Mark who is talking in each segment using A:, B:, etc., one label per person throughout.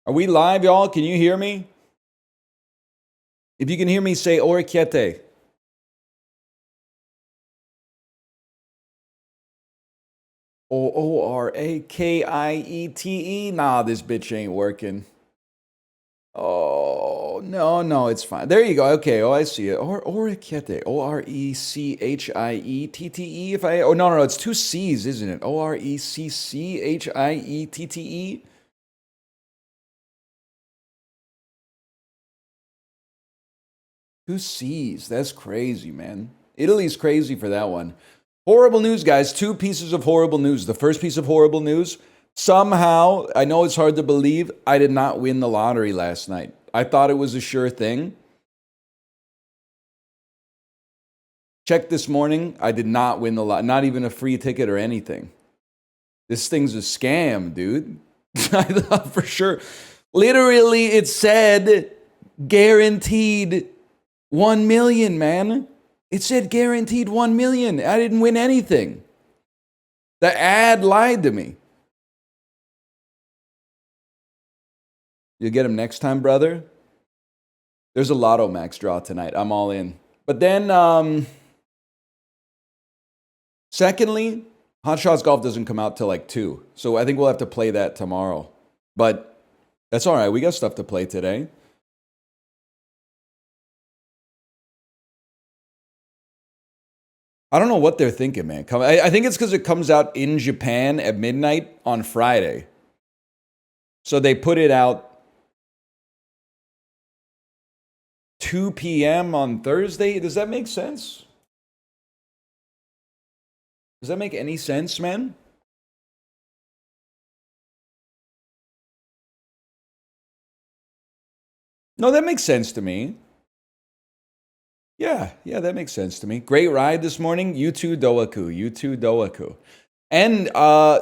A: Are we live, y'all? Can you hear me? If you can hear me, say Orikiete. Orakiete. Nah, this bitch ain't working. Oh, no, it's fine. There you go. Okay, oh, I see it. Orikiete. Orechiette. If I... Oh, no, it's two C's, isn't it? Orecchiette. Two C's. That's crazy, man. Italy's crazy for that one. Horrible news, guys. Two pieces of horrible news. The first piece of horrible news, somehow, I know it's hard to believe, I did not win the lottery last night. I thought it was a sure thing. Checked this morning, I did not win the lot, not even a free ticket or anything. This thing's a scam, dude. I thought for sure. Literally, it said guaranteed 1 million, man. It said guaranteed 1 million. I didn't win anything. The ad lied to me. You'll get him next time, brother. There's a Lotto Max draw tonight. I'm all in. But then, secondly, Hot Shots Golf doesn't come out till like 2. So I think we'll have to play that tomorrow. But that's all right. We got stuff to play today. I don't know what they're thinking, man. I think it's because it comes out in Japan at midnight on Friday. So they put it out 2 p.m. on Thursday. Does that make sense? Does that make any sense, man? No, that makes sense to me. Yeah, that makes sense to me. Great ride this morning. You too, Doaku. You too, Doaku. And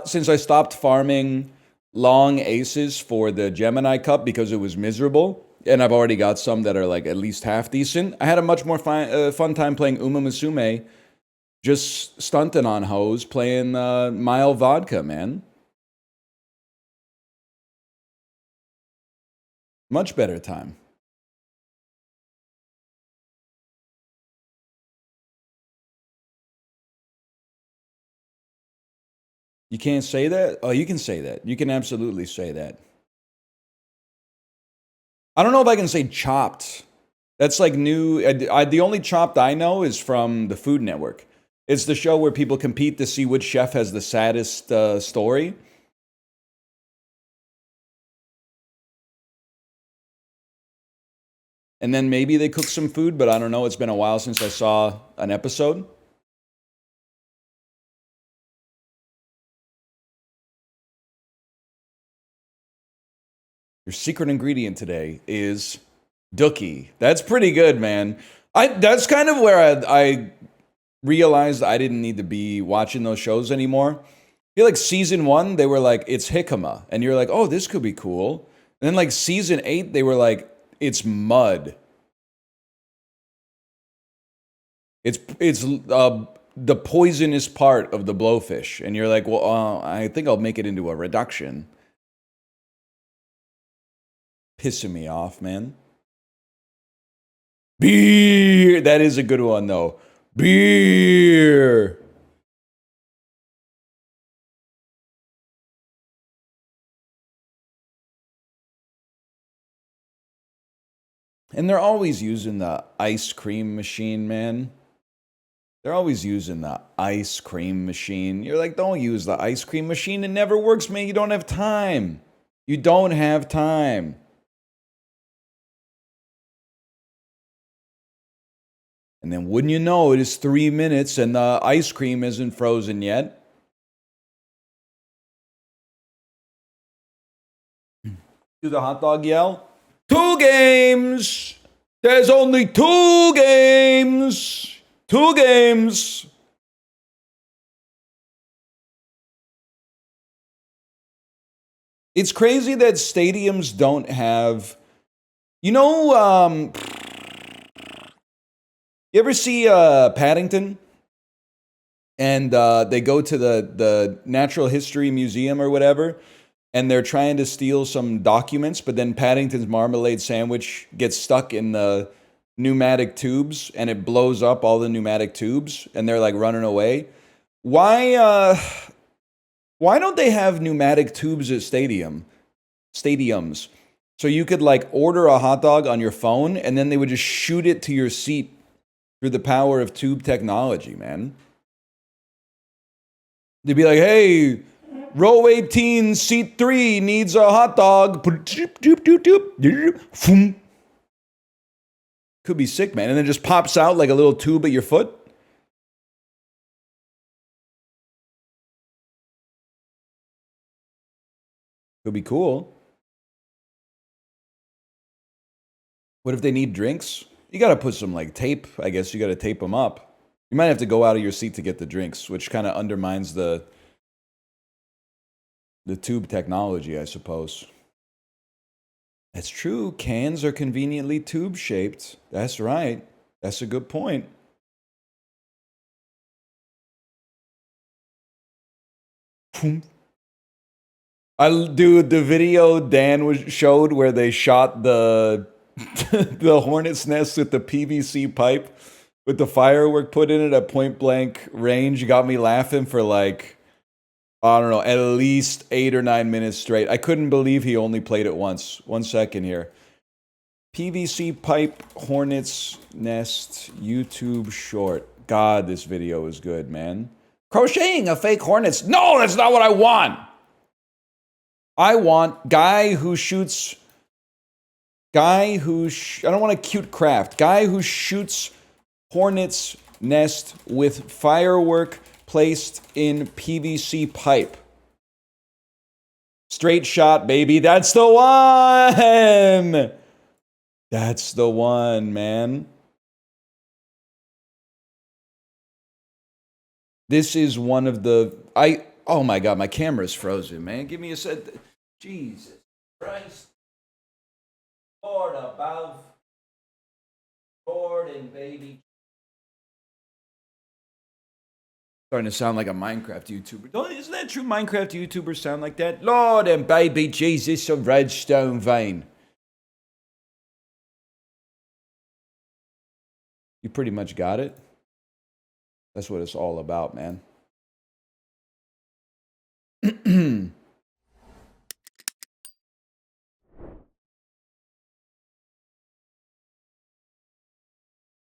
A: since I stopped farming long aces for the Gemini Cup because it was miserable, and I've already got some that are like at least half decent, I had a much more fun time playing Uma Musume, just stunting on hoes, playing mild vodka, man. Much better time. You can't say that? Oh, you can say that. You can absolutely say that. I don't know if I can say chopped. That's like new. The only chopped I know is from the Food Network. It's the show where people compete to see which chef has the saddest story. And then maybe they cook some food, but I don't know. It's been a while since I saw an episode. Your secret ingredient today is Dookie. That's pretty good, man. That's kind of where I realized I didn't need to be watching those shows anymore. I feel like season 1, they were like, it's jicama. And you're like, oh, this could be cool. And then like season 8, they were like, it's mud. It's the poisonous part of the blowfish. And you're like, well, I think I'll make it into a reduction. Pissing me off, man. Beer. That is a good one, though. Beer. And they're always using the ice cream machine, man. They're always using the ice cream machine. You're like, don't use the ice cream machine. It never works, man. You don't have time. You don't have time. And then wouldn't you know, it is 3 minutes and the ice cream isn't frozen yet. Do the hot dog yell? 2 games! There's only 2 games! 2 games! It's crazy that stadiums don't have... You know, you ever see Paddington? And they go to the Natural History Museum or whatever, and they're trying to steal some documents, but then Paddington's marmalade sandwich gets stuck in the pneumatic tubes and it blows up all the pneumatic tubes and they're like running away. Why don't they have pneumatic tubes at stadiums? So you could like order a hot dog on your phone and then they would just shoot it to your seat through the power of tube technology, man. They'd be like, hey, row 18, seat 3 needs a hot dog. Could be sick, man. And then it just pops out like a little tube at your foot. Could be cool. What if they need drinks? You got to put some like tape. I guess you got to tape them up. You might have to go out of your seat to get the drinks, which kind of undermines the tube technology, I suppose. That's true. Cans are conveniently tube-shaped. That's right. That's a good point. Dude, the video Dan showed where they shot the the hornet's nest with the PVC pipe with the firework put in it at point blank range got me laughing for like, I don't know, at least 8 or 9 minutes straight. I couldn't believe he only played it once. 1 second here. PVC pipe hornet's nest YouTube short. God, this video is good, man. Crocheting a fake hornet's. No, that's not what I want. I want guy who shoots. I don't want a cute craft. Guy who shoots hornet's nest with firework placed in PVC pipe. Straight shot, baby. That's the one. That's the one, man. This is one of the... Oh my God, my camera's frozen, man. Give me a sec. Jesus Christ. Lord above. Lord and baby. Starting to sound like a Minecraft YouTuber. Isn't that true? Minecraft YouTubers sound like that? Lord and baby Jesus of Redstone Vein. You pretty much got it. That's what it's all about, man.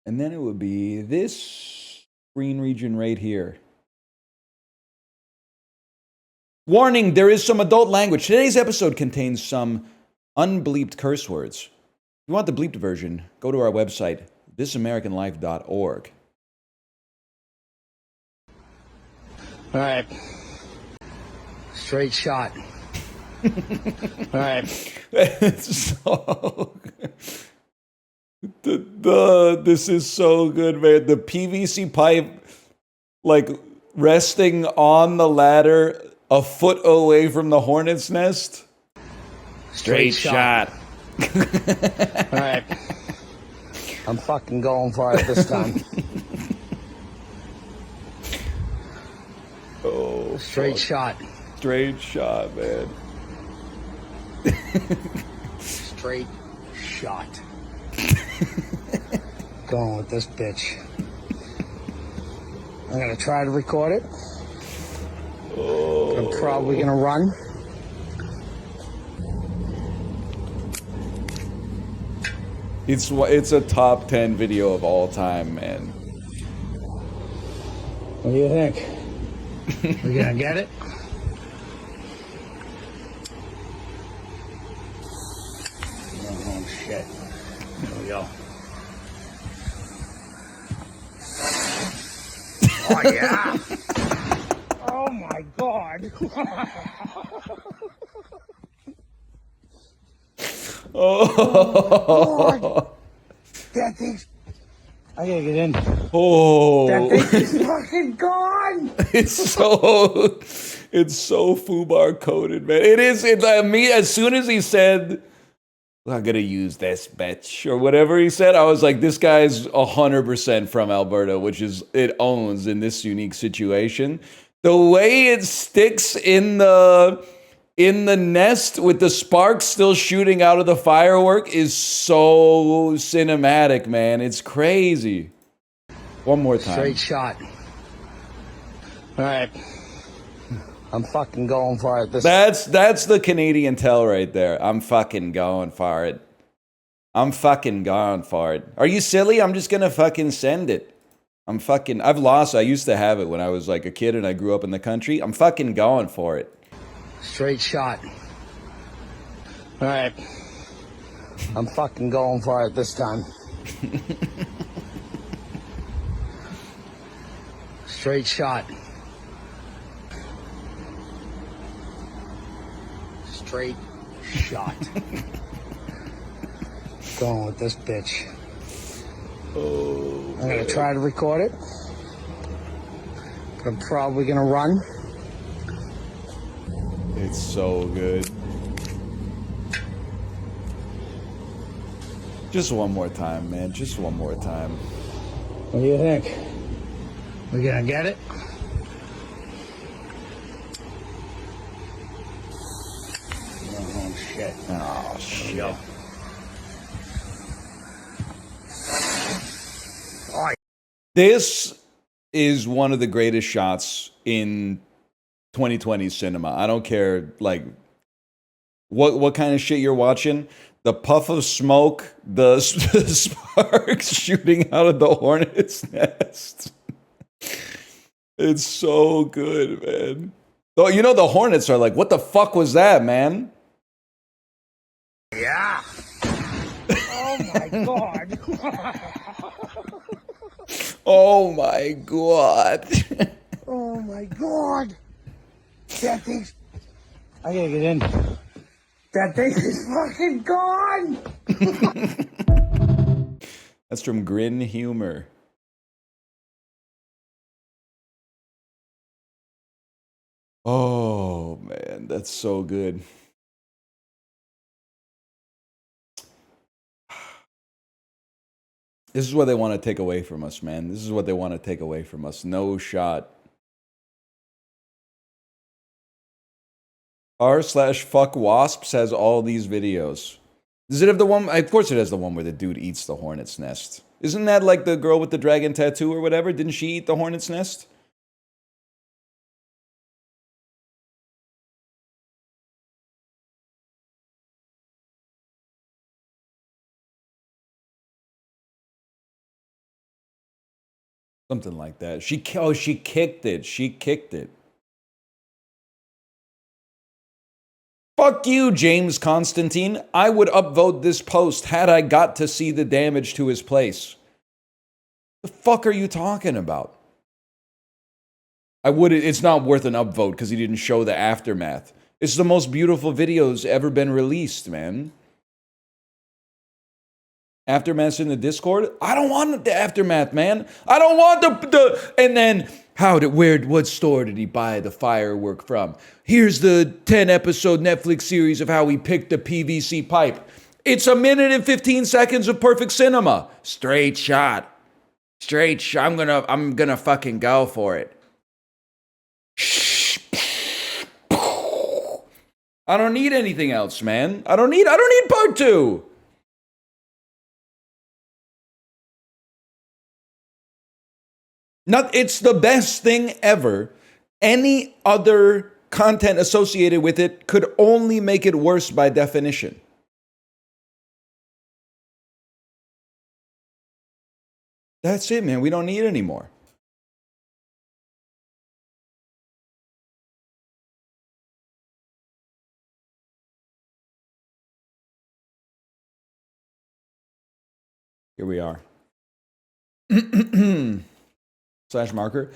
A: And then it would be this screen region right here. Warning, there is some adult language. Today's episode contains some unbleeped curse words. If you want the bleeped version, go to our website, thisamericanlife.org.
B: All right. Straight shot. All right.
A: This is so good, man. The PVC pipe, like, resting on the ladder a foot away from the hornet's nest.
B: Straight shot. All right. I'm fucking going for it this time.
A: Oh,
B: straight shot.
A: Straight shot, man.
B: Straight shot. Going with this bitch. I'm gonna try to record it.
A: Oh.
B: I'm probably gonna run.
A: It's a top 10 video of all time, man.
B: What do you think? We gonna get it? Oh shit. Here we go. Oh yeah. Oh my God.
A: Oh.
B: God. That thing's... I gotta get in.
A: Oh.
B: That thing is fucking gone.
A: It's so FUBAR coded, man. It is. As soon as he said, I'm gonna use this bitch or whatever he said, I was like, this guy's 100% from Alberta, which is it owns in this unique situation. The way it sticks in the in the nest with the sparks still shooting out of the firework is so cinematic, man. It's crazy. One more time.
B: Straight shot. All right. I'm fucking going for it.
A: That's the Canadian tell right there. I'm fucking going for it. I'm fucking going for it. Are you silly? I'm just gonna fucking send it. I've lost. I used to have it when I was like a kid and I grew up in the country. I'm fucking going for it.
B: Straight shot. All right. I'm fucking going for it this time. Straight shot. Straight shot. Going with this bitch.
A: Oh,
B: I'm gonna try to record it, but I'm probably gonna run.
A: it's so good. Just one more time, man. Just one more time.
B: What do you think? We gonna get it? Oh shit.
A: Oh, shit. This is one of the greatest shots in 2020 cinema. I don't care, like, what kind of shit you're watching. The puff of smoke, the sparks shooting out of the hornet's nest. It's so good, man. Oh, you know the hornets are like, what the fuck was that, man?
B: Yeah. Oh my god.
A: Oh my god.
B: Oh my god. That thing's... I gotta get in. That thing is fucking gone.
A: That's from Grin Humor. Oh man, that's so good. This is what they want to take away from us, man. This is what they want to take away from us. No shot. r/fuck wasps has all these videos. Does it have the one? Of course it has the one where the dude eats the hornet's nest. Isn't that like the girl with the dragon tattoo or whatever? Didn't she eat the hornet's nest? Something like that. She kicked it. She kicked it. Fuck you, James Constantine. I would upvote this post had I got to see the damage to his place. The fuck are you talking about? It's not worth an upvote because he didn't show the aftermath. It's the most beautiful videos ever been released, man. Aftermath's in the Discord? I don't want the aftermath, man. I don't want the and then what store did he buy the firework from? Here's the 10-episode Netflix series of how he picked the PVC pipe. It's a minute and 15 seconds of perfect cinema. Straight shot. Straight shot. I'm gonna fucking go for it. I don't need anything else, man. I don't need part 2. It's the best thing ever. Any other content associated with it could only make it worse by definition. That's it, man. We don't need any more. Here we are. Slash marker.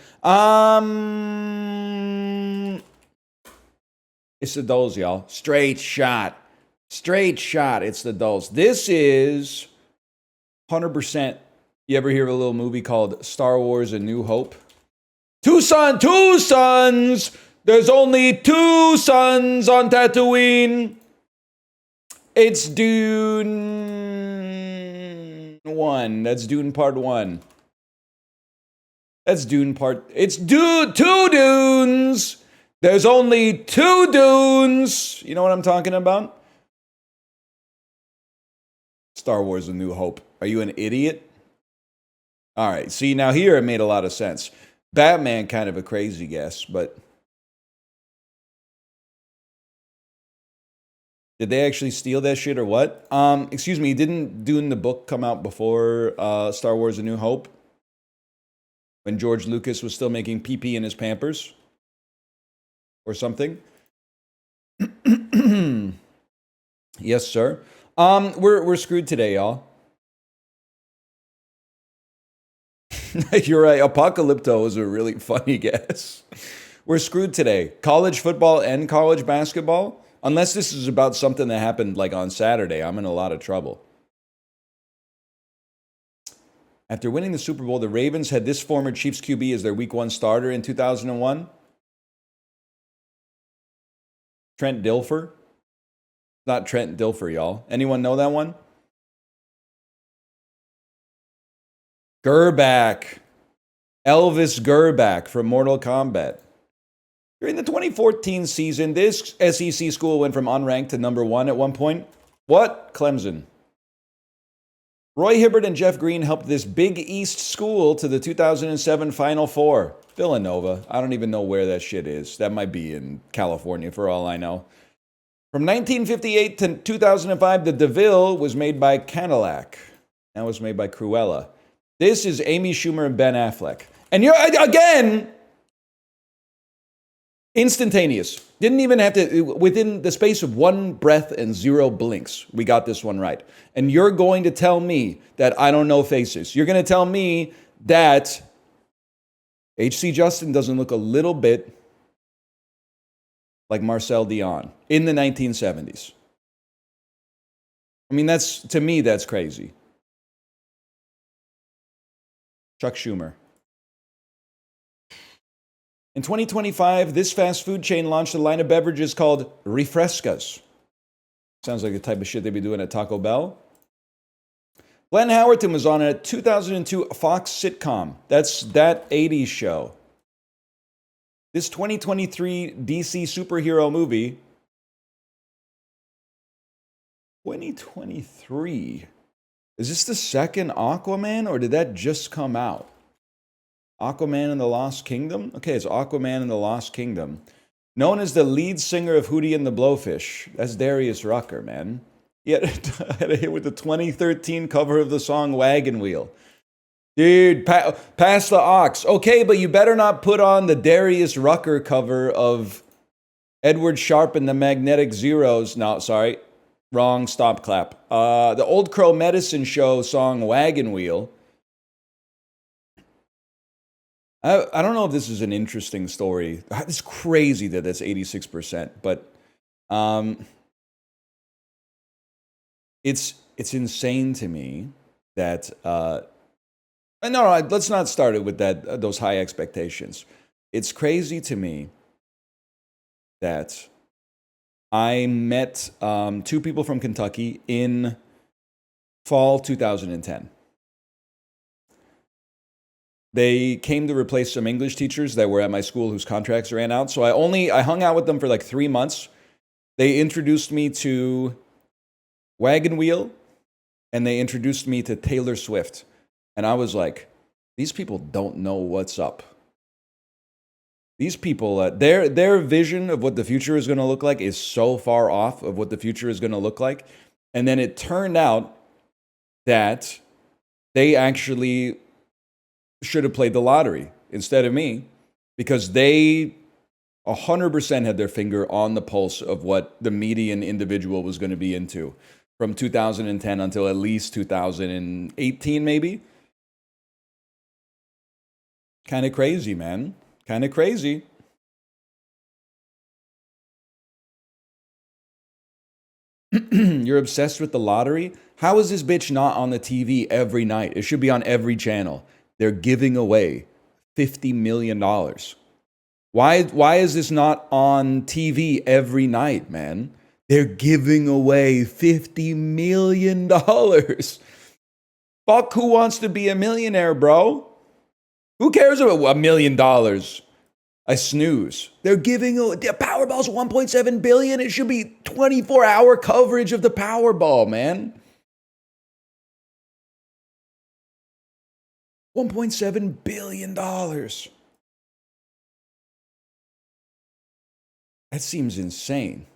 A: It's the dulls, y'all. Straight shot. Straight shot. It's the dulls. This is 100%. You ever hear of a little movie called Star Wars A New Hope? Two sons! There's only 2 sons on Tatooine. It's Dune 1. That's Dune Part 1. That's Dune Part... It's 2 Dunes! There's only 2 dunes. You know what I'm talking about? Star Wars: A New Hope. Are you an idiot? All right. See, now here it made a lot of sense. Batman, kind of a crazy guess, but did they actually steal that shit or what? Excuse me, didn't Dune the book come out before Star Wars: A New Hope? When George Lucas was still making pee-pee in his Pampers? Or something? Yes, sir. We're screwed today, y'all. You're right. Apocalypto is a really funny guess. We're screwed today. College football and college basketball. Unless this is about something that happened like on Saturday, I'm in a lot of trouble. After winning the Super Bowl, the Ravens had this former Chiefs QB as their Week 1 starter in 2001. Trent Dilfer. Not Trent Dilfer, y'all. Anyone know that one? Gerback. Elvis Gerback from Mortal Kombat. During the 2014 season, this SEC school went from unranked to number 1 at one point. What? Clemson. Roy Hibbert and Jeff Green helped this Big East school to the 2007 Final Four. Villanova. I don't even know where that shit is. That might be in California for all I know. From 1958 to 2005, the DeVille was made by Cadillac. That was made by Cruella. This is Amy Schumer and Ben Affleck. And you're, again, instantaneous. Didn't even have to, within the space of 1 breath and 0 blinks, we got this one right. And you're going to tell me that I don't know faces. You're going to tell me that H.C. Justin doesn't look a little bit like Marcel Dion in the 1970s. I mean, to me, that's crazy. Chuck Schumer. In 2025, this fast food chain launched a line of beverages called Refrescas. Sounds like the type of shit they'd be doing at Taco Bell. Glenn Howerton was on a 2002 Fox sitcom. That's That 80s Show. This 2023 DC superhero movie, 2023. Is this the second Aquaman, or did that just come out? Aquaman and the Lost Kingdom? Okay, it's Aquaman and the Lost Kingdom. Known as the lead singer of Hootie and the Blowfish. That's Darius Rucker, man. He had a hit with the 2013 cover of the song Wagon Wheel. Dude, pass the ox. Okay, but you better not put on the Darius Rucker cover of Edward Sharpe and the Magnetic Zeros. No, sorry. Wrong. Stop clap. The Old Crow Medicine Show song Wagon Wheel. I don't know if this is an interesting story. It's crazy that that's 86%, but it's insane to me that no, let's not start it with those high expectations. It's crazy to me that I met 2 people from Kentucky in fall 2010. They came to replace some English teachers that were at my school whose contracts ran out. So I hung out with them for like 3 months. They introduced me to Wagon Wheel, and they introduced me to Taylor Swift. And I was like, these people don't know what's up. These people, their vision of what the future is going to look like is so far off of what the future is going to look like. And then it turned out that they actually should have played the lottery instead of me, because they 100% had their finger on the pulse of what the median individual was going to be into from 2010 until at least 2018, maybe. Kind of crazy, man. Kind of crazy. You're obsessed with the lottery? How is this bitch not on the TV every night? It should be on every channel. They're giving away $50 million. Why is this not on TV every night, man? They're giving away $50 million. Fuck Who Wants to Be a Millionaire, bro? Who cares about $1 million? I snooze. They're giving the Powerball's 1.7 billion. It should be 24-hour coverage of the Powerball, man. $1.7 billion. That seems insane.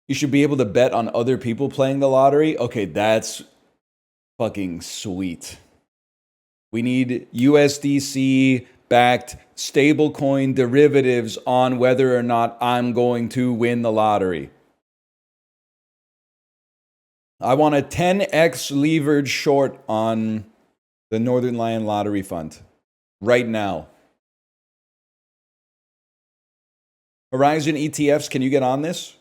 A: You should be able to bet on other people playing the lottery. Okay, that's fucking sweet. We need USDC backed stablecoin derivatives on whether or not I'm going to win the lottery. I want a 10x levered short on the Northern Lion Lottery Fund right now. Horizon ETFs, can you get on this?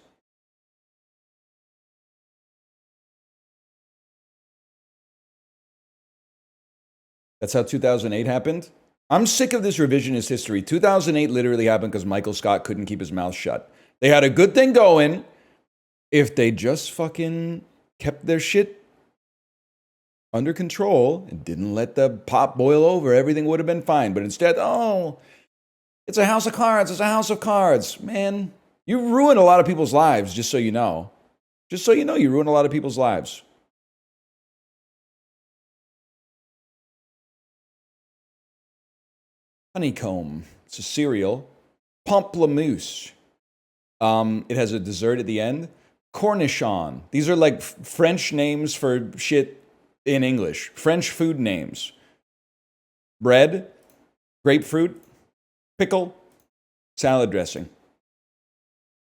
A: That's how 2008 happened? I'm sick of this revisionist history. 2008 literally happened because Michael Scott couldn't keep his mouth shut. They had a good thing going. If they just fucking kept their shit under control and didn't let the pot boil over, everything would have been fine. But instead, oh, it's a house of cards. It's a house of cards. Man, you ruined a lot of people's lives, just so you know. Just so you know, you ruined a lot of people's lives. Honeycomb. It's a cereal. Pamplemousse. It has a dessert at the end. Cornichon. These are like French names for shit in English. French food names. Bread. Grapefruit. Pickle. Salad dressing.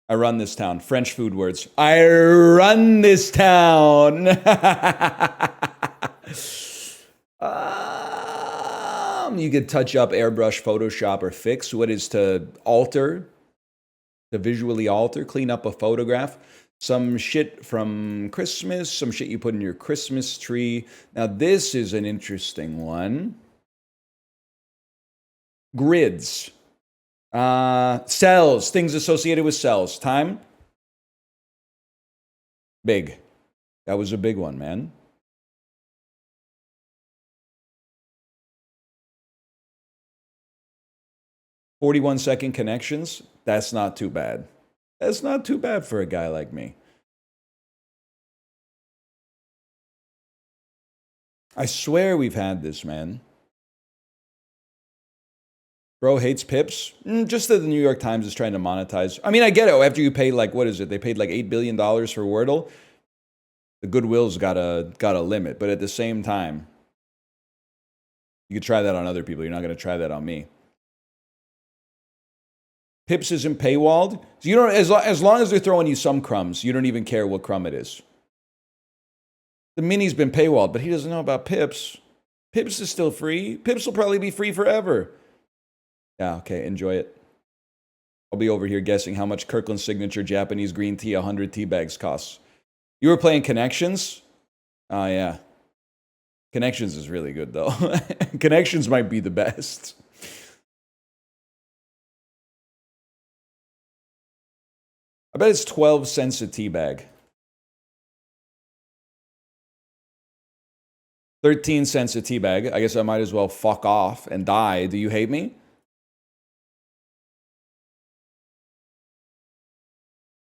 A: I run this town. French food words. I run this town. You could touch up, airbrush, Photoshop, or fix. What is to alter, to visually alter, clean up a photograph. Some shit from Christmas, some shit you put in your Christmas tree. Now this is an interesting one. Grids. Cells, things associated with cells. Time? Big. That was a big one, man. "41-second connections." That's not too bad. That's not too bad for a guy like me. I swear we've had this, man. Bro hates pips. Just that the New York Times is trying to monetize. I mean, I get it. After you pay like, what is it? They paid like $8 billion for Wordle. The goodwill's got a limit. But at the same time, you could try that on other people. You're not going to try that on me. Pips isn't paywalled. So you don't, as long as they're throwing you some crumbs, you don't even care what crumb it is. The mini's been paywalled, but he doesn't know about Pips. Pips is still free. Pips will probably be free forever. Yeah, okay, enjoy it. I'll be over here guessing how much Kirkland Signature Japanese green tea 100 tea bags costs. You were playing Connections? Oh, yeah. Connections is really good, though. Connections might be the best. I bet it's 12 cents a tea bag. 13 cents a tea bag. I guess I might as well fuck off and die. Do you hate me?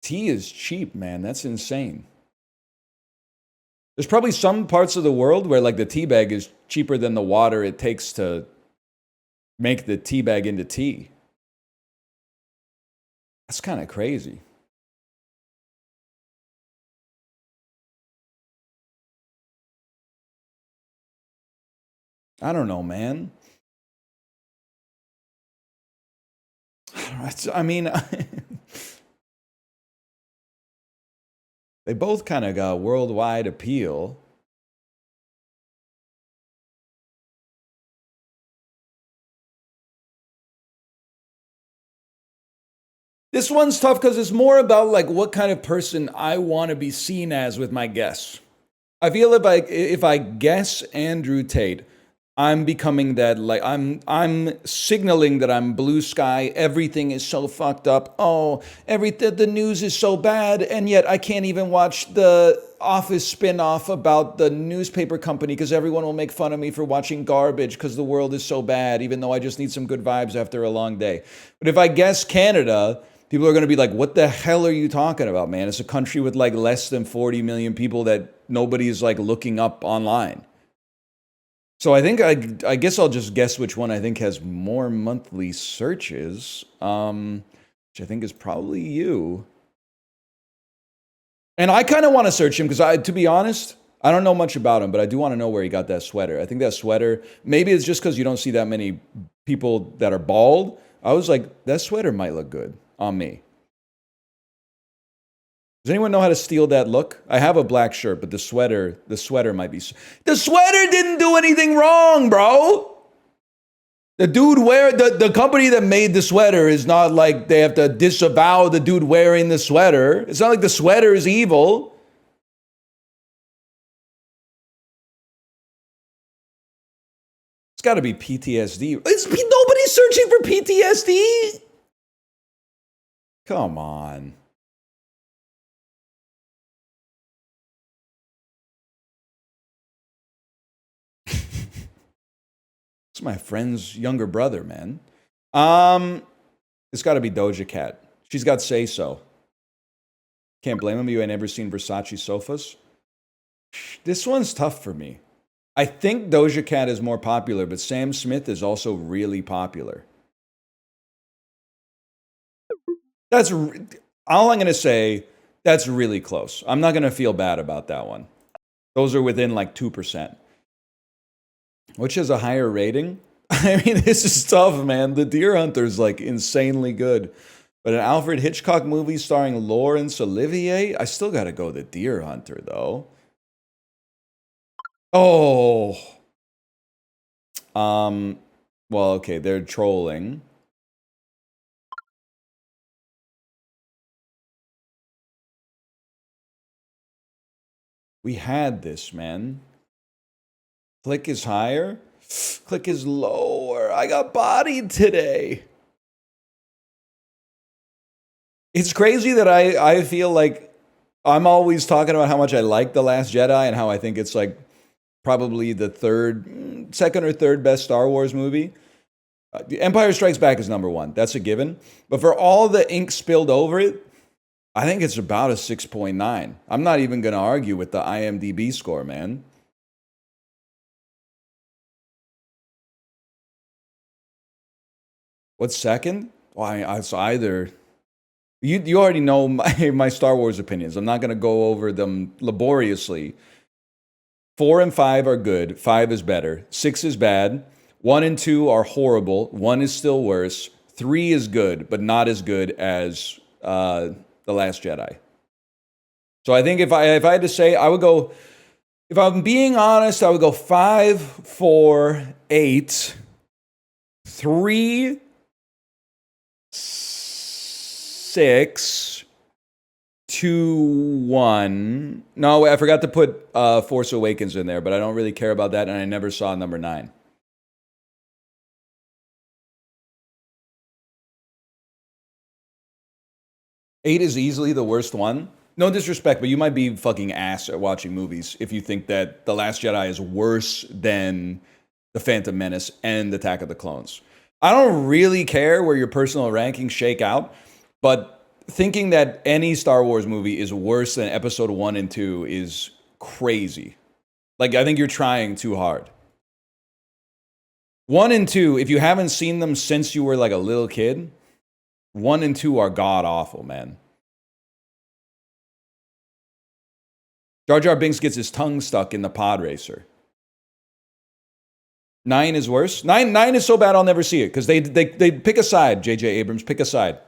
A: Tea is cheap, man. That's insane. There's probably some parts of the world where like the tea bag is cheaper than the water it takes to make the tea bag into tea. That's kind of crazy. I don't know, man. I mean, they both kind of got worldwide appeal. This one's tough because it's more about like what kind of person I want to be seen as with my guests. I feel if I guess Andrew Tate, I'm becoming that, like, I'm signaling that I'm blue sky. Everything is so fucked up. Oh, the news is so bad, and yet I can't even watch the Office spin-off about the newspaper company because everyone will make fun of me for watching garbage because the world is so bad, even though I just need some good vibes after a long day. But if I guess Canada, people are going to be like, what the hell are you talking about, man? It's a country with like less than 40 million people that nobody's like looking up online. So I think I guess I'll just guess which one I think has more monthly searches, which I think is probably you. And I kind of want to search him because to be honest, I don't know much about him, but I do want to know where he got that sweater. I think that sweater, maybe it's just because you don't see that many people that are bald. I was like, that sweater might look good on me. Does anyone know how to steal that look? I have a black shirt, but the sweater might be. The sweater didn't do anything wrong, bro. The dude the company that made the sweater is not like they have to disavow the dude wearing the sweater. It's not like the sweater is evil. It's got to be PTSD. Nobody's searching for PTSD. Come on. It's my friend's younger brother, man. It's got to be Doja Cat. She's got Say So. Can't blame him. You ain't never seen Versace sofas. This one's tough for me. I think Doja Cat is more popular, but Sam Smith is also really popular. That's all I'm going to say. That's really close. I'm not going to feel bad about that one. Those are within like 2%. Which has a higher rating? I mean, this is tough, man. The Deer Hunter's like insanely good. But an Alfred Hitchcock movie starring Laurence Olivier? I still gotta go The Deer Hunter, though. Oh. Well, okay, they're trolling. We had this, man. Click is higher. Click is lower. I got bodied today. It's crazy that I feel like I'm always talking about how much I like The Last Jedi and how I think it's like probably the second or third best Star Wars movie. Empire Strikes Back is number one. That's a given. But for all the ink spilled over it, I think it's about a 6.9. I'm not even going to argue with the IMDb score, man. What's second? Well, it's either... You already know my Star Wars opinions. I'm not going to go over them laboriously. 4 and 5 are good. 5 is better. 6 is bad. 1 and 2 are horrible. 1 is still worse. 3 is good, but not as good as The Last Jedi. So I think if I had to say, I would go... If I'm being honest, I would go 5, 4, 8, 3... 6, 2, 1. No, I forgot to put Force Awakens in there, but I don't really care about that, and I never saw number 9. Eight is easily the worst one. No disrespect, but you might be fucking ass at watching movies if you think that The Last Jedi is worse than The Phantom Menace and Attack of the Clones. I don't really care where your personal rankings shake out, but thinking that any Star Wars movie is worse than episode 1 and 2 is crazy. Like, I think you're trying too hard. 1 and 2, if you haven't seen them since you were like a little kid, 1 and 2 are god awful, man. Jar Jar Binks gets his tongue stuck in the pod racer. 9 is worse. 9 is so bad I'll never see it because they pick a side. J.J. Abrams, pick a side.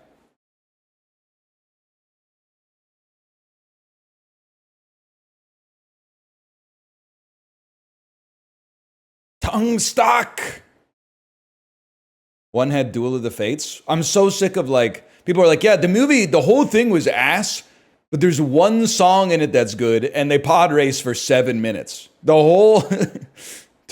A: Tongue stuck. 1 had Duel of the Fates. I'm so sick of like people are like, yeah, the whole thing was ass, but there's one song in it that's good, and they pod race for 7 minutes. The whole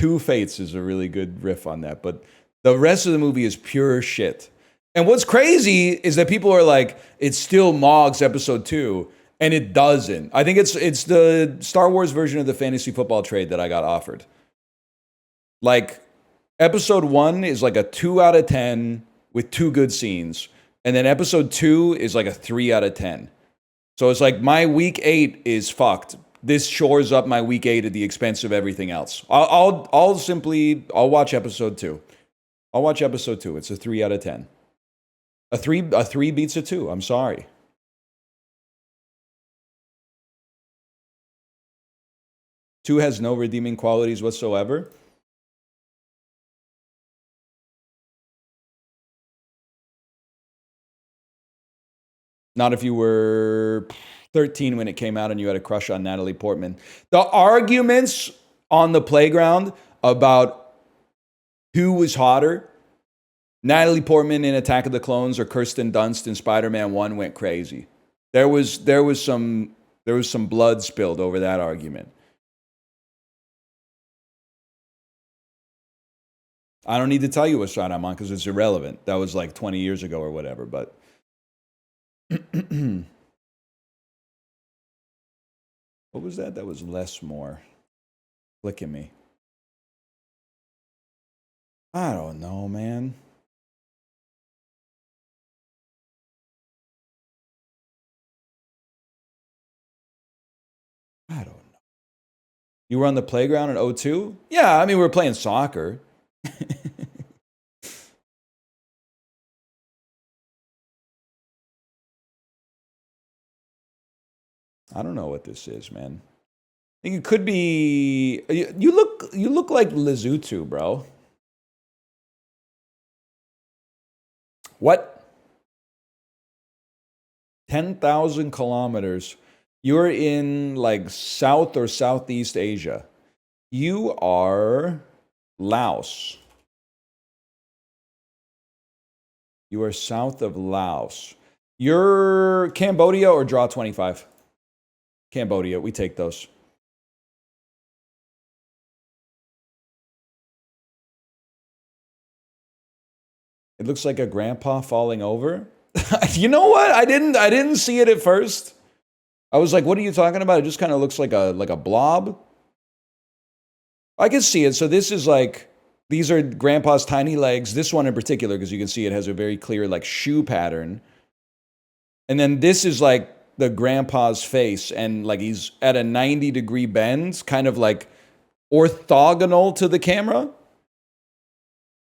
A: Two Fates is a really good riff on that, but the rest of the movie is pure shit. And what's crazy is that people are like, it still mogs episode 2, and it doesn't. I think it's the Star Wars version of the fantasy football trade that I got offered. Like, episode 1 is like a 2 out of 10 with 2 good scenes, and then episode 2 is like a 3 out of 10. So it's like my week 8 is fucked. This shores up my week 8 at the expense of everything else. I'll watch episode 2. I'll watch episode 2. It's a 3 out of 10. A three beats a 2. I'm sorry. Two has no redeeming qualities whatsoever. Not if you were 13 when it came out and you had a crush on Natalie Portman. The arguments on the playground about who was hotter, Natalie Portman in Attack of the Clones or Kirsten Dunst in Spider-Man 1, went crazy. There was some blood spilled over that argument. I don't need to tell you what side I'm on because it's irrelevant. That was like 20 years ago or whatever, but what was that? That was less more. Clicking me. I don't know, man. I don't know. You were on the playground in 02? Yeah, I mean, we were playing soccer. I don't know what this is, man. I think it could be. You look like Lesotho, bro. What? 10,000 kilometers. You're in like South or Southeast Asia. You are Laos. You are south of Laos. You're Cambodia or draw 25? Cambodia, we take those. It looks like a grandpa falling over. You know what? I didn't see it at first. I was like, what are you talking about? It just kind of looks like a blob. I can see it. So this is like, these are grandpa's tiny legs. This one in particular, because you can see it has a very clear like shoe pattern. And then this is like the grandpa's face, and like he's at a 90-degree bend, kind of like orthogonal to the camera.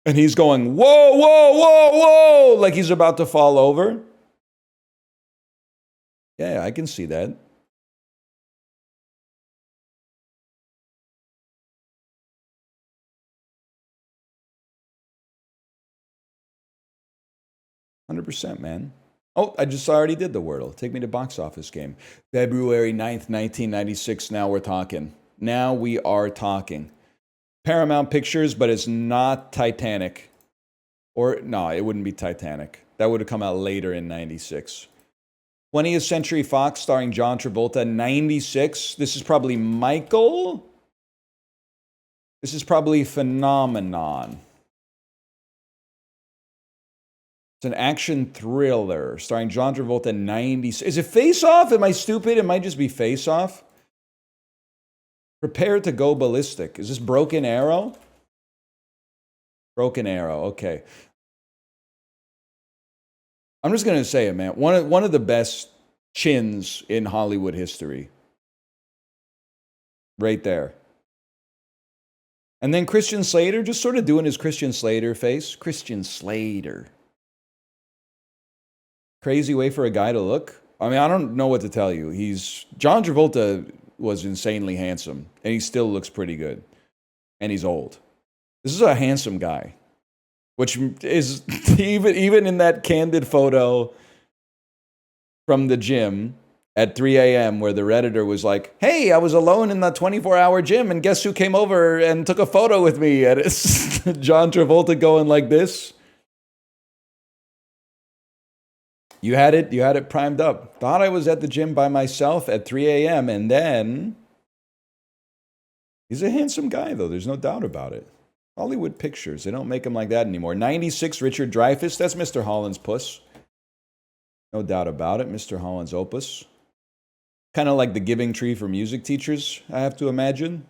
A: And he's going, whoa, whoa, whoa, whoa, like he's about to fall over. Yeah, I can see that. %, man. Oh, I just already did the Wordle. Take me to box office game. February 9th, 1996. Now we're talking. Now we are talking. Paramount Pictures, but it's not Titanic. Or, no, it wouldn't be Titanic. That would have come out later in 96. 20th Century Fox starring John Travolta, 96. This is probably Michael. This is probably Phenomenon. It's an action thriller starring John Travolta, 96. Is it Face Off? Am I stupid? It might just be Face Off. Prepare to Go Ballistic. Is this Broken Arrow? Broken Arrow, okay. I'm just going to say it, man. One of the best chins in Hollywood history. Right there. And then Christian Slater, just sort of doing his Christian Slater face. Christian Slater. Crazy way for a guy to look. I mean, I don't know what to tell you. John Travolta was insanely handsome, and he still looks pretty good. And he's old. This is a handsome guy, which is even in that candid photo from the gym at 3 a.m. where the Redditor was like, hey, I was alone in the 24-hour gym, and guess who came over and took a photo with me? And it's John Travolta going like this. You had it primed up. Thought I was at the gym by myself at 3 a.m. and then He's a handsome guy, though. There's no doubt about it. Hollywood Pictures. They don't make him like that anymore. 96, Richard Dreyfuss. That's Mr. Holland's puss. No doubt about it. Mr. Holland's opus. Kind of like the giving tree for music teachers, I have to imagine.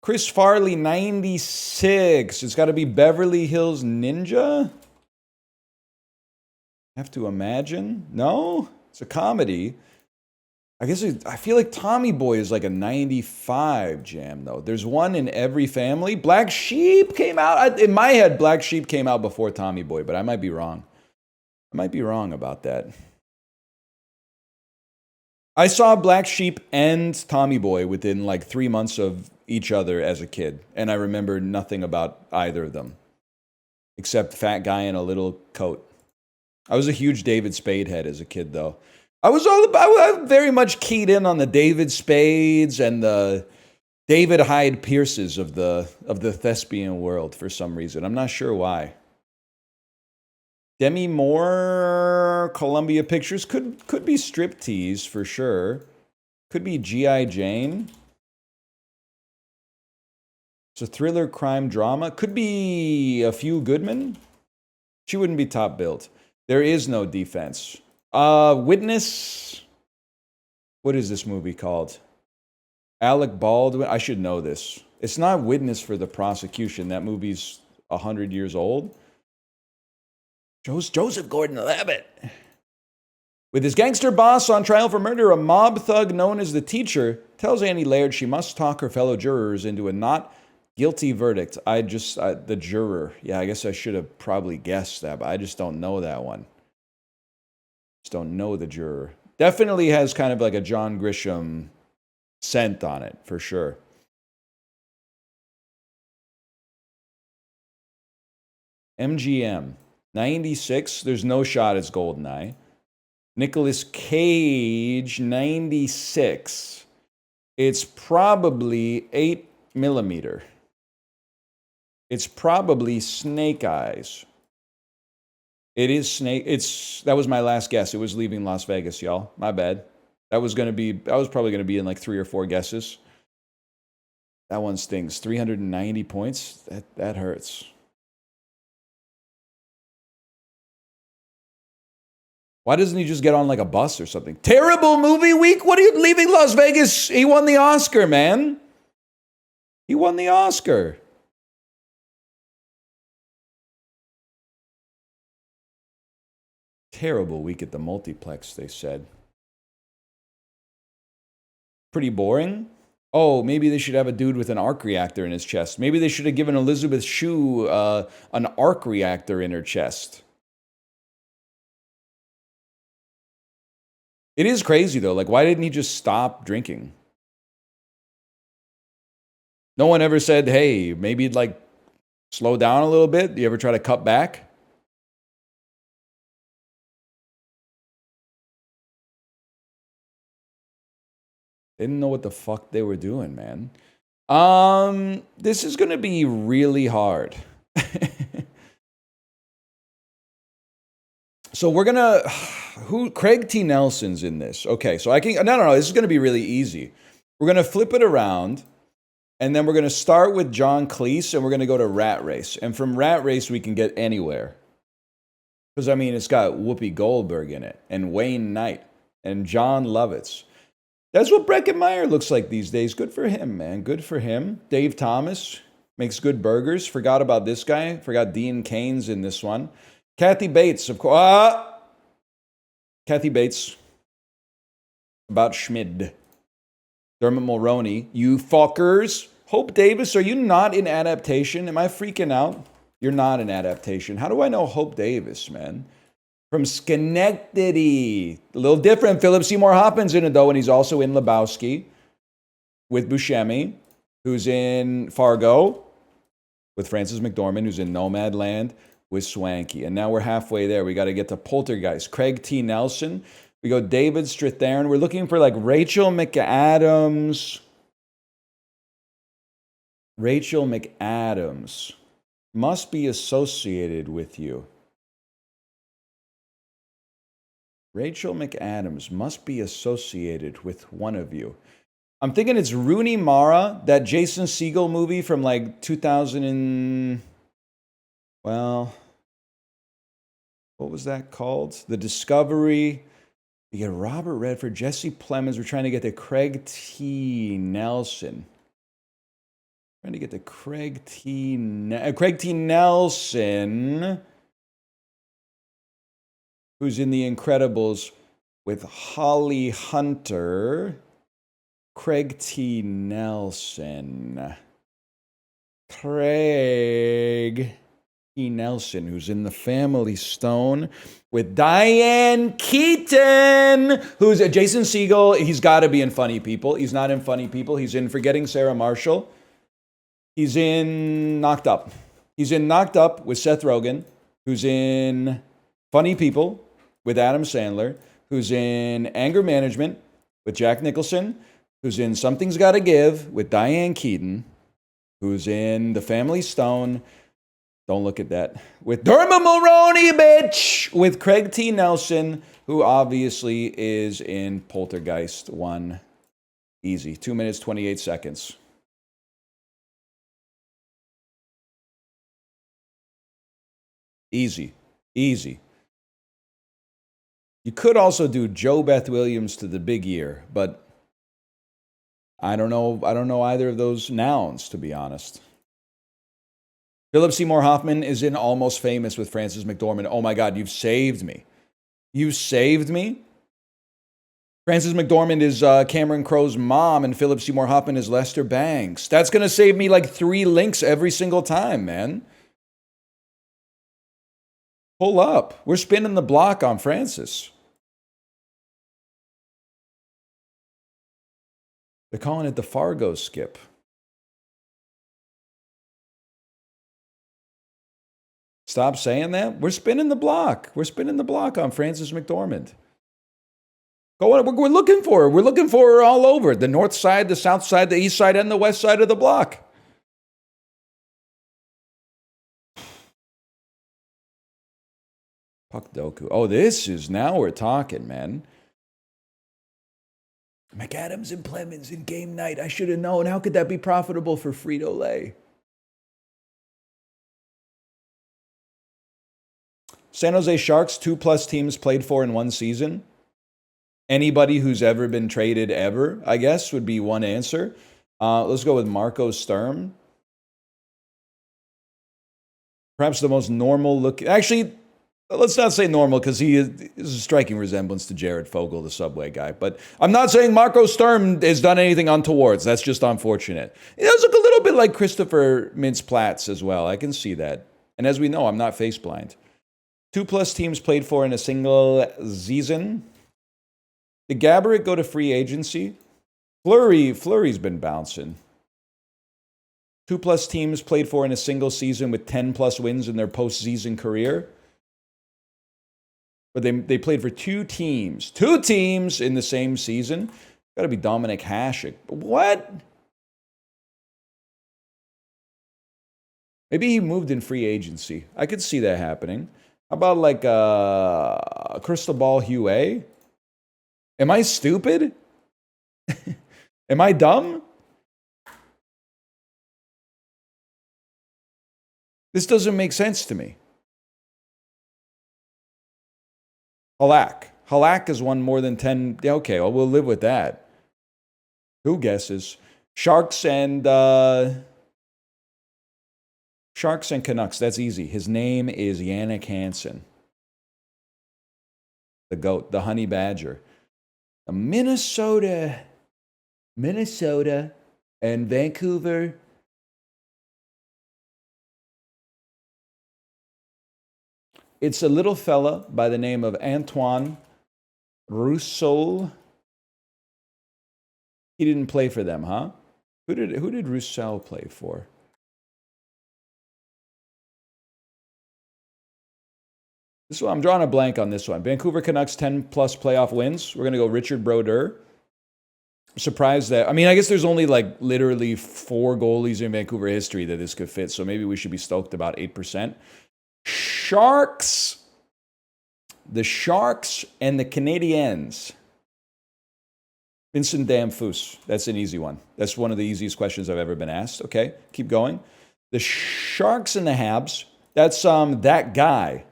A: Chris Farley, 96. It's got to be Beverly Hills Ninja? I have to imagine. No? It's a comedy. I guess I feel like Tommy Boy is like a 95 jam, though. There's one in every family. Black Sheep came out. In my head, Black Sheep came out before Tommy Boy, but I might be wrong. I might be wrong about that. I saw Black Sheep and Tommy Boy within like 3 months of each other as a kid, and I remember nothing about either of them, except fat guy in a little coat. I was a huge David Spade head as a kid, though. I was very much keyed in on the David Spades and the David Hyde Pierces of the thespian world for some reason. I'm not sure why. Demi Moore, Columbia Pictures, could be Striptease for sure. Could be G.I. Jane. It's a thriller crime drama. Could be A Few Goodman. She wouldn't be top built. There is no defense. Witness. What is this movie called? Alec Baldwin. I should know this. It's not Witness for the prosecution. That movie's 100 years old. Joseph Gordon-Levitt. With his gangster boss on trial for murder, a mob thug known as the Teacher tells Annie Laird she must talk her fellow jurors into a not guilty verdict. The juror. Yeah, I guess I should have probably guessed that, but I just don't know that one. Just don't know the juror. Definitely has kind of like a John Grisham scent on it, for sure. MGM. 96, there's no shot it's GoldenEye. Nicolas Cage, 96. It's probably 8mm. It's probably Snake Eyes. It is that was my last guess. It was Leaving Las Vegas, y'all. My bad. I was probably gonna be in like 3 or 4 guesses. That one stings. 390 points. That hurts. Why doesn't he just get on like a bus or something? Terrible movie week? What are you Leaving Las Vegas? He won the Oscar, man. He won the Oscar. Terrible week at the multiplex, they said. Pretty boring. Oh, maybe they should have a dude with an arc reactor in his chest. Maybe they should have given Elizabeth Shue an arc reactor in her chest. It is crazy, though. Like, why didn't he just stop drinking? No one ever said, hey, maybe you'd like slow down a little bit. Do you ever try to cut back? They didn't know what the fuck they were doing, man. This is going to be really hard. So we're going to... Craig T. Nelson's in this. Okay, so I can... No. This is going to be really easy. We're going to flip it around, and then we're going to start with John Cleese, and we're going to go to Rat Race. And from Rat Race, we can get anywhere. Because, I mean, it's got Whoopi Goldberg in it, and Wayne Knight, and John Lovitz. That's what Breckin Meyer looks like these days. Good for him, man. Good for him. Dave Thomas makes good burgers. Forgot about this guy. Forgot Dean Cain's in this one. Kathy Bates, of course. Kathy Bates. About Schmid. Dermot Mulroney. You fuckers. Hope Davis, are you not in adaptation? Am I freaking out? You're not in adaptation. How do I know Hope Davis, man? From Schenectady. A little different. Philip Seymour Hoffman's in it, though, and he's also in Lebowski with Buscemi, who's in Fargo with Frances McDormand, who's in Nomadland with Swanky. And now we're halfway there. We got to get to Poltergeist. Craig T. Nelson. We go David Strathairn. We're looking for like Rachel McAdams. Rachel McAdams must be associated with you. Rachel McAdams must be associated with one of you. I'm thinking it's Rooney Mara, that Jason Segel movie from like 2000 and, well, what was that called? The Discovery. You get Robert Redford, Jesse Plemons. We're trying to get to Craig T. Nelson. Trying to get to Craig T. Nelson, who's in The Incredibles with Holly Hunter. Craig T. Nelson. Craig T. Nelson, who's in The Family Stone with Diane Keaton, who's a Jason Segel. He's got to be in Funny People. He's not in Funny People. He's in Forgetting Sarah Marshall. He's in Knocked Up. He's in Knocked Up with Seth Rogen, who's in Funny People with Adam Sandler, who's in Anger Management with Jack Nicholson, who's in Something's Gotta Give with Diane Keaton, who's in The Family Stone, don't look at that, with Dermot Mulroney, bitch, with Craig T. Nelson, who obviously is in Poltergeist 1. Easy. 2 minutes, 28 seconds. Easy. Easy. You could also do Joe Beth Williams to the Big Ear, but I don't know either of those nouns, to be honest. Philip Seymour Hoffman is in Almost Famous with Frances McDormand. Oh my God, you've saved me. You saved me? Frances McDormand is Cameron Crowe's mom, and Philip Seymour Hoffman is Lester Bangs. That's going to save me like 3 links every single time, man. Pull up. We're spinning the block on Frances. They're calling it the Fargo skip. Stop saying that. We're spinning the block. We're spinning the block on Frances McDormand. Go on. We're looking for her. We're looking for her all over. The north side, the south side, the east side, and the west side of the block. Puck Doku. Oh, this is, now we're talking, man. McAdams and Plemons in game night. I should have known. How could that be profitable for Frito-Lay? San Jose Sharks, 2+ teams played for in one season. Anybody who's ever been traded ever, I guess, would be one answer. Let's go with Marco Sturm. Perhaps the most normal look. Actually, let's not say normal, because he is a striking resemblance to Jared Fogle, the Subway guy. But I'm not saying Marco Sturm has done anything untowards. That's just unfortunate. He does look a little bit like Christopher Mintz-Platz as well. I can see that. And as we know, I'm not face blind. 2+ teams played for in a single season. Did Gaborik go to free agency? Fleury's been bouncing. 2+ teams played for in a single season with 10+ wins in their postseason career. But they played for 2 teams. 2 teams in the same season. Got to be Dominic Hasek. What? Maybe he moved in free agency. I could see that happening. How about like Crystal Ball Huey? Am I stupid? Am I dumb? This doesn't make sense to me. Halak. Halak has won more than 10. Yeah, okay, well, we'll live with that. Who guesses? Sharks and Canucks. That's easy. His name is Yannick Hansen. The GOAT, the Honey Badger. Minnesota, and Vancouver. It's a little fella by the name of Antoine Roussel. He didn't play for them, huh? Who did Roussel play for? This one, I'm drawing a blank on this one. Vancouver Canucks 10+ playoff wins. We're going to go Richard Brodeur. I'm surprised that, I mean, I guess there's only like literally 4 goalies in Vancouver history that this could fit. So maybe we should be stoked about 8%. Sharks. The Sharks and the Canadiens. Vincent Damfus. That's an easy one. That's one of the easiest questions I've ever been asked. Okay, keep going. The Sharks and the Habs. That's that guy.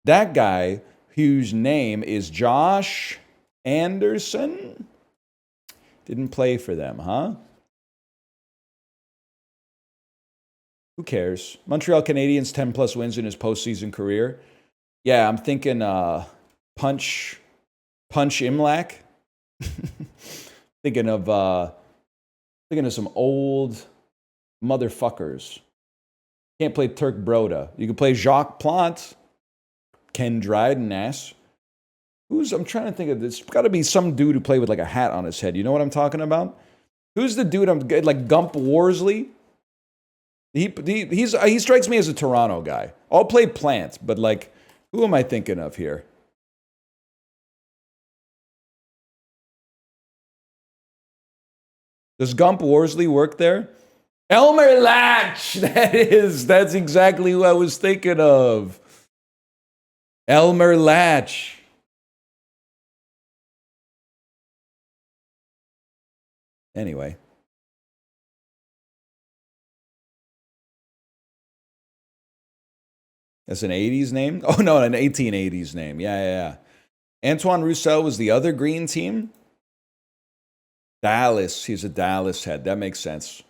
A: That guy whose name is Josh Anderson. Didn't play for them, huh? Who cares? Montreal Canadiens, 10 plus wins in his postseason career. Yeah, I'm thinking Punch Imlach. thinking of some old motherfuckers. Can't play Turk Broda. You can play Jacques Plante, Ken Dryden-ass. I'm trying to think of this. Got to be some dude who played with like a hat on his head. You know what I'm talking about? Who's the dude? Like Gump Worsley. He strikes me as a Toronto guy. I'll play Plant, but like, who am I thinking of here? Does Gump Worsley work there? Elmer Latch! That's exactly who I was thinking of. Elmer Latch. Anyway. That's an 80s name? Oh, no, an 1880s name. Yeah. Antoine Roussel was the other green team? Dallas. He's a Dallas head. That makes sense.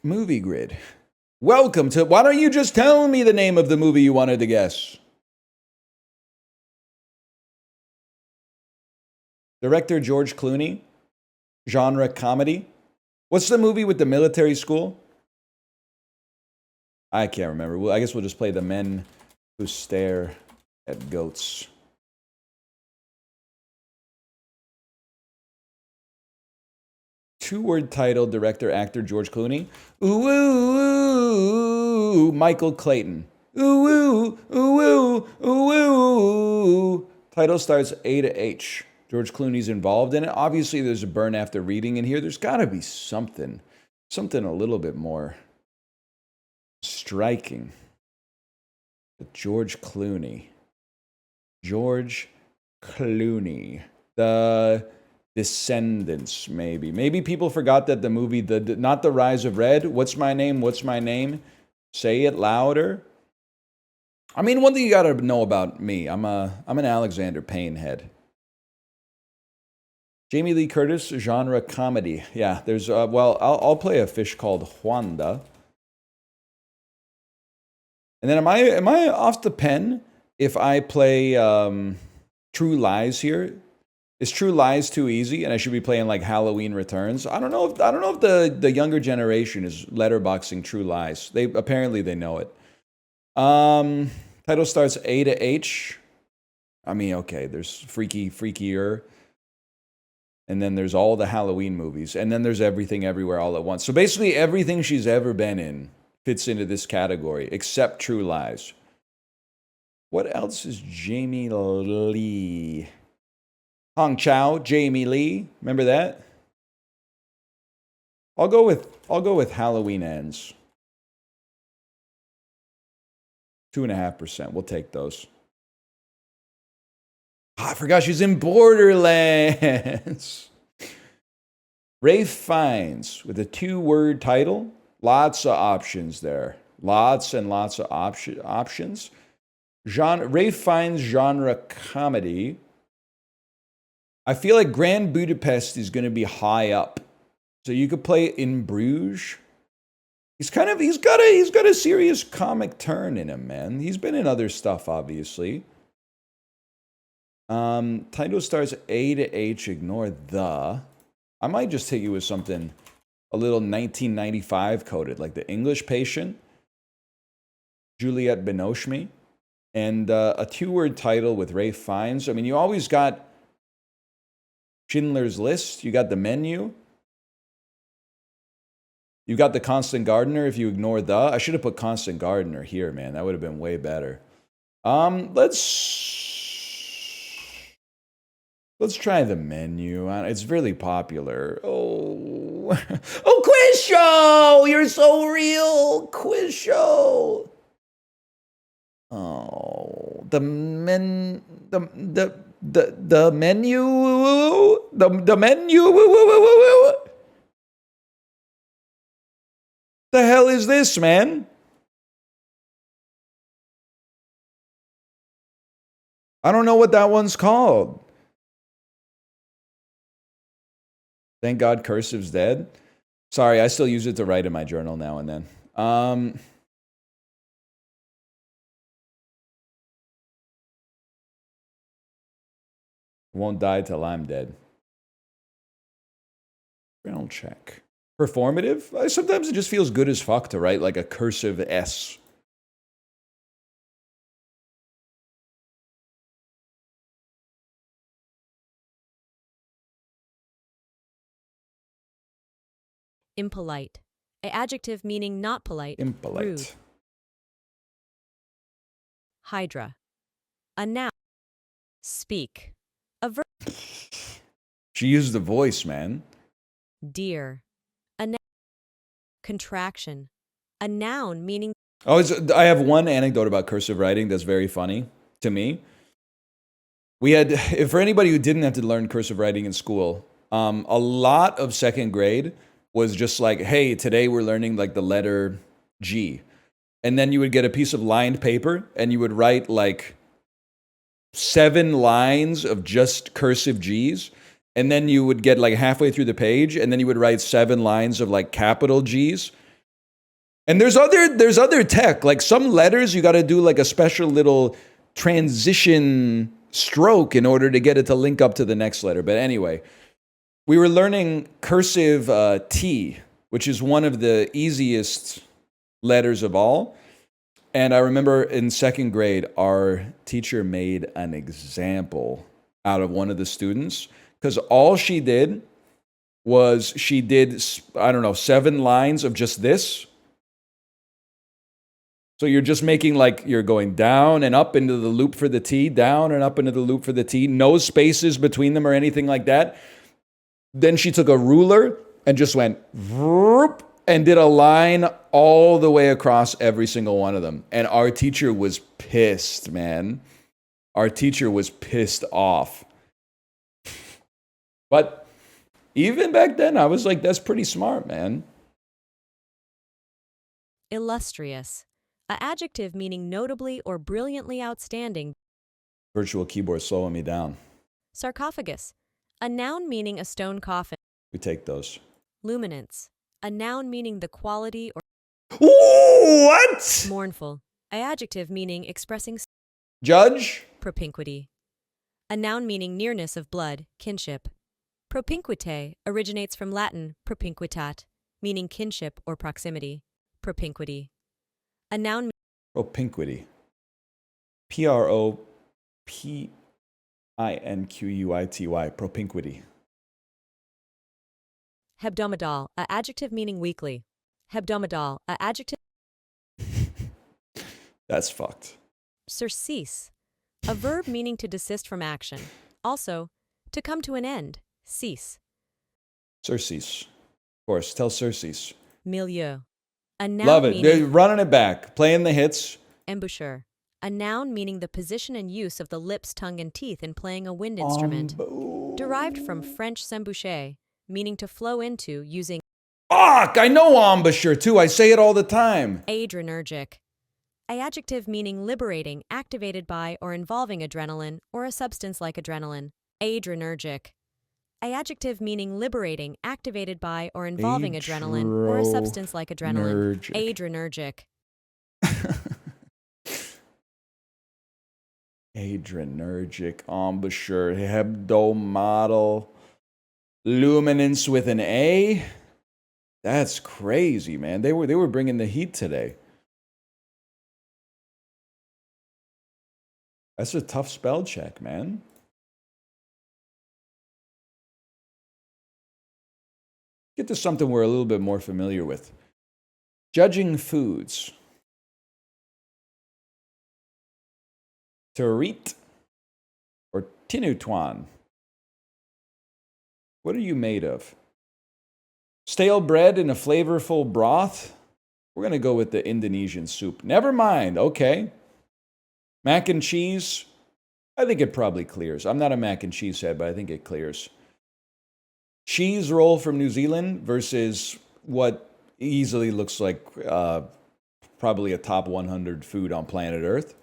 A: Movie grid. Welcome to... Why don't you just tell me the name of the movie you wanted to guess? Director George Clooney. Genre comedy. What's the movie with the military school? I can't remember. Well, I guess we'll just play The Men Who Stare at Goats. Two-word title, director, actor, George Clooney. Ooh, ooh, ooh, Michael Clayton. Ooh, ooh, ooh, ooh, ooh, ooh. Title starts A to H. George Clooney's involved in it. Obviously, there's a burn after reading in here. There's got to be something a little bit more striking. But George Clooney. The Descendants, maybe. Maybe people forgot that the movie, not The Rise of Red. What's my name? Say it louder. I mean, one thing you got to know about me, I'm an Alexander Payne head. Jamie Lee Curtis, genre comedy. Yeah, there's I'll play A Fish Called Wanda. And then am I off the pen if I play True Lies here? Is True Lies too easy, and I should be playing like Halloween Returns? I don't know if the younger generation is letterboxing True Lies. They know it. Title starts A to H. I mean, okay, there's Freakier. And then there's all the Halloween movies. And then there's Everything Everywhere All at Once. So basically everything she's ever been in fits into this category, except True Lies. What else is Jamie Lee? Hong Chow, Jamie Lee. Remember that? I'll go with Halloween Ends. 2.5%. We'll take those. I forgot she's in Borderlands. Rafe Fiennes with a 2-word title. Lots of options there. Lots and lots of options. Rafe Fiennes, genre comedy. I feel like Grand Budapest is going to be high up. So you could play In Bruges. He's got a serious comic turn in him, man. He's been in other stuff, obviously. Title starts A to H, ignore the. I might just hit you with something a little 1995 coded, like The English Patient, Juliette Binoche, and a 2-word title with Rafe Fiennes. I mean, you always got Schindler's List. You got The Menu. You got The Constant Gardener if you ignore the. I should have put Constant Gardener here, man. That would have been way better. Let's try The Menu. It's really popular. Oh, quiz show! You're so real. Quiz show. the men the menu the menu. The hell is this, man? I don't know what that one's called. Thank God cursive's dead. Sorry, I still use it to write in my journal now and then. Won't die till I'm dead. Journal check. Performative? Sometimes it just feels good as fuck to write like a cursive S.
C: Impolite. An adjective meaning not polite.
A: Impolite.
C: Rude. Hydra. A noun. Speak. A verb.
A: She used the voice, man.
C: Dear. A noun. Contraction. A noun meaning.
A: Oh, I have one anecdote about cursive writing that's very funny to me. We had, for anybody who didn't have to learn cursive writing in school, a lot of second grade was just like, hey, today we're learning like the letter G. And then you would get a piece of lined paper and you would write like 7 lines of just cursive G's. And then you would get like halfway through the page and then you would write 7 lines of like capital G's. And there's other tech, like some letters you got to do like a special little transition stroke in order to get it to link up to the next letter. But anyway, we were learning cursive T, which is one of the easiest letters of all. And I remember in second grade, our teacher made an example out of one of the students because all she did was she did, I don't know, 7 lines of just this. So you're just making like you're going down and up into the loop for the T, down and up into the loop for the T, no spaces between them or anything like that. Then she took a ruler and just went whoop, and did a line all the way across every single one of them. And our teacher was pissed, man. Our teacher was pissed off. But even back then, I was like, that's pretty smart, man.
C: Illustrious. An adjective meaning notably or brilliantly outstanding.
A: Virtual keyboard slowing me down.
C: Sarcophagus. A noun meaning a stone coffin.
A: We take those.
C: Luminance. A noun meaning the quality or
A: What?
C: mournful. An adjective meaning expressing
A: Judge?
C: propinquity. A noun meaning nearness of blood, kinship. Propinquite originates from Latin propinquitat, meaning kinship or proximity. Propinquity. A noun.
A: Propinquity. Propinquity. Propinquity.
C: Hebdomadal. A adjective meaning weekly. Hebdomadal. A adjective.
A: That's fucked.
C: Surcease. A verb meaning to desist from action. Also, to come to an end. Cease.
A: Surcease. Of course, tell Surcease.
C: Milieu. A noun
A: Love it. They're
C: meaning
A: running it back. Playing the hits.
C: embouchure. A noun meaning the position and use of the lips, tongue, and teeth in playing a wind instrument. Derived from French s'emboucher, meaning to flow into using
A: Fuck! I know embouchure too. I say it all the time.
C: adrenergic. A adjective meaning liberating, activated by or involving adrenaline or a substance like adrenaline. Adrenergic. A adjective meaning liberating, activated by or involving adrenaline or a substance like adrenaline. Adrenergic.
A: Adrenergic, embouchure, hebdomodal, luminance with an A. That's crazy, man. They were bringing the heat today. That's a tough spell check, man. Get to something we're a little bit more familiar with. Judging foods. Terit or tinutuan. What are you made of? Stale bread in a flavorful broth? We're going to go with the Indonesian soup. Never mind. Okay. Mac and cheese, I think it probably clears. I'm not a mac and cheese head, but I think it clears. Cheese roll from New Zealand versus what easily looks like probably a top 100 food on planet Earth.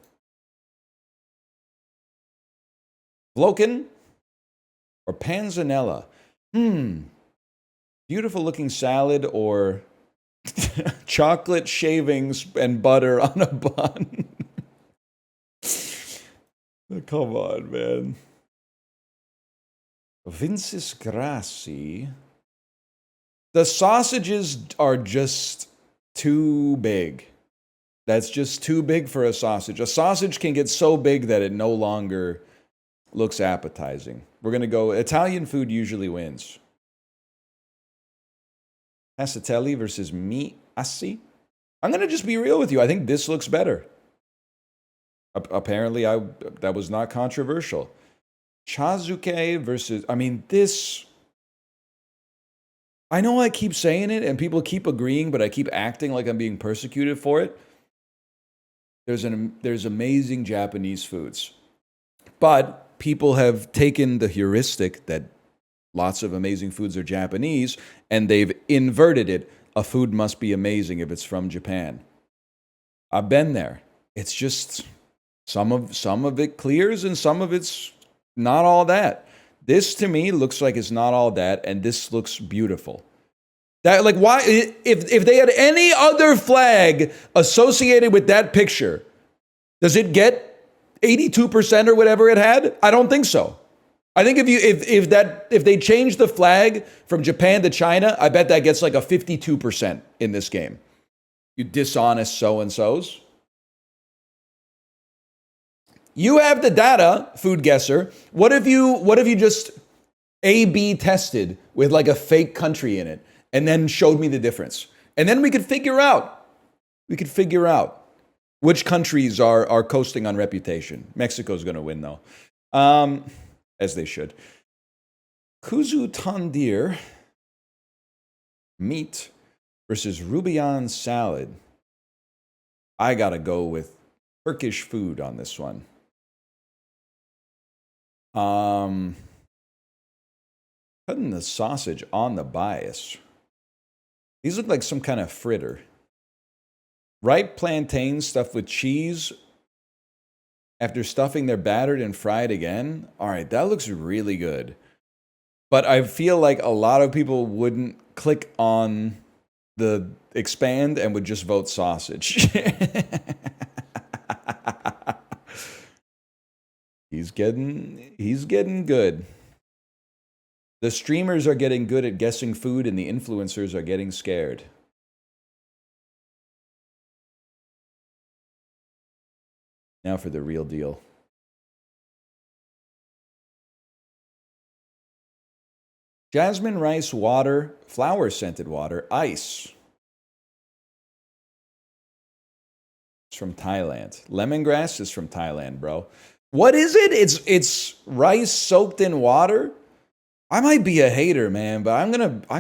A: Floken or panzanella? Beautiful looking salad or chocolate shavings and butter on a bun. Come on, man. Vince's Grassi. The sausages are just too big. That's just too big for a sausage. A sausage can get so big that it no longer looks appetizing. We're going to go Italian food usually wins. Passatelli versus Mi Assi. I'm going to just be real with you. I think this looks better. Apparently, that was not controversial. Chazuke versus... I mean, this... I know I keep saying it, and people keep agreeing, but I keep acting like I'm being persecuted for it. There's amazing Japanese foods. But people have taken the heuristic that lots of amazing foods are Japanese, and they've inverted it. A food must be amazing if it's from Japan. I've been there. It's just some of it clears and some of it's not all that. This to me looks like it's not all that, and this looks beautiful. That, like, why if they had any other flag associated with that picture, does it get 82% or whatever it had? I don't think so. I think if they change the flag from Japan to China, I bet that gets like a 52% in this game. You dishonest so-and-sos. You have the data, food guesser. What if you just A/B tested with like a fake country in it and then showed me the difference? And then we could figure out which countries are coasting on reputation. Mexico's going to win though. As they should. Kuzu tandir meat versus Rubian salad. I gotta go with Turkish food on this one. Putting the sausage on the bias. These look like some kind of fritter. Ripe plantains stuffed with cheese. After stuffing, they're battered and fried again. All right, that looks really good. But I feel like a lot of people wouldn't click on the expand and would just vote sausage. He's getting good. The streamers are getting good at guessing food and the influencers are getting scared. Now for the real deal. Jasmine rice water, flower scented water, ice. It's from Thailand. Lemongrass is from Thailand, bro. What is it? It's rice soaked in water? I might be a hater, man, but I'm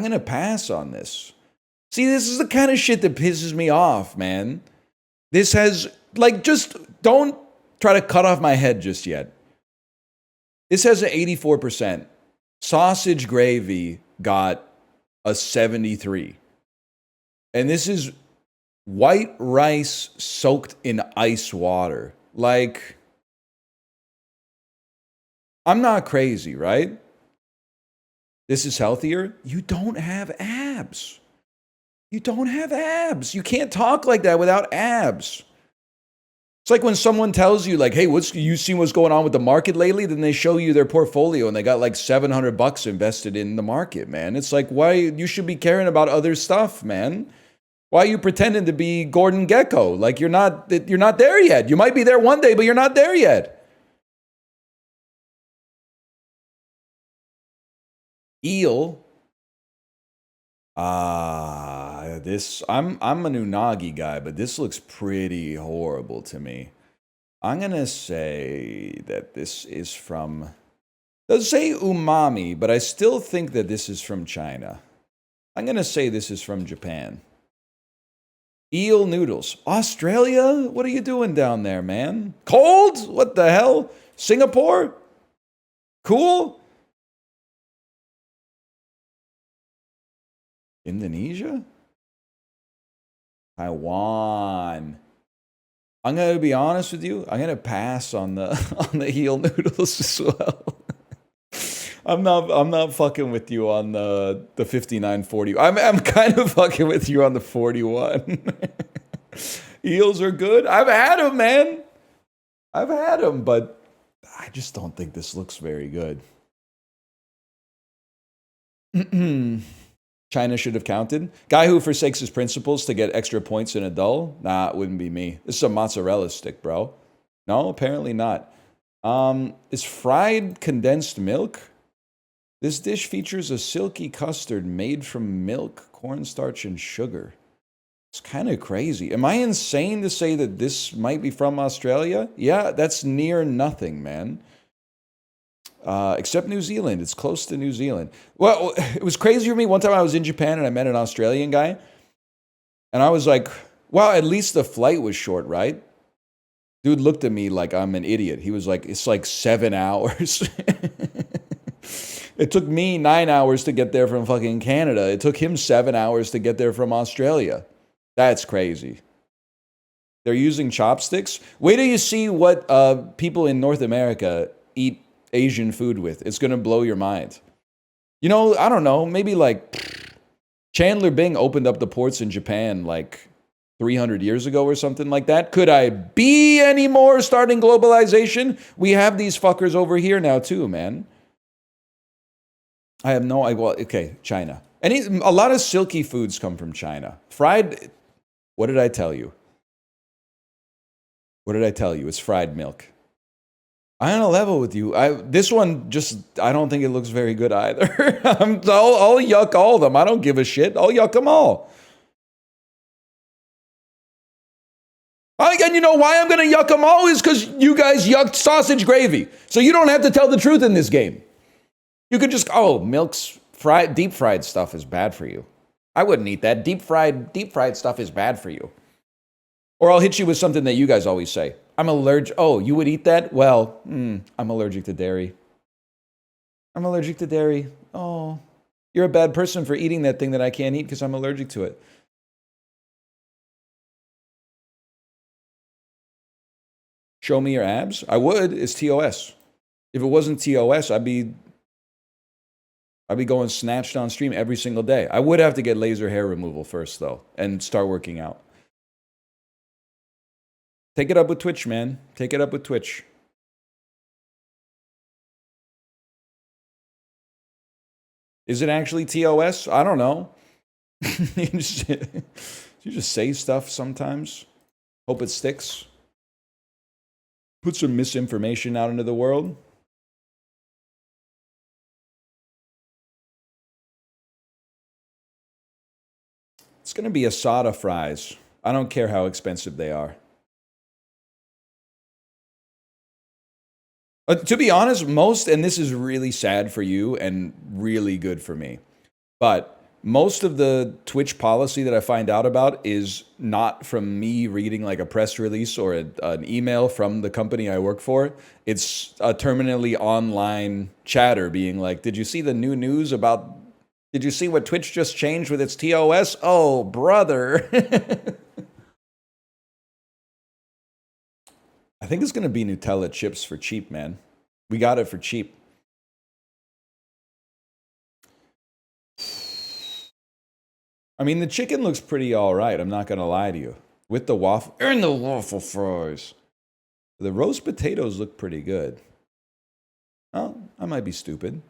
A: gonna pass on this. See, this is the kind of shit that pisses me off, man. This has, like, just don't try to cut off my head just yet. This has an 84%. Sausage gravy got a 73. And this is white rice soaked in ice water. Like, I'm not crazy, right? This is healthier. You don't have abs. You don't have abs. You can't talk like that without abs. It's like when someone tells you, like, hey, you seen what's going on with the market lately? Then they show you their portfolio and they got like $700 invested in the market, man. It's like, why? You should be caring about other stuff, man. Why are you pretending to be Gordon Gekko? Like, you're not there yet. You might be there one day, but you're not there yet. Eel. I'm a unagi guy, but this looks pretty horrible to me. I'm gonna say that this is from, doesn't say umami, but I still think that this is from China. I'm gonna say this is from Japan. Eel noodles. Australia? What are you doing down there, man? Cold? What the hell? Singapore? Cool? Indonesia? Taiwan. I'm gonna be honest with you. I'm gonna pass on the on the eel noodles as well. I'm not fucking with you on the 5940. I'm kind of fucking with you on the 41. Eels are good. I've had them, man. I've had them, but I just don't think this looks very good. China should have counted. Guy who forsakes his principles to get extra points in a dull? Nah, it wouldn't be me. This is a mozzarella stick, bro. No, apparently not. Is fried condensed milk? This dish features a silky custard made from milk, cornstarch, and sugar. It's kind of crazy. Am I insane to say that this might be from Australia? Yeah, that's near nothing, man. Except New Zealand. It's close to New Zealand. Well, it was crazy for me. One time I was in Japan and I met an Australian guy. And I was like, wow, at least the flight was short, right? Dude looked at me like I'm an idiot. He was like, it's like 7 hours. It took me 9 hours to get there from fucking Canada. It took him 7 hours to get there from Australia. That's crazy. They're using chopsticks. Wait till you see what people in North America eat Asian food with. It's going to blow your mind. You know, I don't know, maybe like Chandler Bing opened up the ports in Japan like 300 years ago or something like that. Could I be any more starting globalization? We have these fuckers over here now too, man. I have no idea. Well, okay, China. A lot of silky foods come from China. Fried, what did I tell you? What did I tell you? It's fried milk. I'm on a level with you. This one I don't think it looks very good either. I'll yuck all of them. I don't give a shit. I'll yuck them all. And you know why I'm going to yuck them all is because you guys yucked sausage gravy. So you don't have to tell the truth in this game. You could just, deep fried stuff is bad for you. I wouldn't eat that. Deep fried stuff is bad for you. Or I'll hit you with something that you guys always say. I'm allergic. Oh, you would eat that? Well, I'm allergic to dairy. I'm allergic to dairy. Oh, you're a bad person for eating that thing that I can't eat because I'm allergic to it. Show me your abs? I would. It's TOS. If it wasn't TOS, I'd be going snatched on stream every single day. I would have to get laser hair removal first, though, and start working out. Take it up with Twitch, man. Take it up with Twitch. Is it actually TOS? I don't know. You just say stuff sometimes. Hope it sticks. Put some misinformation out into the world. It's going to be asada fries. I don't care how expensive they are. To be honest, and this is really sad for you and really good for me, but most of the Twitch policy that I find out about is not from me reading like a press release or an email from the company I work for. It's a terminally online chatter being like, did you see the new news about, did you see what Twitch just changed with its TOS? Oh, brother. I think it's going to be Nutella chips for cheap, man. We got it for cheap. I mean, the chicken looks pretty all right. I'm not going to lie to you. With the waffle and the waffle fries. The roast potatoes look pretty good. Oh, I might be stupid.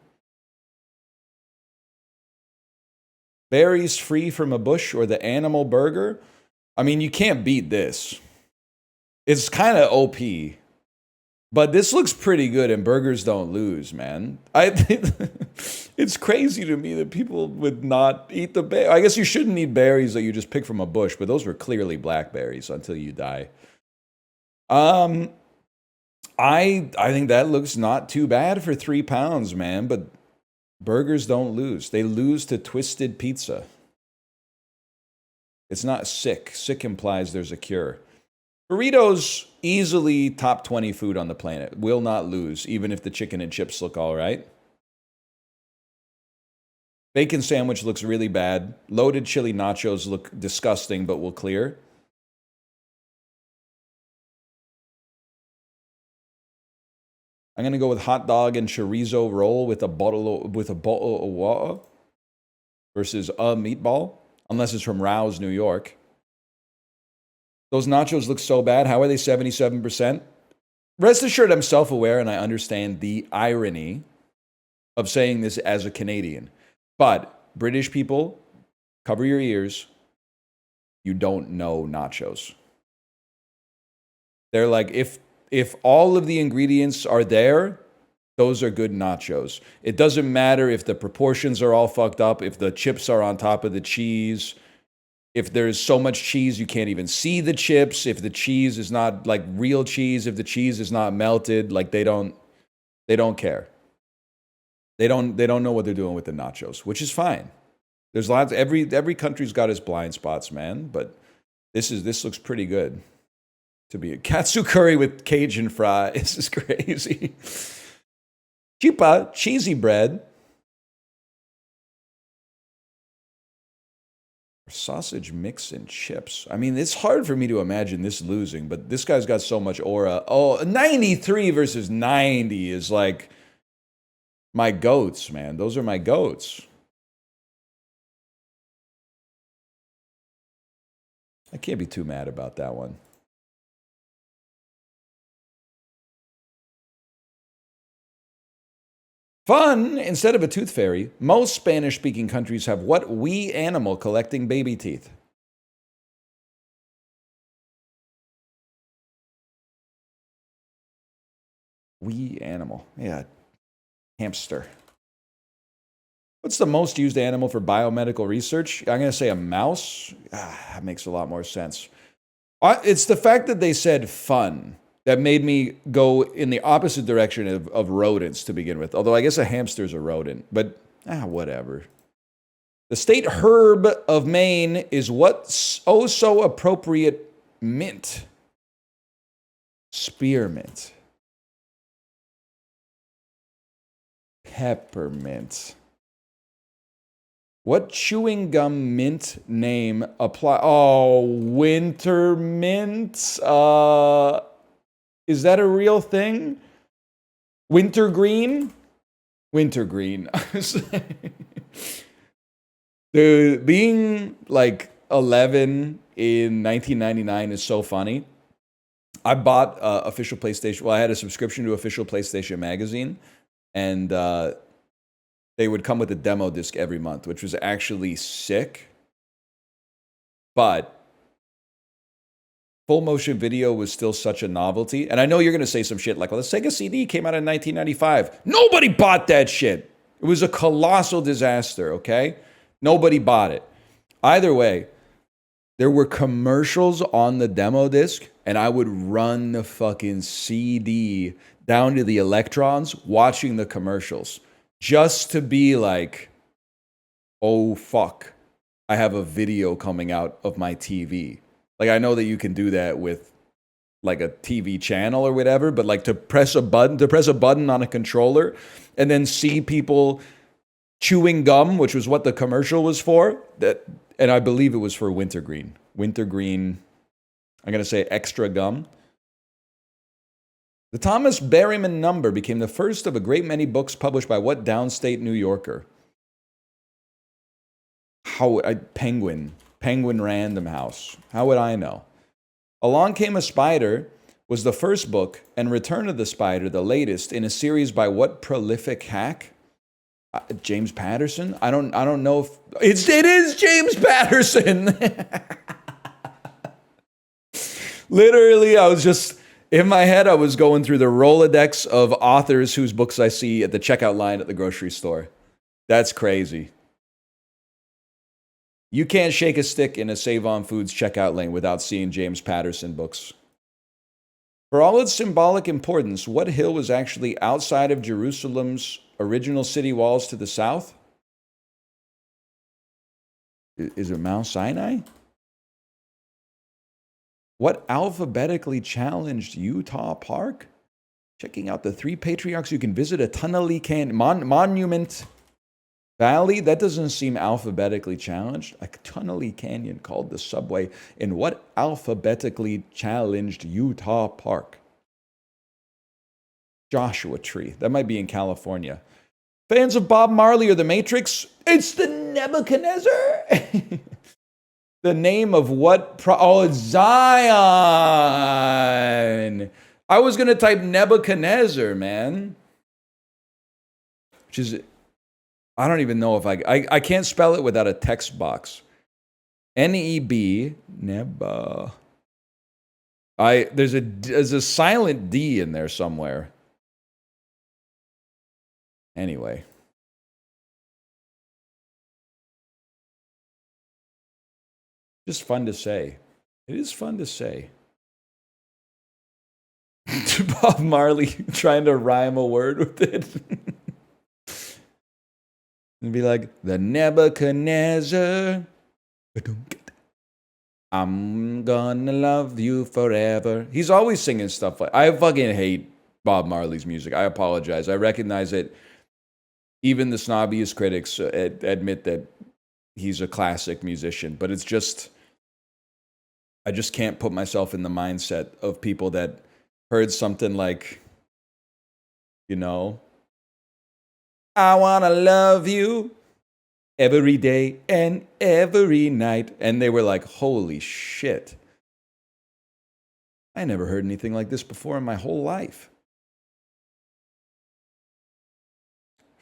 A: Berries free from a bush or the animal burger. I mean, you can't beat this. It's kind of OP, but this looks pretty good, and burgers don't lose, man. It's crazy to me that people would not eat the berry. I guess you shouldn't eat berries that you just pick from a bush, but those were clearly blackberries until you die. I think that looks not too bad for £3, man, but burgers don't lose. They lose to Twisted Pizza. It's not sick. Sick implies there's a cure. Burritos, easily top 20 food on the planet. Will not lose, even if the chicken and chips look all right. Bacon sandwich looks really bad. Loaded chili nachos look disgusting, but will clear. I'm gonna go with hot dog and chorizo roll with a bottle of water versus a meatball, unless it's from Rouse, New York. Those nachos look so bad. How are they 77%? Rest assured, I'm self-aware and I understand the irony of saying this as a Canadian. But British people, cover your ears. You don't know nachos. They're like, if all of the ingredients are there, those are good nachos. It doesn't matter if the proportions are all fucked up, if the chips are on top of the cheese, if there's so much cheese you can't even see the chips, if the cheese is not like real cheese, if the cheese is not melted, like they don't care. They don't know what they're doing with the nachos, which is fine. There's lots. Every country's got its blind spots, man. But this looks pretty good. To be a katsu curry with Cajun fries. This is crazy. Chipa, cheesy bread. Sausage mix and chips. I mean, it's hard for me to imagine this losing, but this guy's got so much aura. Oh, 93 versus 90 is like my goats, man. Those are my goats. I can't be too mad about that one. Fun! Instead of a tooth fairy, most Spanish-speaking countries have what wee animal collecting baby teeth? Wee animal. Yeah. Hamster. What's the most used animal for biomedical research? I'm going to say a mouse. That makes a lot more sense. It's the fact that they said fun that made me go in the opposite direction of rodents to begin with. Although I guess a hamster's a rodent, but whatever. The state herb of Maine is what oh so appropriate mint? Spearmint. Peppermint. What chewing gum mint name apply? Oh, winter mint. Is that a real thing? Wintergreen? Wintergreen. Dude, being like 11 in 1999 is so funny. I bought official PlayStation. Well, I had a subscription to official PlayStation magazine, and they would come with a demo disc every month, which was actually sick. But full motion video was still such a novelty. And I know you're going to say some shit like, well, the Sega CD came out in 1995. Nobody bought that shit. It was a colossal disaster, okay? Nobody bought it. Either way, there were commercials on the demo disc, and I would run the fucking CD down to the electrons watching the commercials just to be like, oh, fuck, I have a video coming out of my TV. Like, I know that you can do that with like a TV channel or whatever, but like to press a button on a controller and then see people chewing gum, which was what the commercial was for, and I believe it was for Wintergreen. Wintergreen, I'm going to say extra gum. The Thomas Berryman number became the first of a great many books published by what downstate New Yorker? Penguin Random House. How would I know? Along Came a Spider was the first book, and Return of the Spider the latest in a series by what prolific hack? James Patterson? I don't know if it is James Patterson. Literally, I was just in my head, I was going through the Rolodex of authors whose books I see at the checkout line at the grocery store. That's crazy. You can't shake a stick in a Save On Foods checkout lane without seeing James Patterson books. For all its symbolic importance, what hill was actually outside of Jerusalem's original city walls to the south? Is it Mount Sinai? What alphabetically challenged Utah park? Checking out the 3 patriarchs. You can visit a Tunnelly Monument Valley. That doesn't seem alphabetically challenged. A Tunnelly Canyon called the Subway. In what alphabetically challenged Utah park? Joshua Tree. That might be in California. Fans of Bob Marley or The Matrix? It's the Nebuchadnezzar. The name of what? It's Zion. I was going to type Nebuchadnezzar, man. Which is, I don't even know if I can't spell it without a text box. N-E-B, Neba. There's a silent D in there somewhere. Anyway. Just fun to say. It is fun to say. Bob Marley trying to rhyme a word with it. And be like, the Nebuchadnezzar. I'm gonna love you forever. He's always singing stuff like, I fucking hate Bob Marley's music. I apologize. I recognize it. Even the snobbiest critics admit that he's a classic musician, but it's just, I just can't put myself in the mindset of people that heard something like, you know, I wanna love you every day and every night. And they were like, holy shit. I never heard anything like this before in my whole life.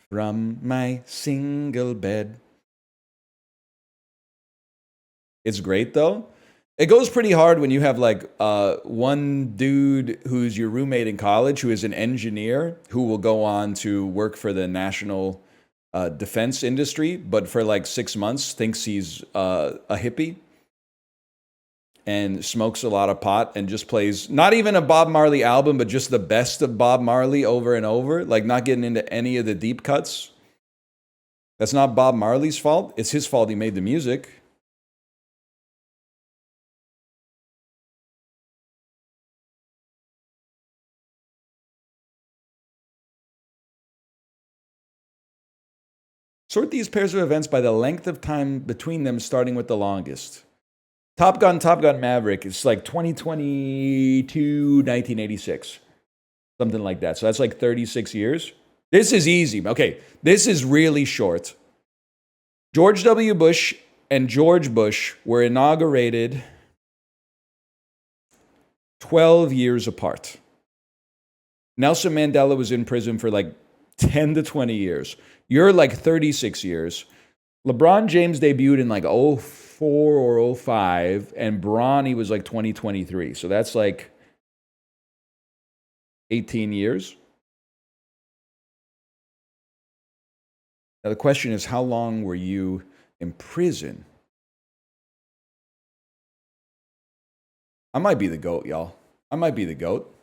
A: From my single bed. It's great though. It goes pretty hard when you have like one dude who's your roommate in college who is an engineer who will go on to work for the national defense industry, but for like 6 months thinks he's a hippie and smokes a lot of pot and just plays not even a Bob Marley album, but just the best of Bob Marley over and over, like not getting into any of the deep cuts. That's not Bob Marley's fault. It's his fault he made the music. Sort these pairs of events by the length of time between them, starting with the longest. Top Gun Maverick, it's like 2022, 1986. Something like that. So that's like 36 years. This is easy. Okay, this is really short. George W. Bush and George Bush were inaugurated 12 years apart. Nelson Mandela was in prison for like 10 to 20 years. You're like 36 years. LeBron James debuted in like 04 or 05, and Bronny was like 2023. So that's like 18 years. Now the question is, how long were you in prison? I might be the GOAT, y'all. I might be the GOAT.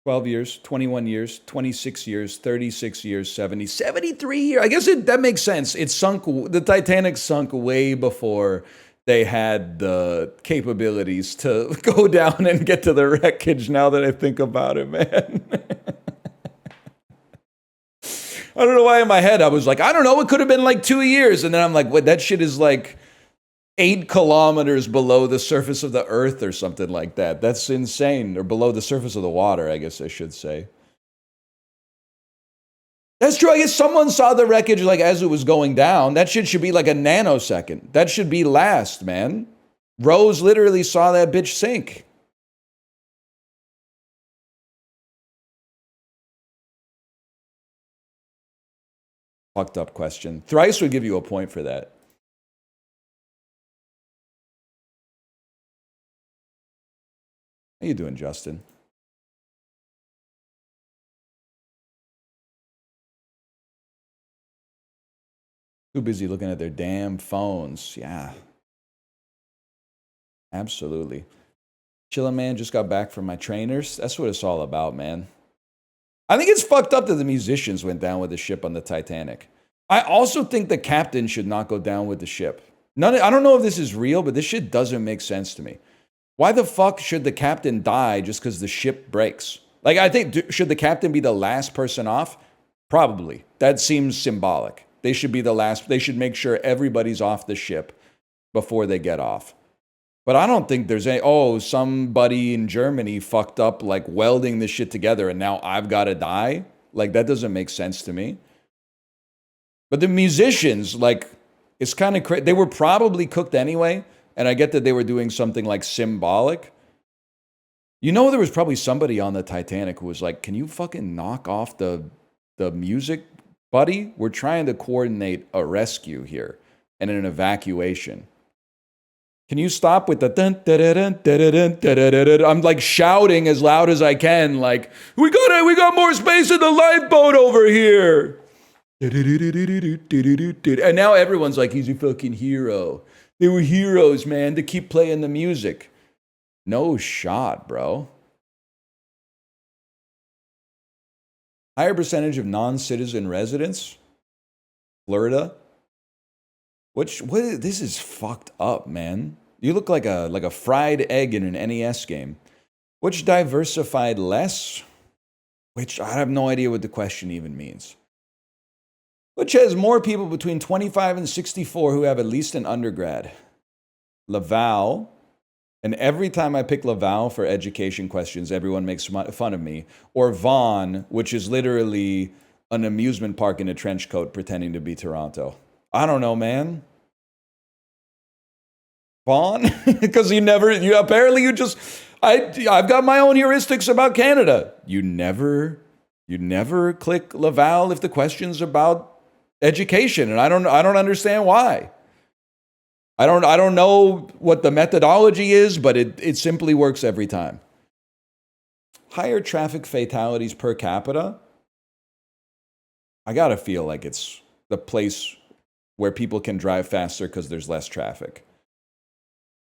A: 12 years, 21 years, 26 years, 36 years, 73 years. I guess that makes sense. It sunk, the Titanic sunk way before they had the capabilities to go down and get to the wreckage, now that I think about it, man. I don't know why in my head I was like, I don't know, it could have been like 2 years. And then I'm like, wait, that shit is like 8 kilometers below the surface of the earth or something like that. That's insane. Or below the surface of the water, I guess I should say. That's true. I guess someone saw the wreckage like as it was going down. That shit should be like a nanosecond. That should be last, man. Rose literally saw that bitch sink. Fucked up question. Thrice would give you a point for that. How you doing, Justin? Too busy looking at their damn phones. Yeah. Absolutely. Chillin' man, just got back from my trainers. That's what it's all about, man. I think it's fucked up that the musicians went down with the ship on the Titanic. I also think the captain should not go down with the ship. I don't know if this is real, but this shit doesn't make sense to me. Why the fuck should the captain die just because the ship breaks? Like, I think, should the captain be the last person off? Probably. That seems symbolic. They should be the last. They should make sure everybody's off the ship before they get off. But I don't think there's somebody in Germany fucked up, like, welding this shit together and now I've got to die. Like, that doesn't make sense to me. But the musicians, like, it's kind of crazy. They were probably cooked anyway. And I get that they were doing something like symbolic. You know, there was probably somebody on the Titanic who was like, can you fucking knock off the music, buddy? We're trying to coordinate a rescue here and an evacuation. Can you stop with the dun, da, da, dun, da, da, dun, da, da, da, da. I'm like shouting as loud as I can, like, we got more space in the lifeboat over here. And now everyone's like, he's a fucking hero. They were heroes, man, to keep playing the music. No shot, bro. Higher percentage of non-citizen residents. Florida. This is fucked up, man. You look like a fried egg in an NES game. Which diversified less? Which I have no idea what the question even means. Which has more people between 25 and 64 who have at least an undergrad. Laval. And every time I pick Laval for education questions, everyone makes fun of me. Or Vaughan, which is literally an amusement park in a trench coat pretending to be Toronto. I don't know, man. Vaughan? Because I've got my own heuristics about Canada. You never click Laval if the question's about education, and I don't understand why. I don't know what the methodology is, but it simply works every time. Higher traffic fatalities per capita. I gotta feel like it's the place where people can drive faster because there's less traffic.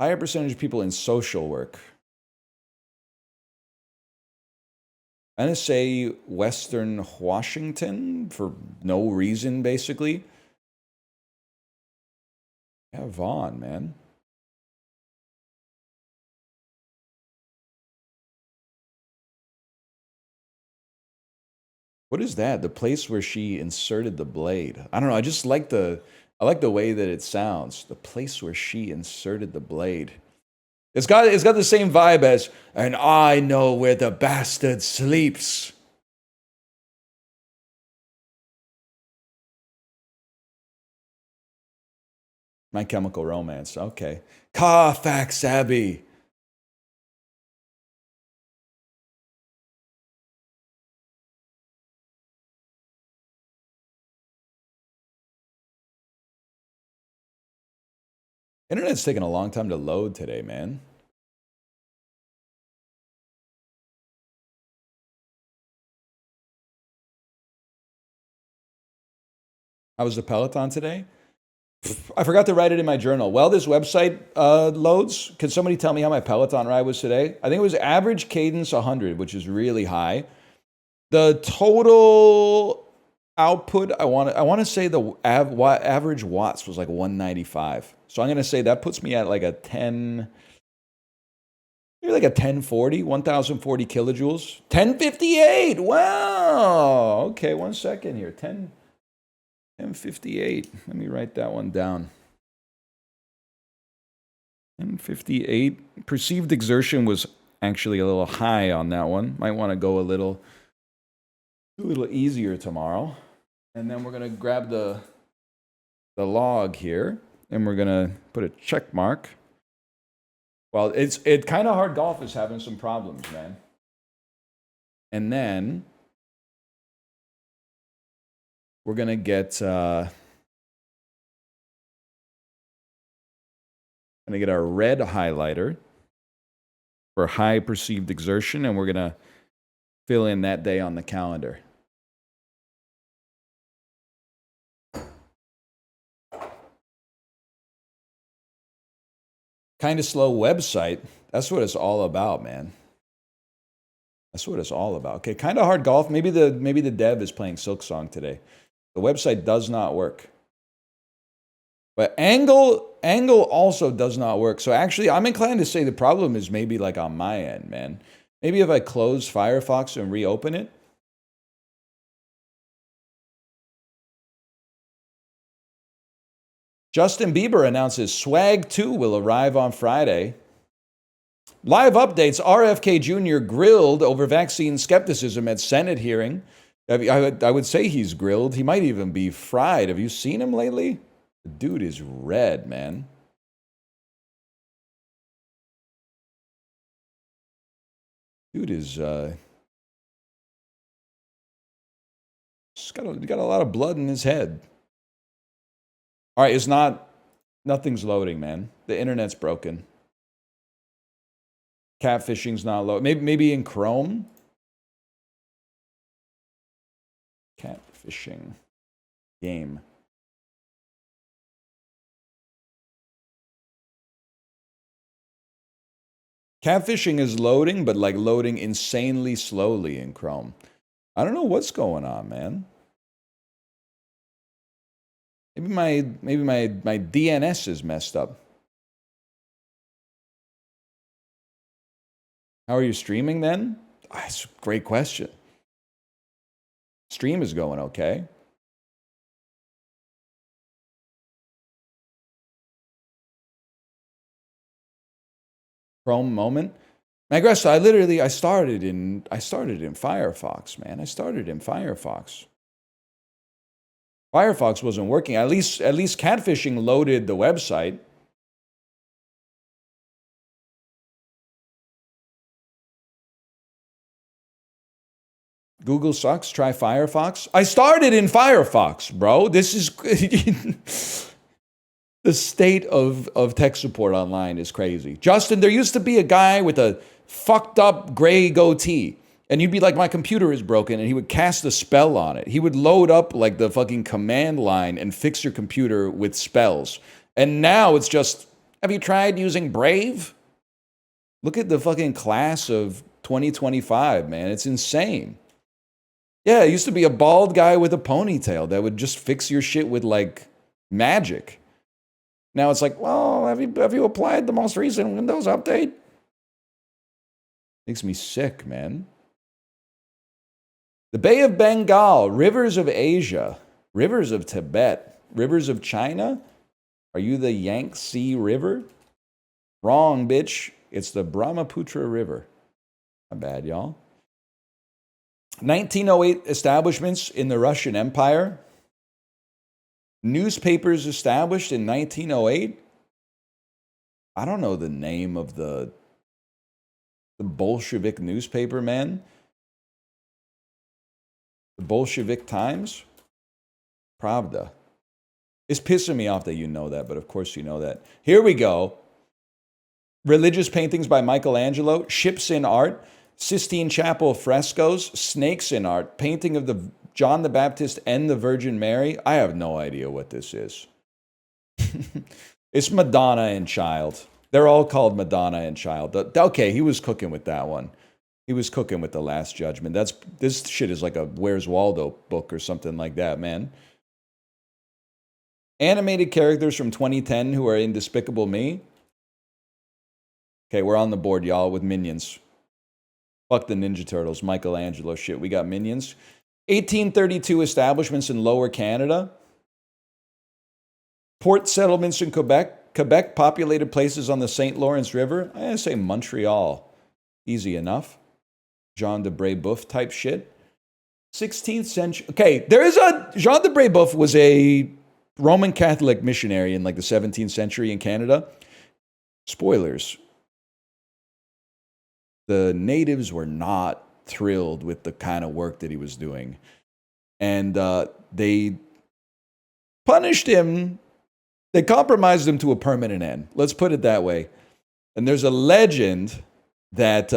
A: Higher percentage of people in social work. I'm going to say Western Washington for no reason, basically. Yeah, Vaughan, man. What is that? The place where she inserted the blade. I don't know. I just like I like the way that it sounds. The place where she inserted the blade. It's got the same vibe as, and I know where the bastard sleeps. My Chemical Romance. Okay. Carfax Abbey. Internet's taking a long time to load today, man. How was the Peloton today? I forgot to write it in my journal. While this website loads, can somebody tell me how my Peloton ride was today? I think it was average cadence 100, which is really high. The total output, I want to say the average watts was like 195. So I'm going to say that puts me at like a 10, maybe like a 1040, 1040 kilojoules. 1058. Wow. Okay, 1 second here. 1058. Let me write that one down. 1058. Perceived exertion was actually a little high on that one. Might want to go a little easier tomorrow. And then we're going to grab the log here, and we're going to put a check mark. Well, it kind of hard golf is having some problems, man. And then we're going to get our red highlighter for high perceived exertion, and we're going to fill in that day on the calendar. Kind of slow website. That's what it's all about, man. That's what it's all about. Okay, kind of hard golf. Maybe the dev is playing Silksong today. The website does not work. But angle Angle also does not work. So actually, I'm inclined to say the problem is maybe like on my end, man. Maybe if I close Firefox and reopen it. Justin Bieber announces Swag 2 will arrive on Friday. Live updates, RFK Jr. grilled over vaccine skepticism at Senate hearing. I would say he's grilled. He might even be fried. Have you seen him lately? The dude is red, man. Dude is he's got a lot of blood in his head. All right, nothing's loading, man. The internet's broken. Catfishing's not loading. Maybe in Chrome. Catfishing game. Catfishing is loading, but like loading insanely slowly in Chrome. I don't know what's going on, man. Maybe my DNS is messed up. How are you streaming then? That's a great question. Stream is going okay. Chrome moment. Magresso, I started in Firefox, man. I started in Firefox. Firefox wasn't working. At least catfishing loaded the website. Google sucks. Try Firefox. I started in Firefox, bro. This is the state of tech support online is crazy. Justin, there used to be a guy with a fucked up gray goatee. And you'd be like, my computer is broken, and he would cast a spell on it. He would load up like the fucking command line and fix your computer with spells. And now it's just, have you tried using Brave? Look at the fucking class of 2025, man. It's insane. Yeah, it used to be a bald guy with a ponytail that would just fix your shit with like magic. Now it's like, well, have you applied the most recent Windows update? Makes me sick, man. The Bay of Bengal, rivers of Asia, rivers of Tibet, rivers of China. Are you the Yangtze River? Wrong, bitch. It's the Brahmaputra River. My bad, y'all. 1908 establishments in the Russian Empire. Newspapers established in 1908. I don't know the name of the Bolshevik newspaper, man. The Bolshevik Times? Pravda. It's pissing me off that you know that, but of course you know that. Here we go. Religious paintings by Michelangelo, ships in art, Sistine Chapel frescoes, snakes in art, painting of the John the Baptist and the Virgin Mary. I have no idea what this is. It's Madonna and Child. They're all called Madonna and Child. Okay, he was cooking with that one. He was cooking with The Last Judgment. This shit is like a Where's Waldo book or something like that, man. Animated characters from 2010 who are in Despicable Me. Okay, we're on the board, y'all, with Minions. Fuck the Ninja Turtles, Michelangelo shit. We got Minions. 1832 establishments in Lower Canada. Port settlements in Quebec. Quebec populated places on the St. Lawrence River. I say Montreal. Easy enough. Jean de Brébeuf type shit. 16th century. Okay, Jean de Brébeuf was a Roman Catholic missionary in like the 17th century in Canada. Spoilers. The natives were not thrilled with the kind of work that he was doing. And they punished him. They compromised him to a permanent end. Let's put it that way. And there's a legend that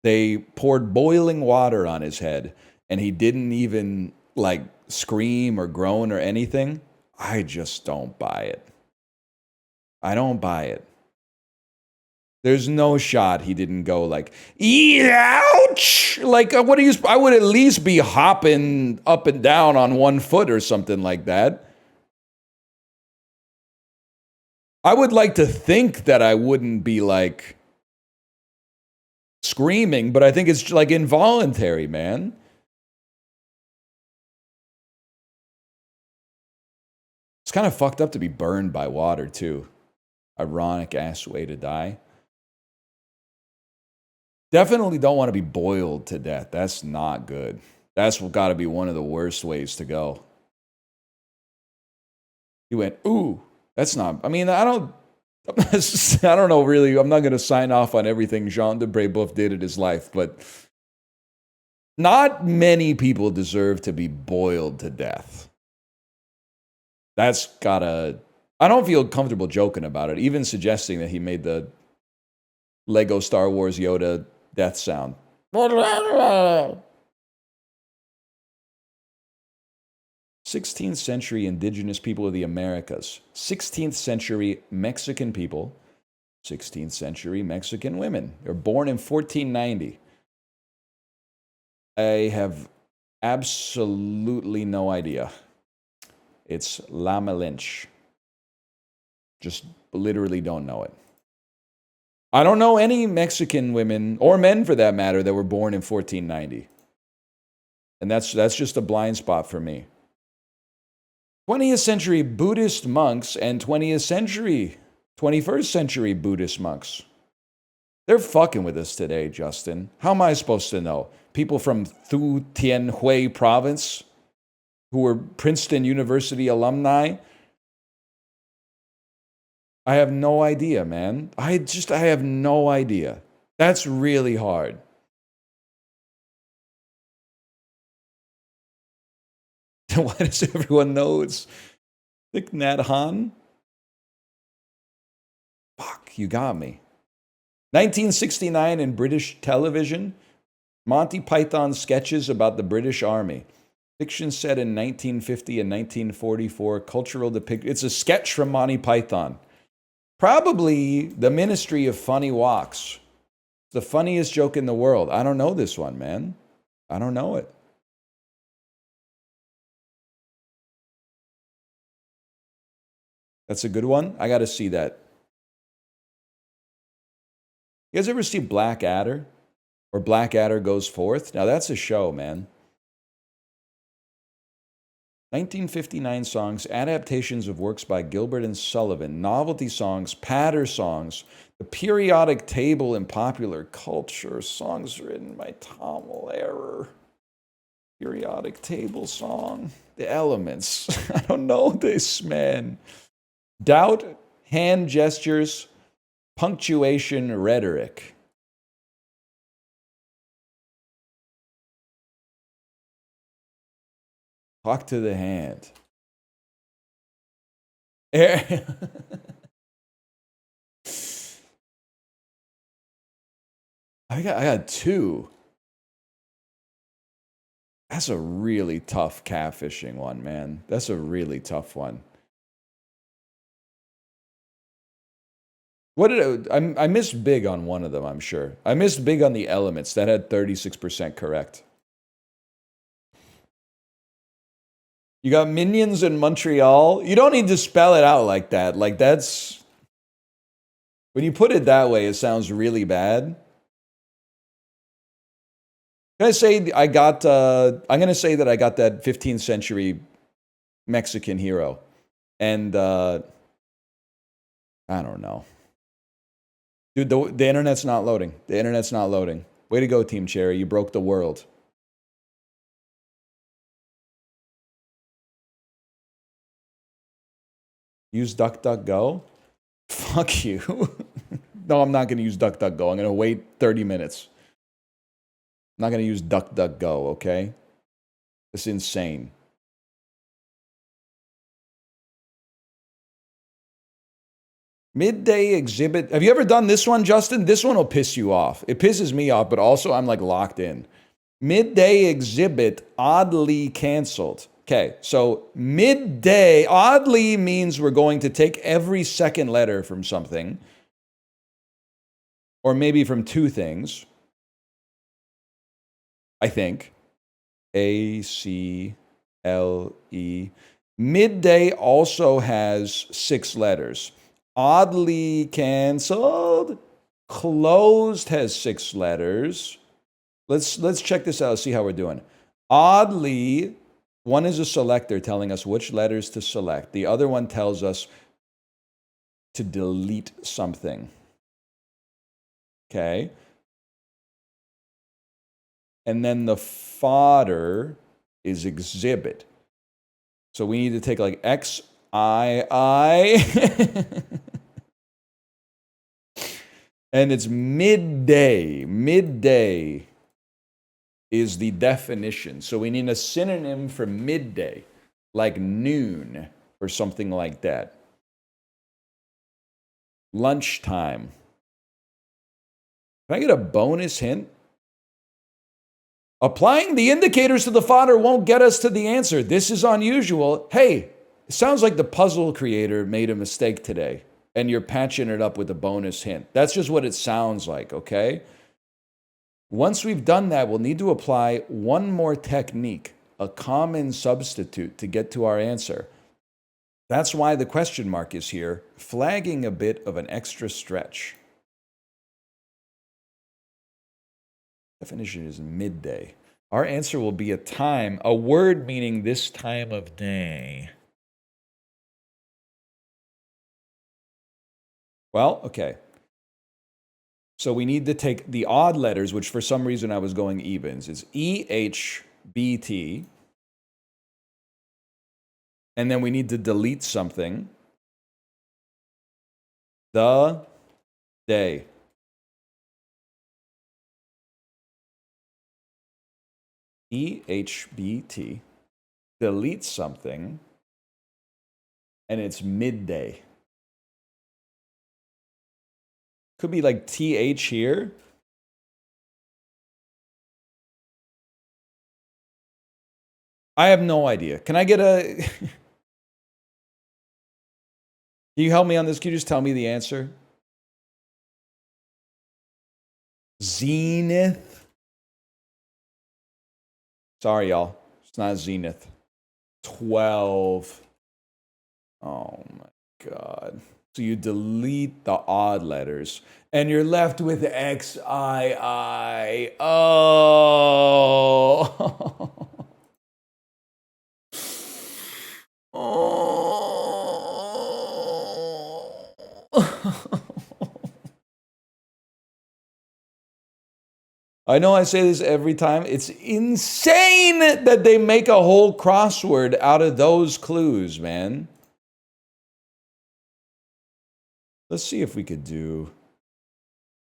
A: they poured boiling water on his head and he didn't even like scream or groan or anything. I just don't buy it. I don't buy it. There's no shot he didn't go like, ouch! Like, what do you? I would at least be hopping up and down on one foot or something like that. I would like to think that I wouldn't be like screaming, but I think it's like involuntary, man. It's kind of fucked up to be burned by water, too. Ironic ass way to die. Definitely don't want to be boiled to death. That's not good. That's got to be one of the worst ways to go. He went, ooh, that's not, I mean, I don't know really. I'm not going to sign off on everything Jean de Brebeuf did in his life, but not many people deserve to be boiled to death. That's gotta, I don't feel comfortable joking about it, even suggesting that he made the Lego Star Wars Yoda death sound. 16th century indigenous people of the Americas, 16th century Mexican people, 16th century Mexican women. They were born in 1490. I have absolutely no idea. It's La Malinche. Just literally don't know it. I don't know any Mexican women, or men for that matter, that were born in 1490. And that's just a blind spot for me. 20th century Buddhist monks and 21st century Buddhist monks. They're fucking with us today, Justin. How am I supposed to know? People from Thu Tien Hui province who were Princeton University alumni. I have no idea, man. I have no idea. That's really hard. Why does everyone know it's Thich Nhat Hanh? Fuck, you got me. 1969 in British television, Monty Python sketches about the British Army. Fiction set in 1950 and 1944, cultural depiction. It's a sketch from Monty Python. Probably the Ministry of Funny Walks. The funniest joke in the world. I don't know this one, man. I don't know it. That's a good one. I got to see that. You guys ever see Black Adder? Or Black Adder Goes Forth? Now that's a show, man. 1959 songs, adaptations of works by Gilbert and Sullivan, novelty songs, patter songs, the periodic table in popular culture, songs written by Tom Lehrer, periodic table song, the elements. I don't know this, man. Doubt, hand gestures, punctuation, rhetoric. Talk to the hand. I got two. That's a really tough catfishing one, man. That's a really tough one. What did I missed big on one of them, I'm sure. I missed big on the elements. That had 36% correct. You got Minions in Montreal. You don't need to spell it out like that. Like that's, when you put it that way, it sounds really bad. Can I say I got, I'm going to say that I got that 15th century Mexican hero. And I don't know. Dude, the internet's not loading. The internet's not loading. Way to go, Team Cherry. You broke the world. Use DuckDuckGo? Fuck you. No, I'm not going to use DuckDuckGo. I'm going to wait 30 minutes. I'm not going to use DuckDuckGo, okay? It's insane. Midday exhibit. Have you ever done this one, Justin? This one will piss you off. It pisses me off, but also I'm like locked in. Midday exhibit oddly canceled. Okay, so midday oddly means we're going to take every second letter from something, or maybe from two things. I think. A, C, L, E. Midday also has 6 letters. Oddly canceled. Closed has 6 letters. Let's check this out, see how we're doing. Oddly, one is a selector telling us which letters to select. The other one tells us to delete something. Okay. And then the fodder is exhibit. So we need to take like X, I. And it's midday. Midday is the definition. So we need a synonym for midday, like noon or something like that. Lunchtime. Can I get a bonus hint? Applying the indicators to the fodder won't get us to the answer. This is unusual. Hey, it sounds like the puzzle creator made a mistake today, and you're patching it up with a bonus hint. That's just what it sounds like, okay? Once we've done that, we'll need to apply one more technique, a common substitute, to get to our answer. That's why the question mark is here, flagging a bit of an extra stretch. Definition is midday. Our answer will be a time, a word meaning this time of day. Well, okay. So we need to take the odd letters, which for some reason I was going evens. It's EHBT. And then we need to delete something. The day. EHBT. Delete something. And it's midday. Could be like TH here. I have no idea. Can I get a... Can you help me on this? Can you just tell me the answer? Zenith. Sorry, y'all. It's not Zenith. 12. Oh, my God. So you delete the odd letters, and you're left with XII. Oh. I know I say this every time. It's insane that they make a whole crossword out of those clues, man. Let's see if we could do...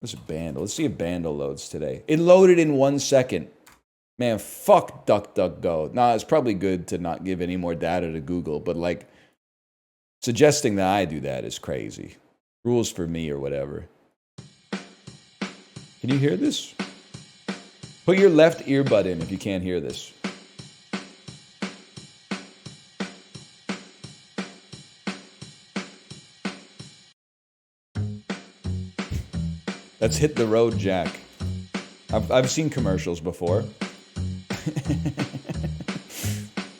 A: What's Bandle? Let's see if Bandle loads today. It loaded in 1 second. Man, fuck DuckDuckGo. Nah, it's probably good to not give any more data to Google, but like, suggesting that I do that is crazy. Rules for me or whatever. Can you hear this? Put your left earbud in if you can't hear this. That's Hit the Road Jack. I've seen commercials before.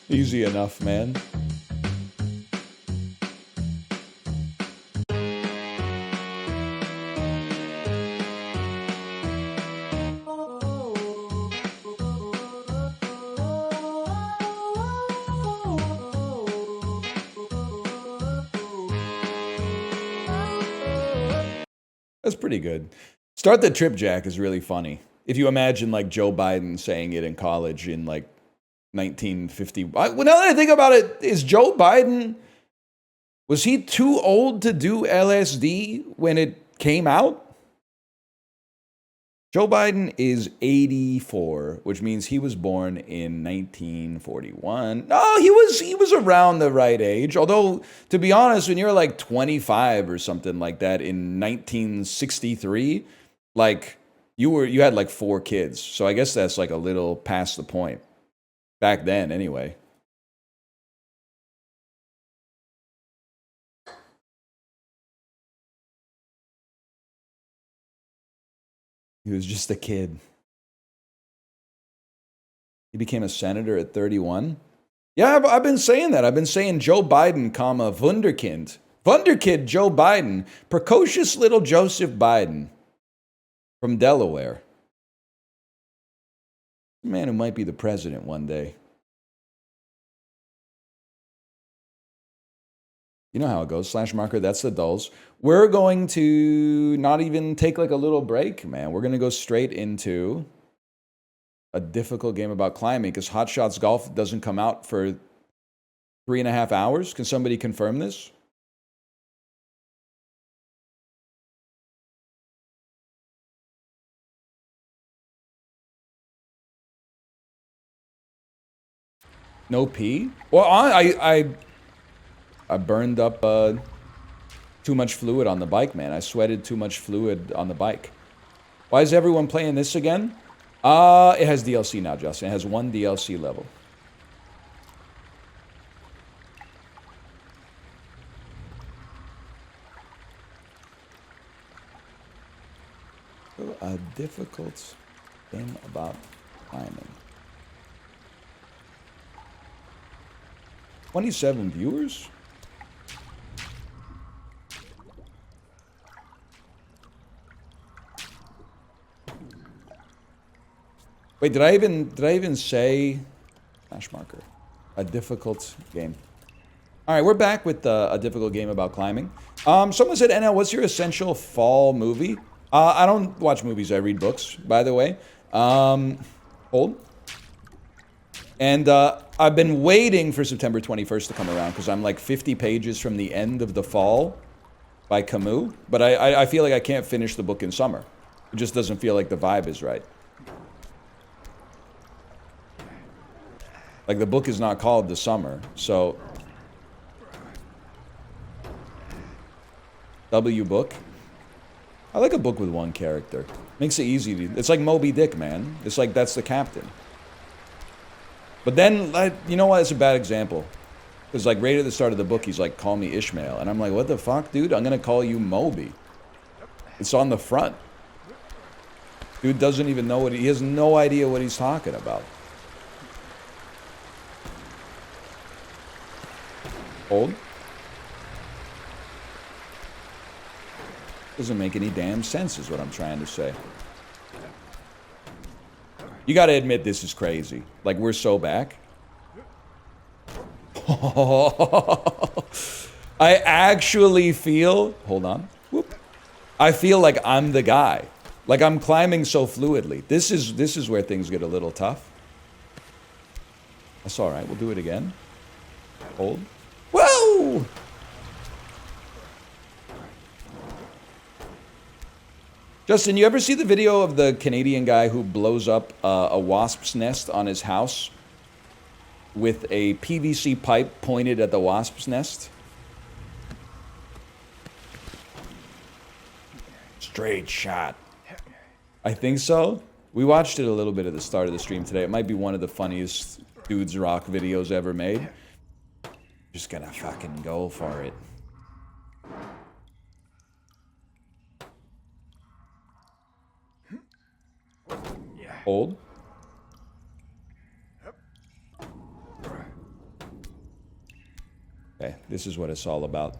A: Easy enough, man. That's pretty good. Start the Trip Jack is really funny. If you imagine like Joe Biden saying it in college in like 1950. Well, now that I think about it, is Joe Biden, was he too old to do LSD when it came out? Joe Biden is 84, which means he was born in 1941. No, he was around the right age. Although, to be honest, when you're like 25 or something like that in 1963, like you had like 4 kids. So I guess that's like a little past the point. Back then, anyway. He was just a kid. He became a senator at 31. Yeah, I've been saying that. I've been saying Joe Biden, comma, Wunderkind Wunderkid Joe Biden. Precocious little Joseph Biden from Delaware. A man who might be the president one day. You know how it goes. Slash marker, that's the dulls. We're going to not even take like a little break, man. We're going to go straight into a difficult game about climbing because Hot Shots Golf doesn't come out for 3.5 hours. Can somebody confirm this? No pee? Well, I burned up too much fluid on the bike, man. I sweated too much fluid on the bike. Why is everyone playing this again? It has DLC now, Justin. It has 1 DLC level. A difficult game about climbing. 27 viewers? Wait, did I even say hash marker? A difficult game. All right, we're back with a difficult game about climbing. Someone said, NL, what's your essential fall movie? I don't watch movies, I read books, by the way. Hold. And I've been waiting for September 21st to come around because I'm like 50 pages from the end of The Fall by Camus. But I feel like I can't finish the book in summer. It just doesn't feel like the vibe is right. Like the book is not called The Summer, so... W book. I like a book with one character. Makes it easy to... It's like Moby Dick, man. It's like that's the captain. But then, like, you know what? It's a bad example. Because, like, right at the start of the book, he's like, call me Ishmael. And I'm like, what the fuck, dude? I'm going to call you Moby. It's on the front. Dude doesn't even know what he has no idea what he's talking about. Hold. Doesn't make any damn sense is what I'm trying to say. You got to admit this is crazy. Like, we're so back. I actually feel... Hold on. Whoop. I feel like I'm the guy. Like, I'm climbing so fluidly. This is where things get a little tough. That's all right. We'll do it again. Hold. Whoa! Justin, you ever see the video of the Canadian guy who blows up a wasp's nest on his house with a PVC pipe pointed at the wasp's nest? Straight shot. I think so. We watched it a little bit at the start of the stream today. It might be one of the funniest Dudes Rock videos ever made. Just gonna fucking go for it. Hold. Okay, this is what it's all about.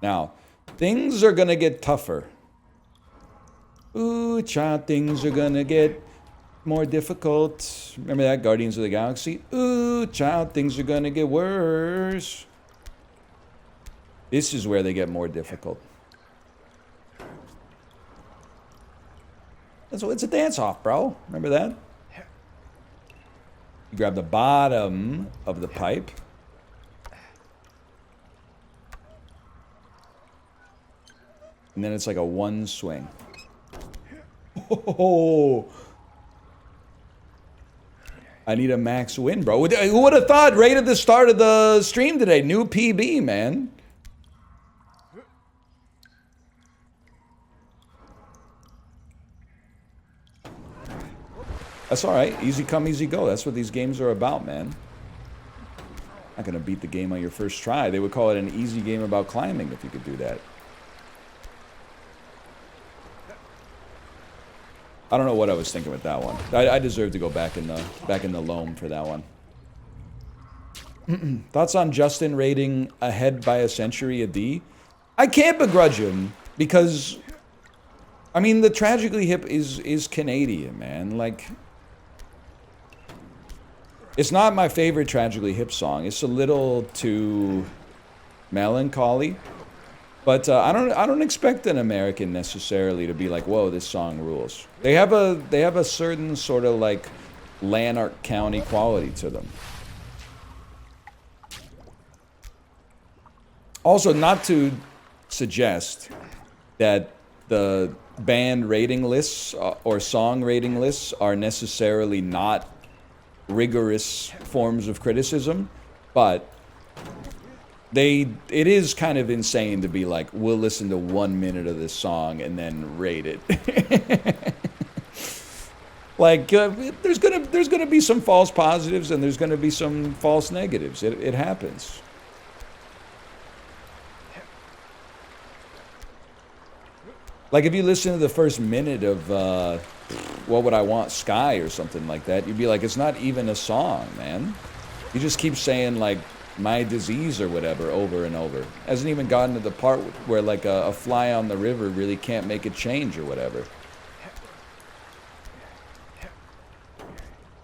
A: Now, things are gonna get tougher. Ooh, child, things are gonna get more difficult. Remember that, Guardians of the Galaxy? Ooh, child, things are gonna get worse. This is where they get more difficult. It's a dance-off, bro. Remember that? You grab the bottom of the pipe. And then it's like a one swing. Oh, I need a max win, bro. Who would have thought right at the start of the stream today? New PB, man. That's all right. Easy come, easy go. That's what these games are about, man. Not gonna beat the game on your first try. They would call it an easy game about climbing if you could do that. I don't know what I was thinking with that one. I deserve to go back in the loam for that one. Thoughts on Justin rating Ahead by a Century a D? I can't begrudge him because, I mean, the Tragically Hip is Canadian, man. Like, it's not my favorite Tragically Hip song. It's a little too melancholy. But I don't expect an American necessarily to be like, whoa, this song rules. They have a certain sort of like Lanark County quality to them. Also, not to suggest that the band rating lists or song rating lists are necessarily not rigorous forms of criticism, but it is kind of insane to be like, we'll listen to 1 minute of this song and then rate it. Like, there's gonna be some false positives and there's gonna be some false negatives. It happens. Like, if you listen to the first minute of What Would I Want, Sky or something like that, you'd be like, it's not even a song, man. You just keep saying like My Disease or whatever over and over. Hasn't even gotten to the part where like a fly on the river really can't make a change or whatever.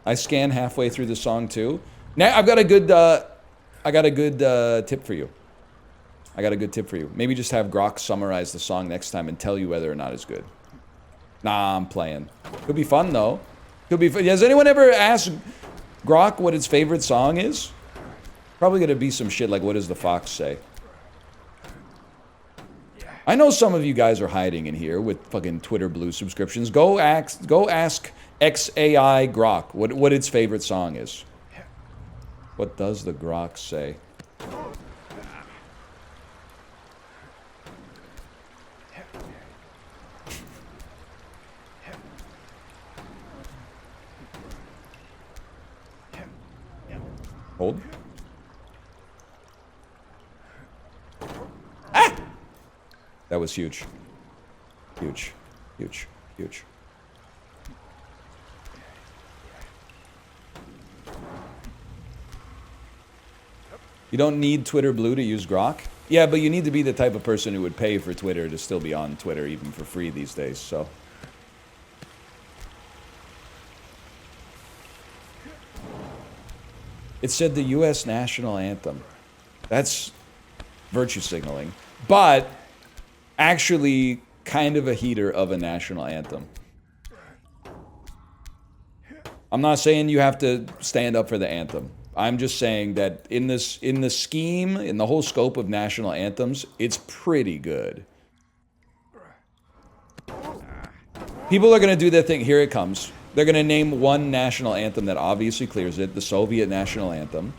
A: I scan halfway through the song too. Now I've got a good tip for you. I got a good tip for you. Maybe just have Grok summarize the song next time and tell you whether or not it's good. Nah, I'm playing. Could be fun though. Could be fun. Has anyone ever asked Grok what its favorite song is? Probably gonna be some shit like, what does the fox say? I know some of you guys are hiding in here with fucking Twitter Blue subscriptions. Go ask XAI Grok what its favorite song is. What does the Grok say? Hold. Ah! That was huge. Huge. Huge. Huge. You don't need Twitter Blue to use Grok? Yeah, but you need to be the type of person who would pay for Twitter to still be on Twitter, even for free these days, so. It said the U.S. national anthem. That's virtue signaling. But actually kind of a heater of a national anthem. I'm not saying you have to stand up for the anthem. I'm just saying that in the scheme, in the whole scope of national anthems, it's pretty good. People are going to do their thing. Here it comes. They're going to name one national anthem that obviously clears it, the Soviet national anthem.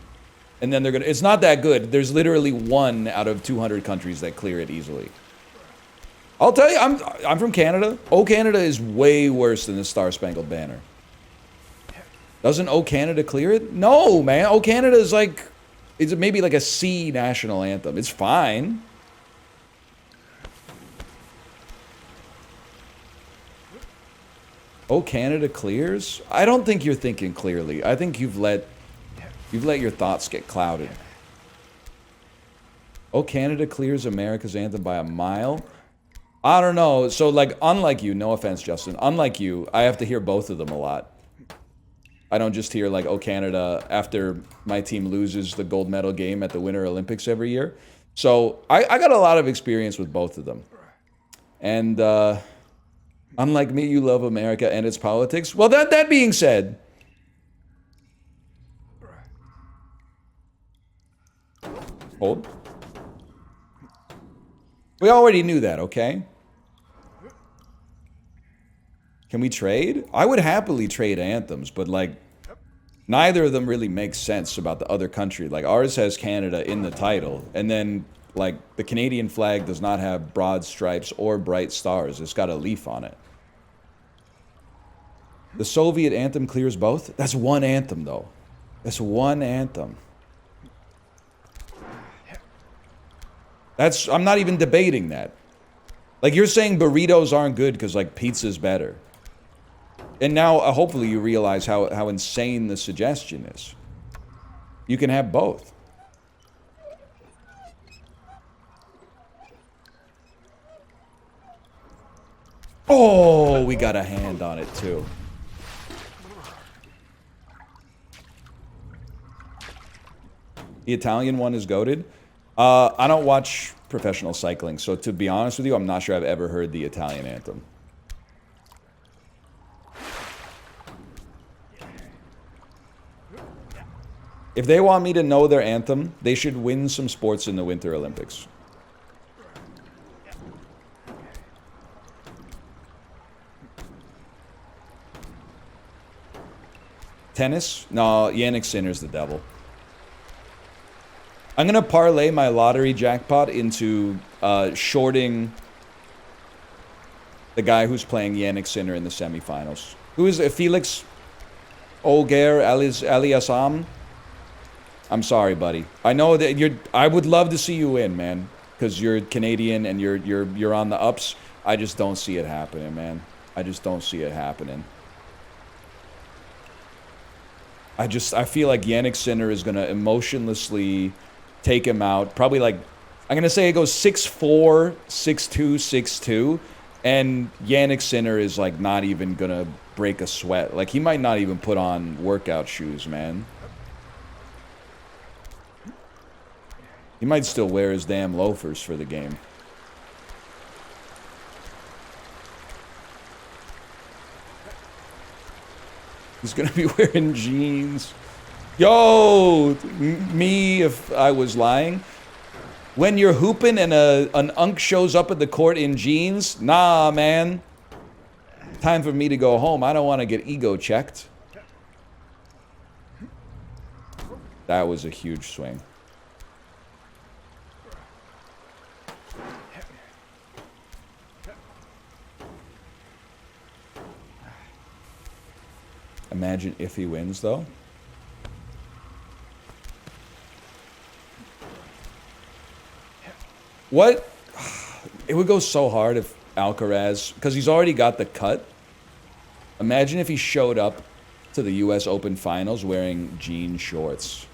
A: And then they're going to... It's not that good. There's literally one out of 200 countries that clear it easily. I'll tell you, I'm from Canada. Oh, Canada is way worse than the Star Spangled Banner. Doesn't Oh Canada clear it? No, man. Oh Canada is like... It's maybe like a C national anthem. It's fine. Oh, Canada clears? I don't think you're thinking clearly. I think you've let your thoughts get clouded. Oh, Canada clears America's anthem by a mile? I don't know. So, like, unlike you, no offense, Justin, unlike you, I have to hear both of them a lot. I don't just hear, like, Oh, Canada after my team loses the gold medal game at the Winter Olympics every year. So, I got a lot of experience with both of them. And, unlike me, you love America and its politics. Well, that being said, hold. We already knew that, okay? Can we trade? I would happily trade anthems, but like, neither of them really makes sense about the other country. Like, ours has Canada in the title, and then like the Canadian flag does not have broad stripes or bright stars. It's got a leaf on it. The Soviet anthem clears both? That's one anthem, though. That's one anthem. I'm not even debating that. Like, you're saying burritos aren't good because, like, pizza's better. And now, hopefully, you realize how insane the suggestion is. You can have both. Oh, we got a hand on it too. The Italian one is goated. I don't watch professional cycling, so to be honest with you, I'm not sure I've ever heard the Italian anthem. If they want me to know their anthem, they should win some sports in the Winter Olympics. Tennis? No, Yannick Sinner's the devil. I'm going to parlay my lottery jackpot into shorting the guy who's playing Yannick Sinner in the semifinals. Who is it? Felix Olger Aliassam? I'm sorry, buddy. I know that I would love to see you win, man, because you're Canadian and you're on the ups. I just don't see it happening, man. I just don't see it happening. I feel like Yannick Sinner is gonna emotionlessly take him out. Probably like, I'm gonna say it goes 6-4, 6-2, 6-2, and Yannick Sinner is like not even gonna break a sweat. Like he might not even put on workout shoes, man. He might still wear his damn loafers for the game. He's gonna be wearing jeans. Yo, me if I was lying. When you're hooping and an unk shows up at the court in jeans, nah, man. Time for me to go home. I don't want to get ego checked. That was a huge swing. Imagine if he wins, though. What? It would go so hard if Alcaraz, because he's already got the cut. Imagine if he showed up to the US Open Finals wearing jean shorts.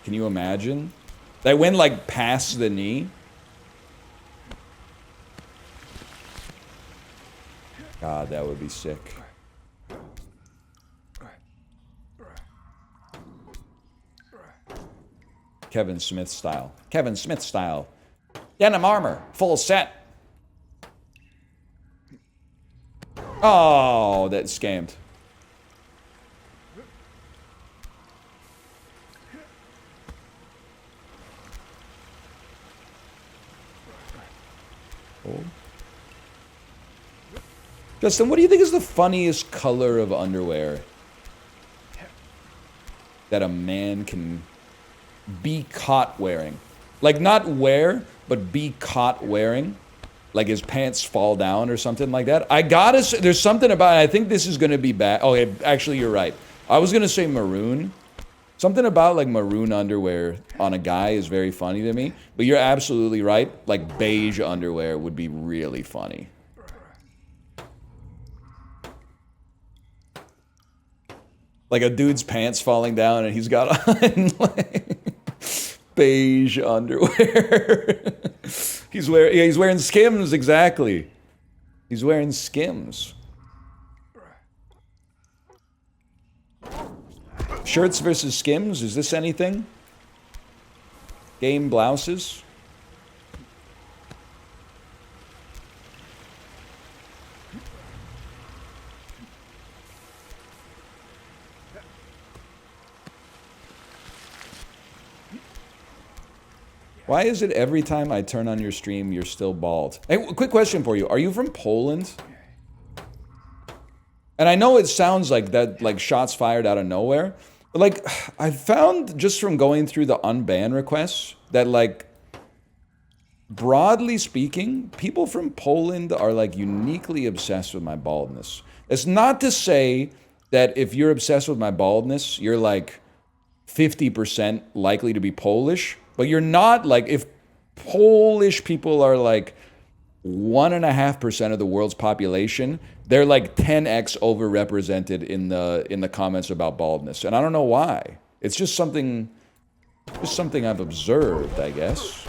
A: Can you imagine? They went like past the knee. God, that would be sick. Kevin Smith style. Kevin Smith style. Denim armor. Full set. Oh, that scammed. Oh. Justin, what do you think is the funniest color of underwear that a man can be caught wearing? Like, not wear, but be caught wearing. Like his pants fall down or something like that. I gotta say, there's something about it. I think this is gonna be bad. Oh, hey, actually, you're right. I was gonna say maroon. Something about like maroon underwear on a guy is very funny to me. But you're absolutely right. Like beige underwear would be really funny. Like a dude's pants falling down and he's got on like beige underwear. he's wearing Skims, exactly. He's wearing Skims. Shirts versus Skims, is this anything? Game blouses? Why is it every time I turn on your stream, you're still bald? Hey, quick question for you. Are you from Poland? And I know it sounds like that, like shots fired out of nowhere. But like, I found just from going through the unban requests that like, broadly speaking, people from Poland are like uniquely obsessed with my baldness. It's not to say that if you're obsessed with my baldness, you're like 50% likely to be Polish. But you're not, like, if Polish people are, like, 1.5% of the world's population, they're like 10x overrepresented in the comments about baldness. And I don't know why. It's just something I've observed, I guess.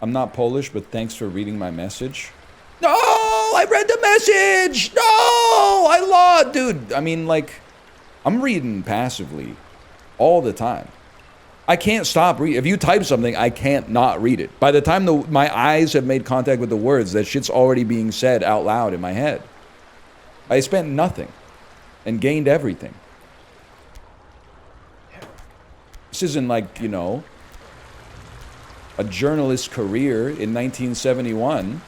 A: I'm not Polish, but thanks for reading my message. No, I read the message. No, I lost, dude. I mean, like, I'm reading passively all the time. I can't stop reading. If you type something, I can't not read it. By the time my eyes have made contact with the words, that shit's already being said out loud in my head. I spent nothing and gained everything. This isn't like, you know, a journalist career in 1971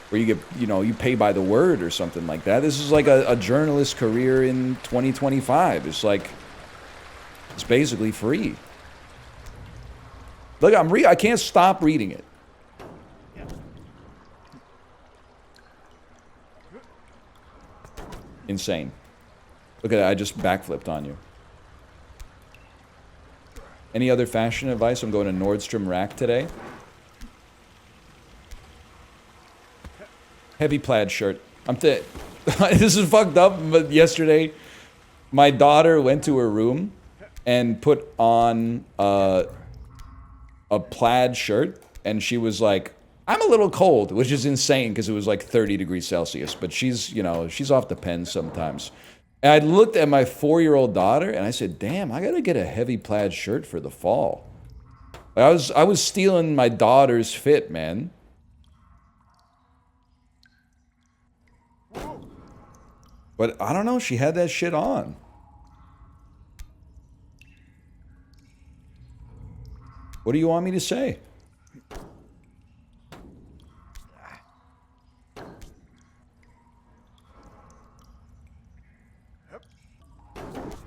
A: where you get, you know, you pay by the word or something like that. This is like a journalist career in 2025. It's like, it's basically free. Look, I can't stop reading it. Insane. Look at that, I just backflipped on you. Any other fashion advice? I'm going to Nordstrom Rack today. Heavy plaid shirt. This is fucked up, but yesterday my daughter went to her room and put on a plaid shirt, and she was like, I'm a little cold, which is insane because it was like 30 degrees Celsius, but she's, you know, she's off the pen sometimes. And I looked at my 4-year-old daughter and I said, damn, I gotta get a heavy plaid shirt for the fall. I was stealing my daughter's fit, man. But I don't know, she had that shit on. What do you want me to say?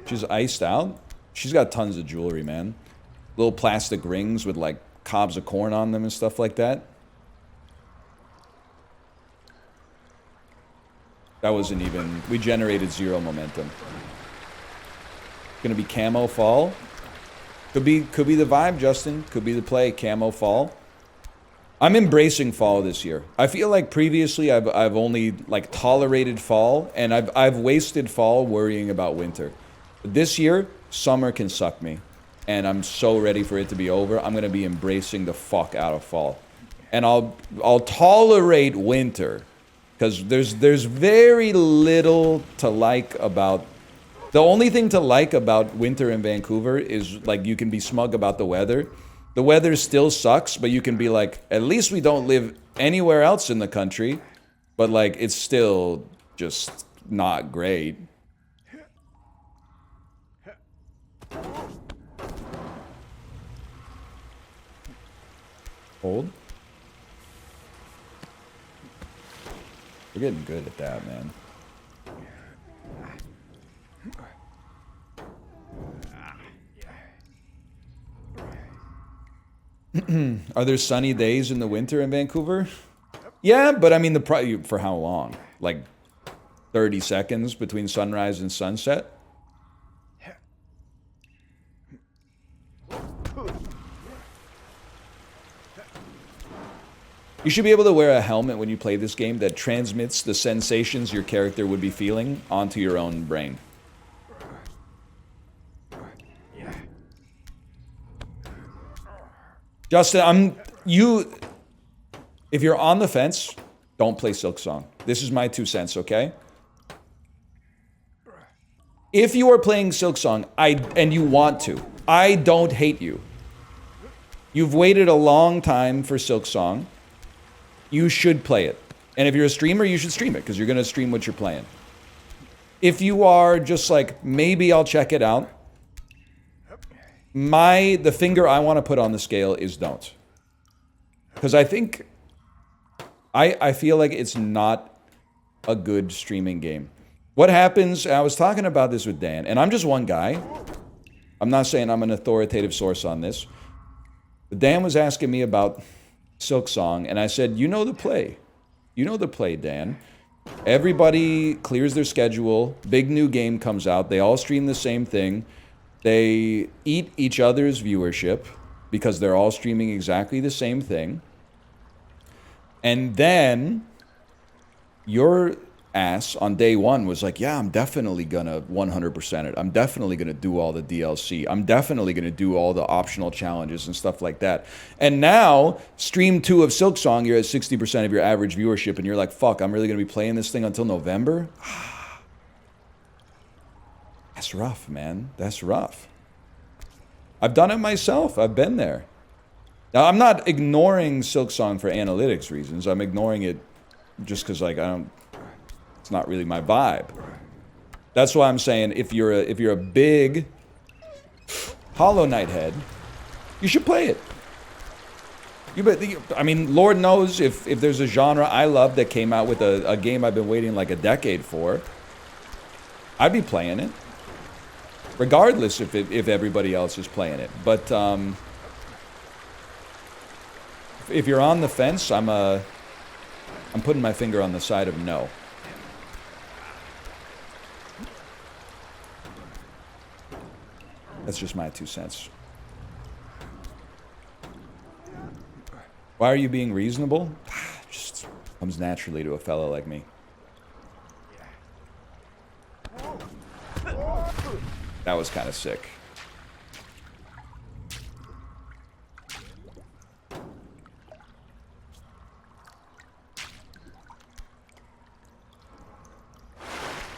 A: She's iced out. She's got tons of jewelry, man. Little plastic rings with like cobs of corn on them and stuff like that. That wasn't even, we generated 0 momentum. Gonna be camo fall. Could be the vibe, Justin. Could be the play, camo fall. I'm embracing fall this year. I feel like previously I've only like tolerated fall, and I've wasted fall worrying about winter. But this year, summer can suck me, and I'm so ready for it to be over. I'm gonna be embracing the fuck out of fall, and I'll tolerate winter, because there's very little to like about. The only thing to like about winter in Vancouver is like you can be smug about the weather. The weather still sucks, but you can be like, at least we don't live anywhere else in the country, but like it's still just not great. Hold. We're getting good at that, man. Are there sunny days in the winter in Vancouver? Yeah, but I mean, for how long? Like 30 seconds between sunrise and sunset? You should be able to wear a helmet when you play this game that transmits the sensations your character would be feeling onto your own brain. Justin, if you're on the fence, don't play Silksong. This is my 2 cents, okay? If you are playing Silksong, and you want to, I don't hate you. You've waited a long time for Silksong. You should play it. And if you're a streamer, you should stream it, because you're going to stream what you're playing. If you are just like, maybe I'll check it out, the finger I want to put on the scale is don't. Because I think, I feel like it's not a good streaming game. What happens, I was talking about this with Dan, and I'm just one guy. I'm not saying I'm an authoritative source on this. But Dan was asking me about Silksong, and I said, you know the play. You know the play, Dan. Everybody clears their schedule. Big new game comes out. They all stream the same thing. They eat each other's viewership because they're all streaming exactly the same thing. And then your ass on day one was like, yeah, I'm definitely gonna 100% it. I'm definitely gonna do all the DLC. I'm definitely gonna do all the optional challenges and stuff like that. And now, stream 2 of Silksong, you're at 60% of your average viewership, and you're like, fuck, I'm really gonna be playing this thing until November? That's rough, man. That's rough. I've done it myself. I've been there. Now, I'm not ignoring Silksong for analytics reasons. I'm ignoring it just because, like, it's not really my vibe. That's why I'm saying if you're a big Hollow Knight head, you should play it. I mean, Lord knows if there's a genre I love that came out with a game I've been waiting like a decade for, I'd be playing it, regardless if everybody else is playing it. But if you're on the fence, I'm putting my finger on the side of no. That's just my 2 cents. Why are you being reasonable? Just comes naturally to a fella like me. That was kind of sick.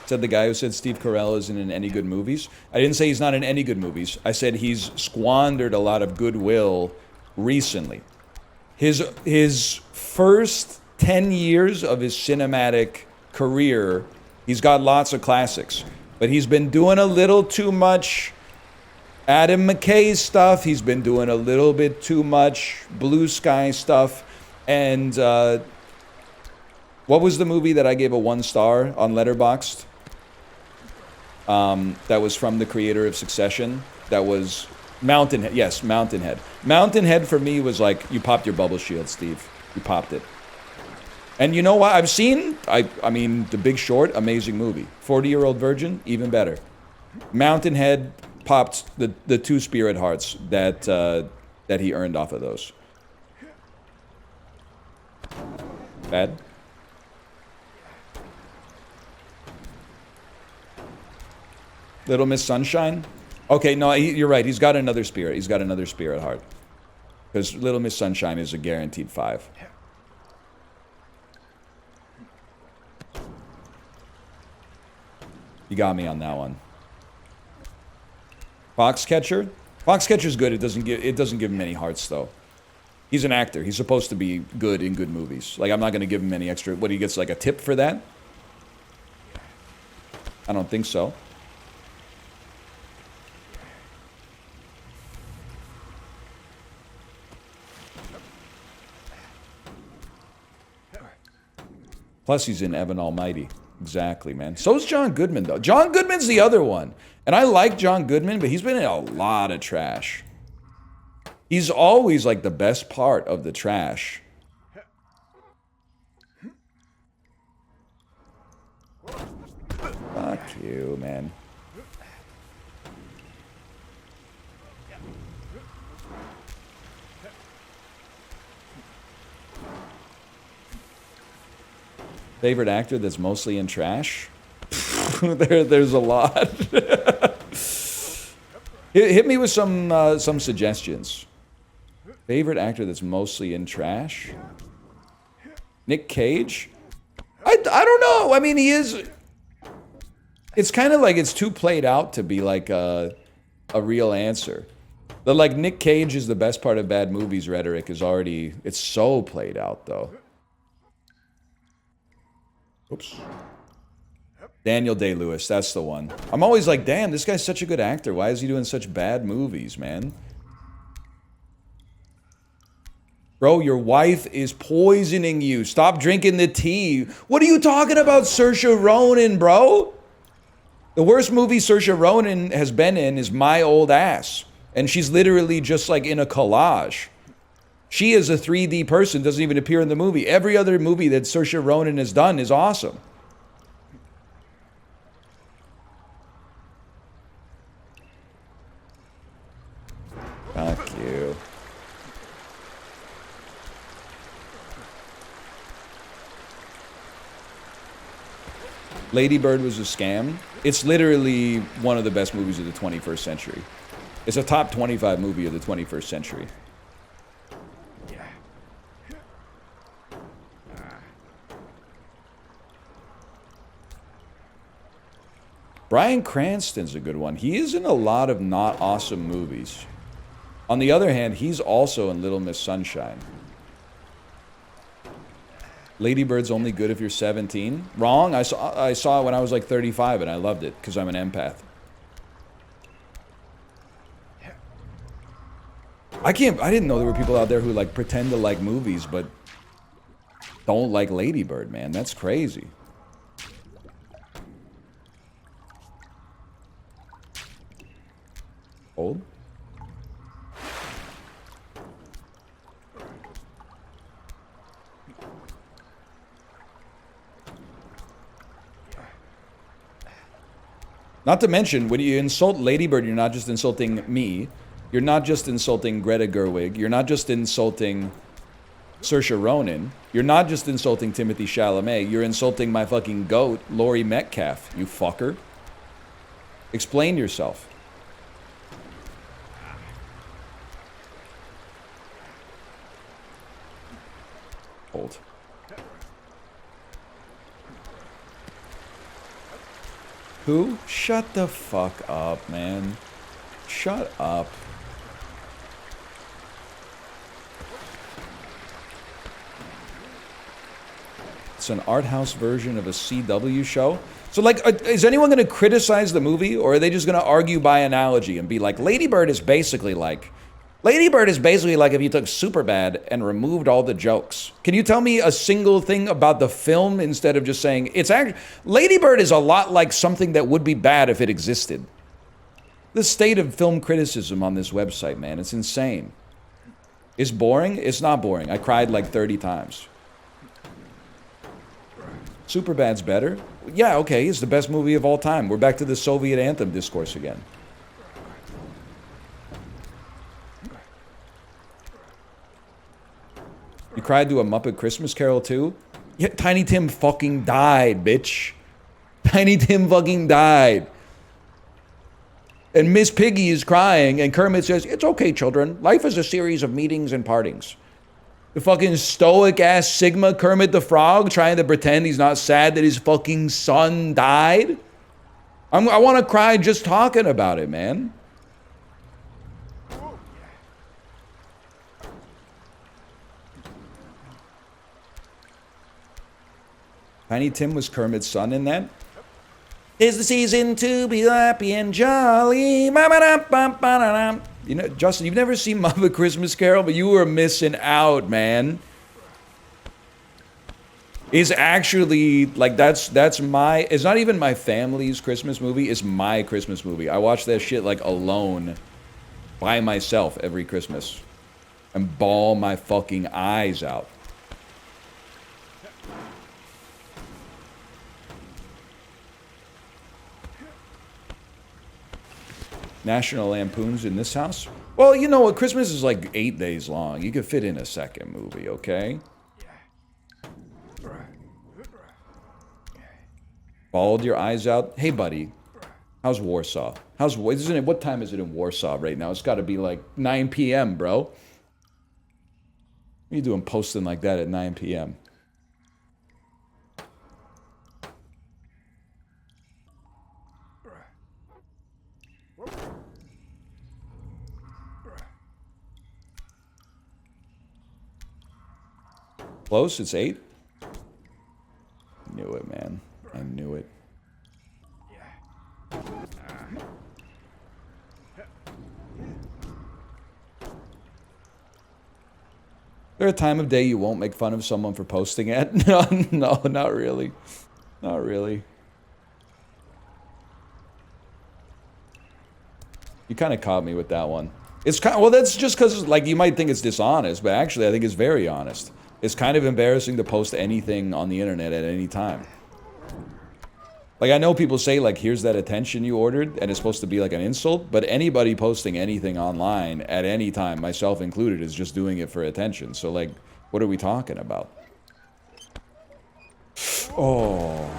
A: Said the guy who said Steve Carell isn't in any good movies. I didn't say he's not in any good movies. I said he's squandered a lot of goodwill recently. His first 10 years of his cinematic career, he's got lots of classics. But he's been doing a little too much Adam McKay stuff. He's been doing a little bit too much Blue Sky stuff. And what was the movie that I gave a 1 star on Letterboxd? That was from the creator of Succession. That was Mountainhead. Yes, Mountainhead. Mountainhead for me was like, you popped your bubble shield, Steve. You popped it. And you know what? I've seen, I mean, The Big Short, amazing movie. 40-Year-Old Virgin, even better. Mountainhead popped the 2 spirit hearts that he earned off of those. Bad? Little Miss Sunshine? Okay, no, you're right. He's got another spirit. He's got another spirit heart. Because Little Miss Sunshine is a guaranteed 5. You got me on that one. Foxcatcher? Foxcatcher's good. It doesn't give him any hearts though. He's an actor. He's supposed to be good in good movies. Like, I'm not going to give him any extra. What, he gets like a tip for that? I don't think so. Plus, he's in Evan Almighty. Exactly, man. So's John Goodman, though. John Goodman's the other one. And I like John Goodman, but he's been in a lot of trash. He's always, like, the best part of the trash. Fuck you, man. Favorite actor that's mostly in trash? There's a lot. Hit me with some suggestions. Favorite actor that's mostly in trash? Nick Cage? I don't know. I mean, he is. It's kind of like it's too played out to be like a real answer. The like Nick Cage is the best part of bad movies rhetoric is already, it's so played out though. Oops. Daniel Day-Lewis, that's the one. I'm always like, damn, this guy's such a good actor. Why is he doing such bad movies, man? Bro, your wife is poisoning you. Stop drinking the tea. What are you talking about, Saoirse Ronan, bro? The worst movie Saoirse Ronan has been in is My Old Ass. And she's literally just like in a collage. She is a 3D person, doesn't even appear in the movie. Every other movie that Saoirse Ronan has done is awesome. Lady Bird was a scam. It's literally one of the best movies of the 21st century. It's a top 25 movie of the 21st century. Bryan Cranston's a good one. He is in a lot of not awesome movies. On the other hand, he's also in Little Miss Sunshine. Lady Bird's only good if you're 17. Wrong. I saw it when I was like 35 and I loved it because I'm an empath. I didn't know there were people out there who like pretend to like movies but don't like Lady Bird, man. That's crazy. Old? Not to mention, when you insult Lady Bird, you're not just insulting me. You're not just insulting Greta Gerwig. You're not just insulting Saoirse Ronan. You're not just insulting Timothée Chalamet. You're insulting my fucking goat, Laurie Metcalf, you fucker. Explain yourself. Hold. Who? Shut the fuck up, man. Shut up. It's an art house version of a CW show. So, like, is anyone going to criticize the movie, or are they just going to argue by analogy and be like, Lady Bird is basically like if you took Superbad and removed all the jokes. Can you tell me a single thing about the film instead of just saying it's actually... Lady Bird is a lot like something that would be bad if it existed. The state of film criticism on this website, man, it's insane. It's boring? It's not boring. I cried like 30 times. Superbad's better? Yeah, okay, it's the best movie of all time. We're back to the Soviet anthem discourse again. You cried to a Muppet Christmas Carol too? Yeah, Tiny Tim fucking died, bitch. Tiny Tim fucking died. And Miss Piggy is crying, and Kermit says, it's okay, children. Life is a series of meetings and partings. The fucking stoic-ass Sigma Kermit the Frog trying to pretend he's not sad that his fucking son died. I want to cry just talking about it, man. Tiny Tim was Kermit's son in that. 'Tis the season to be happy and jolly. You know, Justin, you've never seen Muppet Christmas Carol, but you were missing out, man. It's actually, like, that's my... It's not even my family's Christmas movie. It's my Christmas movie. I watch that shit, like, alone, by myself every Christmas. And bawl my fucking eyes out. National Lampoon's in this house? Well, you know what? Christmas is like 8 days long. You could fit in a second movie, okay? Bawled your eyes out? Hey, buddy. How's Warsaw? What time is it in Warsaw right now? It's got to be like 9 p.m., bro. What are you doing posting like that at 9 p.m.? Close? It's 8? Knew it, man. I knew it. Is there a time of day you won't make fun of someone for posting it? No, not really. Not really. You kind of caught me with that one. It's kind of, well, that's just because, like, you might think it's dishonest, but actually I think it's very honest. It's kind of embarrassing to post anything on the internet at any time. Like, I know people say, like, here's that attention you ordered, and it's supposed to be like an insult, but anybody posting anything online at any time, myself included, is just doing it for attention. So, like, what are we talking about? Oh.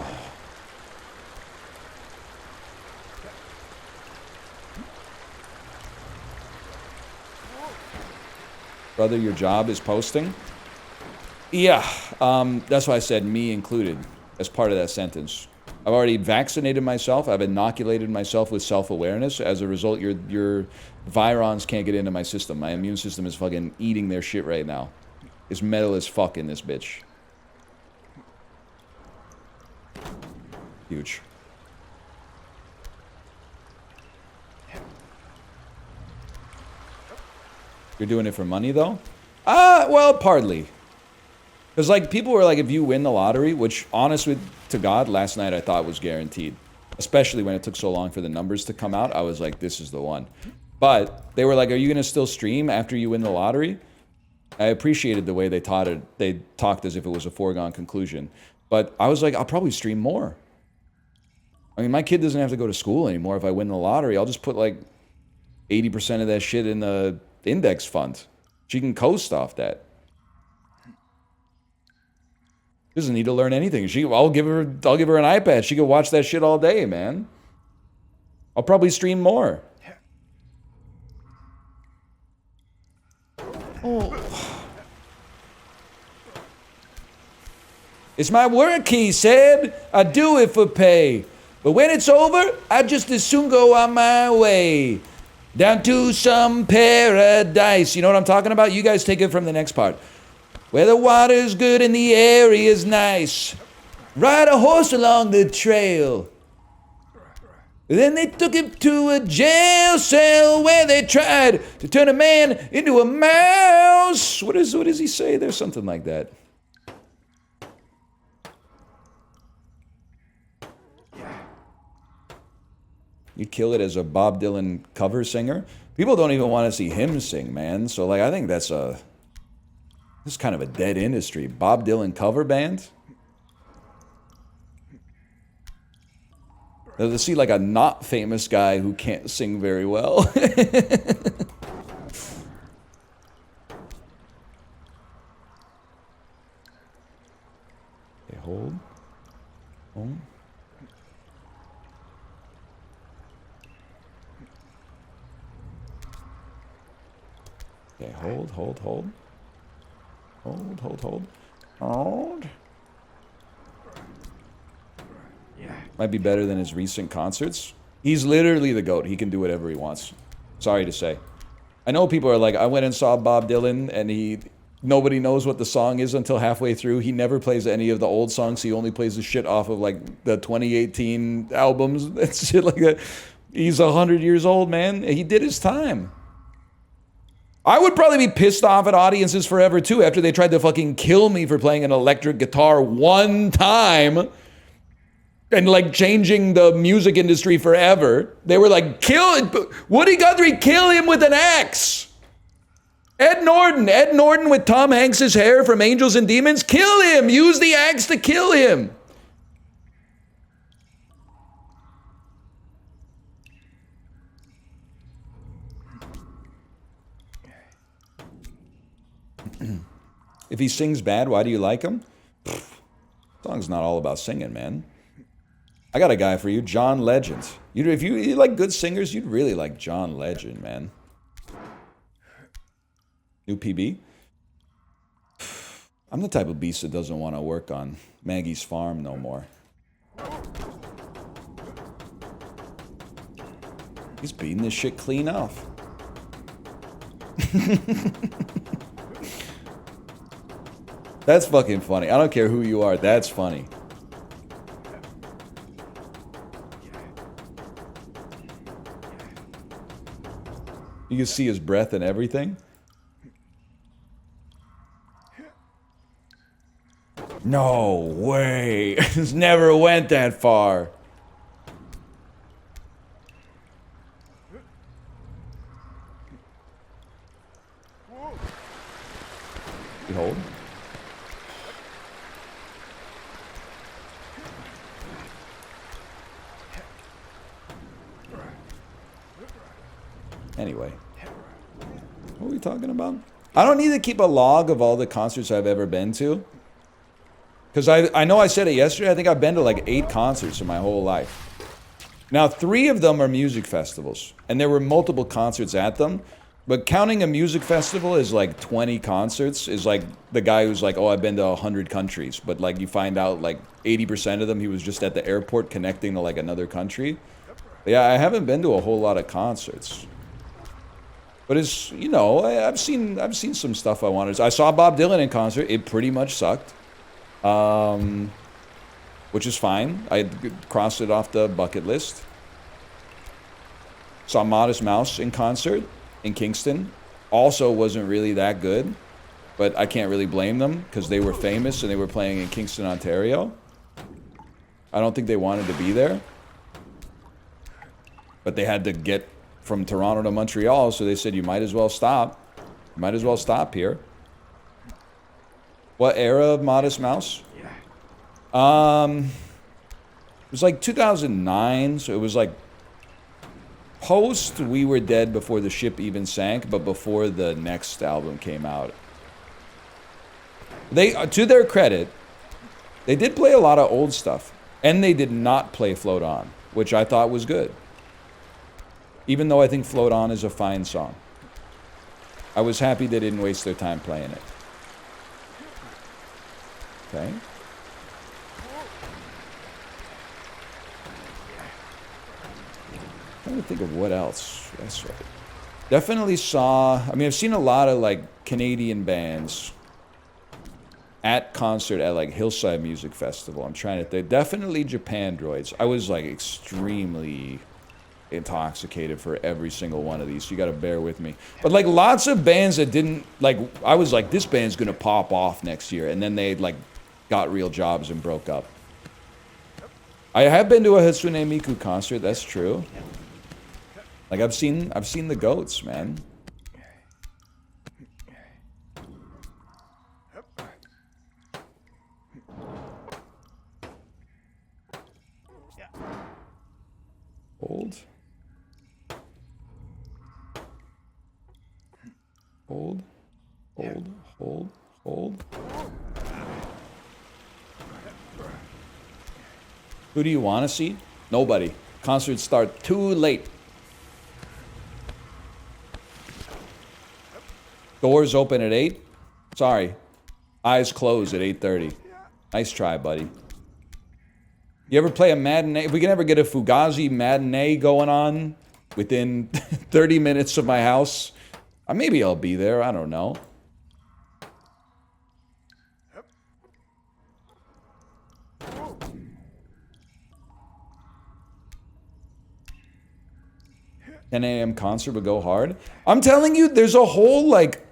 A: Brother, your job is posting? Yeah, that's why I said me included as part of that sentence. I've already vaccinated myself. I've inoculated myself with self-awareness. As a result, your virons can't get into my system. My immune system is fucking eating their shit right now. It's metal as fuck in this bitch. Huge. You're doing it for money, though? Well, partly. Because, like, people were like, if you win the lottery, which, honest to God, last night I thought was guaranteed. Especially when it took so long for the numbers to come out. I was like, this is the one. But they were like, are you going to still stream after you win the lottery? I appreciated the way they taught it. They talked as if it was a foregone conclusion. But I was like, I'll probably stream more. I mean, my kid doesn't have to go to school anymore if I win the lottery. I'll just put, like, 80% of that shit in the index fund. She can coast off that. She doesn't need to learn anything. I'll give her an iPad. She can watch that shit all day, man. I'll probably stream more. Oh. It's my work, he said. I do it for pay. But when it's over, I just as soon go on my way. Down to some paradise. You know what I'm talking about? You guys take it from the next part. Where the water's good and the air is nice. Ride a horse along the trail. Then they took him to a jail cell where they tried to turn a man into a mouse. What does he say? There's something like that. You'd kill it as a Bob Dylan cover singer. People don't even want to see him sing, man. So, like, I think that's kind of a dead industry. Bob Dylan cover band? To see, like, a not famous guy who can't sing very well. Okay, hold. Hold. Okay, hold. Hold. Might be better than his recent concerts. He's literally the GOAT. He can do whatever he wants. Sorry to say. I know people are like, I went and saw Bob Dylan and nobody knows what the song is until halfway through. He never plays any of the old songs. He only plays the shit off of like the 2018 albums and shit like that. He's 100 years old, man. He did his time. I would probably be pissed off at audiences forever too after they tried to fucking kill me for playing an electric guitar one time and like changing the music industry forever. They were like, Woody Guthrie, kill him with an axe. Ed Norton with Tom Hanks's hair from Angels and Demons, kill him. Use the axe to kill him. If he sings bad, why do you like him? Song's not all about singing, man. I got a guy for you, John Legend. If you like good singers, you'd really like John Legend, man. New PB? I'm the type of beast that doesn't want to work on Maggie's farm no more. He's beating this shit clean off. That's fucking funny. I don't care who you are. That's funny. You can see his breath and everything. No way. It's never went that far. Behold. Anyway, what are we talking about? I don't need to keep a log of all the concerts I've ever been to. Because I know I said it yesterday, I think I've been to like 8 concerts in my whole life. Now, 3 of them are music festivals. And there were multiple concerts at them. But counting a music festival as like 20 concerts is like the guy who's like, oh, I've been to 100 countries. But like you find out like 80% of them, he was just at the airport connecting to like another country. But yeah, I haven't been to a whole lot of concerts. But it's, you know, I've seen some stuff I wanted. I saw Bob Dylan in concert. It pretty much sucked. Which is fine. I crossed it off the bucket list. Saw Modest Mouse in concert in Kingston. Also wasn't really that good, but I can't really blame them because they were famous and they were playing in Kingston, Ontario. I don't think they wanted to be there, but they had to get from Toronto to Montreal, so they said you might as well stop. You might as well stop here. What era of Modest Mouse? It was like 2009, so it was like post We Were Dead before the ship even sank, but before the next album came out. They, to their credit, they did play a lot of old stuff, and they did not play Float On, which I thought was good. Even though I think Float On is a fine song. I was happy they didn't waste their time playing it. Okay. I'm trying to think of what else. That's right. Definitely saw, I mean, I've seen a lot of like Canadian bands at concert at like Hillside Music Festival. I'm trying to think. Definitely Japan Droids. I was like extremely intoxicated for every single one of these, so you gotta bear with me. But like lots of bands that didn't, like, I was like, this band's gonna pop off next year, and then they like got real jobs and broke up. I have been to a Hatsune Miku concert, that's true. Like I've seen the goats, man. Hold. Hold. Hold. Hold. Hold. Who do you want to see? Nobody. Concerts start too late. Doors open at 8? Sorry. Eyes closed at 8:30. Nice try, buddy. You ever play a matinee? If we can ever get a Fugazi matinee going on within 30 minutes of my house, maybe I'll be there. I don't know. "10 a.m. concert would go hard." I'm telling you, there's a whole, like,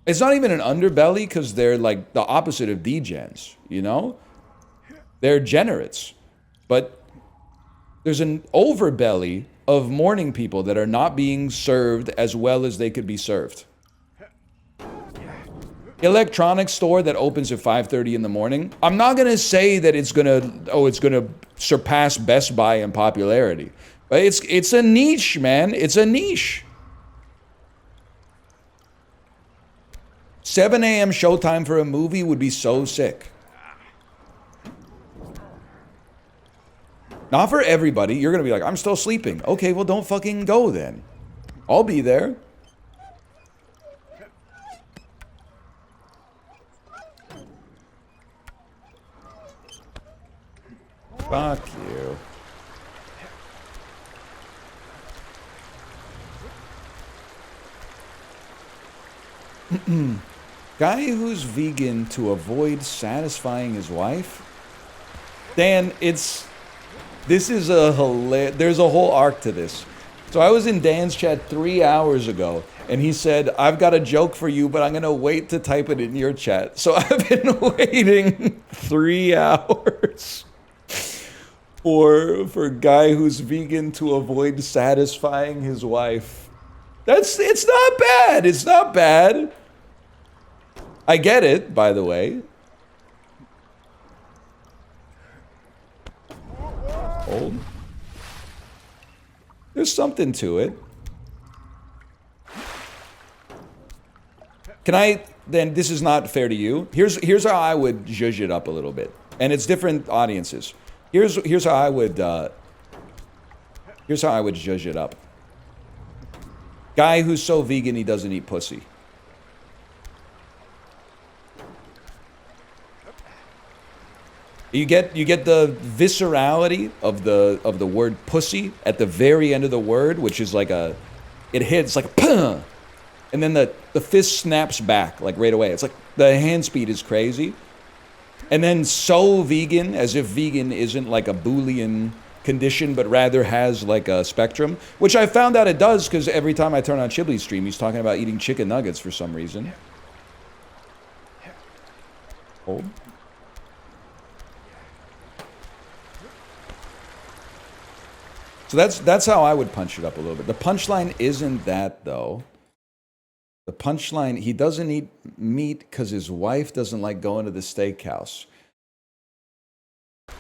A: it's not even an underbelly because they're like the opposite of degens, you know? They're generates. But there's an overbelly of morning people that are not being served as well as they could be served. Electronics store that opens at 5:30 in the morning. I'm not gonna say that it's gonna surpass Best Buy in popularity. But it's a niche, man. It's a niche. 7 a.m. showtime for a movie would be so sick. Not for everybody. You're going to be like, I'm still sleeping. Okay, well, don't fucking go then. I'll be there. Fuck you. Guy who's vegan to avoid satisfying his wife? Dan, this is there's a whole arc to this. So I was in Dan's chat 3 hours ago, and he said, I've got a joke for you, but I'm gonna wait to type it in your chat. So I've been waiting 3 hours for guy who's vegan to avoid satisfying his wife. It's not bad. It's not bad. I get it, by the way. Hold. There's something to it. Can I, then this is not fair to you. Here's how I would zhuzh it up a little bit. And it's different audiences. Here's how I would zhuzh it up. Guy who's so vegan he doesn't eat pussy. You get the viscerality of the word pussy at the very end of the word, which is like a, it hits like a puh, and then the fist snaps back like right away. It's like the hand speed is crazy. And then so vegan, as if vegan isn't like a Boolean condition, but rather has like a spectrum, which I found out it does because every time I turn on Chibli's stream, he's talking about eating chicken nuggets for some reason. Hold. So that's how I would punch it up a little bit. The punchline isn't that, though. The punchline, he doesn't eat meat because his wife doesn't like going to the steakhouse.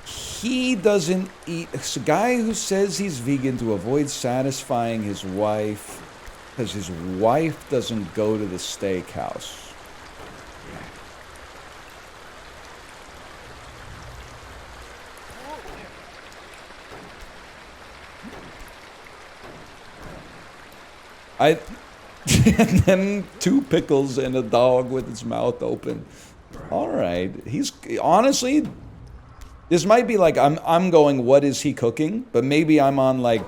A: He doesn't eat... It's a guy who says he's vegan to avoid satisfying his wife because his wife doesn't go to the steakhouse. And then 2 pickles and a dog with its mouth open. All right. He's honestly, this might be like I'm going, what is he cooking? But maybe I'm on like,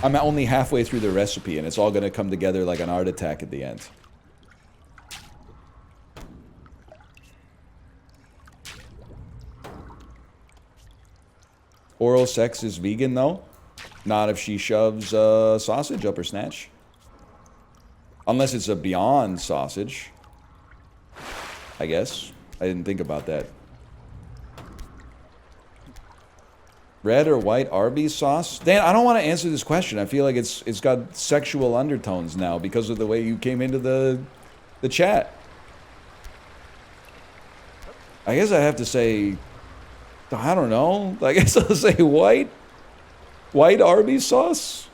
A: I'm only halfway through the recipe and it's all going to come together like an art attack at the end. Oral sex is vegan though? Not if she shoves sausage up her snatch. Unless it's a Beyond sausage. I guess. I didn't think about that. Red or white Arby's sauce? Dan, I don't want to answer this question. I feel like it's got sexual undertones now because of the way you came into the chat. I guess I have to say, I don't know. I guess I'll say white. White Arby's sauce?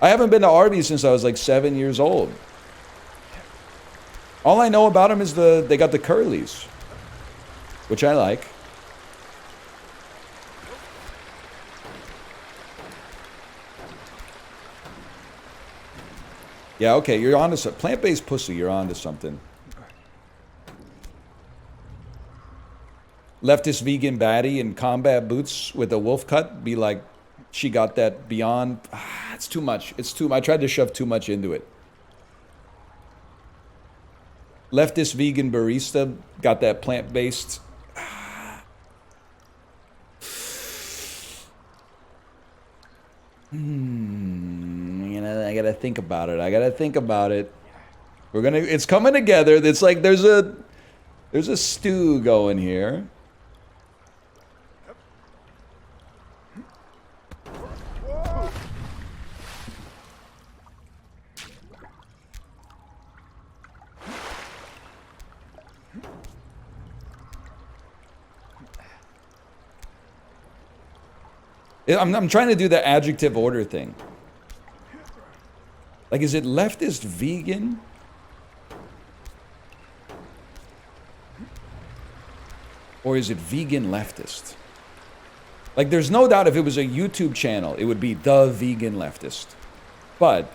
A: I haven't been to Arby's since I was like 7 years old. All I know about them is they got the curlies, which I like. Yeah, okay, you're onto something. Plant-based pussy, you're onto something. Leftist vegan baddie in combat boots with a wolf cut, be like, she got that Beyond. It's too much. It's too. I tried to shove too much into it. Leftist vegan barista got that plant-based. I gotta think about it. I gotta think about it. It's coming together. It's like there's a stew going here. I'm trying to do the adjective order thing. Like, is it leftist vegan? Or is it vegan leftist? Like, there's no doubt if it was a YouTube channel, it would be the vegan leftist. But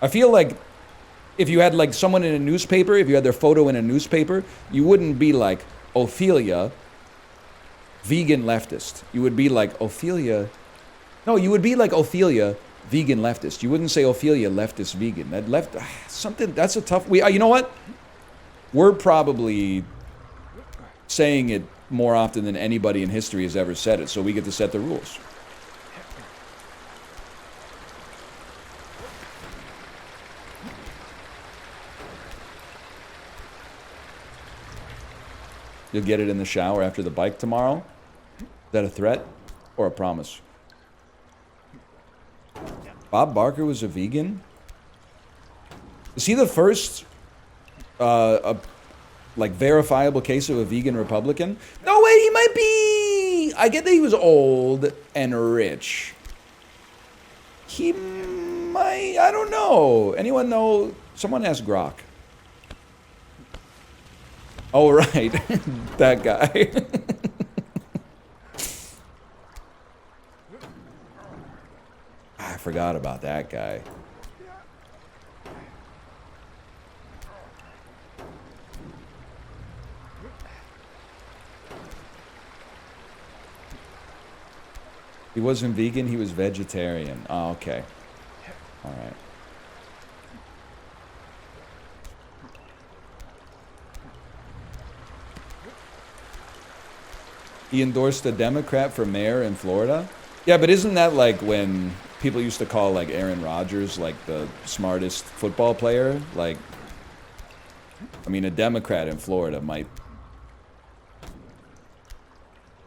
A: I feel like if you had like someone in a newspaper, if you had their photo in a newspaper, you wouldn't be like Ophelia, vegan leftist. You would be like Ophelia. No, you would be like Ophelia, vegan leftist. You wouldn't say Ophelia, leftist vegan. That left something. That's a tough. You know what? We're probably saying it more often than anybody in history has ever said it, so we get to set the rules. You'll get it in the shower after the bike tomorrow? Is that a threat or a promise? Bob Barker was a vegan? Is he the first like verifiable case of a vegan Republican? No way, he might be. I get that he was old and rich. He might, I don't know. Anyone know? Someone ask Grok. Oh, right. That guy. forgot about that guy. He wasn't vegan, he was vegetarian. Oh, okay. All right. He endorsed a Democrat for mayor in Florida? Yeah, but isn't that like when people used to call like Aaron Rodgers like the smartest football player? Like, I mean, a Democrat in Florida might...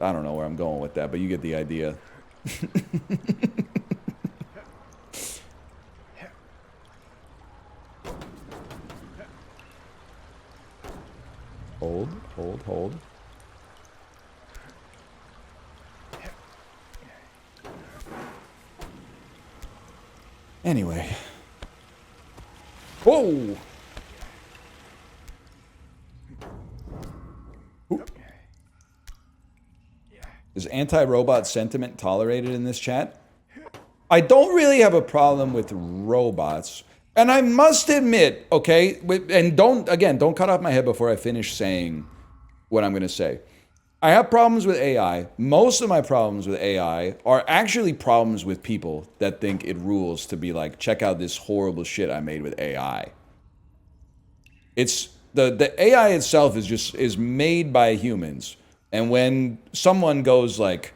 A: I don't know where I'm going with that, but you get the idea. Hold. Anyway. Whoa! Ooh. Is anti-robot sentiment tolerated in this chat? I don't really have a problem with robots. And I must admit, okay, and don't cut off my head before I finish saying what I'm going to say. I have problems with AI. Most of my problems with AI are actually problems with people that think it rules to be like, check out this horrible shit I made with AI. It's the AI itself is made by humans. And when someone goes like,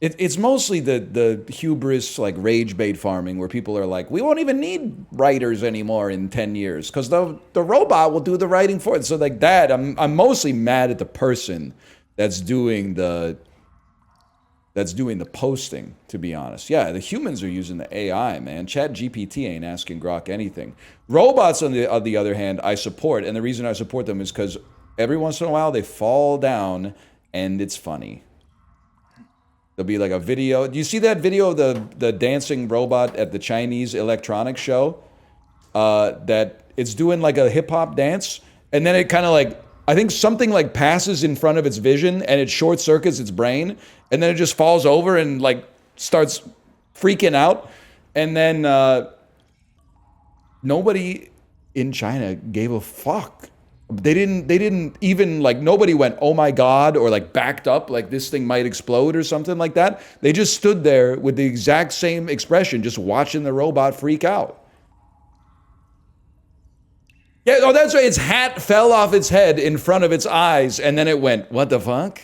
A: it's mostly the hubris, like rage bait farming, where people are like, we won't even need writers anymore in 10 years because the robot will do the writing for it. So like that, I'm mostly mad at the person that's doing the posting, to be honest. Yeah, the humans are using the AI, man. Chat GPT ain't asking Grok anything. Robots, on the other hand, I support, and the reason I support them is because every once in a while they fall down and it's funny. There'll be like a video. Do you see that video of the dancing robot at the Chinese electronics show? That it's doing like a hip hop dance, and then it kind of like, I think something like passes in front of its vision and it short circuits its brain, and then it just falls over and like starts freaking out. And then nobody in China gave a fuck. They didn't even like, nobody went, oh my God, or like backed up like this thing might explode or something like that. They just stood there with the exact same expression, just watching the robot freak out. Yeah, oh, that's right. Its hat fell off its head in front of its eyes, and then it went, what the fuck?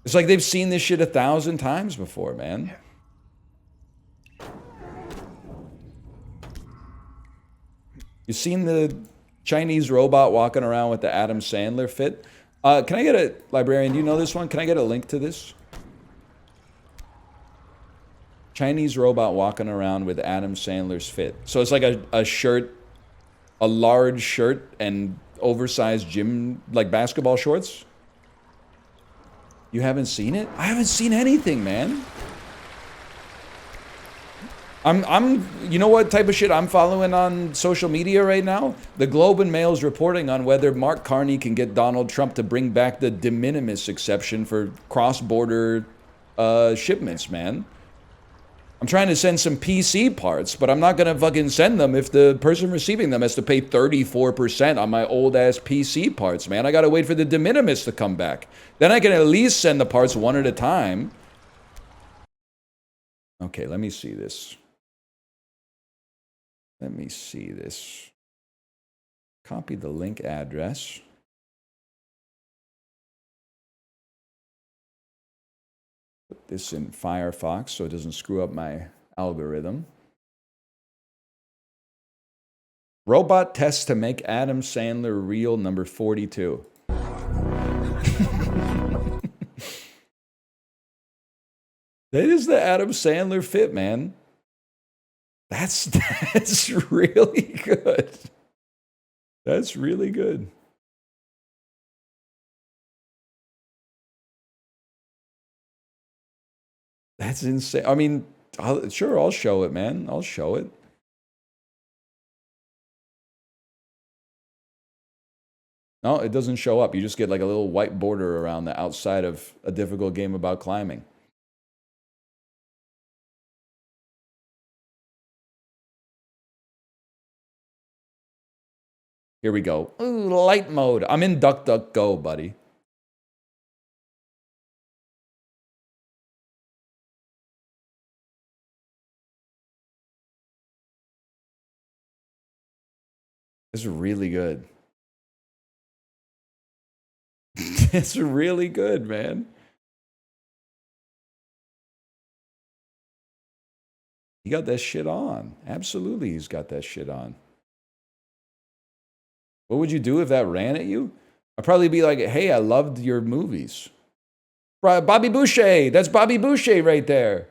A: It's like they've seen this shit 1,000 times before, man. You seen the Chinese robot walking around with the Adam Sandler fit? Can I get a, librarian, do you know this one? Can I get a link to this? Chinese robot walking around with Adam Sandler's fit. So it's like a shirt, a large shirt and oversized gym, like basketball shorts. You haven't seen it? I haven't seen anything, man. You know what type of shit I'm following on social media right now? The Globe and Mail's reporting on whether Mark Carney can get Donald Trump to bring back the de minimis exception for cross-border shipments, man. I'm trying to send some PC parts, but I'm not gonna fucking send them if the person receiving them has to pay 34% on my old-ass PC parts, man. I gotta wait for the de minimis to come back. Then I can at least send the parts one at a time. Okay, let me see this. Let me see this. Copy the link address. Put this in Firefox so it doesn't screw up my algorithm. Robot test to make Adam Sandler real, number 42. That is the Adam Sandler fit, man. That's really good. That's really good. That's insane. I mean, I'll show it, man. I'll show it. No, it doesn't show up. You just get like a little white border around the outside of a difficult game about climbing. Here we go. Ooh, light mode. I'm in DuckDuckGo, buddy. This is really good. It's really good, man. He got that shit on. Absolutely, he's got that shit on. What would you do if that ran at you? I'd probably be like, hey, I loved your movies. Bobby Boucher. That's Bobby Boucher right there.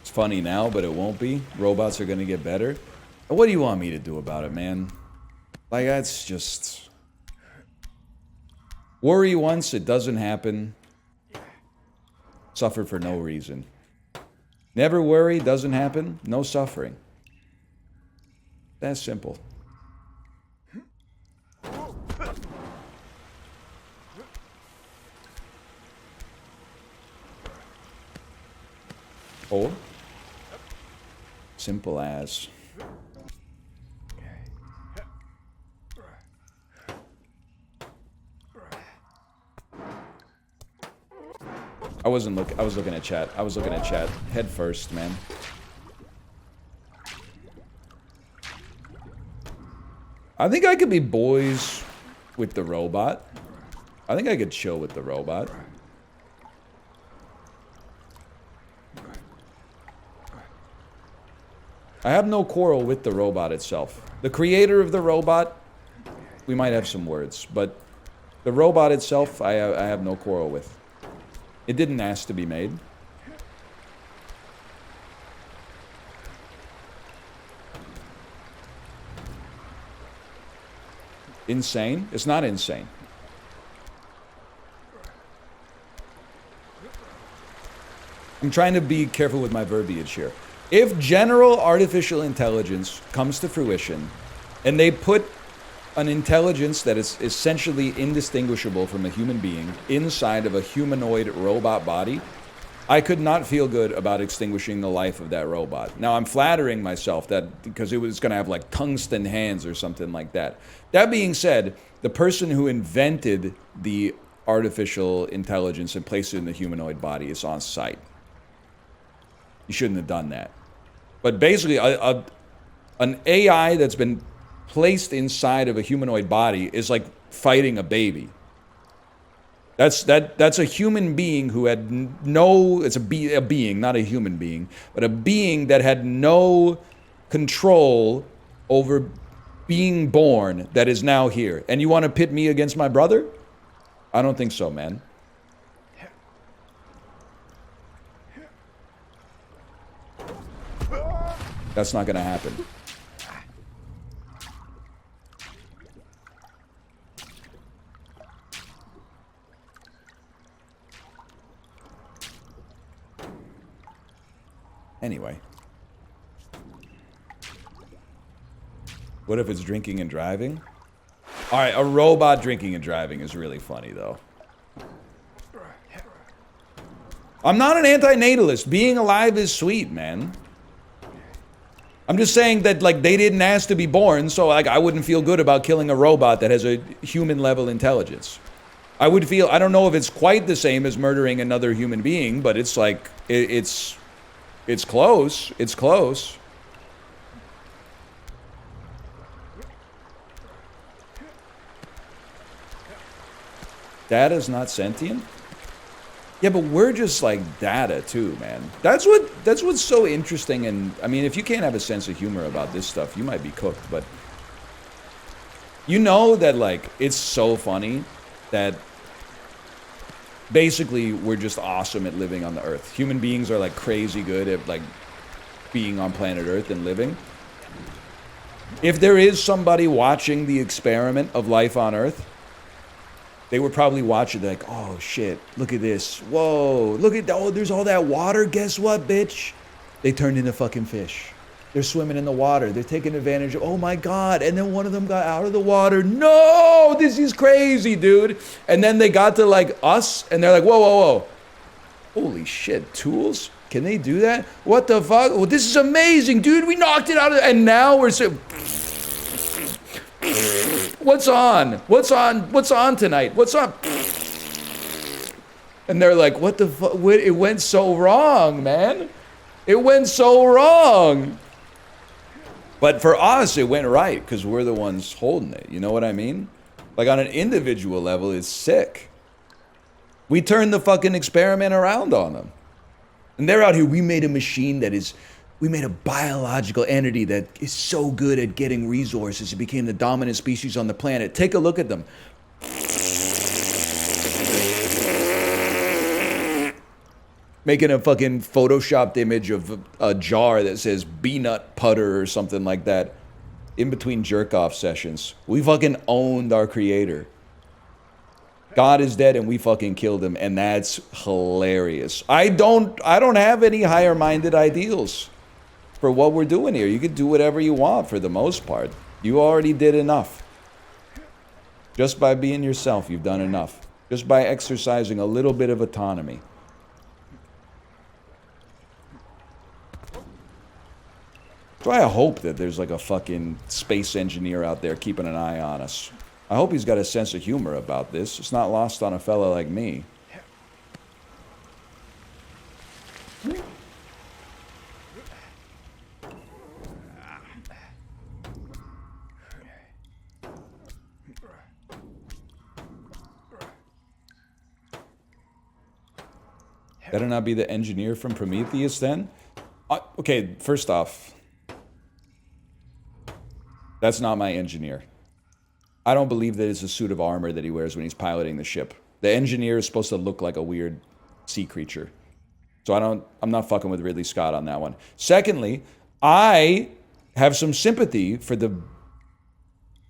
A: It's funny now, but it won't be. Robots are going to get better. What do you want me to do about it, man? Like, that's just... Worry once, it doesn't happen. Suffer for no reason. Never worry, doesn't happen, no suffering. That's simple. Hold. Simple as. I was looking at chat. I was looking at chat. Head first, man. I think I could be boys with the robot. I think I could chill with the robot. I have no quarrel with the robot itself. The creator of the robot, we might have some words, but the robot itself, I have no quarrel with. It didn't ask to be made. Insane? It's not insane. I'm trying to be careful with my verbiage here. If general artificial intelligence comes to fruition, and they put an intelligence that is essentially indistinguishable from a human being inside of a humanoid robot body, I could not feel good about extinguishing the life of that robot. Now, I'm flattering myself that because it was going to have like tungsten hands or something like that. That being said, the person who invented the artificial intelligence and placed it in the humanoid body is on site. You shouldn't have done that. But basically, an AI that's been placed inside of a humanoid body is like fighting a baby. That's a human being who had no, it's a being, not a human being, but a being that had no control over being born that is now here. And you want to pit me against my brother? I don't think so, man. That's not going to happen. Anyway. What if it's drinking and driving? Alright, a robot drinking and driving is really funny, though. I'm not an anti-natalist. Being alive is sweet, man. I'm just saying that, like, they didn't ask to be born, so, like, I wouldn't feel good about killing a robot that has a human-level intelligence. I would feel... I don't know if it's quite the same as murdering another human being, but it's, like... It's close. It's close. Data's not sentient? Yeah, but we're just like data too, man. That's what's so interesting. And I mean, if you can't have a sense of humor about this stuff, you might be cooked. But you know that, like, it's so funny that basically we're just awesome at living on the Earth. Human beings are like crazy good at like being on planet Earth and living. If there is somebody watching the experiment of life on Earth, they would probably watch it like, oh shit, look at this. Whoa, look at, oh, there's all that water. Guess what, bitch? They turned into fucking fish. They're swimming in the water. They're taking advantage of, oh my God. And then one of them got out of the water. No, this is crazy, dude. And then they got to like us and they're like, whoa, whoa, whoa. Holy shit, tools? Can they do that? What the fuck? Well, this is amazing, dude. We knocked it out of, and now we're so, what's on? What's on? What's on tonight? What's on? And they're like, what the fuck? It went so wrong, man. It went so wrong. But for us, it went right because we're the ones holding it. You know what I mean? Like on an individual level, it's sick. We turned the fucking experiment around on them. And they're out here, we made a machine that is, we made a biological entity that is so good at getting resources. It became the dominant species on the planet. Take a look at them. Making a fucking photoshopped image of a jar that says peanut putter or something like that in between jerk-off sessions. We fucking owned our creator. God is dead and we fucking killed him, and that's hilarious. I don't have any higher-minded ideals for what we're doing here. You can do whatever you want for the most part. You already did enough. Just by being yourself, you've done enough. Just by exercising a little bit of autonomy. So I hope that there's like a fucking space engineer out there keeping an eye on us. I hope he's got a sense of humor about this. It's not lost on a fella like me. Better not be the engineer from Prometheus then? Okay, first off, that's not my engineer. I don't believe that it's a suit of armor that he wears when he's piloting the ship. The engineer is supposed to look like a weird sea creature. So I'm not fucking with Ridley Scott on that one. Secondly, I have some sympathy for the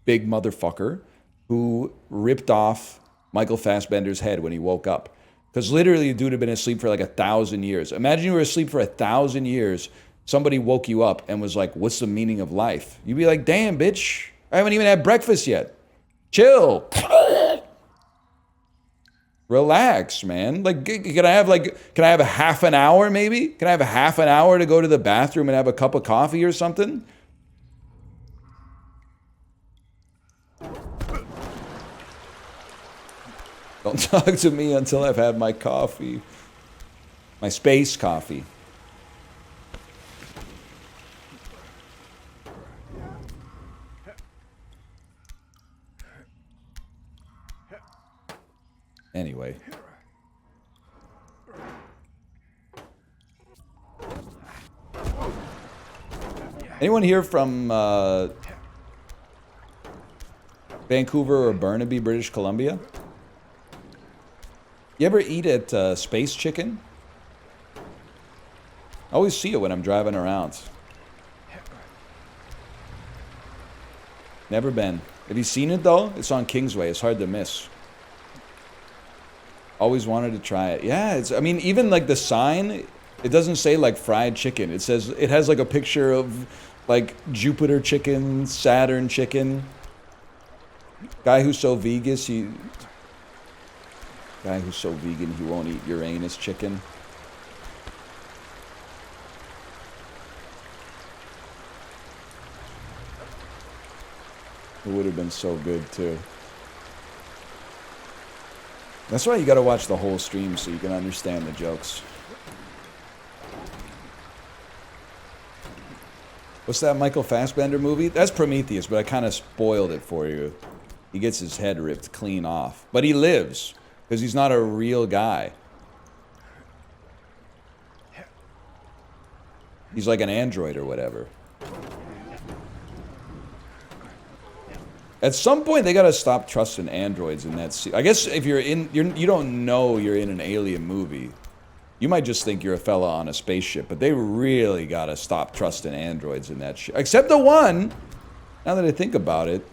A: big motherfucker who ripped off Michael Fassbender's head when he woke up. Because literally the dude had been asleep for like 1,000 years. Imagine you were asleep for 1,000 years. Somebody woke you up and was like, what's the meaning of life? You'd be like, damn, bitch, I haven't even had breakfast yet. Chill. Relax, man. Like, can I have a half an hour maybe? Can I have a half an hour to go to the bathroom and have a cup of coffee or something? Don't talk to me until I've had my coffee. My space coffee. Anyway. Anyone here from Vancouver or Burnaby, British Columbia? You ever eat at Space Chicken? I always see it when I'm driving around. Never been. Have you seen it though? It's on Kingsway. It's hard to miss. Always wanted to try it. Yeah, I mean, even like the sign, it doesn't say like fried chicken. It says, it has like a picture of like Jupiter chicken, Saturn chicken. Guy who's so vegan, he won't eat Uranus chicken. It would have been so good too. That's why you gotta watch the whole stream so you can understand the jokes. What's that Michael Fassbender movie? That's Prometheus, but I kind of spoiled it for you. He gets his head ripped clean off. But he lives, because he's not a real guy. He's like an android or whatever. At some point, they gotta stop trusting androids in that. I guess if you don't know you're in an alien movie, you might just think you're a fella on a spaceship. But they really gotta stop trusting androids in that shit. Except the one Now that I think about it.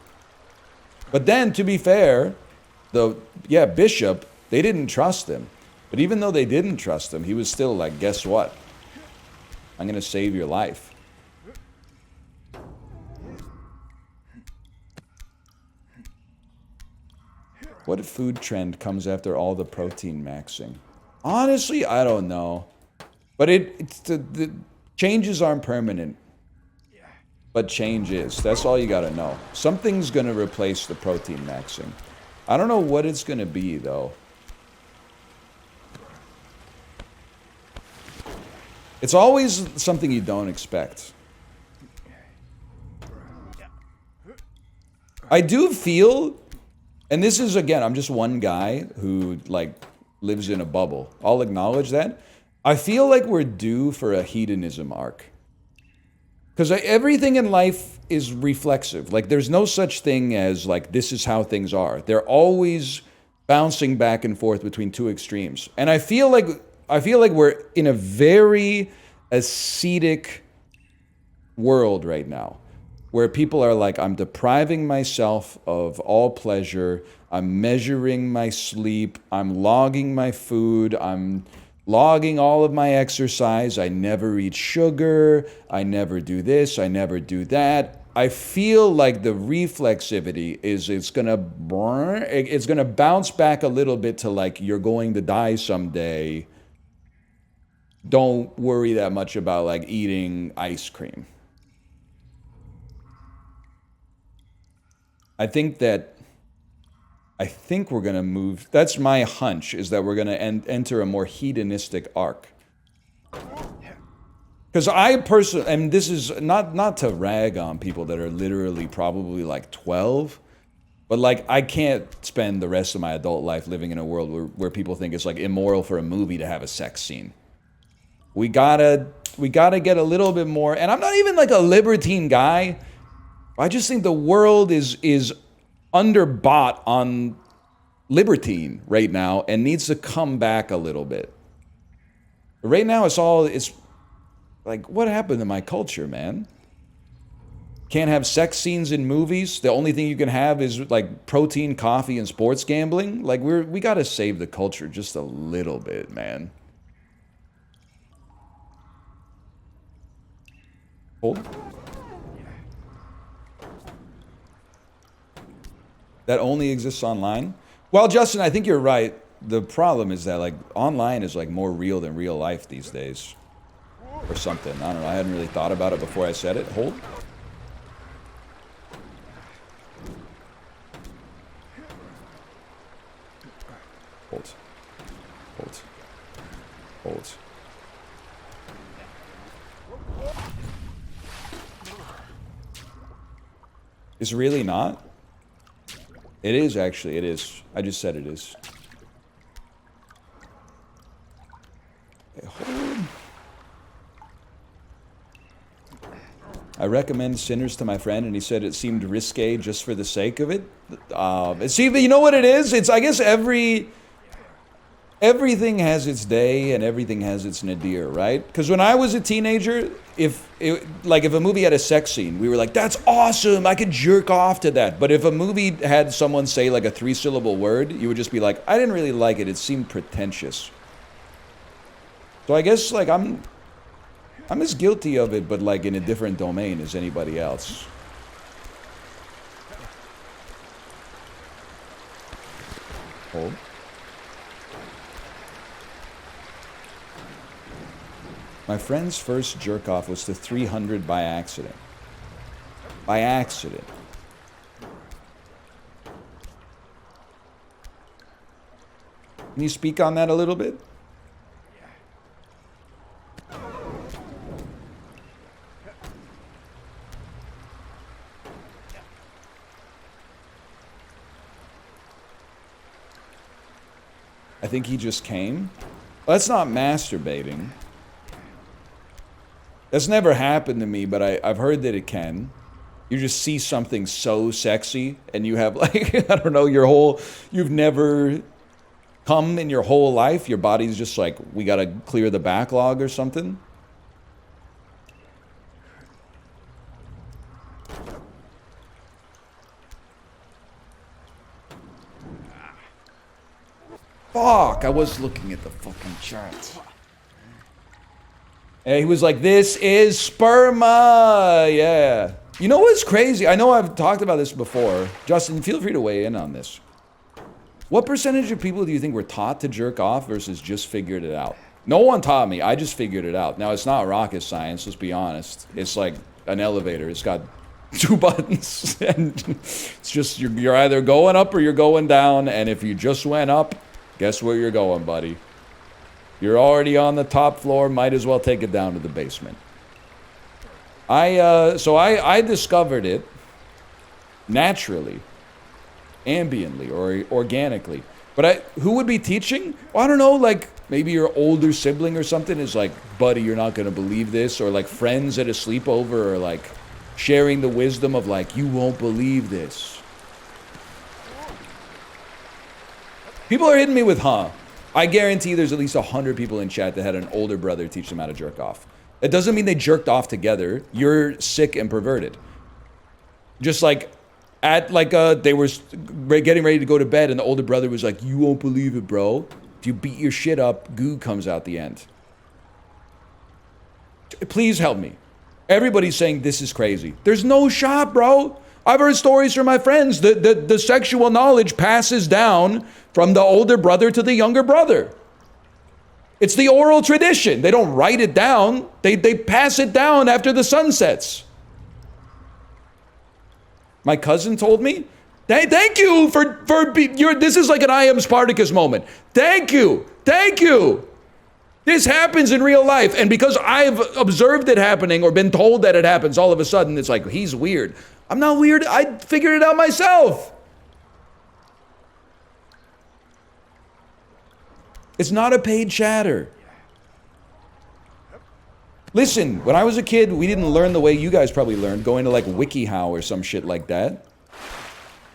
A: But then, to be fair, Bishop, they didn't trust him. But even though they didn't trust him, he was still like, guess what? I'm going to save your life. What food trend comes after all the protein maxing? Honestly, I don't know. But the changes aren't permanent. But change is. That's all you gotta know. Something's gonna replace the protein maxing. I don't know what it's gonna be, though. It's always something you don't expect. I do feel, and this is, again, I'm just one guy who, like, lives in a bubble. I'll acknowledge that. I feel like we're due for a hedonism arc. Because everything in life is reflexive. Like, there's no such thing as, like, this is how things are. They're always bouncing back and forth between two extremes. And I feel like we're in a very ascetic world right now, where people are like, I'm depriving myself of all pleasure. I'm measuring my sleep. I'm logging my food. I'm logging all of my exercise. I never eat sugar. I never do this. I never do that. I feel like the reflexivity is it's gonna bounce back a little bit to like, you're going to die someday. Don't worry that much about like eating ice cream. I think we're going to move. That's my hunch, is that we're going to enter a more hedonistic arc. Because I personally, and this is not to rag on people that are literally probably like 12, but like I can't spend the rest of my adult life living in a world where people think it's like immoral for a movie to have a sex scene. We gotta get a little bit more, and I'm not even like a libertine guy. I just think the world is underbought on libertine right now and needs to come back a little bit. Right now, it's like, what happened to my culture, man? Can't have sex scenes in movies. The only thing you can have is like protein, coffee, and sports gambling. Like we gotta save the culture just a little bit, man. Hold. That only exists online? Well, Justin, I think you're right. The problem is that like online is like more real than real life these days. Or something. I don't know. I hadn't really thought about it before I said it. Hold. Hold. Hold. Hold. It's really not? It is, actually. It is. I just said it is. Hold. I recommend Sinners to my friend, and he said it seemed risque just for the sake of it. See, you know what it is? It's, I guess, everything has its day and everything has its nadir, right? Because when I was a teenager, if a movie had a sex scene, we were like, that's awesome, I could jerk off to that. But if a movie had someone say like a 3-syllable word, you would just be like, I didn't really like it. It seemed pretentious. So I guess like I'm as guilty of it, but like in a different domain as anybody else. Hold. My friend's first jerk off was to 300 by accident. By accident. Can you speak on that a little bit? I think he just came. Well, that's not masturbating. That's never happened to me, but I've heard that it can. You just see something so sexy, and you have like, I don't know, you've never come in your whole life. Your body's just like, we gotta clear the backlog or something. Fuck, I was looking at the fucking chat. And he was like, this is sperma. Yeah. You know what's crazy? I know I've talked about this before. Justin, feel free to weigh in on this. What percentage of people do you think were taught to jerk off versus just figured it out? No one taught me. I just figured it out. Now, it's not rocket science, let's be honest. It's like an elevator. It's got 2 buttons. And it's just, you're either going up or you're going down. And if you just went up, guess where you're going, buddy? You're already on the top floor. Might as well take it down to the basement. So I discovered it naturally, ambiently, or organically. But who would be teaching? Well, I don't know, like maybe your older sibling or something is like, buddy, you're not gonna believe this. Or like friends at a sleepover, or like sharing the wisdom of like, you won't believe this. People are hitting me with, huh? I guarantee there's at least 100 people in chat that had an older brother teach them how to jerk off. It doesn't mean they jerked off together. You're sick and perverted. Just like they were getting ready to go to bed and the older brother was like, you won't believe it, bro. If you beat your shit up, goo comes out the end. Please help me. Everybody's saying this is crazy. There's no shot, bro. I've heard stories from my friends. The sexual knowledge passes down from the older brother to the younger brother. It's the oral tradition. They don't write it down. They pass it down after the sun sets. My cousin told me, thank you this is like an I am Spartacus moment. Thank you. This happens in real life. And because I've observed it happening or been told that it happens, all of a sudden it's like, he's weird. I'm not weird. I figured it out myself. It's not a paid chatter. Listen, when I was a kid, we didn't learn the way you guys probably learned, going to like WikiHow or some shit like that.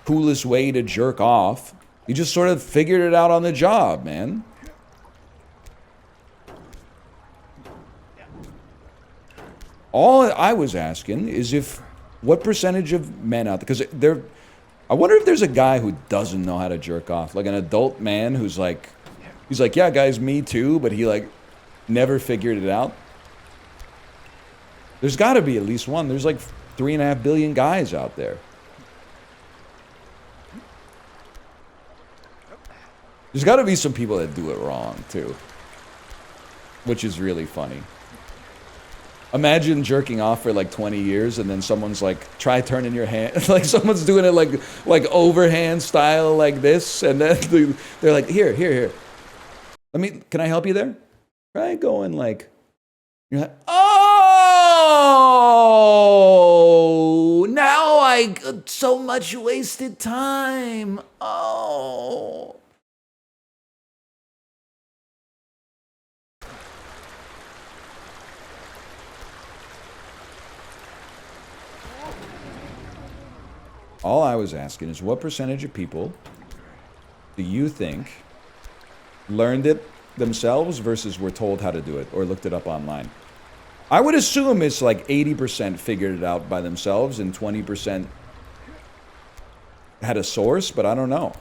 A: Coolest way to jerk off. You just sort of figured it out on the job, man. All I was asking is what percentage of men out there, because I wonder if there's a guy who doesn't know how to jerk off, like an adult man who's like, he's like, yeah, guys, me too, but he like never figured it out. There's got to be at least one. There's like 3.5 billion guys out there. There's got to be some people that do it wrong too, which is really funny. Imagine jerking off for like 20 years and then someone's like, try turning your hand. Like someone's doing it like overhand style like this. And then they're like, here. Can I help you there? Try going like, you're like, oh, now I got so much wasted time. Oh. All I was asking is what percentage of people do you think learned it themselves versus were told how to do it or looked it up online? I would assume it's like 80% figured it out by themselves and 20% had a source, but I don't know.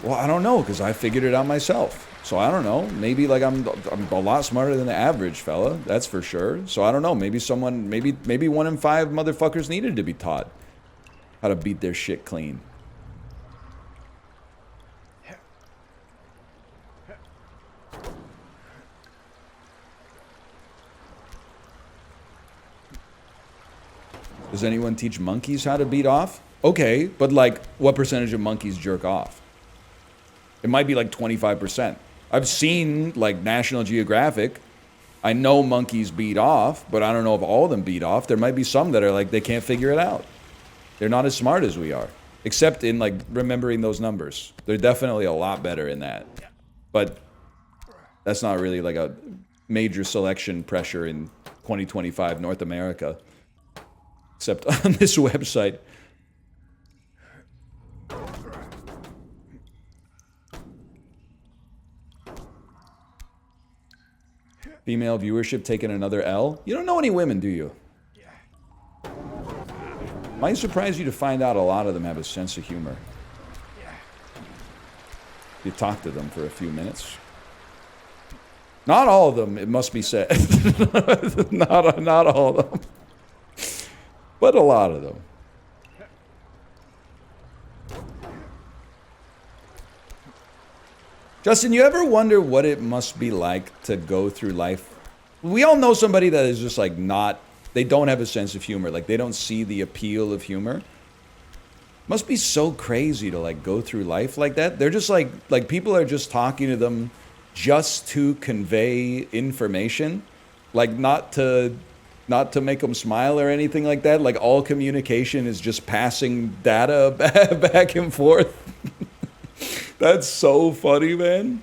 A: Well, I don't know, because I figured it out myself. So I don't know. Maybe like I'm a lot smarter than the average fella. That's for sure. So I don't know. Maybe maybe 1 in 5 motherfuckers needed to be taught how to beat their shit clean. Does anyone teach monkeys how to beat off? Okay, but like, what percentage of monkeys jerk off? It might be like 25%. I've seen like National Geographic. I know monkeys beat off, but I don't know if all of them beat off. There might be some that are like, they can't figure it out. They're not as smart as we are, except in like remembering those numbers. They're definitely a lot better in that. But that's not really like a major selection pressure in 2025 North America, except on this website. Female viewership taking another L. You don't know any women, do you? Might surprise you to find out a lot of them have a sense of humor. You talk to them for a few minutes. Not all of them, it must be said. not all of them. But a lot of them. Justin, you ever wonder what it must be like to go through life? We all know somebody that is just like not, they don't have a sense of humor. Like they don't see the appeal of humor. Must be so crazy to like go through life like that. They're just like people are just talking to them just to convey information. Like not to make them smile or anything like that. Like all communication is just passing data back and forth. That's so funny, man.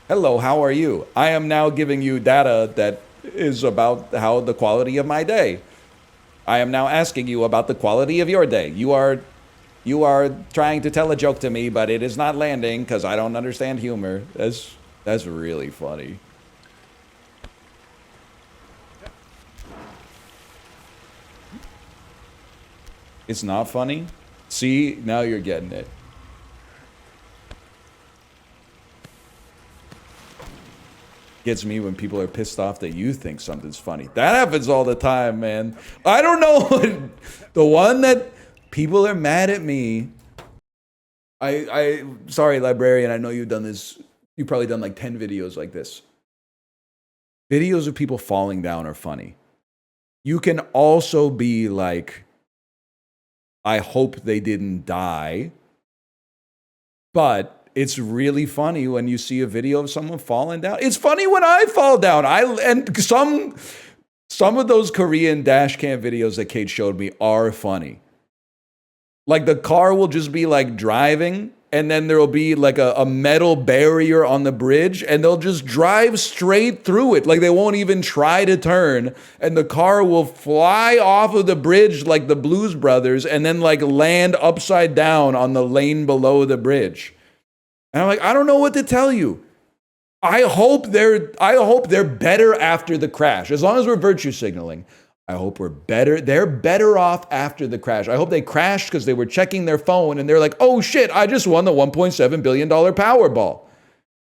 A: Hello, how are you? I am now giving you data that is about how the quality of my day. I am now asking you about the quality of your day. You are trying to tell a joke to me, but it is not landing because I don't understand humor. That's really funny. It's not funny? See, now you're getting it. Gets me when people are pissed off that you think something's funny. That happens all the time, man. I don't know. The one that people are mad at me. Sorry, librarian. I know you've done this. You've probably done like 10 videos like this. Videos of people falling down are funny. You can also be like, I hope they didn't die. But it's really funny when you see a video of someone falling down. It's funny when I fall down. And some of those Korean dash cam videos that Kate showed me are funny. Like the car will just be like driving and then there will be like a metal barrier on the bridge and they'll just drive straight through it. Like they won't even try to turn and the car will fly off of the bridge like the Blues Brothers and then like land upside down on the lane below the bridge. And I'm like, I don't know what to tell you. I hope they're better after the crash. As long as we're virtue signaling, I hope we're better. They're better off after the crash. I hope they crashed because they were checking their phone and they're like, oh shit, I just won the $1.7 billion Powerball.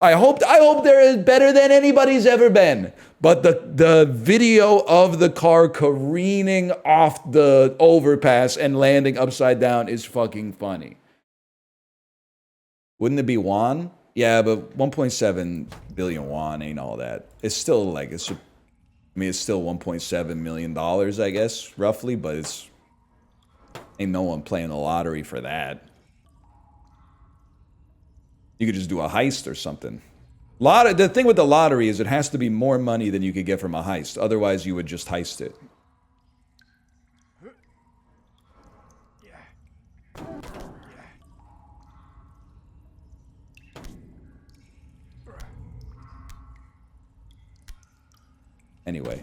A: I hope they're better than anybody's ever been. But the video of the car careening off the overpass and landing upside down is fucking funny. Wouldn't it be won? Yeah, but 1.7 billion won ain't all that. It's still like, it's still $1.7 million, I guess, roughly, but ain't no one playing the lottery for that. You could just do a heist or something. The thing with the lottery is it has to be more money than you could get from a heist. Otherwise, you would just heist it. Anyway.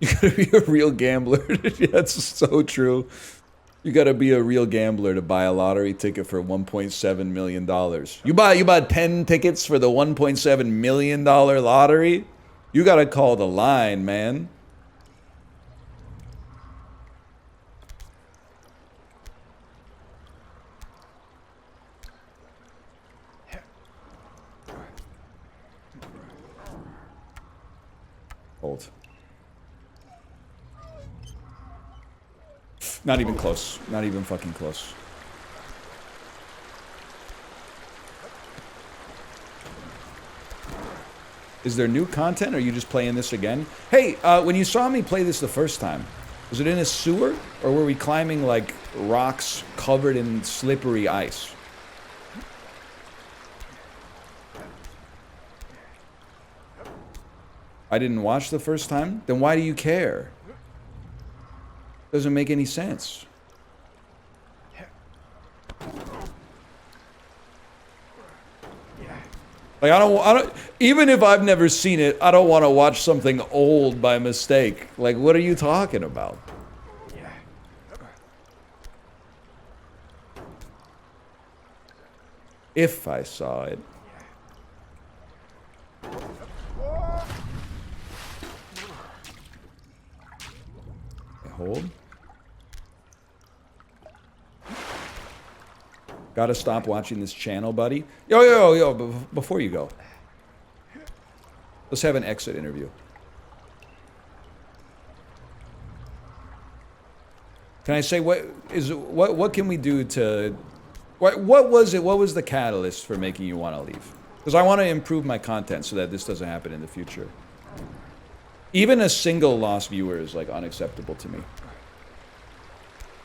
A: You gotta be a real gambler. That's so true. You gotta be a real gambler to buy a lottery ticket for $1.7 million. You bought 10 tickets for the $1.7 million lottery? You gotta call the line, man. Hold. Not even close. Not even fucking close. Is there new content or are you just playing this again? Hey, when you saw me play this the first time, was it in a sewer or were we climbing like rocks covered in slippery ice? I didn't watch the first time? Then why do you care? Doesn't make any sense. Like I don't even if I've never seen it, I don't want to watch something old by mistake. Like what are you talking about? If I saw it. Okay, hold. Gotta stop watching this channel, buddy. Yo, before you go. Let's have an exit interview. Can I say what can we do to what was it? What was the catalyst for making you want to leave? Because I want to improve my content so that this doesn't happen in the future. Even a single lost viewer is like unacceptable to me.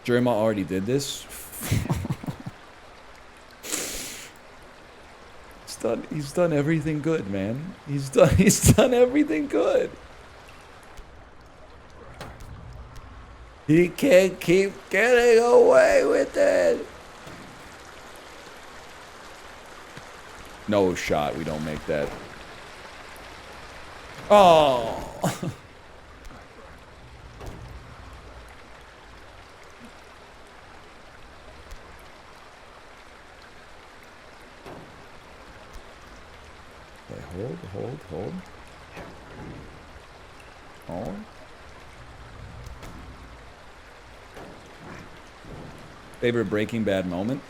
A: Jerma already did this. He's done everything good, man. He's done everything good. He can't keep getting away with it. No shot, we don't make that. Oh. Okay, hold. Hold. Favorite Breaking Bad moment?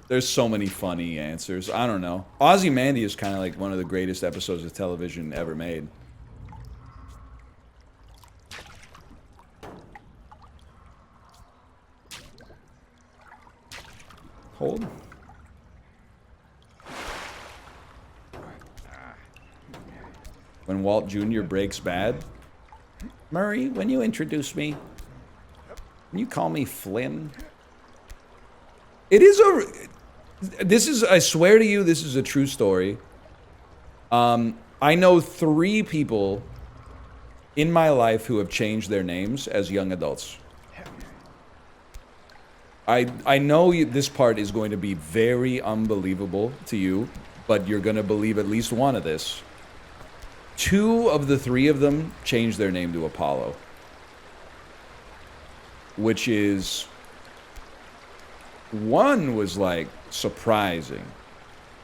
A: There's so many funny answers. I don't know. Ozymandias is kind of like one of the greatest episodes of television ever made. Hold. When Walt Jr. breaks bad. Murray, when you introduce me, can you call me Flynn? It is I swear to you, this is a true story. I know 3 people in my life who have changed their names as young adults. I know this part is going to be very unbelievable to you, but you're going to believe at least one of this. 2 of the 3 of them changed their name to Apollo. Which is... One was like surprising.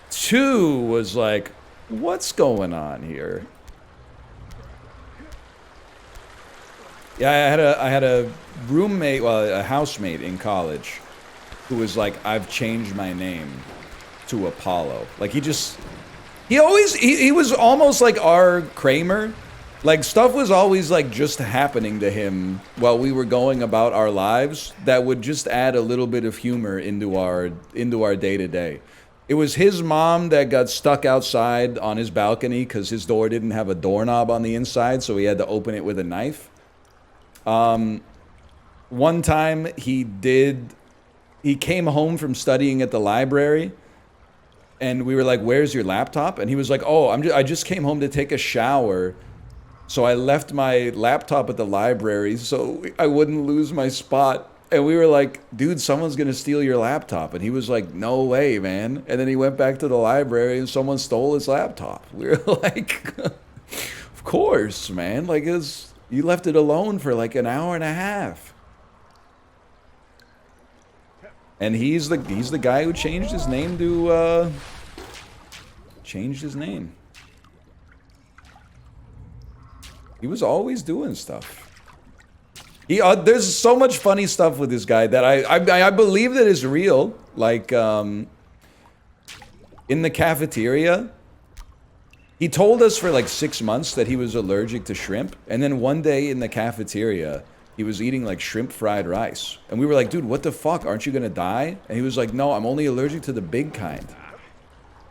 A: 2 was like, what's going on here? Yeah, I had a roommate, well, a housemate in college who was like, I've changed my name to Apollo. Like he was almost like our Kramer. Like stuff was always like just happening to him while we were going about our lives that would just add a little bit of humor into our day-to-day. It was his mom that got stuck outside on his balcony because his door didn't have a doorknob on the inside, so he had to open it with a knife. One time he came home from studying at the library, and we were like, "Where's your laptop?" And he was like, "Oh, I just came home to take a shower. So I left my laptop at the library so I wouldn't lose my spot." And we were like, dude, someone's going to steal your laptop. And he was like, no way, man. And then he went back to the library and someone stole his laptop. We were like, of course, man. Like, you left it alone for like an hour and a half. And he's the guy who changed his name to, He was always doing stuff. There's so much funny stuff with this guy that I believe that is real. Like, in the cafeteria, he told us for like 6 months that he was allergic to shrimp. And then one day in the cafeteria, he was eating like shrimp fried rice. And we were like, dude, what the fuck? Aren't you gonna die? And he was like, no, I'm only allergic to the big kind.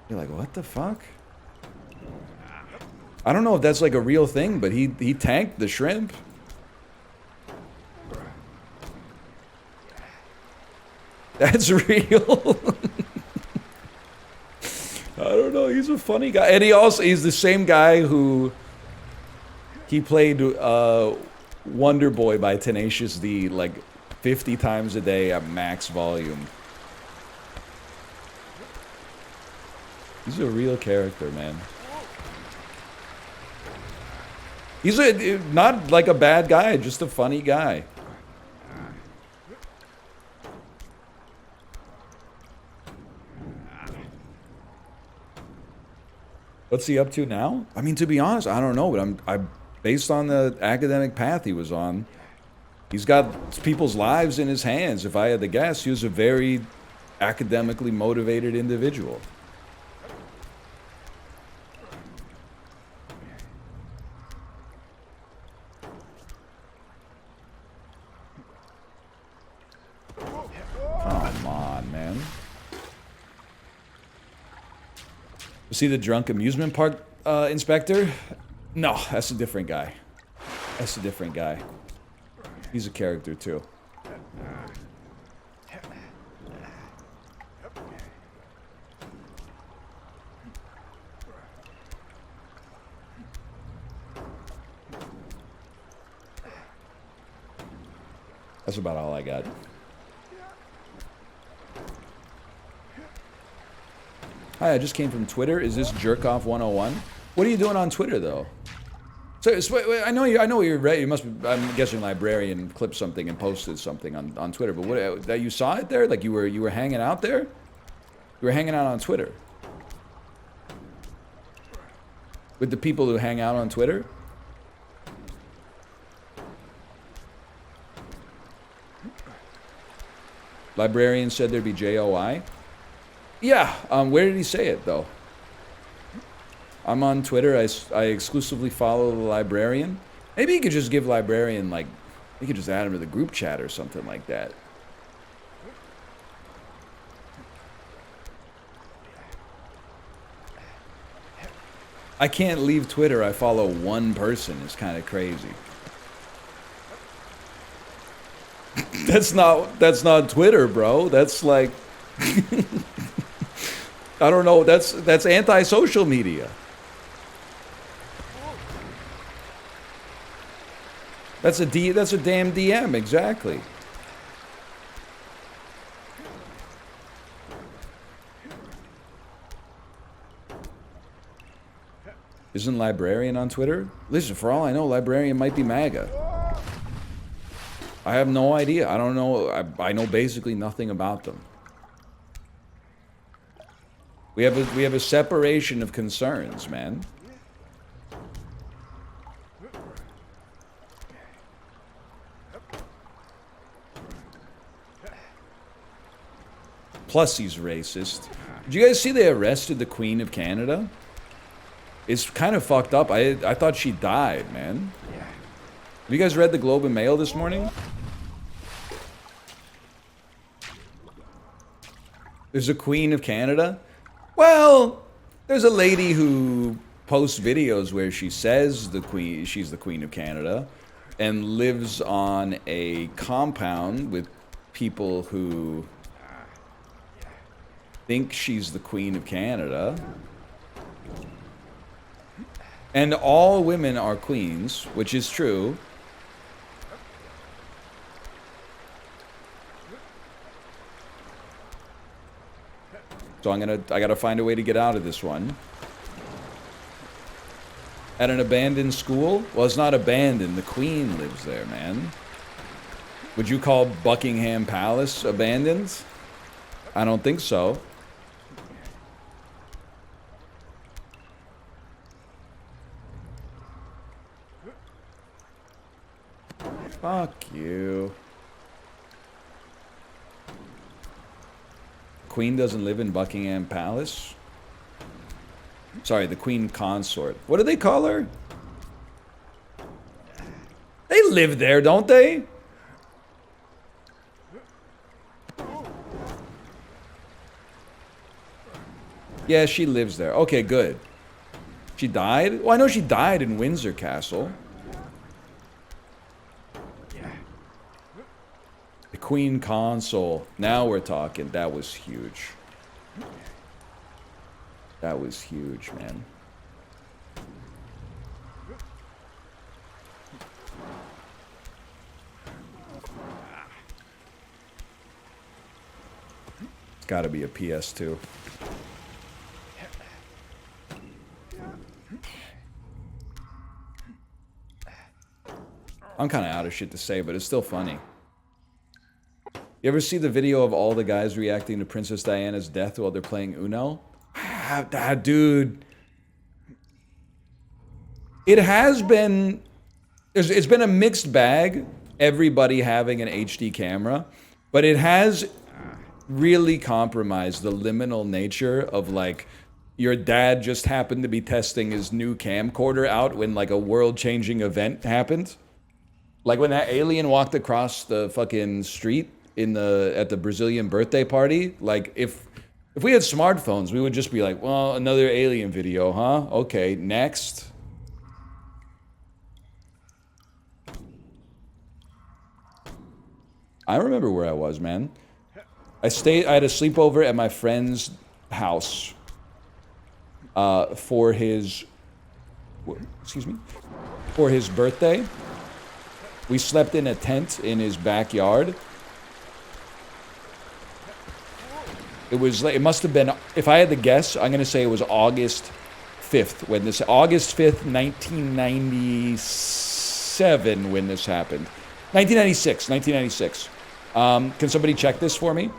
A: You're like, what the fuck? I don't know if that's like a real thing, but he tanked the shrimp. That's real. I don't know. He's a funny guy, and he's the same guy who he played Wonder Boy by Tenacious D like 50 times a day at max volume. He's a real character, man. He's not like a bad guy, just a funny guy. What's he up to now? I mean, to be honest, I don't know, but I'm based on the academic path he was on. He's got people's lives in his hands. If I had to guess, he was a very academically motivated individual. Come on, man. You see the drunk amusement park inspector? No, that's a different guy. That's a different guy. He's a character too. That's about all I got. Hi, I just came from Twitter. Is this Jerkoff 101? What are you doing on Twitter, though? So I know you're ready. You must be. I'm guessing librarian clipped something and posted something on Twitter. But what? That you saw it there? Like you were hanging out there? You were hanging out on Twitter with the people who hang out on Twitter. Librarian said there'd be JOI. Yeah. Where did he say it though? I'm on Twitter. I exclusively follow the librarian. Maybe you could just give librarian, like, you could just add him to the group chat or something like that. I can't leave Twitter. I follow one person. It's kind of crazy. That's not Twitter, bro. That's like I don't know. That's anti-social media. That's a damn DM, exactly. Isn't librarian on Twitter? Listen, for all I know, librarian might be MAGA. I have no idea. I don't know. I know basically nothing about them. We have a separation of concerns, man. Plus, he's racist. Did you guys see they arrested the Queen of Canada? It's kind of fucked up. I thought she died, man. Have you guys read the Globe and Mail this morning? There's a Queen of Canada? Well, there's a lady who posts videos where she says she's the Queen of Canada and lives on a compound with people who think she's the Queen of Canada. And all women are queens, which is true. So I gotta find a way to get out of this one. At an abandoned school? Well, it's not abandoned. The Queen lives there, man. Would you call Buckingham Palace abandoned? I don't think so. Fuck you. Queen doesn't live in Buckingham Palace? Sorry, the Queen Consort. What do they call her? They live there, don't they? Yeah, she lives there. Okay, good. She died? Well, I know she died in Windsor Castle. The Queen Console. Now we're talking. That was huge. That was huge, man. It's gotta be a PS2. I'm kind of out of shit to say, but it's still funny. You ever see the video of all the guys reacting to Princess Diana's death while they're playing Uno? Dude. It has been, it's been a mixed bag, everybody having an HD camera, but it has really compromised the liminal nature of like, your dad just happened to be testing his new camcorder out when like a world-changing event happened. Like when that alien walked across the fucking street at the Brazilian birthday party, like if we had smartphones, we would just be like, well, another alien video, huh? Okay, next. I remember where I was, man. I had a sleepover at my friend's house for his, excuse me, for his birthday. We slept in a tent in his backyard. It was like, it must have been, if I had to guess, I'm gonna say it was August 5th when this, August 5th, 1997 when this happened. 1996. Can somebody check this for me?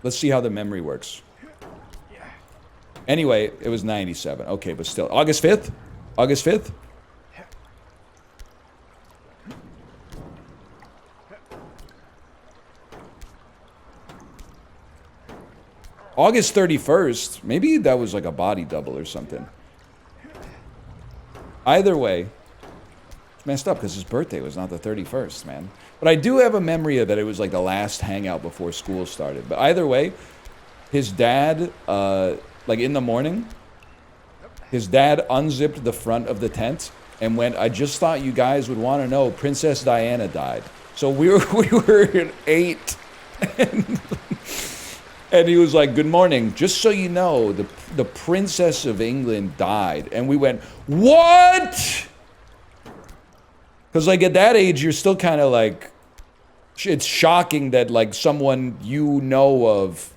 A: Let's see how the memory works. Anyway, it was 97. Okay, but still. August 5th? August 5th? August 31st. Maybe that was like a body double or something. Either way, it's messed up because his birthday was not the 31st, man. But I do have a memory of that it was like the last hangout before school started. But either way, his dad, like in the morning, his dad unzipped the front of the tent and went, I just thought you guys would want to know Princess Diana died. So we were at 8. And he was like, good morning. Just so you know, the Princess of England died. And we went, what? Because like at that age, you're still kind of like, it's shocking that like someone you know of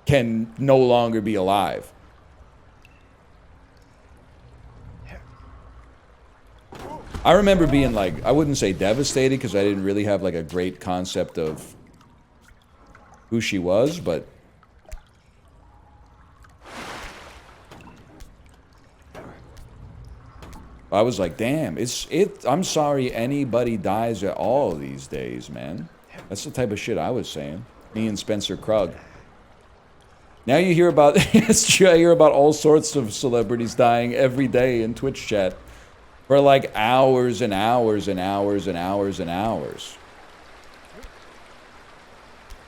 A: can no longer be alive. I remember being like, I wouldn't say devastated because I didn't really have like a great concept of who she was, but I was like, damn, I'm sorry anybody dies at all these days, man. That's the type of shit I was saying. Me and Spencer Krug. Now you hear about, it's true, I hear about all sorts of celebrities dying every day in Twitch chat for like hours and hours and hours and hours and hours.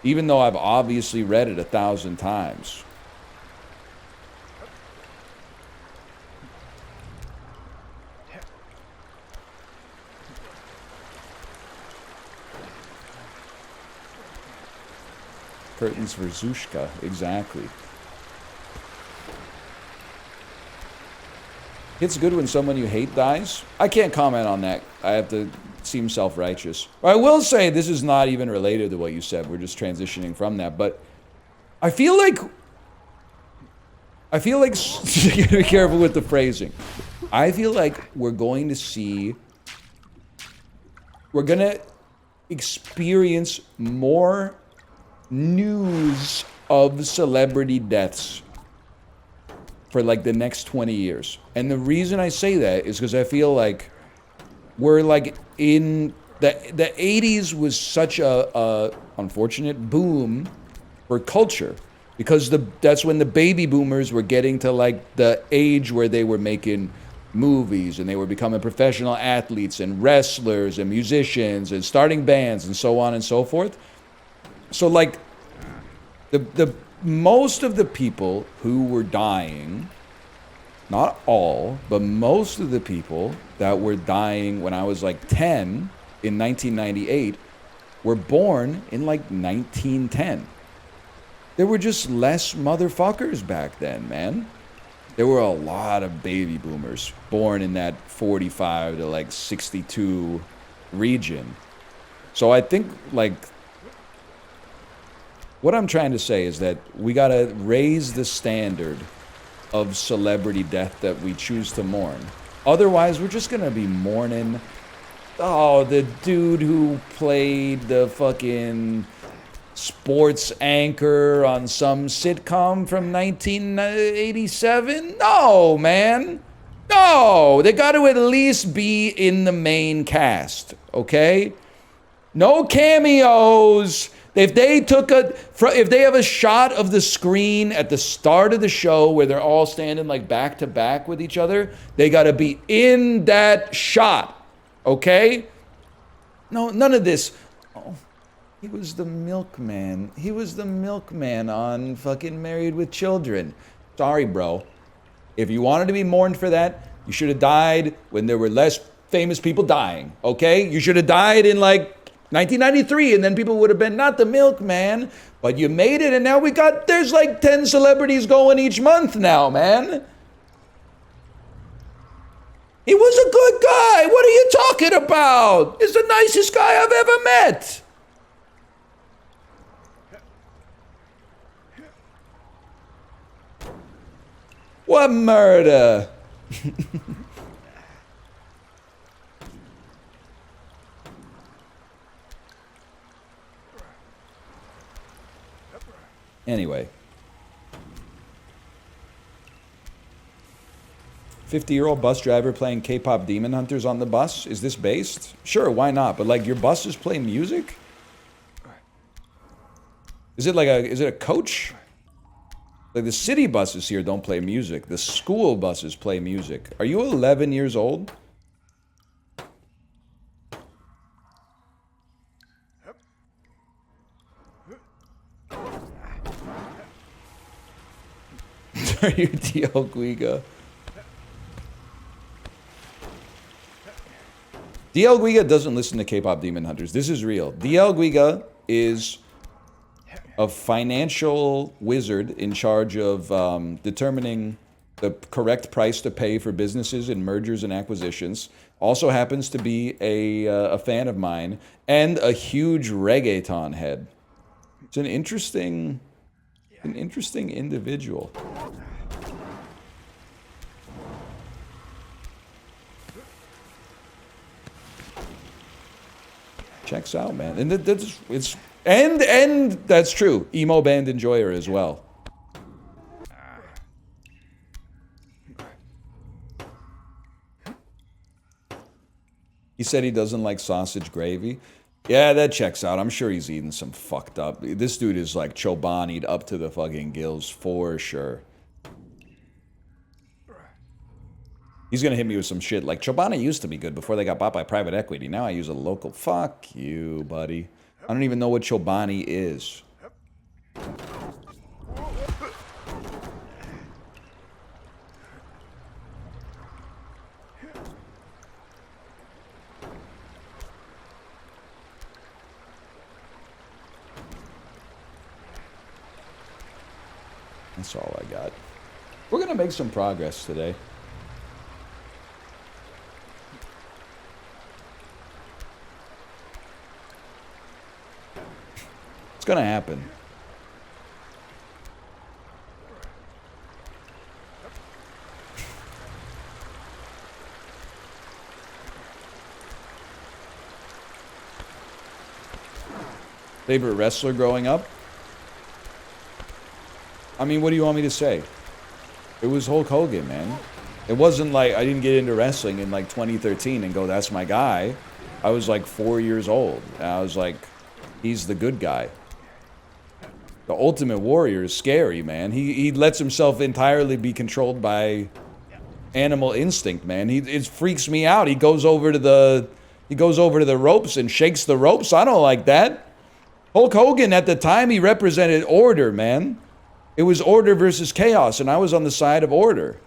A: Even though I've obviously read it 1,000 times. Curtains for Zushka, exactly. It's good when someone you hate dies. I can't comment on that. I have to seem self-righteous. I will say this is not even related to what you said. We're just transitioning from that. But I feel like you gotta be careful with the phrasing. I feel like we're going to experience more news of celebrity deaths for like the next 20 years. And the reason I say that is because I feel like we're like in the 80s was such a unfortunate boom for culture because that's when the baby boomers were getting to like the age where they were making movies and they were becoming professional athletes and wrestlers and musicians and starting bands and so on and so forth. So like the most of the people who were dying, not all, but most of the people that were dying when I was like 10 in 1998 were born in like 1910. There were just less motherfuckers back then, man. There were a lot of baby boomers born in that 45 to like 62 region. So I think like what I'm trying to say is that we gotta raise the standard of celebrity death that we choose to mourn. Otherwise, we're just gonna be mourning, oh, the dude who played the fucking sports anchor on some sitcom from 1987? No, man. No, they got to at least be in the main cast, okay? No cameos. If they have a shot of the screen at the start of the show where they're all standing like back to back with each other, they got to be in that shot, okay? No, none of this. Oh, he was the milkman. He was the milkman on fucking Married with Children. Sorry, bro. If you wanted to be mourned for that, you should have died when there were less famous people dying, okay? You should have died in like 1993, and then people would have been not the milkman, but you made it, and now there's like 10 celebrities going each month now, man. He was a good guy. What are you talking about? He's the nicest guy I've ever met. What murder? Anyway. 50-year-old bus driver playing K-pop Demon Hunters on the bus? Is this based? Sure, why not? But like your buses play music? Is it a coach? Like the city buses here don't play music. The school buses play music. Are you 11 years old? Are you DL Guiga? DL Guiga doesn't listen to K-pop Demon Hunters. This is real. DL Guiga is a financial wizard in charge of determining the correct price to pay for businesses in mergers and acquisitions. Also happens to be a fan of mine and a huge reggaeton head. It's an interesting individual. Checks out, man. And that's true. Emo band enjoyer as well. He said he doesn't like sausage gravy. Yeah, that checks out. I'm sure he's eating some fucked up. This dude is like Chobani'd up to the fucking gills for sure. He's gonna hit me with some shit like Chobani used to be good before they got bought by private equity. Now I use a local. Fuck you, buddy. I don't even know what Chobani is. That's all I got. We're gonna make some progress today. It's gonna happen. Favorite wrestler growing up? I mean, what do you want me to say? It was Hulk Hogan, man. It wasn't like I didn't get into wrestling in like 2013 and go, that's my guy. I was like 4 years old. And I was like, he's the good guy. The Ultimate Warrior is scary, man. He lets himself entirely be controlled by animal instinct, man. It freaks me out. He goes over to the ropes and shakes the ropes. I don't like that. Hulk Hogan at the time, he represented order, man. It was order versus chaos, and I was on the side of order.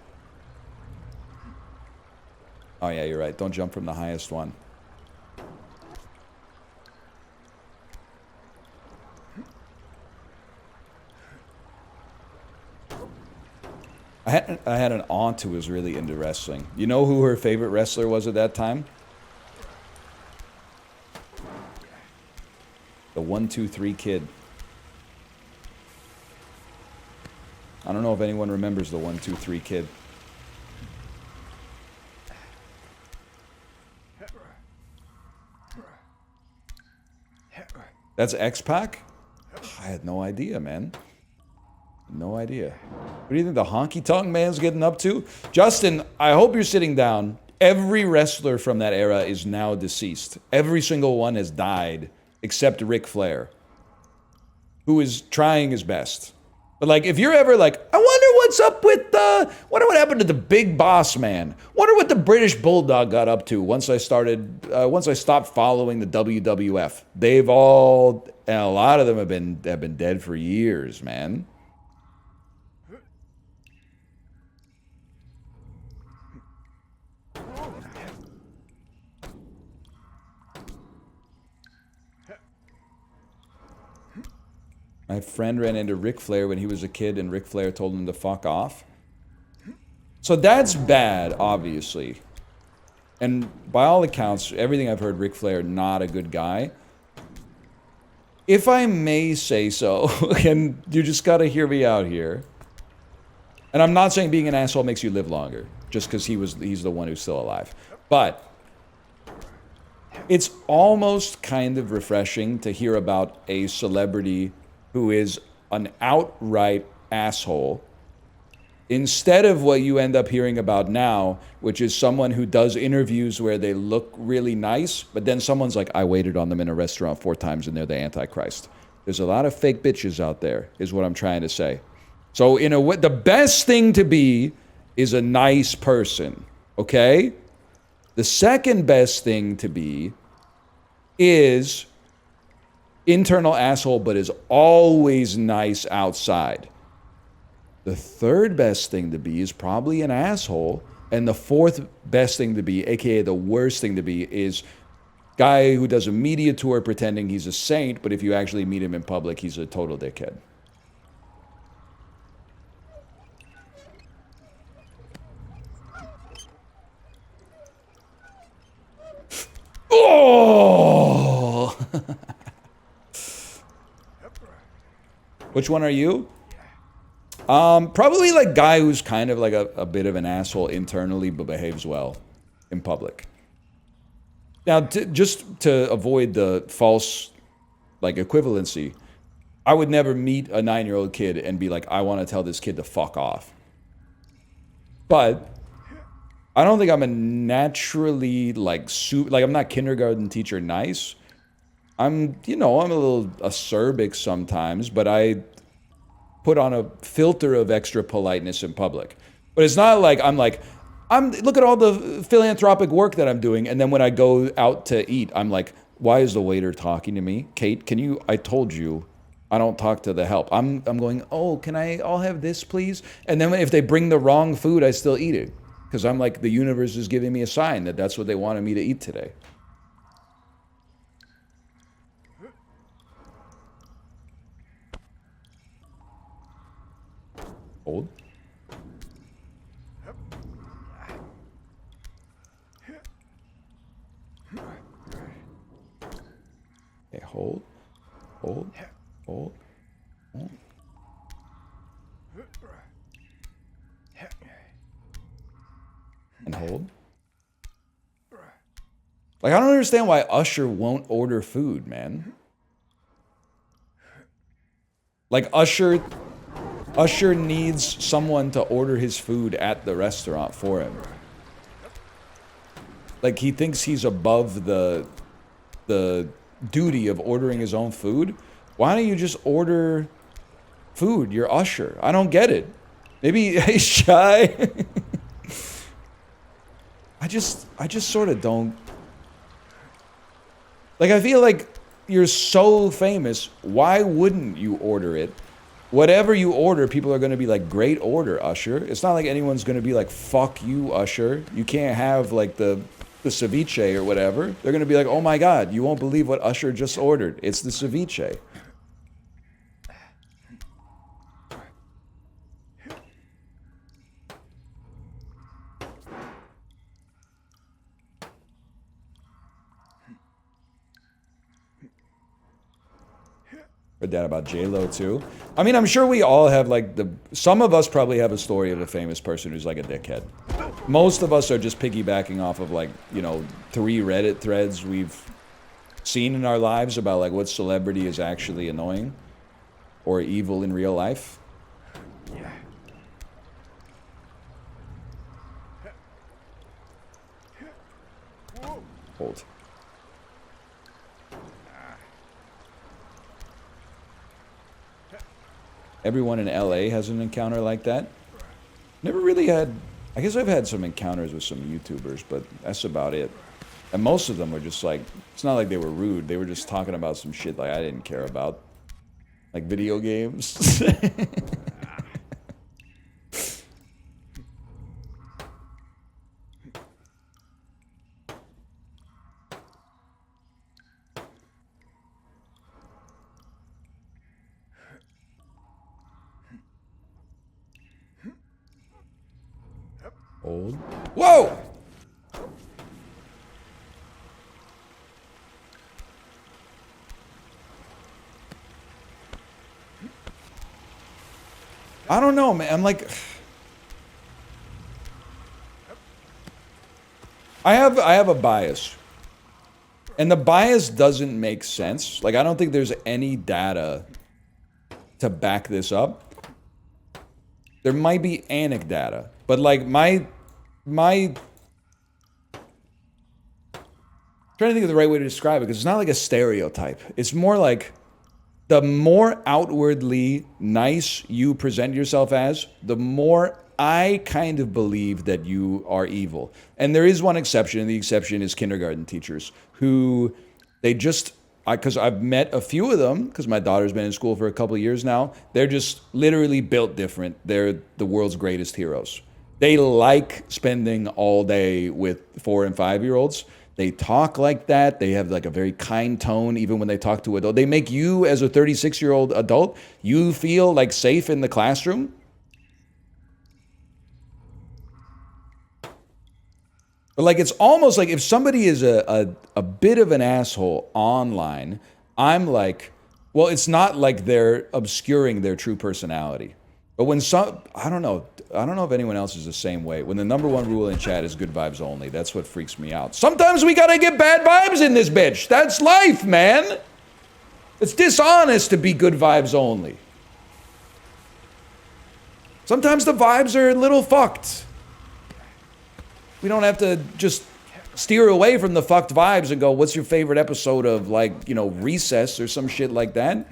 A: Oh yeah, you're right. Don't jump from the highest one. I had an aunt who was really into wrestling. You know who her favorite wrestler was at that time? The 1-2-3 Kid. I don't know if anyone remembers the 1-2-3 Kid. That's X-Pac? I had no idea, man. No idea. What do you think the honky tonk man's getting up to? Justin, I hope you're sitting down. Every wrestler from that era is now deceased. Every single one has died except Ric Flair, who is trying his best. But like, if you're ever like, I wonder what's up with wonder what happened to the big boss man. Wonder what the British Bulldog got up to once I stopped following the WWF. They've all, and a lot of them have been dead for years, man. My friend ran into Ric Flair when he was a kid, and Ric Flair told him to fuck off. So that's bad, obviously. And by all accounts, everything I've heard, Ric Flair, not a good guy. If I may say so, and you just gotta hear me out here. And I'm not saying being an asshole makes you live longer, just because he's the one who's still alive. But it's almost kind of refreshing to hear about a celebrity who is an outright asshole, instead of what you end up hearing about now, which is someone who does interviews where they look really nice, but then someone's like, I waited on them in a restaurant 4 times and they're the Antichrist. There's a lot of fake bitches out there, is what I'm trying to say. So in a way, the best thing to be is a nice person, okay? The second best thing to be is internal asshole, but is always nice outside. The third best thing to be is probably an asshole. And the fourth best thing to be, aka the worst thing to be, is guy who does a media tour pretending he's a saint, but if you actually meet him in public, he's a total dickhead. Oh! Which one are you? Probably like guy who's kind of like a bit of an asshole internally, but behaves well in public. Now, just to avoid the false like equivalency, I would never meet a 9-year-old kid and be like, I want to tell this kid to fuck off. But I don't think I'm a naturally like I'm not kindergarten teacher nice. I'm a little acerbic sometimes, but I put on a filter of extra politeness in public. But it's not like look at all the philanthropic work that I'm doing, and then when I go out to eat, I'm like, why is the waiter talking to me? Kate, I told you, I don't talk to the help. I'm going, oh, I'll have this, please? And then if they bring the wrong food, I still eat it. Because I'm like, the universe is giving me a sign that that's what they wanted me to eat today. Hold. Okay, hold. Hold. Hold. Hold. And hold. Like, I don't understand why Usher won't order food, man. Like, Usher needs someone to order his food at the restaurant for him. Like, he thinks he's above the duty of ordering his own food. Why don't you just order food? You're Usher. I don't get it. Maybe he's shy. I just sort of don't. Like, I feel like you're so famous. Why wouldn't you order it? Whatever you order, people are going to be like, great order, Usher. It's not like anyone's going to be like, fuck you, Usher. You can't have like the ceviche or whatever. They're going to be like, oh my God, you won't believe what Usher just ordered. It's the ceviche. Read that about J-Lo too. I mean, I'm sure we all have like some of us probably have a story of a famous person who's like a dickhead. Most of us are just piggybacking off of like, 3 Reddit threads we've seen in our lives about like what celebrity is actually annoying or evil in real life. Hold. Everyone in LA has an encounter like that. Never really had... I guess I've had some encounters with some YouTubers, but that's about it. And most of them were just like... It's not like they were rude. They were just talking about some shit like I didn't care about. Like video games. Old. Whoa! I don't know, man. I'm like... I have a bias. And the bias doesn't make sense. Like, I don't think there's any data to back this up. There might be anecdata. But, like, my... I'm trying to think of the right way to describe it, because it's not like a stereotype. It's more like... The more outwardly nice you present yourself as, the more I kind of believe that you are evil. And there is one exception, and the exception is kindergarten teachers, who they just, because I've met a few of them, because my daughter's been in school for a couple of years now, they're just literally built different. They're the world's greatest heroes. They like spending all day with 4- and 5-year-olds. They talk like that. They have like a very kind tone even when they talk to adults. They make you, as a 36-year-old adult, you feel like safe in the classroom. But like it's almost like if somebody is a bit of an asshole online, I'm like, well, it's not like they're obscuring their true personality. But when I don't know if anyone else is the same way. When the #1 rule in chat is good vibes only, that's what freaks me out. Sometimes we gotta get bad vibes in this bitch. That's life, man. It's dishonest to be good vibes only. Sometimes the vibes are a little fucked. We don't have to just steer away from the fucked vibes and go, what's your favorite episode of, like, you know, Recess or some shit like that?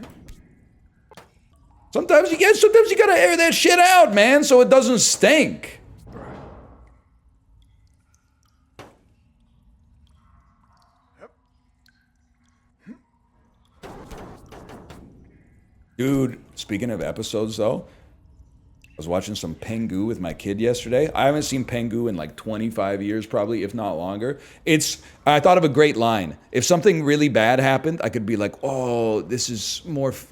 A: Sometimes you gotta air that shit out, man, so it doesn't stink. Dude, speaking of episodes, though, I was watching some Pengu with my kid yesterday. I haven't seen Pengu in like 25 years, probably, if not longer. I thought of a great line. If something really bad happened, I could be like, oh, this is more fucked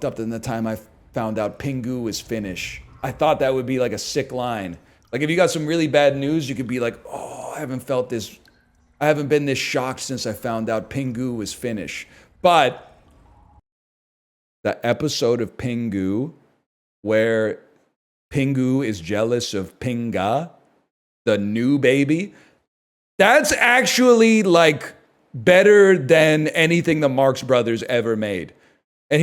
A: up than the time I found out Pengu was Finnish. I thought that would be like a sick line. Like if you got some really bad news, you could be like, oh, I haven't been this shocked since I found out Pengu was Finnish. But the episode of Pengu where Pengu is jealous of Pinga, the new baby, that's actually like better than anything the Marx Brothers ever made. And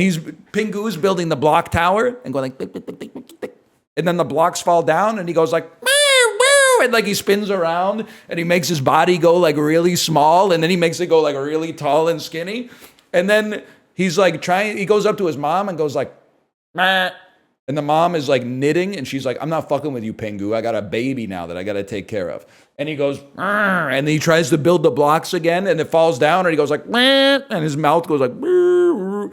A: Pingu's building the block tower and going like, tick, tick, tick, tick, tick, tick. And then the blocks fall down and he goes like, woo, woo, and like he spins around and he makes his body go like really small and then he makes it go like really tall and skinny. And then he's like he goes up to his mom and goes like, meh. And the mom is like knitting and she's like, I'm not fucking with you, Pengu. I got a baby now that I got to take care of. And he goes, arr, and he tries to build the blocks again and it falls down and he goes like, meh, and his mouth goes like, brr.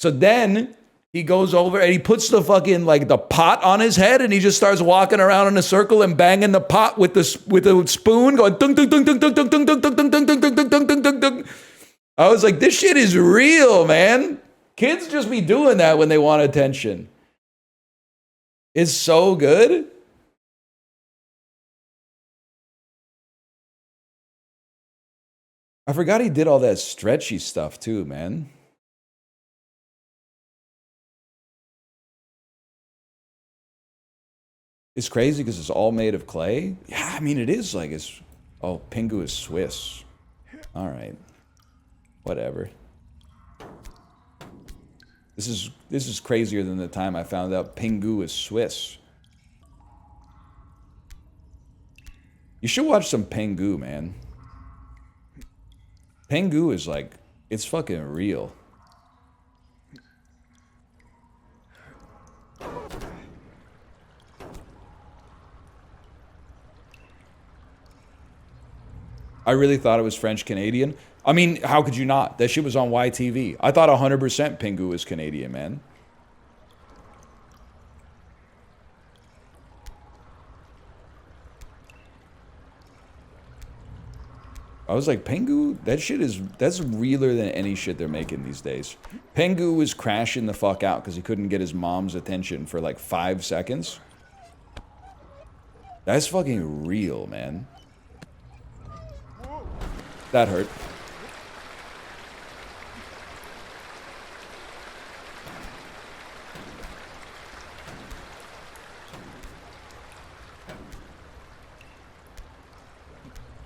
A: So then he goes over and he puts the fucking like the pot on his head and he just starts walking around in a circle and banging the pot with the spoon, going dung dung dung dung dung dung dung dung dung dung dung dung dung dung dung dung. I was like, this shit is real, man. Kids just be doing that when they want attention. It's so good. I forgot he did all that stretchy stuff too, man. It's crazy because it's all made of clay. Yeah, I mean, it is like oh, Pengu is Swiss. All right. Whatever. This is crazier than the time I found out Pingu is Swiss. You should watch some Pingu, man. Pingu is like, it's fucking real. I really thought it was French-Canadian. I mean, how could you not? That shit was on YTV. I thought 100% Pingu was Canadian, man. I was like, Pingu? That's realer than any shit they're making these days. Pingu was crashing the fuck out because he couldn't get his mom's attention for like 5 seconds. That's fucking real, man. That hurt.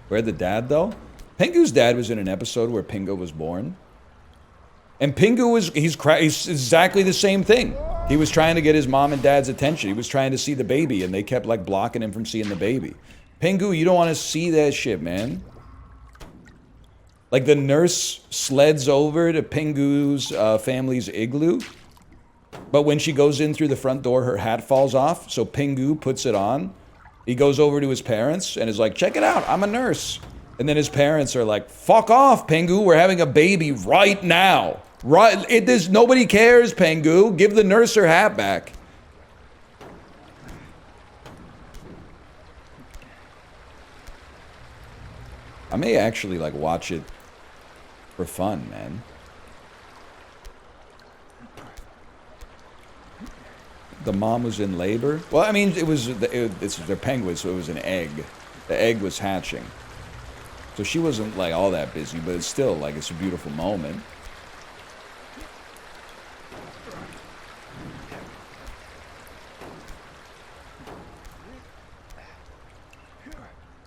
A: Where the dad, though? Pingu's dad was in an episode where Pingu was born. And Pingu was, he's exactly the same thing. He was trying to get his mom and dad's attention. He was trying to see the baby, and they kept, like, blocking him from seeing the baby. Pingu, you don't want to see that shit, man. Like, the nurse sleds over to Pingu's family's igloo. But when she goes in through the front door, her hat falls off. So Pingu puts it on. He goes over to his parents and is like, check it out, I'm a nurse. And then his parents are like, fuck off, Pingu, we're having a baby right now. Right, nobody cares, Pingu. Give the nurse her hat back. I may actually, like, watch it for fun, man. The mom was in labor. Well, I mean, they're penguins, so it was an egg. The egg was hatching. So she wasn't, like, all that busy, but it's still, like, it's a beautiful moment.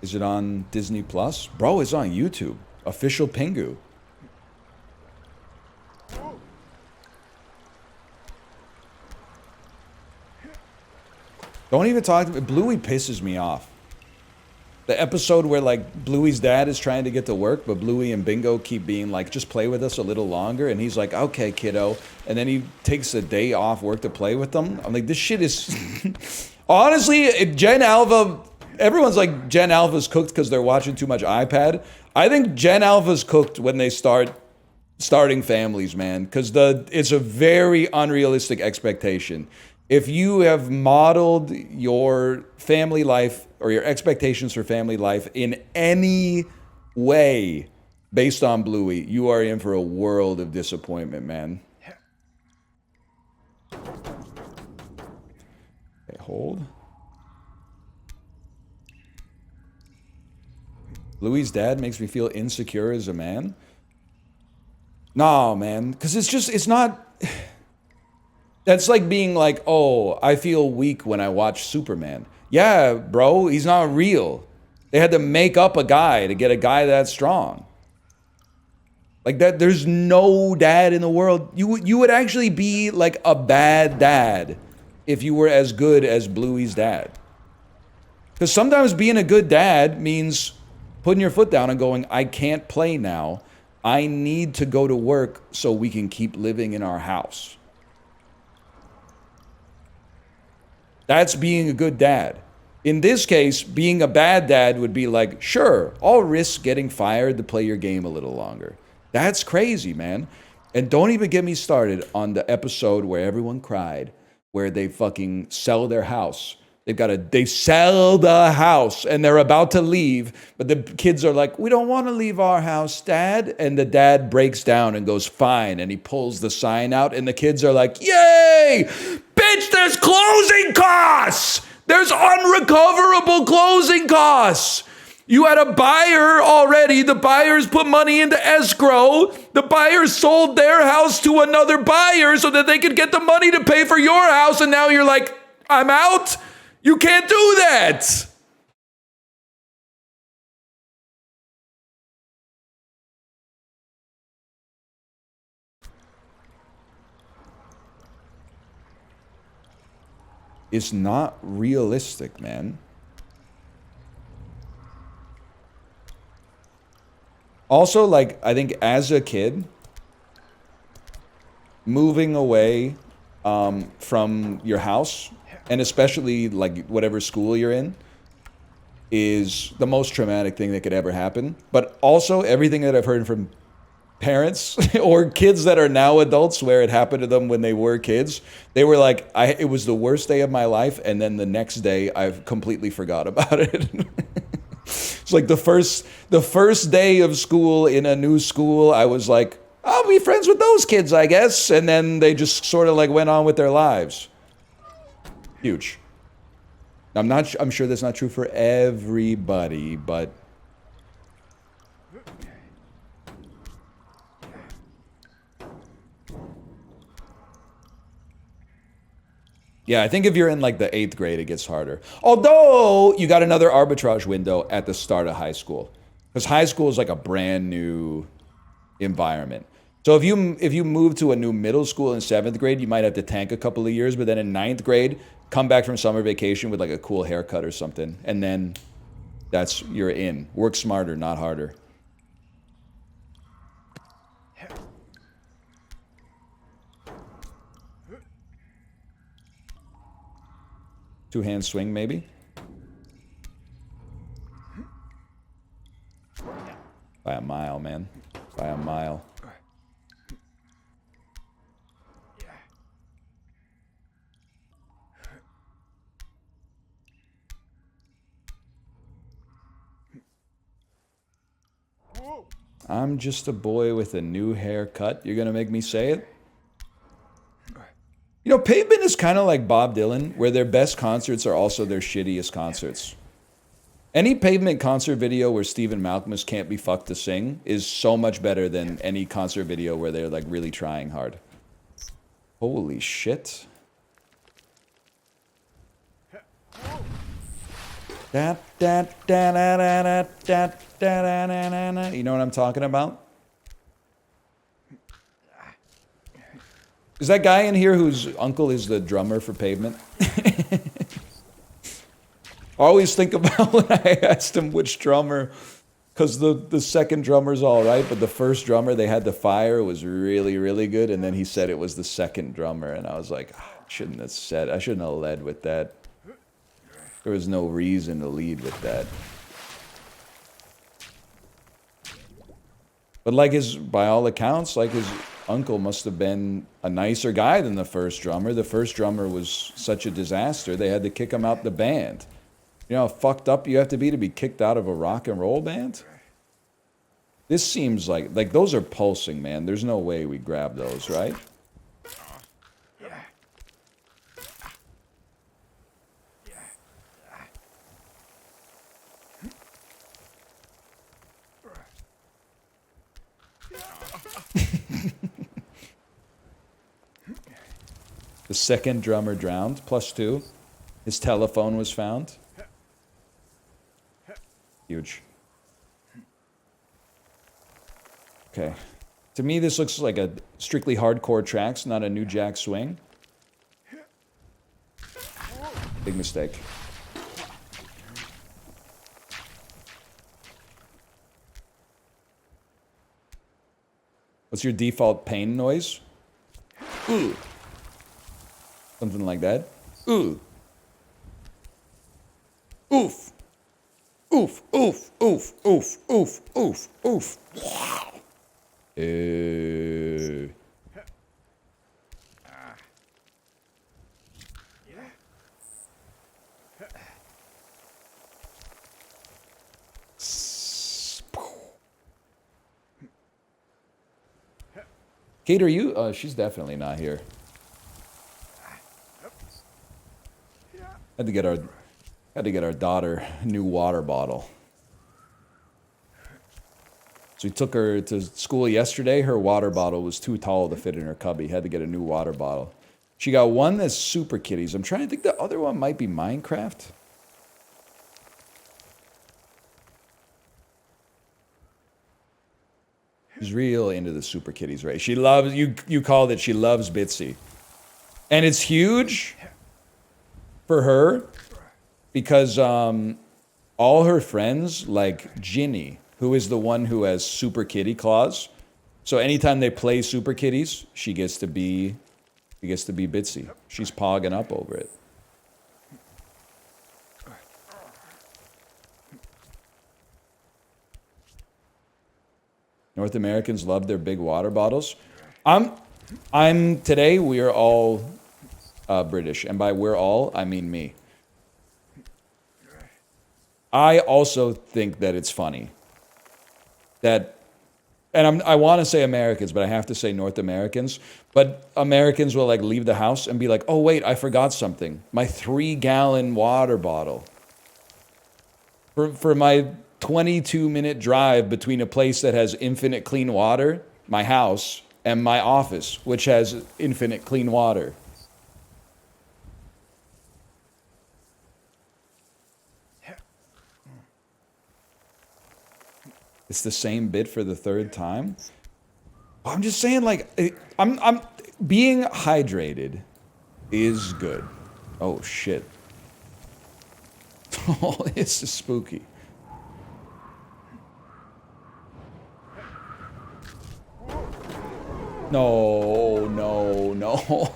A: Is it on Disney Plus? Bro, it's on YouTube. Official Pingu. Don't even talk to me. Bluey pisses me off. The episode where, like, Bluey's dad is trying to get to work, but Bluey and Bingo keep being like, just play with us a little longer. And he's like, okay, kiddo. And then he takes a day off work to play with them. I'm like, this shit is... Honestly, Gen Alpha... Everyone's like, Gen Alpha's cooked because they're watching too much iPad. I think Gen Alpha's cooked when they starting families, man. Because it's a very unrealistic expectation. If you have modeled your family life or your expectations for family life in any way based on Bluey, you are in for a world of disappointment, man. Okay, hold. Bluey's dad makes me feel insecure as a man. No, man, because it's not... That's like being like, oh, I feel weak when I watch Superman. Yeah, bro, he's not real. They had to make up a guy to get a guy that strong. Like that, there's no dad in the world. You would actually be like a bad dad if you were as good as Bluey's dad. Because sometimes being a good dad means putting your foot down and going, I can't play now. I need to go to work so we can keep living in our house. That's being a good dad. In this case, being a bad dad would be like, sure, I'll risk getting fired to play your game a little longer. That's crazy, man. And don't even get me started on the episode where everyone cried, where they fucking sell their house. They sell the house and they're about to leave, but the kids are like, we don't want to leave our house, Dad. And the dad breaks down and goes, fine. And he pulls the sign out and the kids are like, yay! Bitch, there's closing costs! There's unrecoverable closing costs! You had a buyer already. The buyers put money into escrow. The buyers sold their house to another buyer so that they could get the money to pay for your house. And now you're like, I'm out? You can't do that. is not realistic, man. Also, like, I think as a kid, moving away from your house, and especially, like, whatever school you're in, is the most traumatic thing that could ever happen. But also, everything that I've heard from parents or kids that are now adults where it happened to them when they were kids, they were like, it was the worst day of my life, and then the next day I've completely forgot about it. It's like the first day of school in a new school, I was like, I'll be friends with those kids, I guess, and then they just sort of like went on with their lives. Huge. I'm sure that's not true for everybody, but yeah, I think if you're in like the 8th grade, it gets harder. Although you got another arbitrage window at the start of high school, because high school is like a brand new environment. So if you move to a new middle school in 7th grade, you might have to tank a couple of years, but then in 9th grade, come back from summer vacation with like a cool haircut or something, and then you're in. Work smarter, not harder. Two-hand swing, maybe? By a mile, man. By a mile. I'm just a boy with a new haircut. You're gonna make me say it? You know, Pavement is kind of like Bob Dylan, where their best concerts are also their shittiest concerts. Any Pavement concert video where Stephen Malkmus can't be fucked to sing is so much better than any concert video where they're like really trying hard. Holy shit. You know what I'm talking about? Is that guy in here whose uncle is the drummer for Pavement? I always think about when I asked him which drummer, because the second drummer's all right, but the first drummer they had to fire was really, really good, and then he said it was the second drummer, and I was like, I shouldn't have led with that. There was no reason to lead with that. But like by all accounts, like his uncle must have been a nicer guy than the first drummer. The first drummer was such a disaster, they had to kick him out the band. You know how fucked up you have to be kicked out of a rock and roll band? This seems like those are pulsing, man. There's no way we grab those, right? The second drummer drowned, +2. His telephone was found. Huge. Okay. To me, this looks like a strictly hardcore tracks, not a New Jack Swing. Big mistake. What's your default pain noise? Ooh. Something like that. Ooh. Oof. Oof, oof, oof, oof, oof, oof, oof. Kate, are you? She's definitely not here. Had to get our daughter a new water bottle. So we took her to school yesterday. Her water bottle was too tall to fit in her cubby. Had to get a new water bottle. She got one that's Super Kitties. I'm trying to think the other one might be Minecraft. She's real into the Super Kitties, right? She loves, you called it, she loves Bitsy. And it's huge. for her, because all her friends like Ginny, who is the one who has super kitty claws. So anytime they play super kitties, she gets to be Bitsy. She's pogging up over it. North Americans love their big water bottles. Today we are all British, and by we're all, I mean me. I also think that it's funny that, and I want to say Americans, but I have to say North Americans, but Americans will like leave the house and be like, oh wait, I forgot something. My 3-gallon water bottle. For my 22-minute drive between a place that has infinite clean water, my house, and my office, which has infinite clean water. It's the same bit for the third time. I'm just saying, like, I'm being hydrated is good. Oh shit. Oh, this is spooky. No, no, no.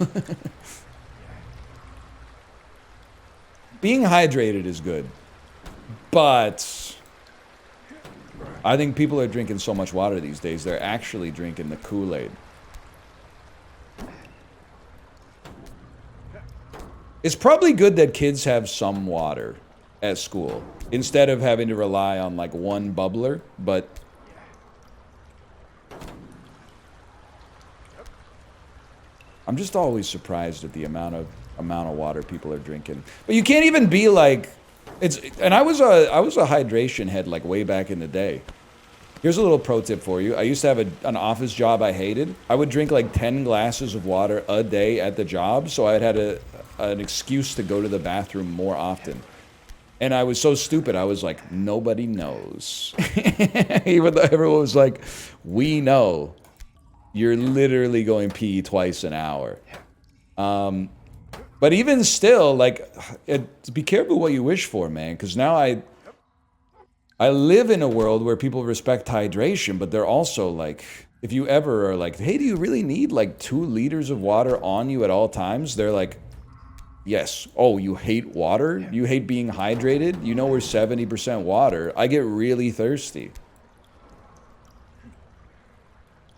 A: Being hydrated is good, but I think people are drinking so much water these days, they're actually drinking the Kool-Aid. It's probably good that kids have some water at school instead of having to rely on like one bubbler, but I'm just always surprised at the amount of water people are drinking. But you can't even be like, and I was a hydration head like way back in the day. Here's a little pro tip for you. I used to have an office job I hated. I would drink like 10 glasses of water a day at the job, so I had an excuse to go to the bathroom more often. And I was so stupid, I was like, nobody knows. Even though everyone was like, we know. You're literally going pee twice an hour. But even still, like, be careful what you wish for, man. Because now I live in a world where people respect hydration, but they're also like, if you ever are like, hey, do you really need like 2 liters of water on you at all times? They're like, yes. Oh, you hate water? You hate being hydrated? You know we're 70% water. I get really thirsty.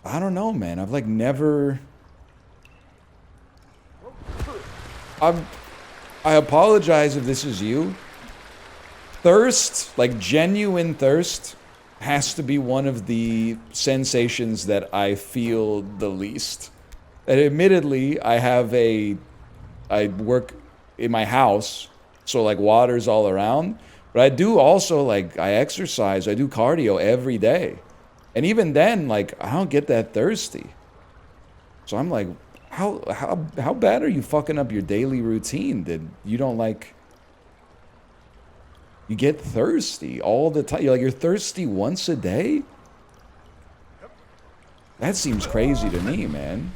A: I don't know, man. I've like never... I apologize if this is you. Thirst, like genuine thirst, has to be one of the sensations that I feel the least. And admittedly, I work in my house, so like water's all around. But I do also like, I exercise, I do cardio every day. And even then, like, I don't get that thirsty. So I'm like, how bad are you fucking up your daily routine that you don't like... You get thirsty all the time. You're thirsty once a day? That seems crazy to me, man.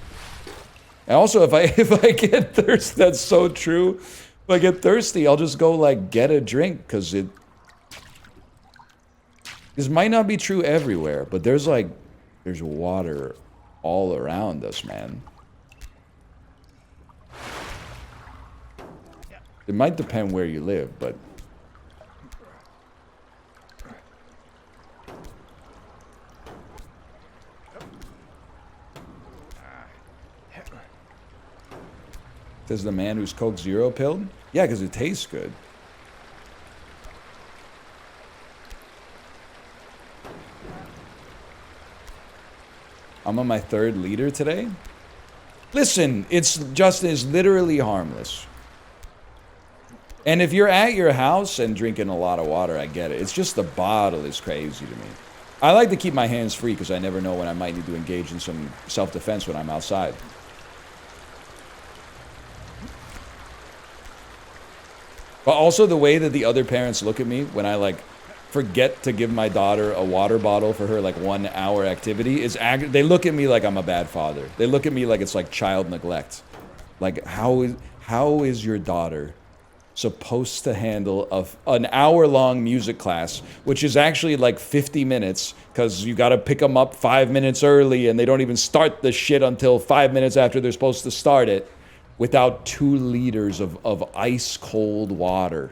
A: And also, if I get thirsty, that's so true. If I get thirsty, I'll just go, like, get a drink, because this might not be true everywhere, but there's water all around us, man. It might depend where you live, but... Says the man who's Coke Zero pilled? Yeah, because it tastes good. I'm on my 3rd liter today. Listen, it's literally harmless. And if you're at your house and drinking a lot of water, I get it. It's just the bottle is crazy to me. I like to keep my hands free because I never know when I might need to engage in some self-defense when I'm outside. But also the way that the other parents look at me when I like forget to give my daughter a water bottle for her like 1 hour activity is they look at me like I'm a bad father. They look at me like it's like child neglect. Like how is your daughter supposed to handle an hour-long music class, which is actually like 50 minutes, because you got to pick them up 5 minutes early, and they don't even start the shit until 5 minutes after they're supposed to start it, without 2 liters of ice-cold water.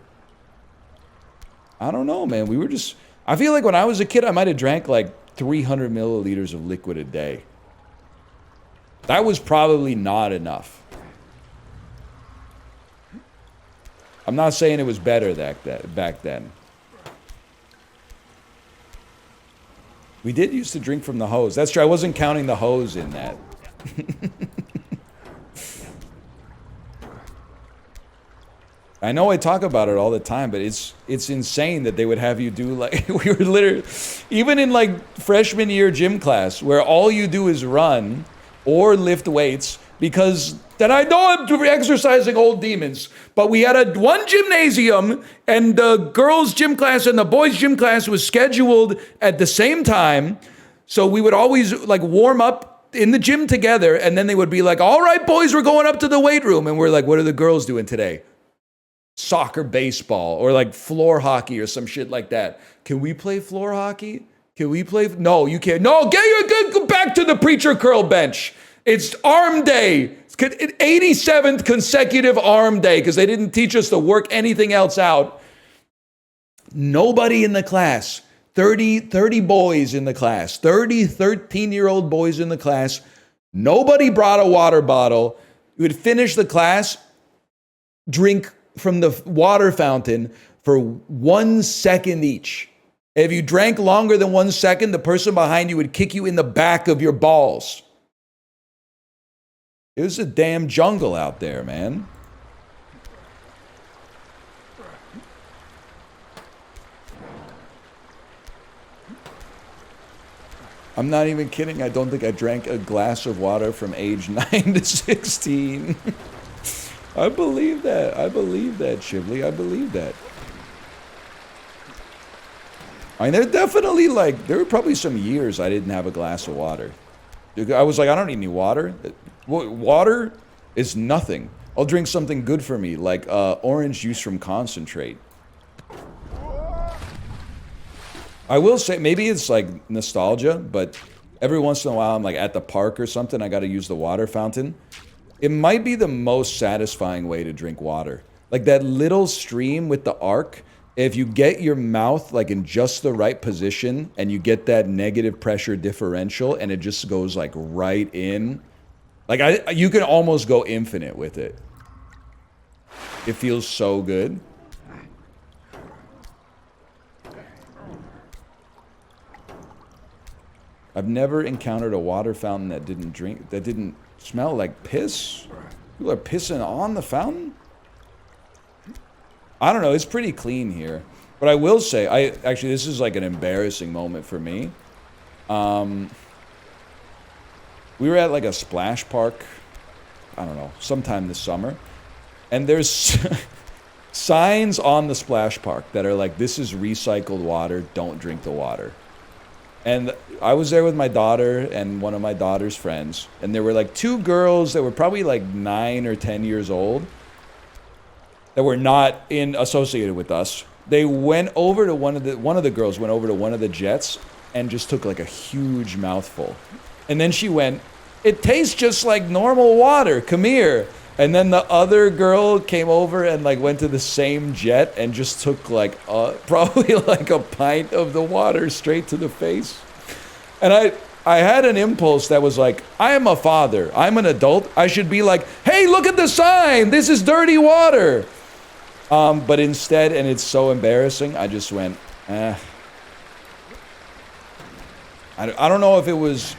A: I don't know, man. I feel like when I was a kid, I might have drank like 300 milliliters of liquid a day. That was probably not enough. I'm not saying it was better back then. We did used to drink from the hose. That's true. I wasn't counting the hose in that. I know I talk about it all the time, but it's insane that they would have you do, like, we were literally, even in like freshman year gym class, where all you do is run or lift weights, because then I know I'm exercising old demons, but we had one gymnasium, and the girls' gym class and the boys' gym class was scheduled at the same time. So we would always like warm up in the gym together, and then they would be like, all right, boys, we're going up to the weight room. And we're like, what are the girls doing today? Soccer, baseball, or like floor hockey or some shit like that. Can we play floor hockey? Can we play? No, you can't. No, go back to the preacher curl bench. It's arm day. It's 87th consecutive arm day, because they didn't teach us to work anything else out. Nobody in the class, 30 boys in the class, 30 13-year-old boys in the class. Nobody brought a water bottle. You would finish the class, drink from the water fountain for 1 second each. If you drank longer than 1 second, the person behind you would kick you in the back of your balls. It was a damn jungle out there, man. I'm not even kidding. I don't think I drank a glass of water from age 9 to 16. I believe that. I believe that, Shively. I believe that. I mean, there were probably some years I didn't have a glass of water. I was like, I don't need any water. Water is nothing. I'll drink something good for me, like orange juice from concentrate. I will say, maybe it's like nostalgia, but every once in a while I'm like at the park or something, I gotta use the water fountain. It might be the most satisfying way to drink water. Like that little stream with the arc, if you get your mouth like in just the right position and you get that negative pressure differential and it just goes like right in, like you can almost go infinite with it. It feels so good. I've never encountered a water fountain that didn't smell like piss. People are pissing on the fountain? I don't know, it's pretty clean here. But I will say, actually this is like an embarrassing moment for me. We were at like a splash park, I don't know, sometime this summer. And there's signs on the splash park that are like, this is recycled water, don't drink the water. And I was there with my daughter and one of my daughter's friends. And there were like 2 girls that were probably like 9 or 10 years old that were not associated with us. They went over to one of the girls went over to one of the jets and just took like a huge mouthful. And then she went, it tastes just like normal water, come here. And then the other girl came over and like went to the same jet and just took like probably like a pint of the water straight to the face. And I had an impulse that was like, I am a father, I'm an adult, I should be like, hey, look at the sign, this is dirty water. But instead, and it's so embarrassing, I just went, I don't know if it was,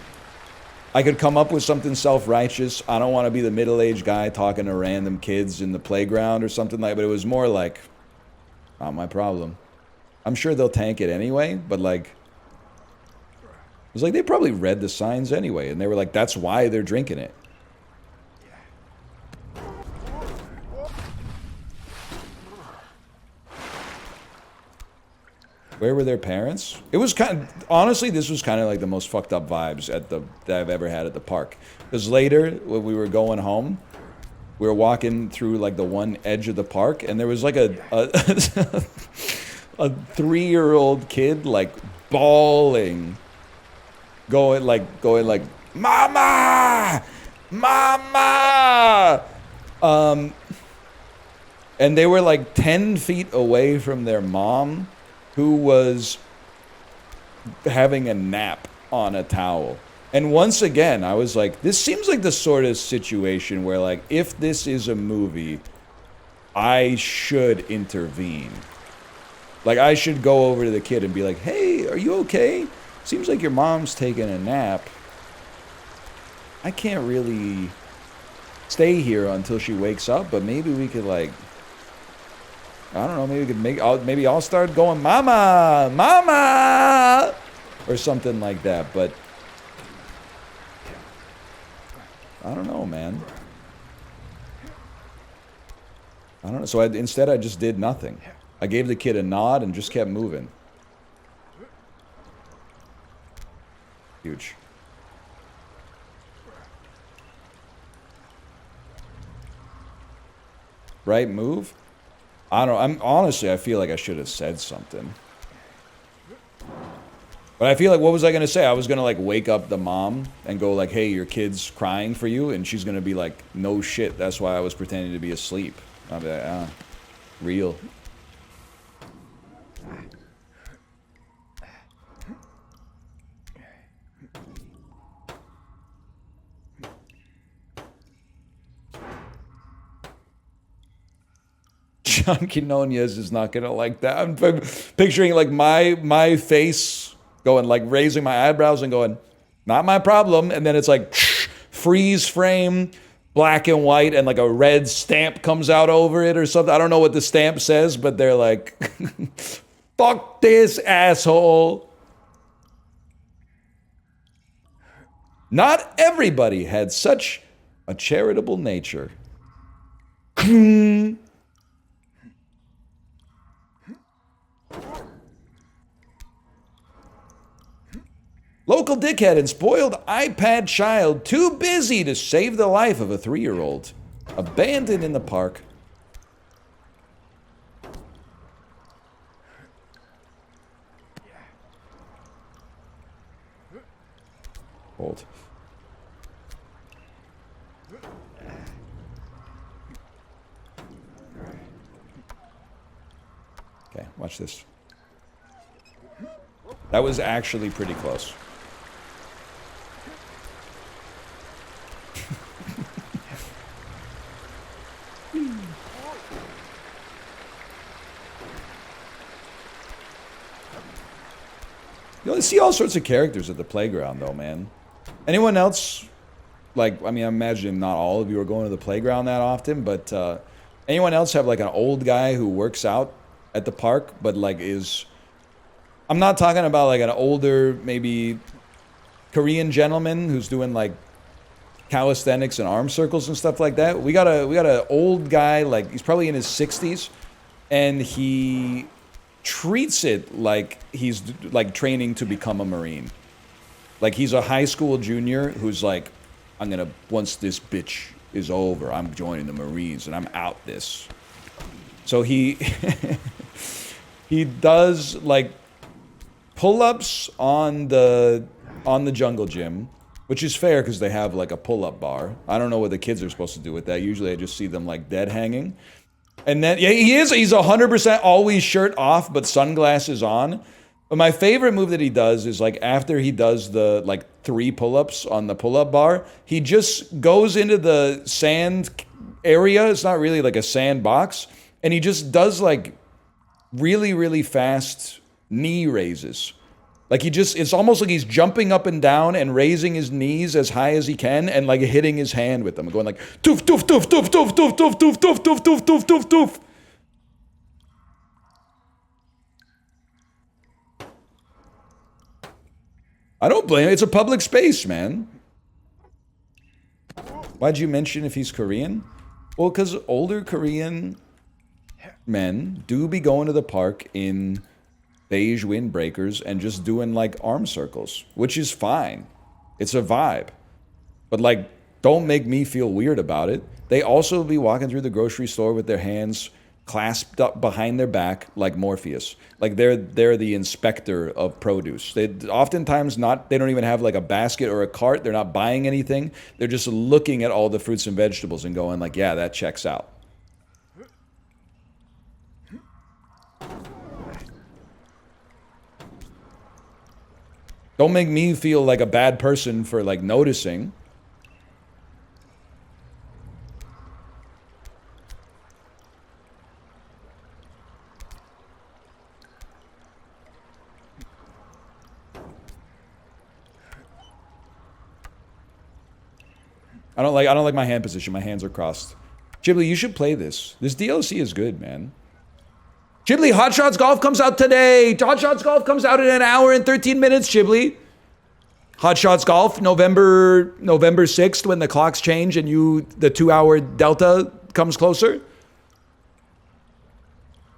A: I could come up with something self-righteous. I don't want to be the middle-aged guy talking to random kids in the playground or something like that, but it was more like, not my problem. I'm sure they'll tank it anyway, but like, it was like they probably read the signs anyway, and they were like, that's why they're drinking it. Where were their parents? It was honestly, this was kind of like the most fucked up vibes that I've ever had at the park. Because later, when we were going home, We were walking through like the one edge of the park, and there was like a a 3-year-old kid like bawling, going like mama, mama. And they were like 10 feet away from their mom, who was having a nap on a towel. And once again, I was like, this seems like the sort of situation where, like, if this is a movie, I should intervene. Like, I should go over to the kid and be like, hey, are you okay? Seems like your mom's taking a nap. I can't really stay here until she wakes up, but maybe we could, like, I don't know, maybe we could maybe I'll start going, mama, mama, or something like that, but I don't know, man. I don't know. So instead I just did nothing. I gave the kid a nod and just kept moving. Huge. Right move? I don't know. Honestly, I feel like I should have said something. But I feel like, what was I going to say? I was going to, like, wake up the mom and go, like, hey, your kid's crying for you. And she's going to be like, no shit, that's why I was pretending to be asleep. I'll be like, real. John Quinonez is not going to like that. I'm picturing, like, my face going, like, raising my eyebrows and going, not my problem. And then it's like, freeze frame, black and white, and like a red stamp comes out over it or something. I don't know what the stamp says, but they're like, fuck this asshole. Not everybody had such a charitable nature. Local dickhead and spoiled iPad child too busy to save the life of a 3-year-old. Abandoned in the park. Hold. Okay, watch this. That was actually pretty close. You see all sorts of characters at the playground, though, man. Anyone else, like, I mean, I imagine not all of you are going to the playground that often, but anyone else have, like, an old guy who works out at the park, but, like, is... I'm not talking about, like, an older, maybe Korean gentleman who's doing, like, calisthenics and arm circles and stuff like that. We got an old guy, like, he's probably in his 60s, and he treats it like he's like training to become a Marine. Like he's a high school junior who's like, I'm gonna, once this bitch is over, I'm joining the Marines and I'm out this. So he he does like pull-ups on the jungle gym, which is fair because they have like a pull-up bar. I don't know what the kids are supposed to do with that. Usually I just see them like dead hanging. And then, yeah, he's 100% always shirt off, but sunglasses on. But my favorite move that he does is, like, after he does the, like, 3 pull-ups on the pull-up bar, he just goes into the sand area. It's not really like a sand box. And he just does, like, really, really fast knee raises. Like, he just, it's almost like he's jumping up and down and raising his knees as high as he can and, like, hitting his hand with them. Going like, toof, toof, toof, toof, toof, toof, toof, toof, toof, toof, toof, toof, toof, toof. I don't blame him. It's a public space, man. Why'd you mention if he's Korean? Well, because older Korean men do be going to the park in beige windbreakers and just doing like arm circles, which is fine. It's a vibe. But like Don't make me feel weird about it. They also be walking through the grocery store with their hands clasped up behind their back like Morpheus. Like they're the inspector of produce. They oftentimes they don't even have like a basket or a cart. They're not buying anything. They're just looking at all the fruits and vegetables and going like, yeah, that checks out. Don't make me feel like a bad person for like noticing. I don't like my hand position. My hands are crossed. Ghibli, you should play this. This DLC is good, man. Ghibli, Hot Shots Golf comes out today. Hot Shots Golf comes out in an hour and 13 minutes, Ghibli. Hot Shots Golf, November 6th, when the clocks change and the 2-hour delta comes closer.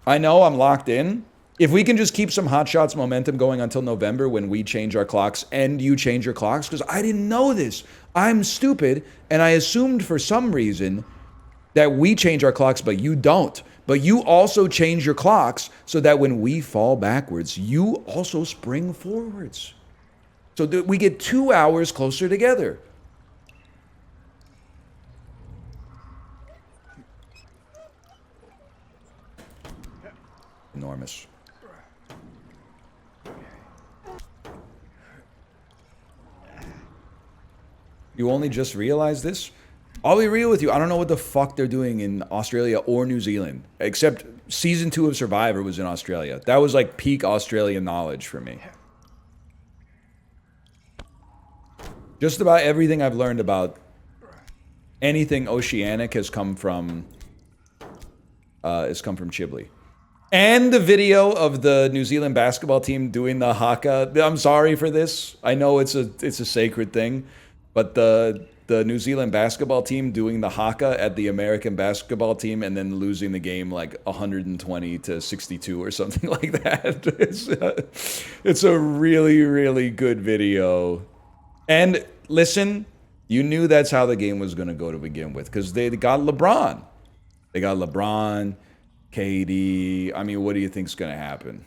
A: I know, I'm locked in. If we can just keep some Hot Shots momentum going until November when we change our clocks and you change your clocks, because I didn't know this. I'm stupid, and I assumed for some reason that we change our clocks, but you don't. But you also change your clocks so that when we fall backwards, you also spring forwards. So that we get 2 hours closer together. Enormous. You only just realized this? I'll be real with you. I don't know what the fuck they're doing in Australia or New Zealand. Except season 2 of Survivor was in Australia. That was like peak Australian knowledge for me. Just about everything I've learned about anything oceanic has come from Ghibli. And the video of the New Zealand basketball team doing the haka. I'm sorry for this. I know it's a sacred thing. But the New Zealand basketball team doing the haka at the American basketball team and then losing the game like 120 to 62 or something like that. It's a really, really good video. And listen, you knew that's how the game was going to go to begin with because they got LeBron. They got LeBron, KD. I mean, what do you think's going to happen?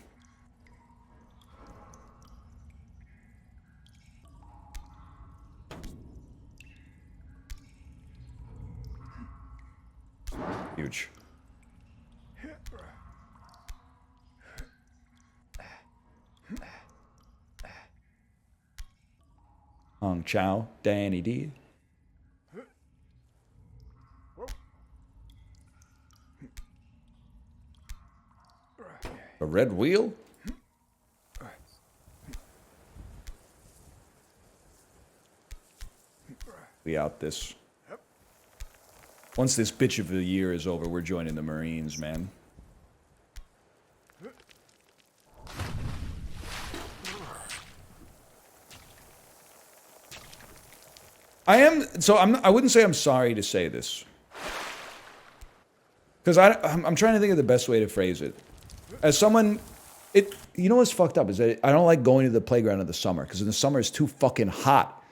A: Huge. Hong Chow, Danny D. A red wheel? We out this. Once this bitch of the year is over, we're joining the Marines, man. I wouldn't say I'm sorry to say this. Because I'm trying to think of the best way to phrase it. As someone, you know what's fucked up is that I don't like going to the playground in the summer because in the summer it's too fucking hot.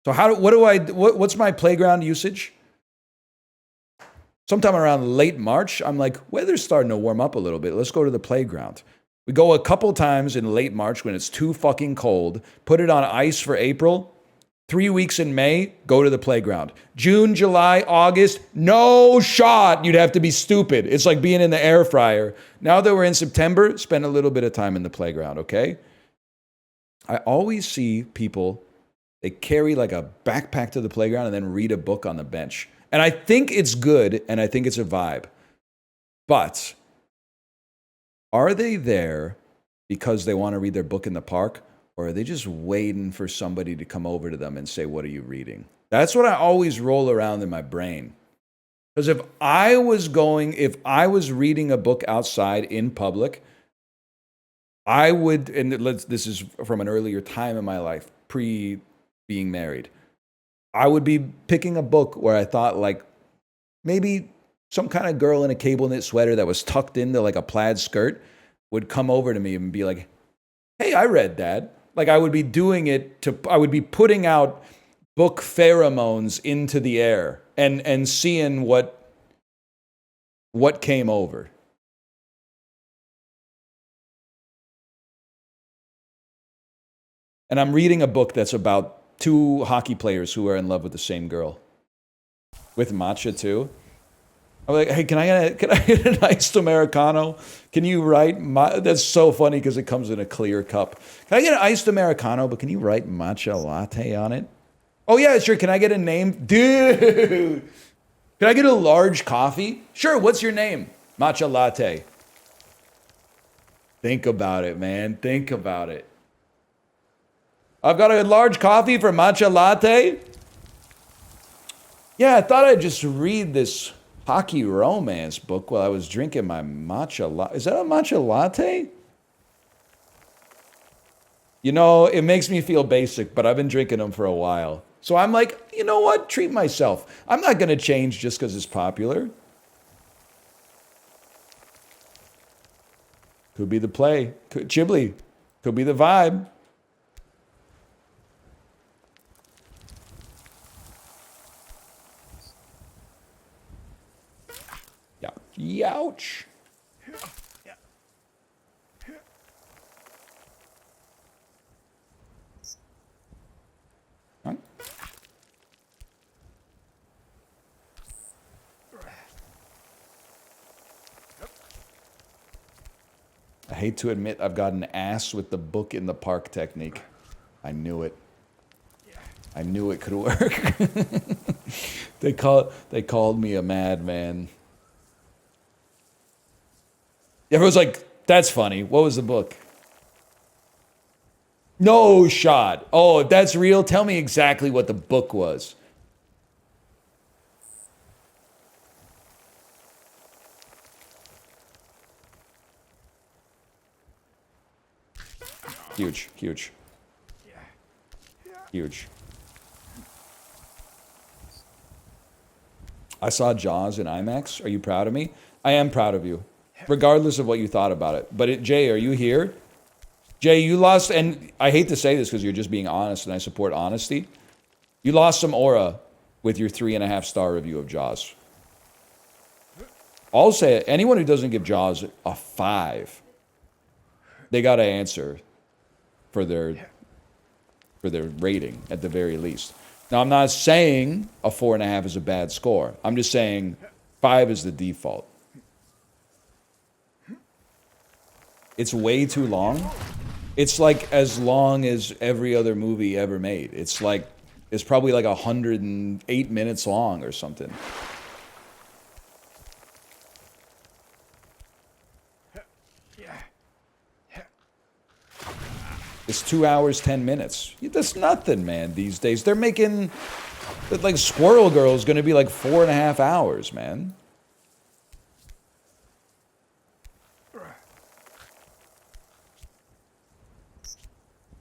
A: So what's my playground usage? Sometime around late March, I'm like, weather's starting to warm up a little bit. Let's go to the playground. We go a couple times in late March when it's too fucking cold, put it on ice for April. 3 weeks in May, go to the playground. June, July, August, no shot. You'd have to be stupid. It's like being in the air fryer. Now that we're in September, spend a little bit of time in the playground, okay? I always see people, they carry like a backpack to the playground and then read a book on the bench. And I think it's good, and I think it's a vibe. But are they there because they want to read their book in the park? Or are they just waiting for somebody to come over to them and say, what are you reading? That's what I always roll around in my brain. Because if I was reading a book outside in public, I would, and this is from an earlier time in my life, pre-being married, I would be picking a book where I thought like maybe some kind of girl in a cable knit sweater that was tucked into like a plaid skirt would come over to me and be like, hey, I read that. Like I would be doing it I would be putting out book pheromones into the air and seeing what came over. And I'm reading a book that's about 2 hockey players who are in love with the same girl. With matcha too. I'm like, hey, can I get an iced Americano? Can you write, that's so funny because it comes in a clear cup. Can I get an iced Americano, but can you write matcha latte on it? Oh yeah, sure, can I get a name? Dude! Can I get a large coffee? Sure, what's your name? Matcha latte. Think about it, man, think about it. I've got a large coffee for matcha latte? Yeah, I thought I'd just read this hockey romance book while I was drinking my matcha latte. Is that a matcha latte? You know, it makes me feel basic, but I've been drinking them for a while. So I'm like, you know what? Treat myself. I'm not going to change just because it's popular. Could be the play. Chibli. Could be the vibe. Youch. Huh? I hate to admit I've got an ass with the book in the park technique. I knew it. I knew it could work. They called me a madman. Everyone's like, that's funny. What was the book? No shot. Oh, if that's real, tell me exactly what the book was. Huge, huge. Huge. I saw Jaws in IMAX. Are you proud of me? I am proud of you, regardless of what you thought about it. But Jay, are you here? Jay, you lost, and I hate to say this because you're just being honest, and I support honesty. You lost some aura with your 3.5-star review of Jaws. I'll say it, anyone who doesn't give Jaws a 5, they got to answer for their rating at the very least. Now, I'm not saying a 4.5 is a bad score. I'm just saying 5 is the default. It's way too long. It's like as long as every other movie ever made. It's probably like 108 minutes long or something. It's 2 hours, 10 minutes. That's nothing, man, these days. They're making, like, Squirrel Girl is going to be like 4.5 hours, man.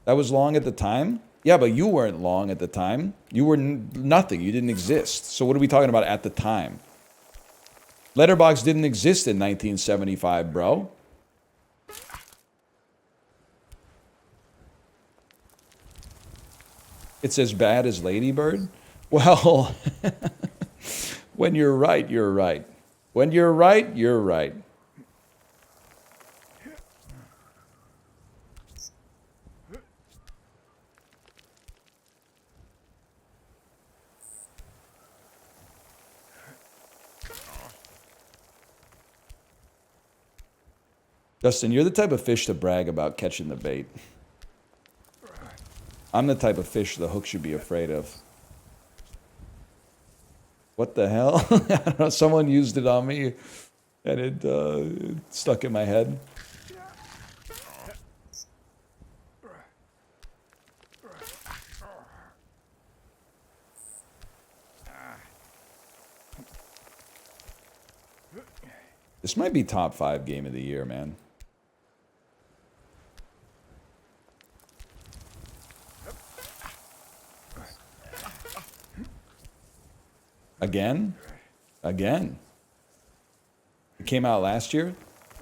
A: That was long at the time? Yeah, but you weren't long at the time. You were nothing. You didn't exist. So what are we talking about at the time? Letterboxd didn't exist in 1975, bro. It's as bad as Lady Bird? Well, when you're right, you're right. When you're right, you're right. Justin, you're the type of fish to brag about catching the bait. I'm the type of fish the hook should be afraid of. What the hell? I don't know, someone used it on me and it stuck in my head. This might be top 5 game of the year, man. Again? Again. It came out last year.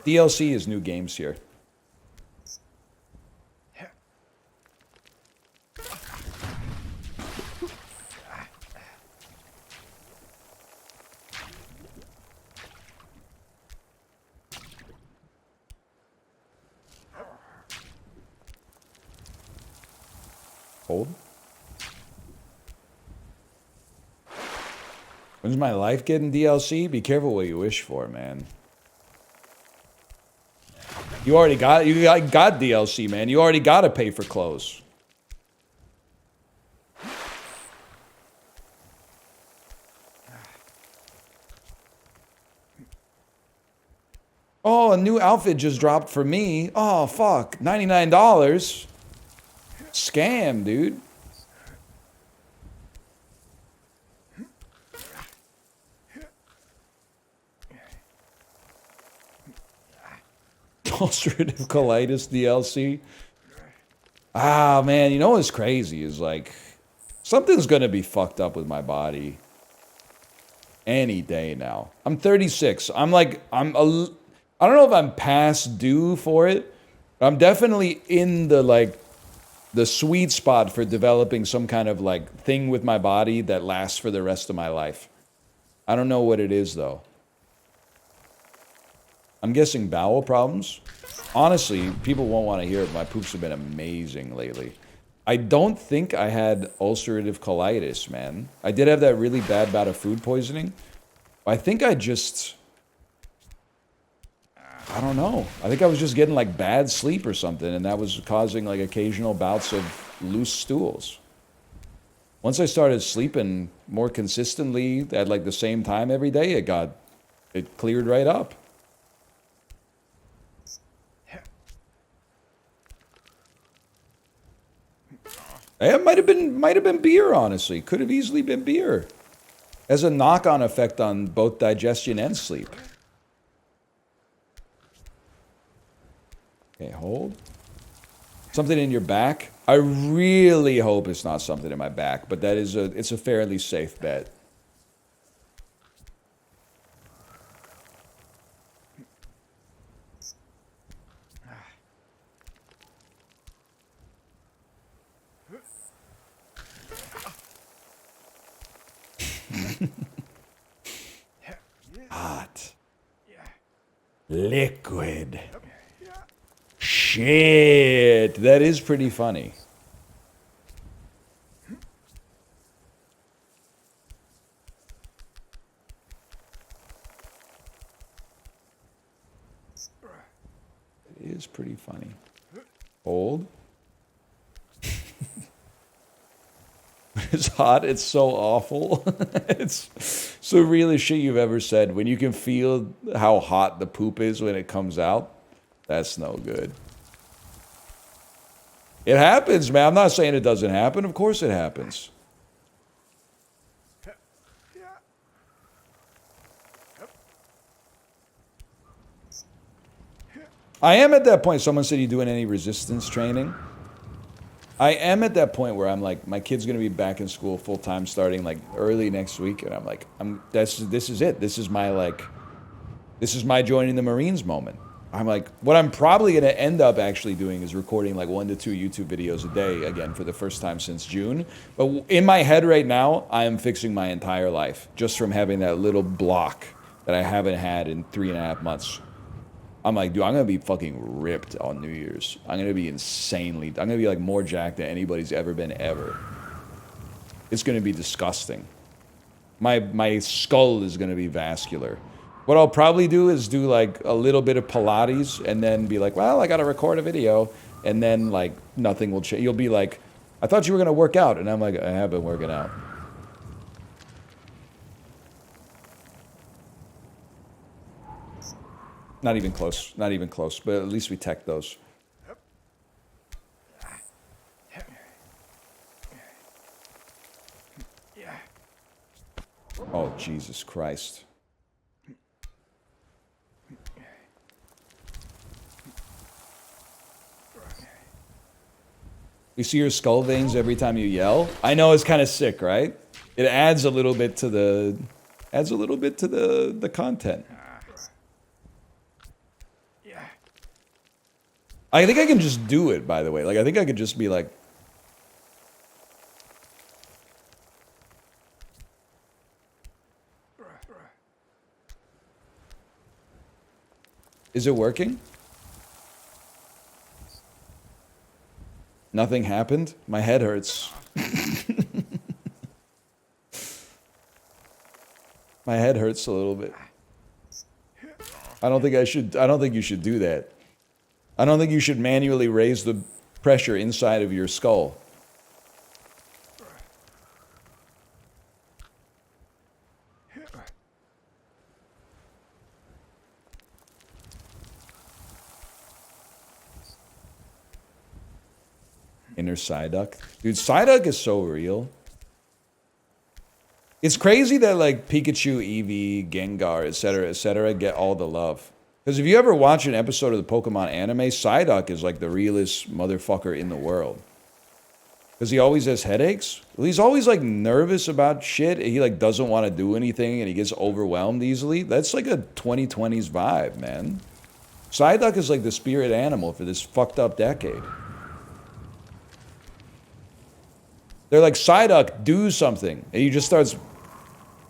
A: DLC is new games here. Hold. When's my life getting DLC? Be careful what you wish for, man. You got DLC, man. You already got to pay for clothes. Oh, a new outfit just dropped for me. Oh, fuck. $99. Scam, dude. Ulcerative colitis DLC. Ah, man, you know what's crazy is like something's gonna be fucked up with my body any day now. I'm 36. I don't know if I'm past due for it. But I'm definitely in the sweet spot for developing some kind of like thing with my body that lasts for the rest of my life. I don't know what it is though. I'm guessing bowel problems. Honestly, people won't want to hear it. My poops have been amazing lately. I don't think I had ulcerative colitis, man. I did have that really bad bout of food poisoning. I think I don't know. I think I was just getting like bad sleep or something, and that was causing like occasional bouts of loose stools. Once I started sleeping more consistently at like the same time every day, it cleared right up. It might have been beer, honestly. Could have easily been beer. Has a knock-on effect on both digestion and sleep. Okay, hold. Something in your back? I really hope it's not something in my back, but it's a fairly safe bet. Hot. Liquid. Shit. That is pretty funny. It is pretty funny. Hold. It's hot. It's so awful. It's the realest shit you've ever said. When you can feel how hot the poop is when it comes out, that's no good. It happens, man. I'm not saying it doesn't happen. Of course it happens. I am at that point. Someone said, you doing any resistance training? I am at that point where I'm like, my kid's gonna be back in school full time starting like early next week, and I'm like, this is it. This is my joining the Marines moment. I'm like, what I'm probably gonna end up actually doing is recording like 1 to 2 YouTube videos a day again for the first time since June. But in my head right now, I am fixing my entire life just from having that little block that I haven't had in 3.5 months. I'm like, dude, I'm going to be fucking ripped on New Year's. I'm going to be I'm going to be like more jacked than anybody's ever been ever. It's going to be disgusting. My skull is going to be vascular. What I'll probably do is do like a little bit of Pilates and then be like, well, I got to record a video. And then like nothing will change. You'll be like, I thought you were going to work out. And I'm like, I have been working out. Not even close. Not even close. But at least we tech those. Oh, Jesus Christ. You see your skull veins every time you yell? I know it's kind of sick, right? It adds a little bit to the content. I think I can just do it, by the way. Like, I think I could just be like... Is it working? Nothing happened? My head hurts. My head hurts a little bit. I don't think you should do that. I don't think you should manually raise the pressure inside of your skull. Inner Psyduck. Dude, Psyduck is so real. It's crazy that, like, Pikachu, Eevee, Gengar, etc., get all the love. Because if you ever watch an episode of the Pokemon anime, Psyduck is, like, the realest motherfucker in the world. Because he always has headaches. Well, he's always, like, nervous about shit. He, like, doesn't want to do anything, and he gets overwhelmed easily. That's, like, a 2020s vibe, man. Psyduck is, like, the spirit animal for this fucked up decade. They're like, Psyduck, do something. And he just starts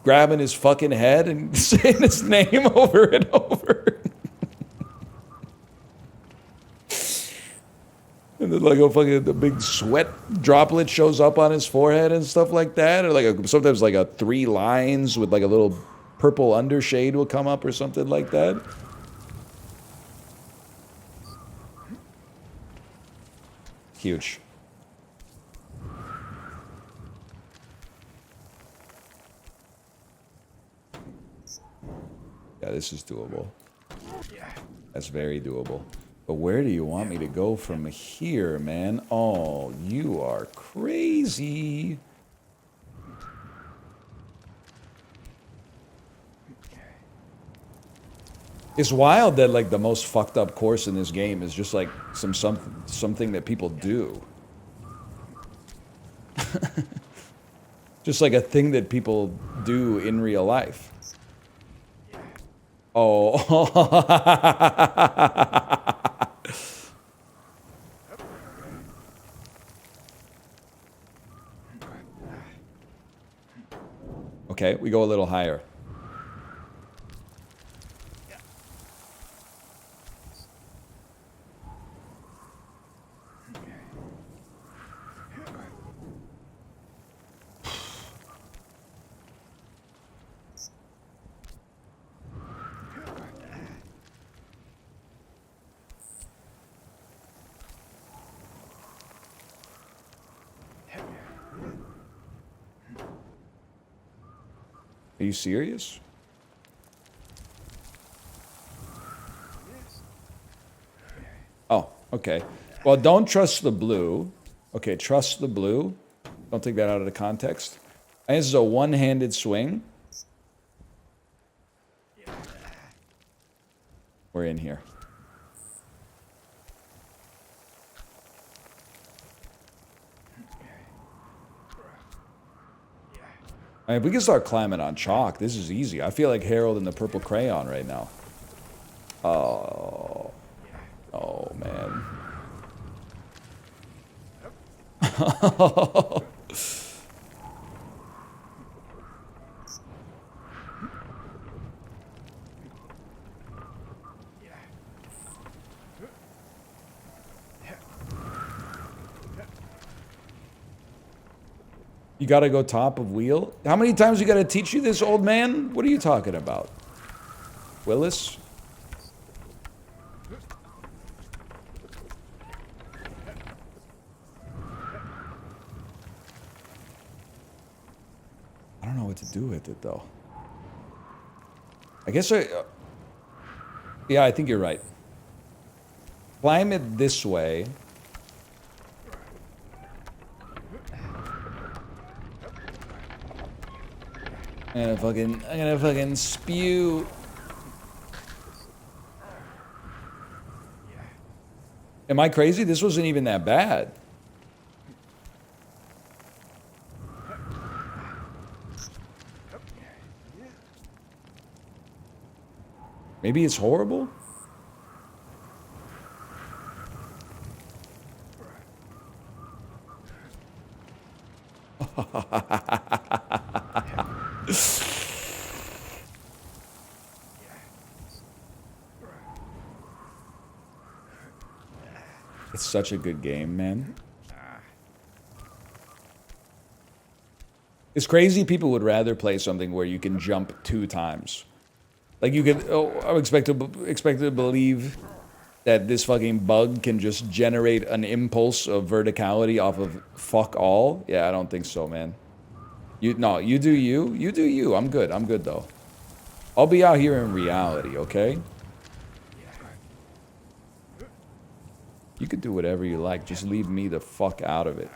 A: grabbing his fucking head and saying his name over and over. And then like the big sweat droplet shows up on his forehead and stuff like that. Or like sometimes like 3 lines with like a little purple undershade will come up or something like that. Huge. Yeah, this is doable. That's very doable. But where do you want me to go from here, man? Oh, you are crazy. It's wild that like the most fucked up course in this game is just like something that people do. Just like a thing that people do in real life. Oh. Okay, we go a little higher. Are you serious? Oh, okay. Well, don't trust the blue. Okay, trust the blue. Don't take that out of the context. And this is a one-handed swing. We're in here. I mean, if we can start climbing on chalk, this is easy. I feel like Harold in the purple crayon right now. Oh. Oh, man. You gotta go top of wheel? How many times you gotta teach you this, old man? What are you talking about? Willis? I don't know what to do with it, though. I guess yeah, I think you're right. Climb it this way. I'm gonna fucking spew. Am I crazy? This wasn't even that bad. Maybe it's horrible? It's such a good game, man. It's crazy people would rather play something where you can jump 2 times. Like you could, I'm expected to believe that this fucking bug can just generate an impulse of verticality off of fuck all. Yeah, I don't think so, man. You do you. You do you. I'm good though. I'll be out here in reality, okay? You could do whatever you like. Just leave me the fuck out of it.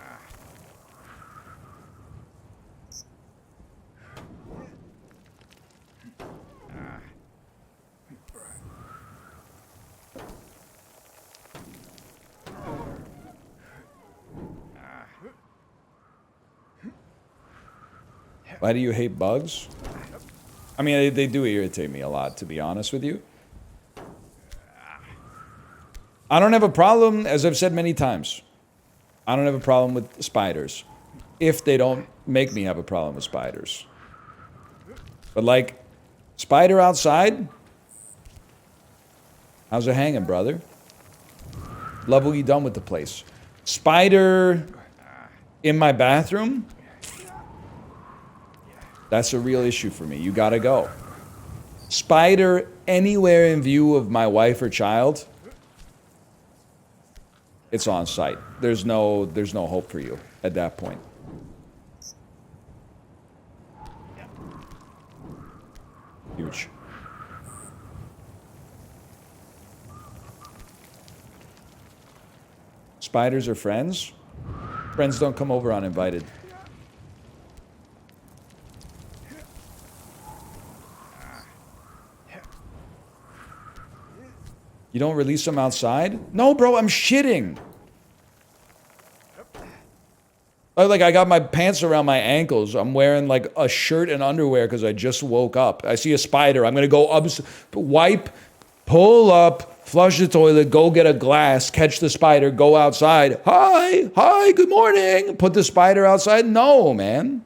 A: Why do you hate bugs? I mean, they do irritate me a lot, to be honest with you. I don't have a problem, as I've said many times. I don't have a problem with spiders. If they don't make me have a problem with spiders. But like, spider outside? How's it hanging, brother? Love what you done with the place. Spider in my bathroom? That's a real issue for me. You gotta go. Spider anywhere in view of my wife or child? It's on site. There's no hope for you at that point. Huge. Spiders are friends? Friends don't come over uninvited. You don't release them outside? No, bro, I'm shitting. Like, I got my pants around my ankles. I'm wearing, like, a shirt and underwear because I just woke up. I see a spider. I'm going to go up, wipe, pull up, flush the toilet, go get a glass, catch the spider, go outside. Hi, good morning. Put the spider outside? No, man.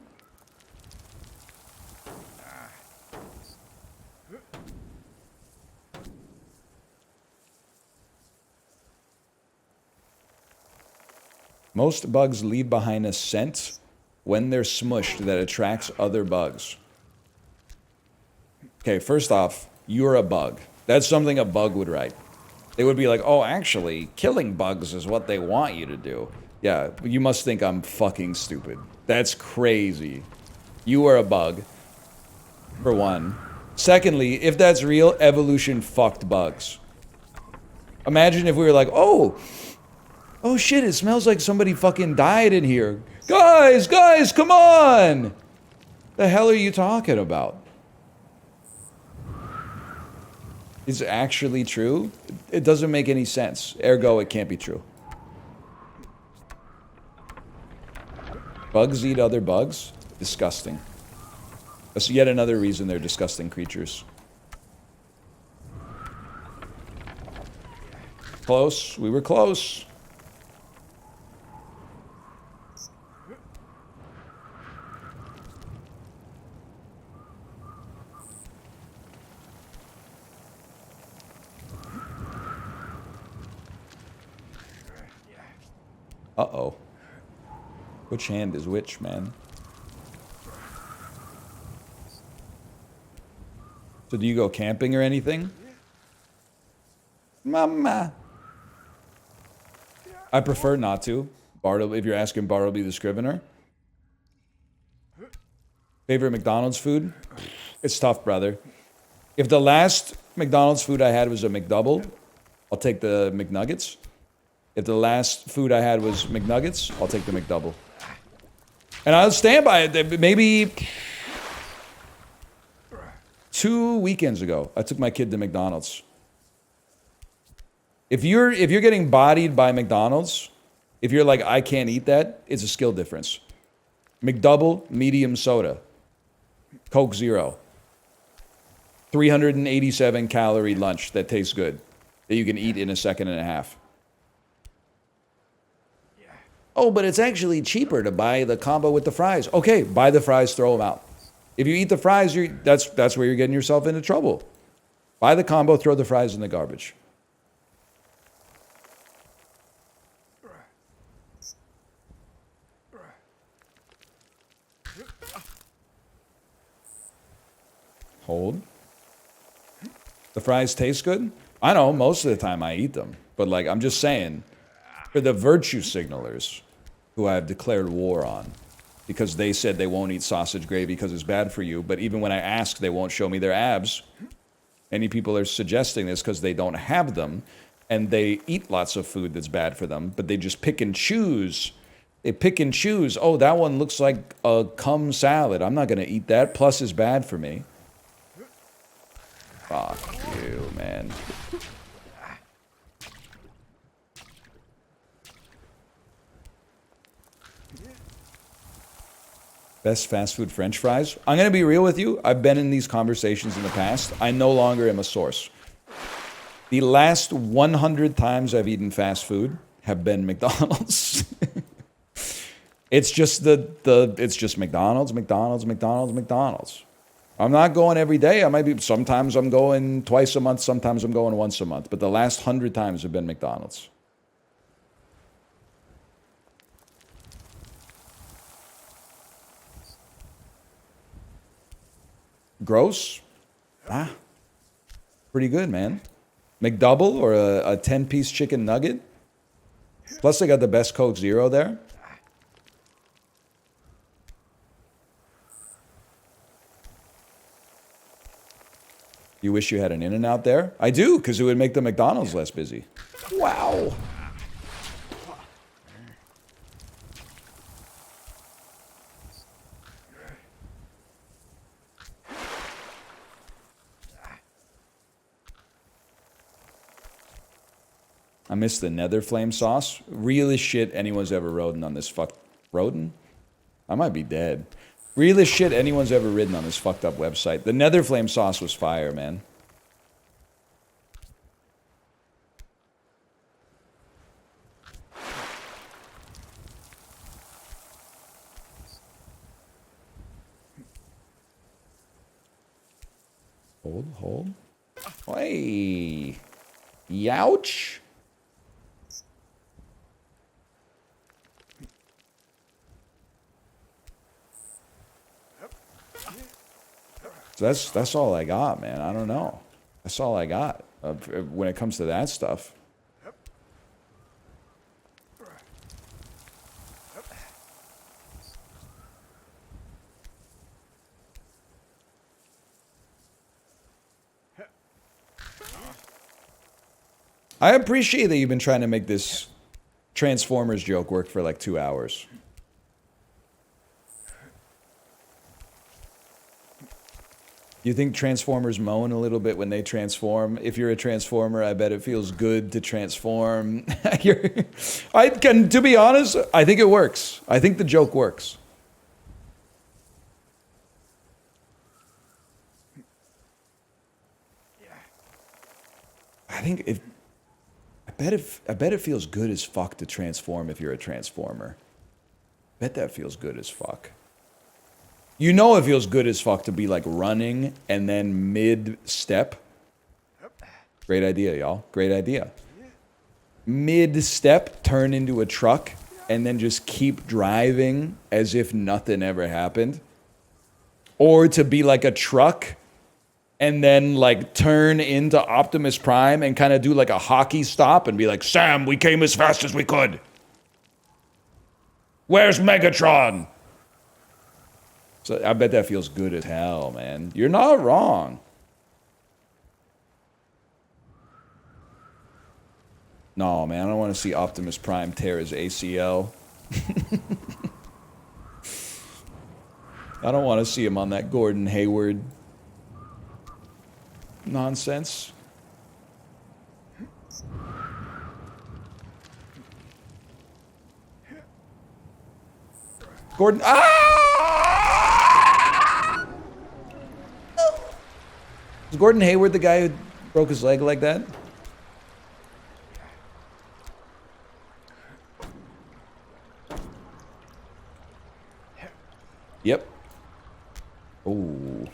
A: Most bugs leave behind a scent when they're smushed that attracts other bugs. Okay, first off, you're a bug. That's something a bug would write. They would be like, oh, actually, killing bugs is what they want you to do. Yeah, you must think I'm fucking stupid. That's crazy. You are a bug, for one. Secondly, if that's real, evolution fucked bugs. Imagine if we were like, oh shit, it smells like somebody fucking died in here. Guys, come on! The hell are you talking about? Is it actually true? It doesn't make any sense. Ergo, it can't be true. Bugs eat other bugs? Disgusting. That's yet another reason they're disgusting creatures. Close. We were close. Uh-oh. Which hand is which, man? So do you go camping or anything? Mama. I prefer not to. Bartleby, if you're asking Bartleby the Scrivener. Favorite McDonald's food? It's tough, brother. If the last McDonald's food I had was a McDouble, I'll take the McNuggets. If the last food I had was McNuggets, I'll take the McDouble. And I'll stand by it. Maybe 2 weekends ago, I took my kid to McDonald's. If you're getting bodied by McDonald's, if you're like, I can't eat that, it's a skill difference. McDouble, medium soda. Coke Zero. 387 calorie lunch that tastes good. That you can eat in a second and a half. Oh, but it's actually cheaper to buy the combo with the fries. Okay, buy the fries, throw them out. If you eat the fries, that's where you're getting yourself into trouble. Buy the combo, throw the fries in the garbage. Hold. The fries taste good? I know, most of the time I eat them. But, like, I'm just saying, for the virtue signalers who I have declared war on, because they said they won't eat sausage gravy because it's bad for you, but even when I ask, they won't show me their abs. Many people are suggesting this because they don't have them, and they eat lots of food that's bad for them, but they just pick and choose. They pick and choose. Oh, that one looks like a cum salad. I'm not going to eat that, plus it's bad for me. Fuck you, man. Best fast food French fries? I'm going to be real with you. I've been in these conversations in the past. I no longer am a source. The last 100 times I've eaten fast food have been McDonald's. It's just it's just McDonald's. I'm not going every day. I might be, sometimes I'm going twice a month, sometimes I'm going once a month. But the last 100 times have been McDonald's. Gross? Ah, pretty good, man. McDouble or a 10-piece chicken nugget? Plus they got the best Coke Zero there. You wish you had an In-N-Out there? I do, because it would make the McDonald's less busy. Wow. I miss the nether flame sauce. Realest shit anyone's ever rodden on this rodden? I might be dead. Realest shit anyone's ever ridden on this fucked up website. The nether flame sauce was fire, man. Hold. Hey. Youch. So that's all I got, man. I don't know. That's all I got when it comes to that stuff. I appreciate that you've been trying to make this Transformers joke work for like 2 hours. You think Transformers moan a little bit when they transform? If you're a Transformer, I bet it feels good to transform. To be honest, I think it works. I think the joke works. I bet it feels good as fuck to transform if you're a Transformer. Bet that feels good as fuck. You know it feels good as fuck to be like running and then mid-step. Great idea, y'all. Great idea. Mid-step, turn into a truck and then just keep driving as if nothing ever happened. Or to be like a truck and then like turn into Optimus Prime and kind of do like a hockey stop and be like, Sam, we came as fast as we could. Where's Megatron? So I bet that feels good as hell, man. You're not wrong. No, man, I don't want to see Optimus Prime tear his ACL. I don't want to see him on that Gordon Hayward nonsense. Gordon. Ah! Is Gordon Hayward the guy who broke his leg like that? Yep. Ooh.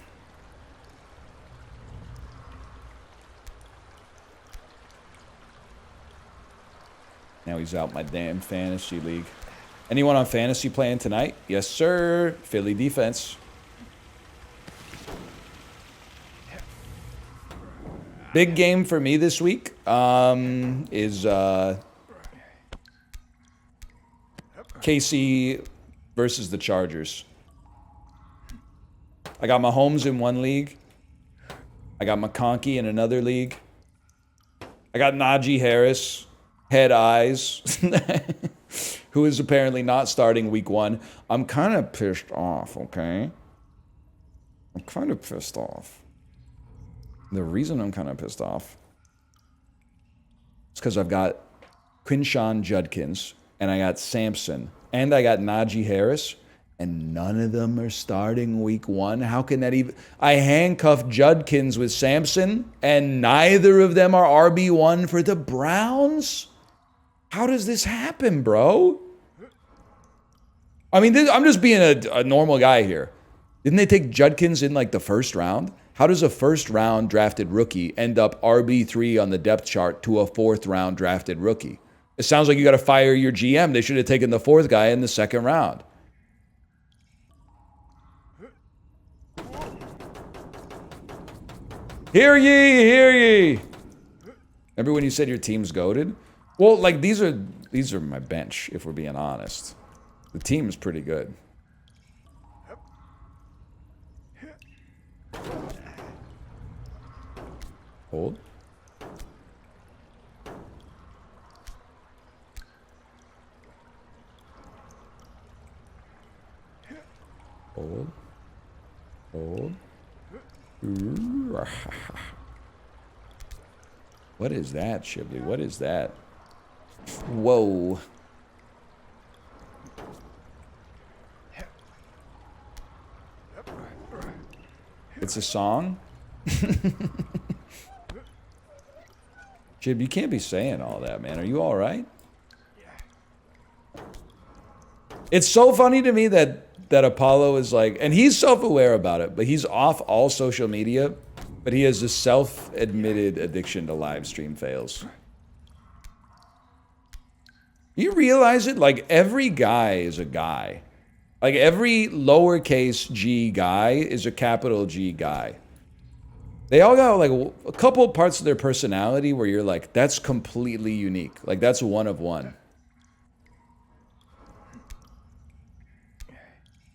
A: Now he's out my damn fantasy league. Anyone on fantasy playing tonight? Yes, sir. Philly defense. Big game for me this week is KC versus the Chargers. I got Mahomes in one league. I got McConkey in another league. I got Najee Harris, head eyes, who is apparently not starting week 1. I'm kind of pissed off, okay? I'm kind of pissed off. The reason I'm kind of pissed off is because I've got Quinshawn Judkins, and I got Sampson, and I got Najee Harris, and none of them are starting week 1. How can that even... I handcuffed Judkins with Sampson, and neither of them are RB1 for the Browns? How does this happen, bro? I mean, I'm just being a normal guy here. Didn't they take Judkins in like the first round? How does a first round drafted rookie end up RB3 on the depth chart to a 4th round drafted rookie? It sounds like you got to fire your GM. They should have taken the 4th guy in the 2nd round. Hear ye, hear ye. Remember when you said your team's goated? Well, like these are my bench, if we're being honest. The team is pretty good. Hold. Hold. Hold. What is that, Shibley? What is that? Whoa. It's a song? Jib, you can't be saying all that, man. Are you all right? It's so funny to me that Apollo is like, and he's self-aware about it, but he's off all social media, but he has a self-admitted addiction to live stream fails. You realize it? Like, every guy is a guy. Like, every lowercase g guy is a capital G guy. They all got, like, a couple parts of their personality where you're like, that's completely unique. Like, that's one of one.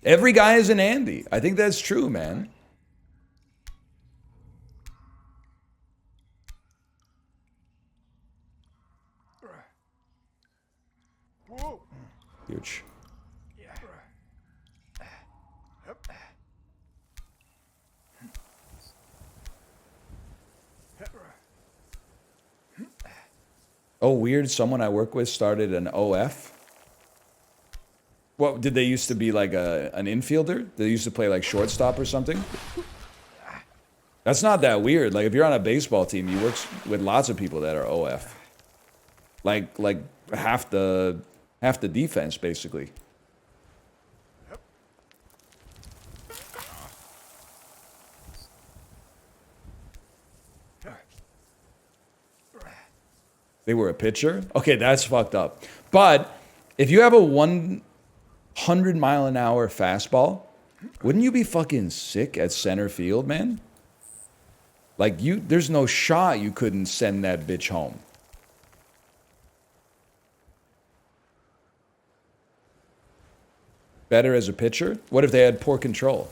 A: Every guy is an Andy. I think that's true, man. Huge. Oh, weird. Someone I work with started an OF. What, did they used to be like an infielder? They used to play like shortstop or something? That's not that weird. Like if you're on a baseball team, you work with lots of people that are OF. Like half the defense basically. They were a pitcher? Okay, that's fucked up. But if you have a 100-mile-an-hour fastball, wouldn't you be fucking sick at center field, man? Like, there's no shot you couldn't send that bitch home. Better as a pitcher? What if they had poor control?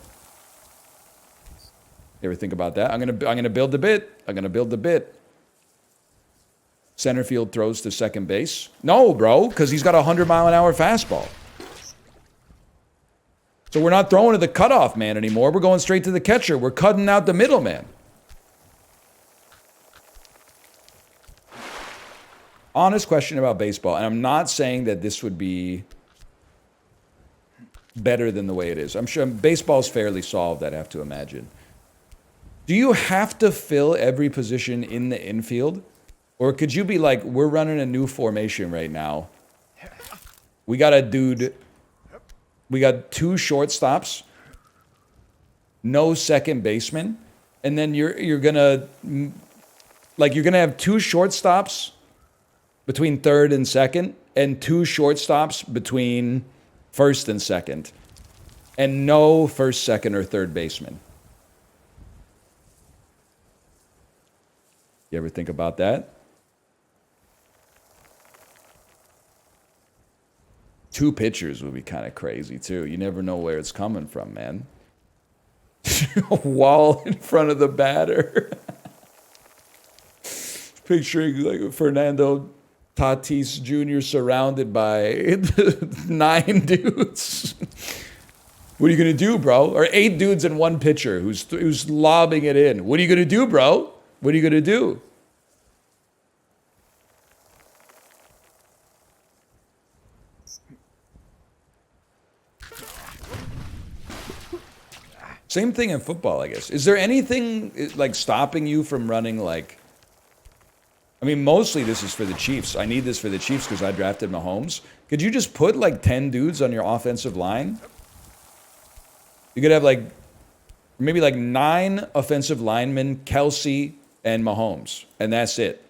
A: You ever think about that? I'm gonna build the bit. I'm gonna build the bit. Center field throws to second base. No, bro, because he's got a 100-mile-an-hour fastball. So we're not throwing to the cutoff man anymore. We're going straight to the catcher. We're cutting out the middleman. Honest question about baseball, and I'm not saying that this would be better than the way it is. I'm sure baseball's fairly solved, I'd have to imagine. Do you have to fill every position in the infield? Or could you be like, we're running a new formation right now. We got a dude, we got 2 shortstops, no second baseman, and then you're gonna have 2 shortstops between third and second, and 2 shortstops between first and second, and no first, second, or third baseman. You ever think about that? 2 pitchers would be kind of crazy too. You never know where it's coming from, man. A wall in front of the batter. Picturing like Fernando Tatis Jr. surrounded by 9 dudes. What are you gonna do, bro? Or 8 dudes and 1 pitcher who's lobbing it in. What are you gonna do, bro? What are you gonna do? Same thing in football, I guess. Is there anything like stopping you from running like? I mean, mostly this is for the Chiefs. I need this for the Chiefs because I drafted Mahomes. Could you just put like 10 dudes on your offensive line? You could have like maybe like 9 offensive linemen, Kelsey and Mahomes, and that's it.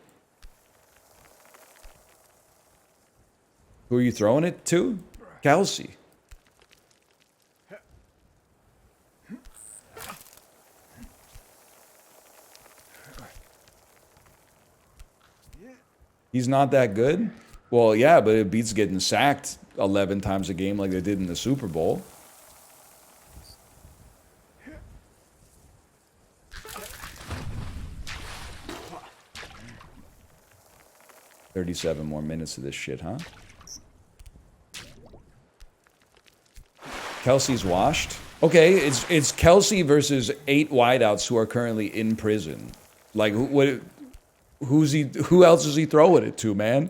A: Who are you throwing it to? Kelsey. He's not that good? Well, yeah, but it beats getting sacked 11 times a game like they did in the Super Bowl. "37 more minutes of this shit, huh?" Kelsey's washed? Okay, it's Kelsey versus 8 wideouts who are currently in prison. Like, who else is he throwing it to, man?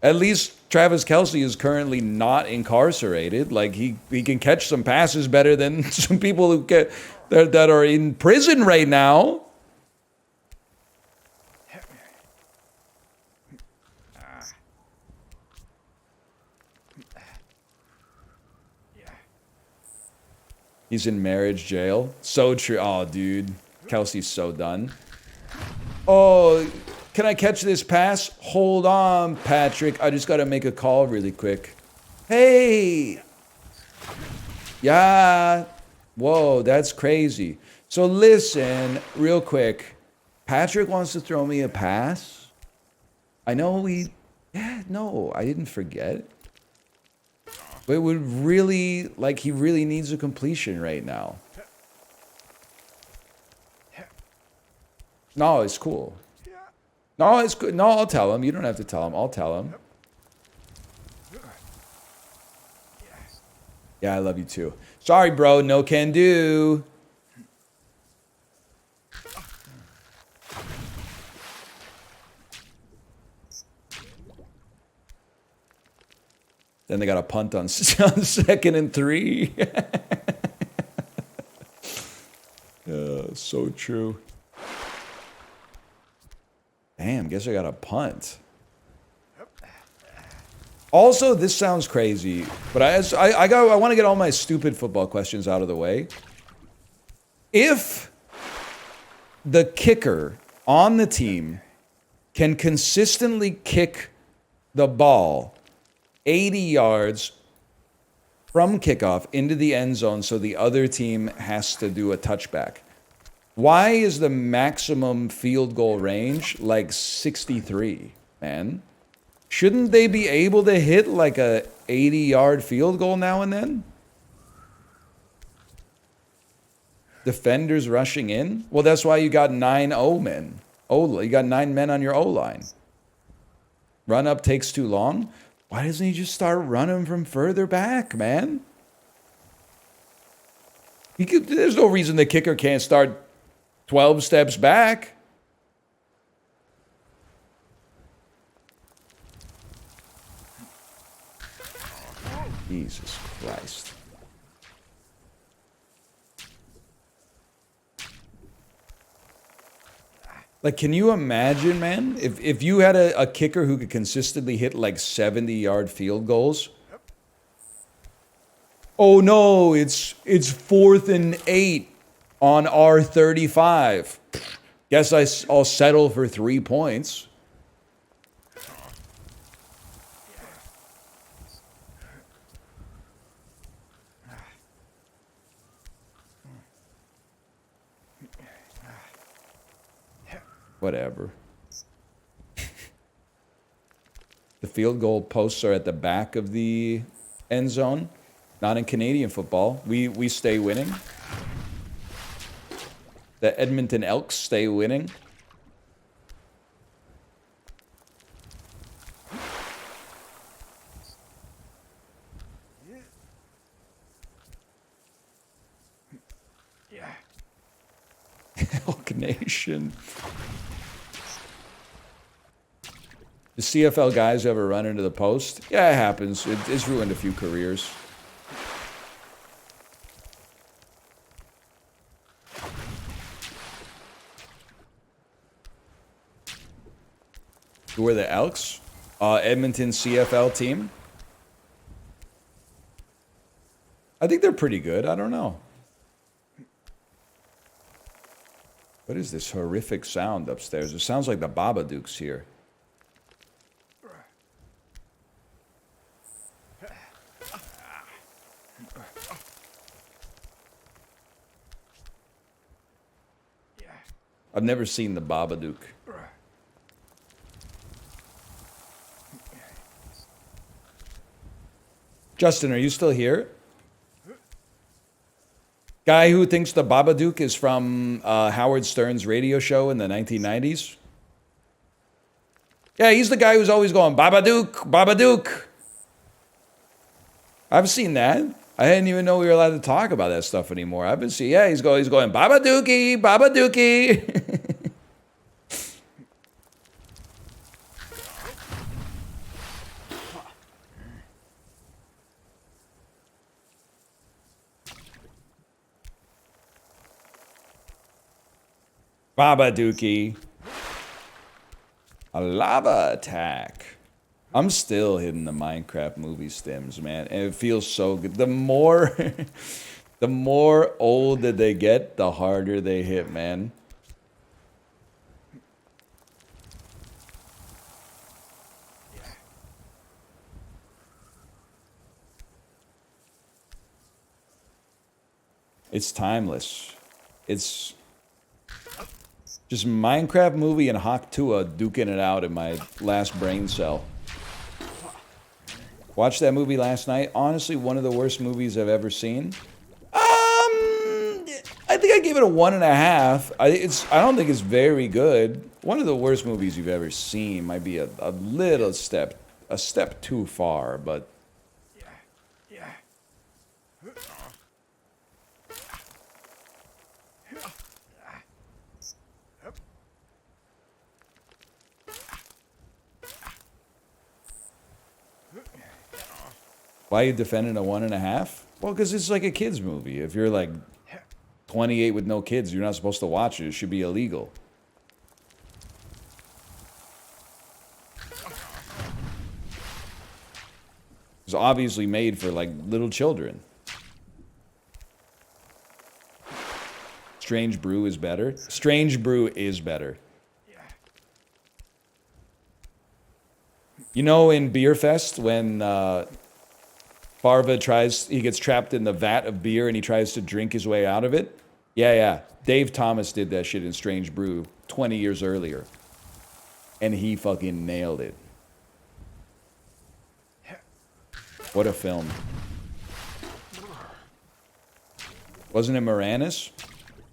A: At least Travis Kelsey is currently not incarcerated. Like, he can catch some passes better than some people who that are in prison right now. He's in marriage jail. So true. Oh, dude. Kelsey's so done. Oh, can I catch this pass? Hold on, Patrick. I just got to make a call really quick. Hey. Yeah. Whoa, that's crazy. So listen, real quick. Patrick wants to throw me a pass. I know no, I didn't forget. But it would really, like, he really needs a completion right now. No, it's cool. No, it's good. No, I'll tell him. You don't have to tell him. I'll tell him. Yeah, I love you too. Sorry, bro. No can do. Then they got a punt on 2nd and 3. So true. Damn, guess I got a punt. Also, this sounds crazy, but I want to get all my stupid football questions out of the way. If the kicker on the team can consistently kick the ball 80 yards from kickoff into the end zone so the other team has to do a touchback, why is the maximum field goal range like 63, man? Shouldn't they be able to hit like a 80-yard field goal now and then? Defenders rushing in? Well, that's why you got 9 O-men. You got 9 men on your O-line. Run up takes too long? Why doesn't he just start running from further back, man? There's no reason the kicker can't start 12 steps back. Jesus Christ. Like, can you imagine, man, if you had a kicker who could consistently hit like 70-yard field goals? Oh no, it's 4th and 8 on R35. Guess I'll settle for 3 points. Whatever. The field goal posts are at the back of the end zone. Not in Canadian football. We stay winning. The Edmonton Elks stay winning. Elk Nation. The CFL guys ever run into the post? Yeah, it happens. It's ruined a few careers. Who are the Elks? Edmonton CFL team. I think they're pretty good. I don't know. What is this horrific sound upstairs? It sounds like the Babadook's here. I've never seen the Babadook. Justin, are you still here? Guy who thinks the Babadook is from Howard Stern's radio show in the 1990s? Yeah, he's the guy who's always going, Babadook, Babadook. I've seen that. I didn't even know we were allowed to talk about that stuff anymore. I've been seeing, yeah, he's going, Babadookie, Babadookie. Babadookie. A lava attack. I'm still hitting the Minecraft movie stims, man. And it feels so good. The more the more old that they get, the harder they hit, man. It's timeless. It's just Minecraft movie and Hawk Tua duking it out in my last brain cell. Watched that movie last night. Honestly, one of the worst movies I've ever seen. I think I gave it a 1.5. I don't think it's very good. One of the worst movies you've ever seen. Might be a little step too far, but. Why are you defending a 1.5? Well, because it's like a kid's movie. If you're like 28 with no kids, you're not supposed to watch it. It should be illegal. It's obviously made for like little children. Strange Brew is better. Strange Brew is better. You know, in Beer Fest when Farva he gets trapped in the vat of beer and he tries to drink his way out of it? Yeah. Dave Thomas did that shit in Strange Brew 20 years earlier. And he fucking nailed it. What a film. Wasn't it Moranis?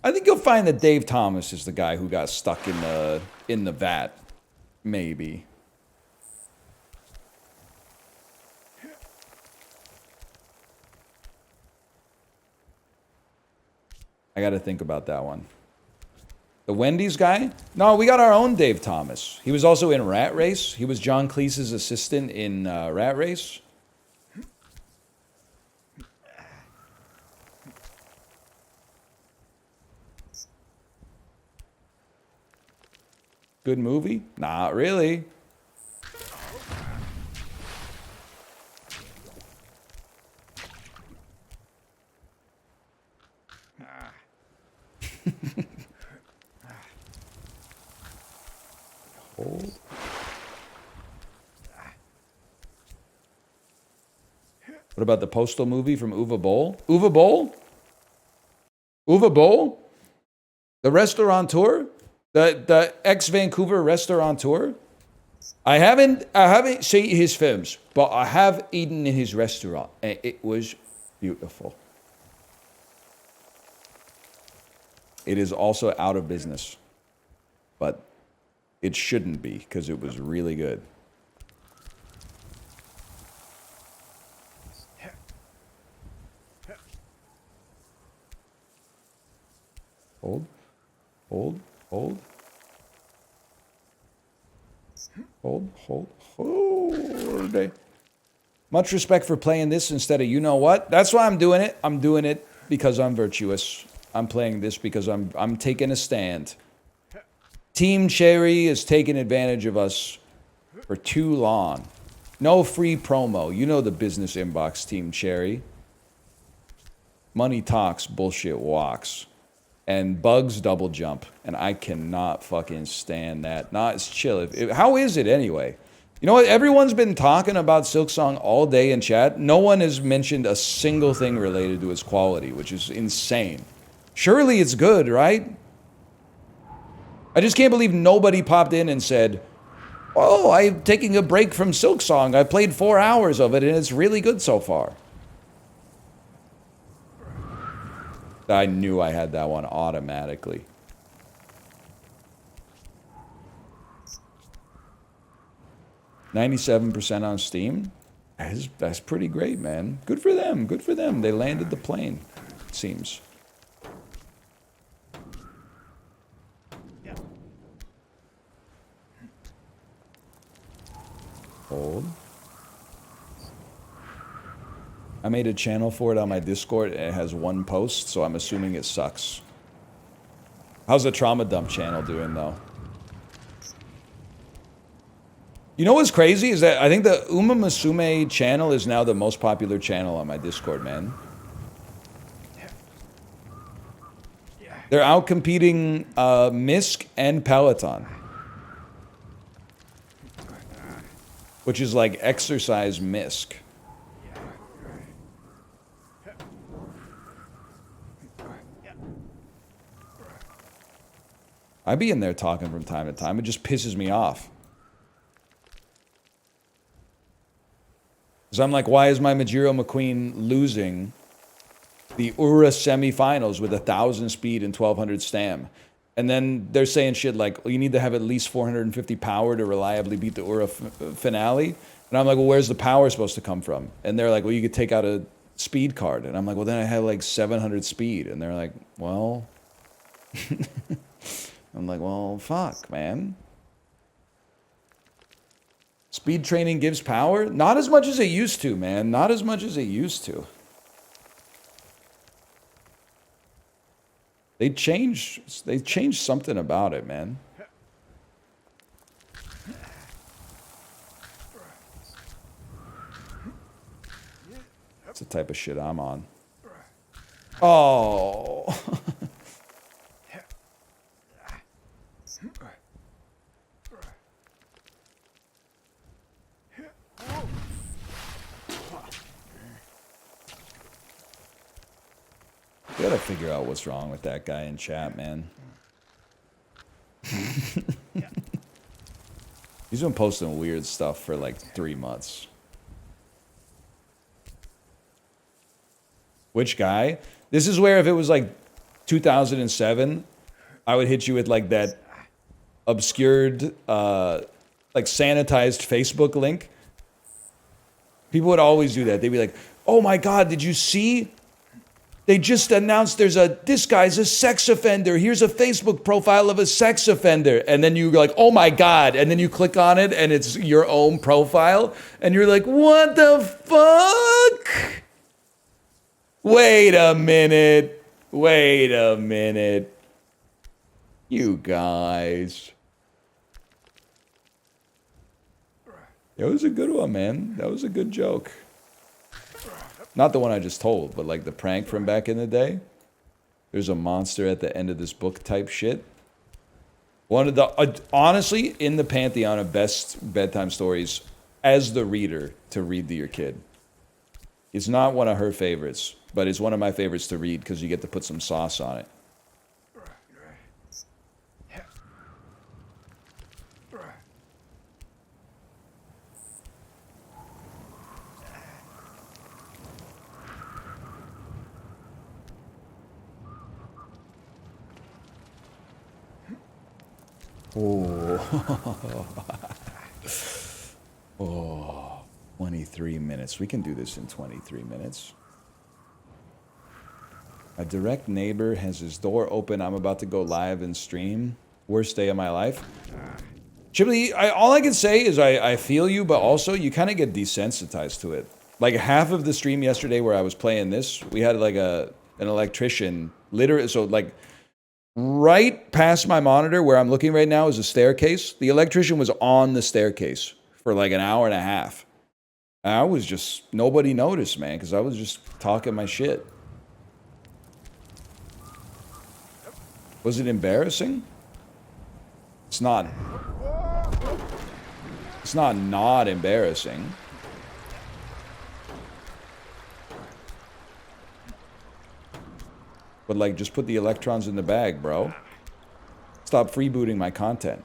A: I think you'll find that Dave Thomas is the guy who got stuck in the vat. Maybe. I got to think about that one. The Wendy's guy? No, we got our own Dave Thomas. He was also in Rat Race. He was John Cleese's assistant in Rat Race. Good movie? Not really. Hold. What about the Postal movie from Uwe Boll? Uwe Boll? Uwe Boll? The restaurateur? The ex-Vancouver restaurateur. I haven't seen his films, but I have eaten in his restaurant, and it was beautiful. It is also out of business, but it shouldn't be because it was really good. Hold, hold, hold. Hold. Much respect for playing this instead of you know what. That's why I'm doing it. I'm doing it because I'm virtuous. I'm playing this because I'm taking a stand. Team Cherry is taking advantage of us for too long. No free promo. You know the business inbox, Team Cherry. Money talks, bullshit walks. And bugs double jump. And I cannot fucking stand that. Nah, it's chill. How is it anyway? You know what? Everyone's been talking about Silksong all day in chat. No one has mentioned a single thing related to its quality, which is insane. Surely it's good, right? I just can't believe nobody popped in and said, oh, I'm taking a break from Silksong. I played 4 hours of it and it's really good so far. I knew I had that one automatically. $97% on Steam. That's pretty great, man. Good for them. Good for them. They landed the plane, it seems. Hold. I made a channel for it on my Discord, and it has 1 post, so I'm assuming it sucks. How's the Trauma Dump channel doing, though? You know what's crazy is that I think the Uma Musume channel is now the most popular channel on my Discord, man. They're outcompeting Misk and Peloton. Which is like exercise Misk. I be in there talking from time to time. It just pisses me off. Because I'm like, why is my Majiro McQueen losing the Ura semifinals with 1,000 speed and 1,200 stam? And then they're saying shit like, well, you need to have at least 450 power to reliably beat the Ura finale. And I'm like, well, where's the power supposed to come from? And they're like, well, you could take out a speed card. And I'm like, well, then I have like 700 speed. And they're like, well... I'm like, well, fuck, man. Speed training gives power? Not as much as it used to, man. Not as much as it used to. They changed something about it, man. That's the type of shit I'm on. Oh... Gotta figure out what's wrong with that guy in chat, man. He's been posting weird stuff for like 3 months. Which guy? This is where if it was like 2007, I would hit you with like that obscured, like sanitized Facebook link. People would always do that. They'd be like, oh my God, did you see? They just announced this guy's a sex offender. Here's a Facebook profile of a sex offender. And then you're like, oh my God. And then you click on it and it's your own profile. And you're like, what the fuck? Wait a minute. Wait a minute. You guys. That was a good one, man. That was a good joke. Not the one I just told, but like the prank from back in the day. There's a monster at the end of this book type shit. One of the, honestly, in the pantheon of best bedtime stories as the reader to read to your kid. It's not one of her favorites, but it's one of my favorites to read because you get to put some sauce on it. Oh. Oh, 23 minutes. We can do this in 23 minutes. A direct neighbor has his door open. I'm about to go live and stream. Worst day of my life. Chibley, all I can say is I feel you, but also you kind of get desensitized to it. Like half of the stream yesterday where I was playing this, we had like an electrician, literally, so like right past my monitor where I'm looking right now is a staircase. The electrician was on the staircase for like an hour and a half. And I was just, nobody noticed, man, because I was just talking my shit. Was it embarrassing? It's not embarrassing. But like, just put the electrons in the bag, bro. Stop freebooting my content.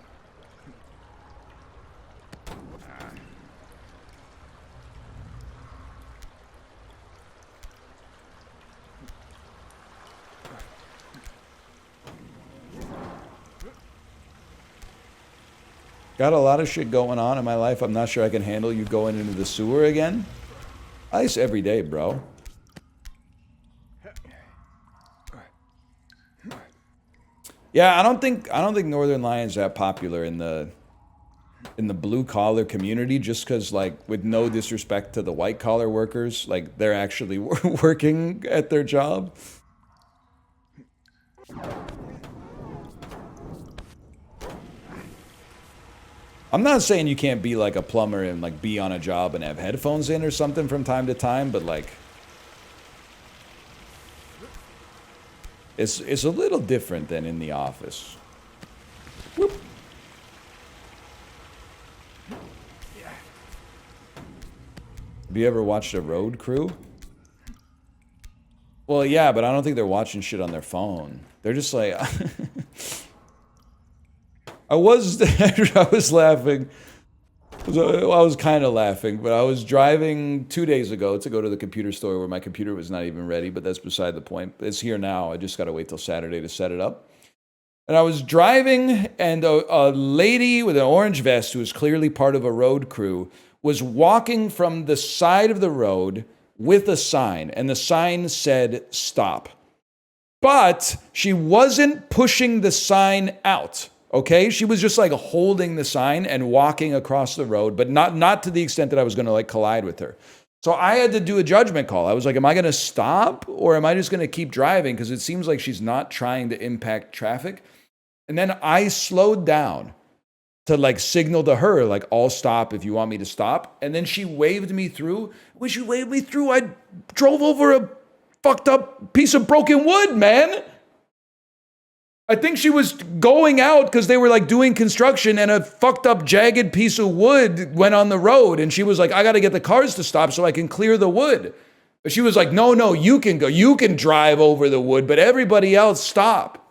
A: Got a lot of shit going on in my life. I'm not sure I can handle you going into the sewer again. Ice every day, bro. Yeah, I don't think Northern Lion's that popular in the blue collar community, just because, like, with no disrespect to the white collar workers, like, they're actually working at their job. I'm not saying you can't be like a plumber and like be on a job and have headphones in or something from time to time, but like it's a little different than in the office. Whoop. Have you ever watched a road crew? Well, yeah, but I don't think they're watching shit on their phone. They're just like I was laughing. I was kind of laughing, but I was driving 2 days ago to go to the computer store where my computer was not even ready, but that's beside the point. It's here now. I just got to wait till Saturday to set it up. And I was driving, and a lady with an orange vest who was clearly part of a road crew was walking from the side of the road with a sign, and the sign said, "Stop." But she wasn't pushing the sign out. Okay, she was just like holding the sign and walking across the road, but not to the extent that I was going to like collide with her. So I had to do a judgment call. I was like, am I going to stop or am I just going to keep driving? Because it seems like she's not trying to impact traffic. And then I slowed down to like signal to her, like, I'll stop if you want me to stop. And then she waved me through. When she waved me through, I drove over a fucked up piece of broken wood, man. I think she was going out because they were like doing construction and a fucked up jagged piece of wood went on the road. And she was like, I got to get the cars to stop so I can clear the wood. But she was like, no, you can go. You can drive over the wood, but everybody else stop.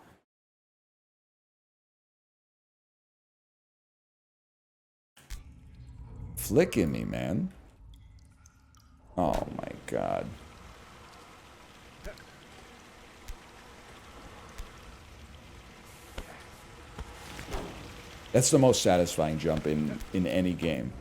A: Flicking me, man. Oh my God. That's the most satisfying jump in any game.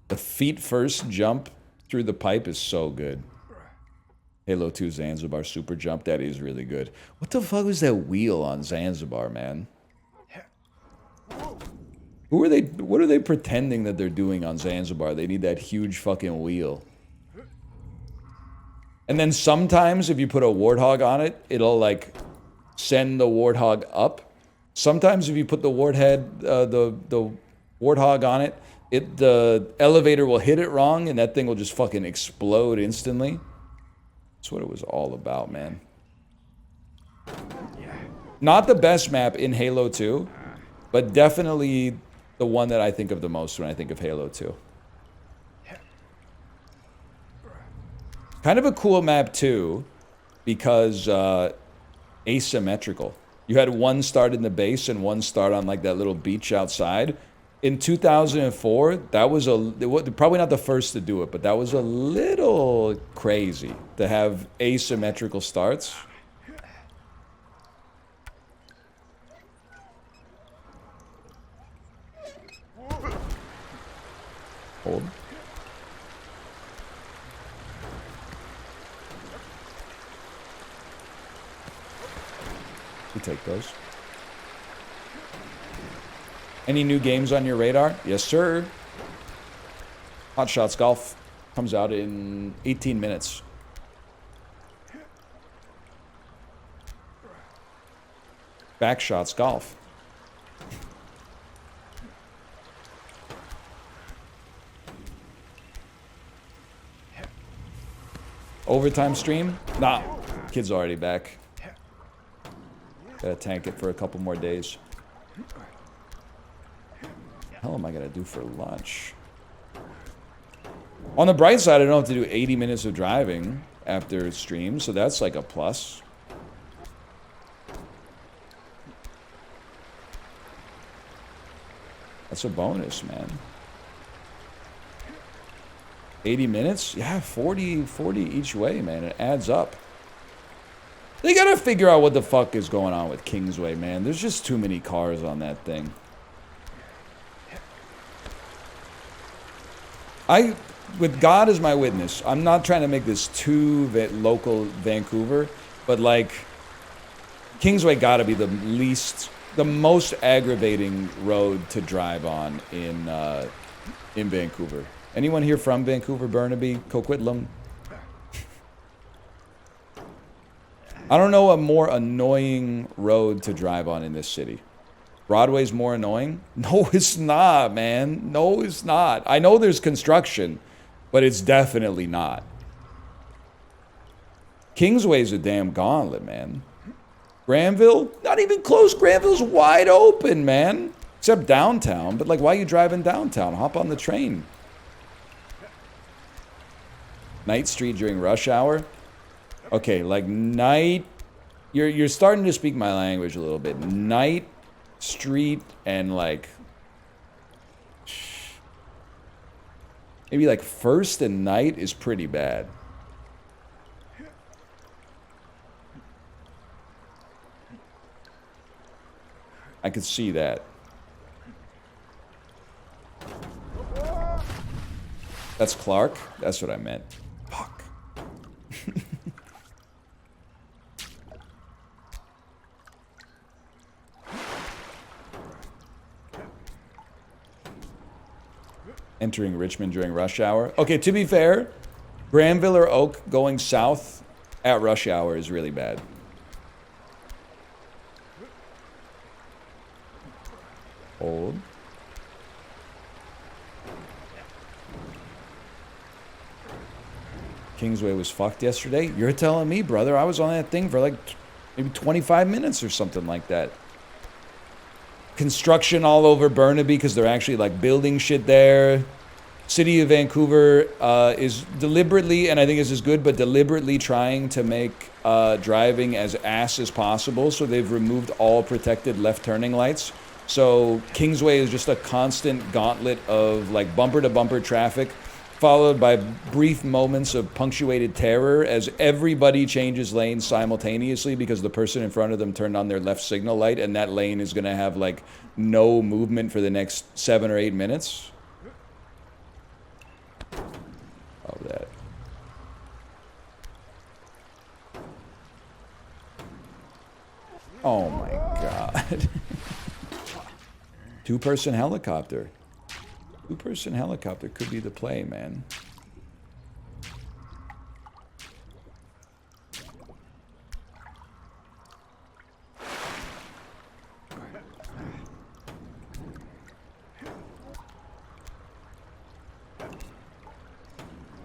A: The feet first jump through the pipe is so good. Halo 2 Zanzibar super jump, that is really good. What the fuck was that wheel on Zanzibar, man? What are they pretending that they're doing on Zanzibar? They need that huge fucking wheel. And then sometimes if you put a warthog on it, it'll like send the warthog up. Sometimes if you put the the warthog on it, the elevator will hit it wrong and that thing will just fucking explode instantly. That's what it was all about, man. Not the best map in Halo 2, but definitely the one that I think of the most when I think of Halo 2. Kind of a cool map too, because asymmetrical. You had one start in the base and one start on like that little beach outside. In 2004, that was probably not the first to do it, but that was a little crazy to have asymmetrical starts. Hold. We take those. Any new games on your radar? Yes, sir. Hot Shots Golf comes out in 18 minutes. Back Shots Golf. Overtime stream? Nah, kid's already back. Gotta tank it for a couple more days. What the hell am I gonna do for lunch? On the bright side, I don't have to do 80 minutes of driving after stream, so that's like a plus. That's a bonus, man. 80 minutes? Yeah, 40 each way, man. It adds up. They gotta figure out what the fuck is going on with Kingsway, man. There's just too many cars on that thing. With God as my witness, I'm not trying to make this too local Vancouver, but like, Kingsway gotta be the most aggravating road to drive on in Vancouver. Anyone here from Vancouver, Burnaby, Coquitlam? I don't know a more annoying road to drive on in this city. Broadway's more annoying? No, it's not, man. No, it's not. I know there's construction, but it's definitely not. Kingsway's a damn gauntlet, man. Granville? Not even close. Granville's wide open, man. Except downtown. But like, why are you driving downtown? Hop on the train. Night Street during rush hour? Okay, like night... You're starting to speak my language a little bit. Night Street and like... Maybe like First and Night is pretty bad. I could see that. That's Clark? That's what I meant. Fuck. Entering Richmond during rush hour. Okay, to be fair, Granville or Oak going south at rush hour is really bad. Hold. Kingsway was fucked yesterday? You're telling me, brother. I was on that thing for like maybe 25 minutes or something like that. Construction all over Burnaby because they're actually like building shit there. City of Vancouver is deliberately, and I think this is good, but deliberately trying to make driving as ass as possible. So they've removed all protected left turning lights. So Kingsway is just a constant gauntlet of like bumper to bumper traffic, followed by brief moments of punctuated terror as everybody changes lanes simultaneously because the person in front of them turned on their left signal light, and that lane is going to have like no movement for the next 7 or 8 minutes. Of that. Oh my God. Two-person helicopter. Two-person helicopter could be the play, man.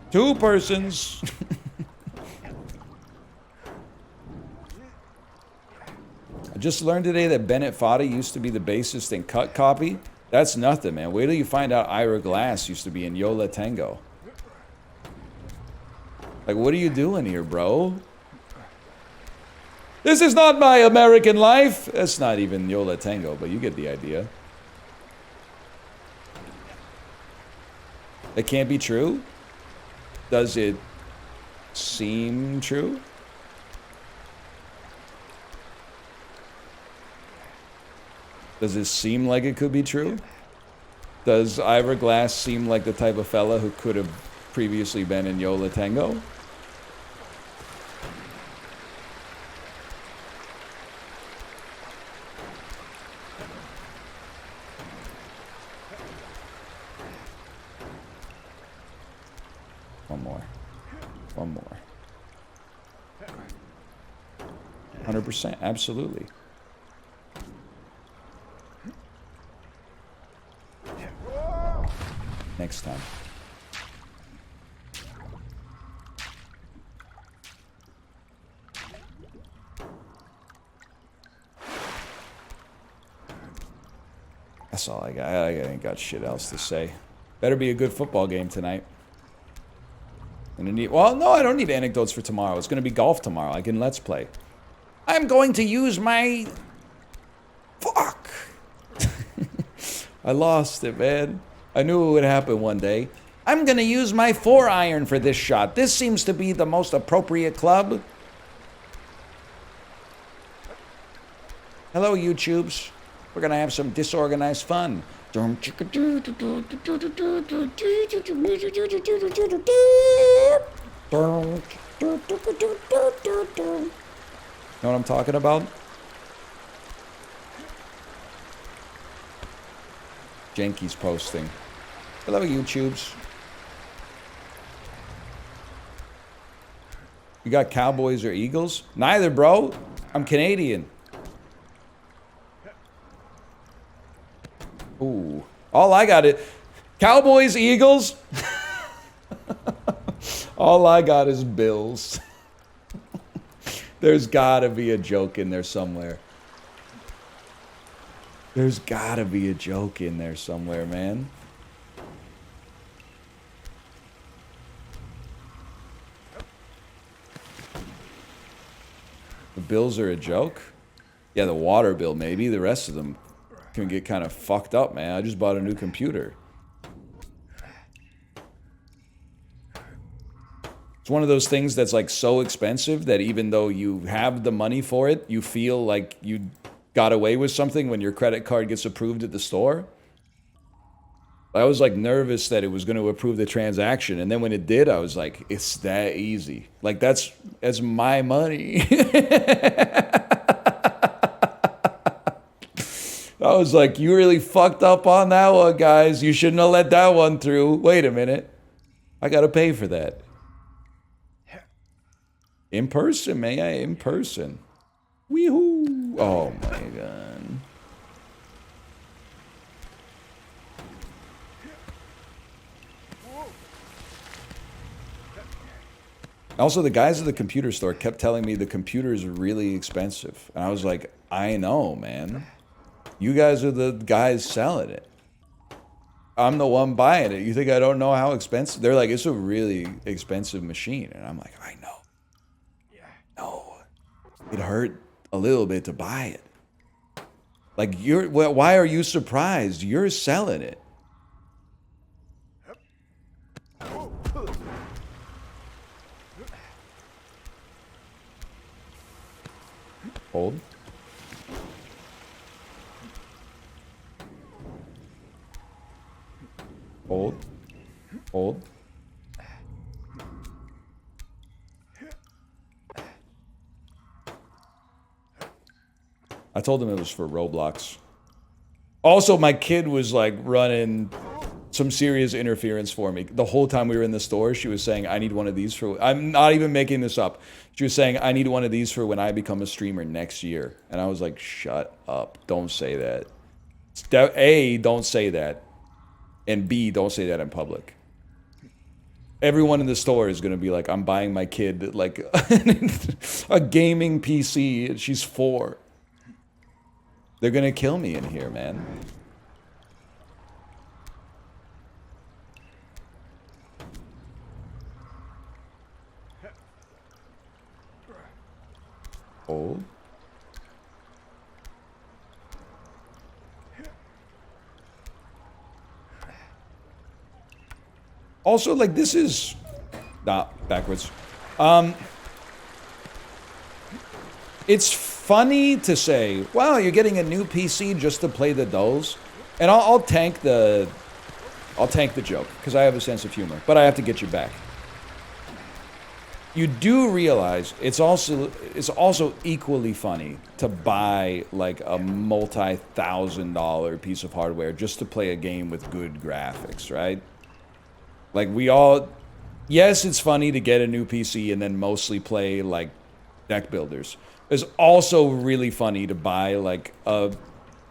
A: Two persons. I just learned today that Bennett Foddy used to be the bassist in Cut Copy. That's nothing, man. Wait till you find out Ira Glass used to be in Yola Tango. Like, what are you doing here, bro? This is not my American life. That's not even Yola Tango, but you get the idea. It can't be true? Does it seem true? Does it seem like it could be true? Does Ivor Glass seem like the type of fella who could have previously been in Yola Tango? One more. One more. 100%, absolutely. Next time. That's all I got. I ain't got shit else to say. Better be a good football game tonight. Well, no, I don't need anecdotes for tomorrow. It's going to be golf tomorrow. I can let's play. I'm going to use my... Fuck! I lost it, man. I knew it would happen one day. I'm going to use my 4-iron for this shot. This seems to be the most appropriate club. Hello, YouTubes. We're going to have some disorganized fun. Know what I'm talking about? Jenky's posting. Hello, YouTubes. You got Cowboys or Eagles? Neither, bro. I'm Canadian. Ooh. All I got is Cowboys, Eagles. All I got is Bills. There's gotta be a joke in there somewhere. There's gotta be a joke in there somewhere, man. The Bills are a joke? Yeah, the water bill maybe. The rest of them can get kind of fucked up, man. I just bought a new computer. It's one of those things that's like so expensive that even though you have the money for it, you feel like you got away with something when your credit card gets approved at the store. I was like nervous that it was going to approve the transaction, and then when it did, I was like, it's that easy. Like that's my money. I was like, you really fucked up on that one, guys. You shouldn't have let that one through. Wait a minute. I got to pay for that. In person, man. Yeah, in person. Weehoo. Oh, my God. Also, the guys at the computer store kept telling me the computer is really expensive. And I was like, I know, man. You guys are the guys selling it. I'm the one buying it. You think I don't know how expensive? They're like, it's a really expensive machine. And I'm like, I know. No. It hurt a little bit to buy it. Like, why are you surprised? You're selling it. Hold. Hold. Hold. I told him it was for Roblox. Also, my kid was like running some serious interference for me. The whole time we were in the store, she was saying, I need one of these for... I'm not even making this up. She was saying, I need one of these for when I become a streamer next year. And I was like, shut up. Don't say that. A, don't say that. And B, don't say that in public. Everyone in the store is going to be like, I'm buying my kid like a gaming PC. She's 4. They're going to kill me in here, man. Oh. Also, like, this is... Nah, backwards. It's funny to say, wow, you're getting a new PC just to play the dulls. And I'll tank the joke, because I have a sense of humor. But I have to get you back. You do realize it's also equally funny to buy like a multi-$1,000 piece of hardware just to play a game with good graphics, right? Like yes, it's funny to get a new PC and then mostly play like deck builders. It's also really funny to buy like a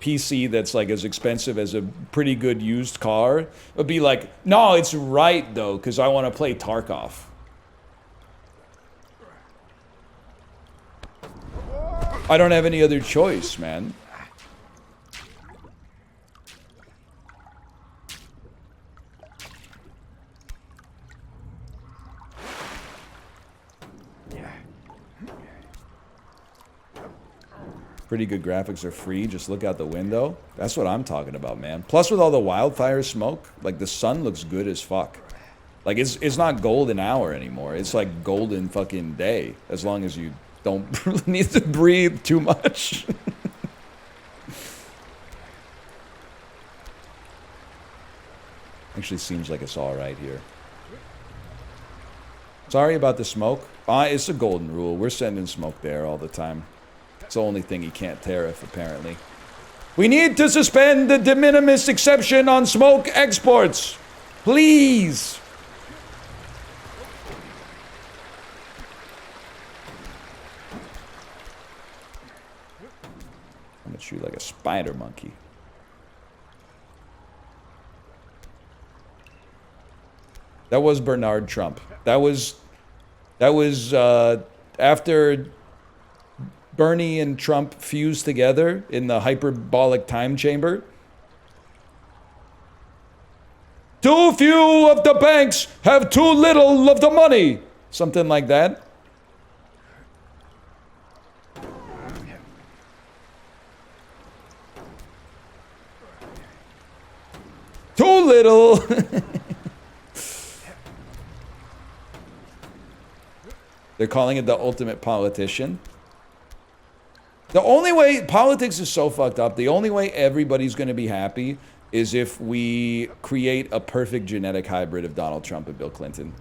A: PC that's like as expensive as a pretty good used car. It would be like, no, it's right though, because I want to play Tarkov. I don't have any other choice, man. Pretty good graphics are free. Just look out the window. That's what I'm talking about, man. Plus, with all the wildfire smoke, like the sun looks good as fuck. Like it's not golden hour anymore. It's like golden fucking day, as long as you don't really need to breathe too much. Actually seems like it's all right here. Sorry about the smoke. It's a golden rule. We're sending smoke there all the time. It's the only thing he can't tariff, apparently. We need to suspend the de minimis exception on smoke exports. Please. I'm gonna shoot like a spider monkey. That was Bernard Trump. That was after Bernie and Trump fused together in the hyperbolic time chamber. Too few of the banks have too little of the money. Something like that. Too little. They're calling it the ultimate politician. The only way, politics is so fucked up, the only way everybody's going to be happy is if we create a perfect genetic hybrid of Donald Trump and Bill Clinton.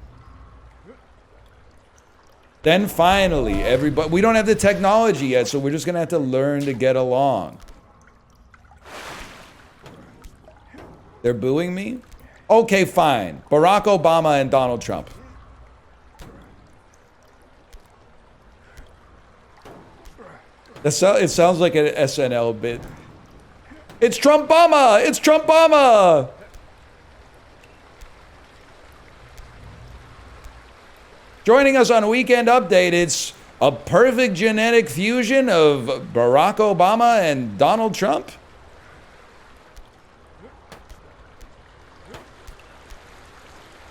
A: Then finally, everybody, we don't have the technology yet, so we're just going to have to learn to get along. They're booing me? Okay, fine. Barack Obama and Donald Trump. It sounds like an SNL bit. It's Trumpama! It's Trumpama! Joining us on Weekend Update, it's a perfect genetic fusion of Barack Obama and Donald Trump.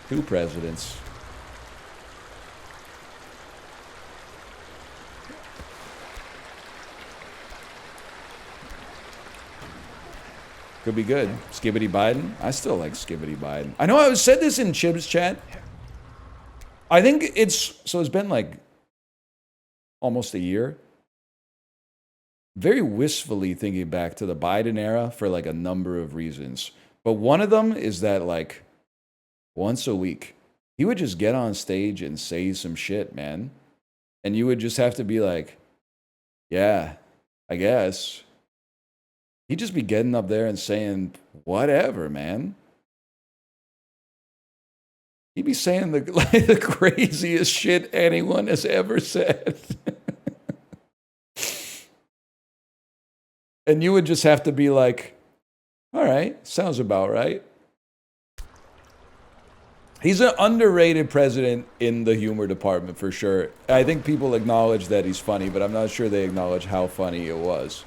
A: Two presidents. Could be good. Skibbity Biden. I still like Skibbity Biden. I know I said this in Chib's chat. I think it's been like almost a year. Very wistfully thinking back to the Biden era for like a number of reasons. But one of them is that like once a week, he would just get on stage and say some shit, man. And you would just have to be like, yeah, I guess. He'd just be getting up there and saying, whatever, man. He'd be saying the craziest shit anyone has ever said. And you would just have to be like, all right, sounds about right. He's an underrated president in the humor department for sure. I think people acknowledge that he's funny, but I'm not sure they acknowledge how funny it was.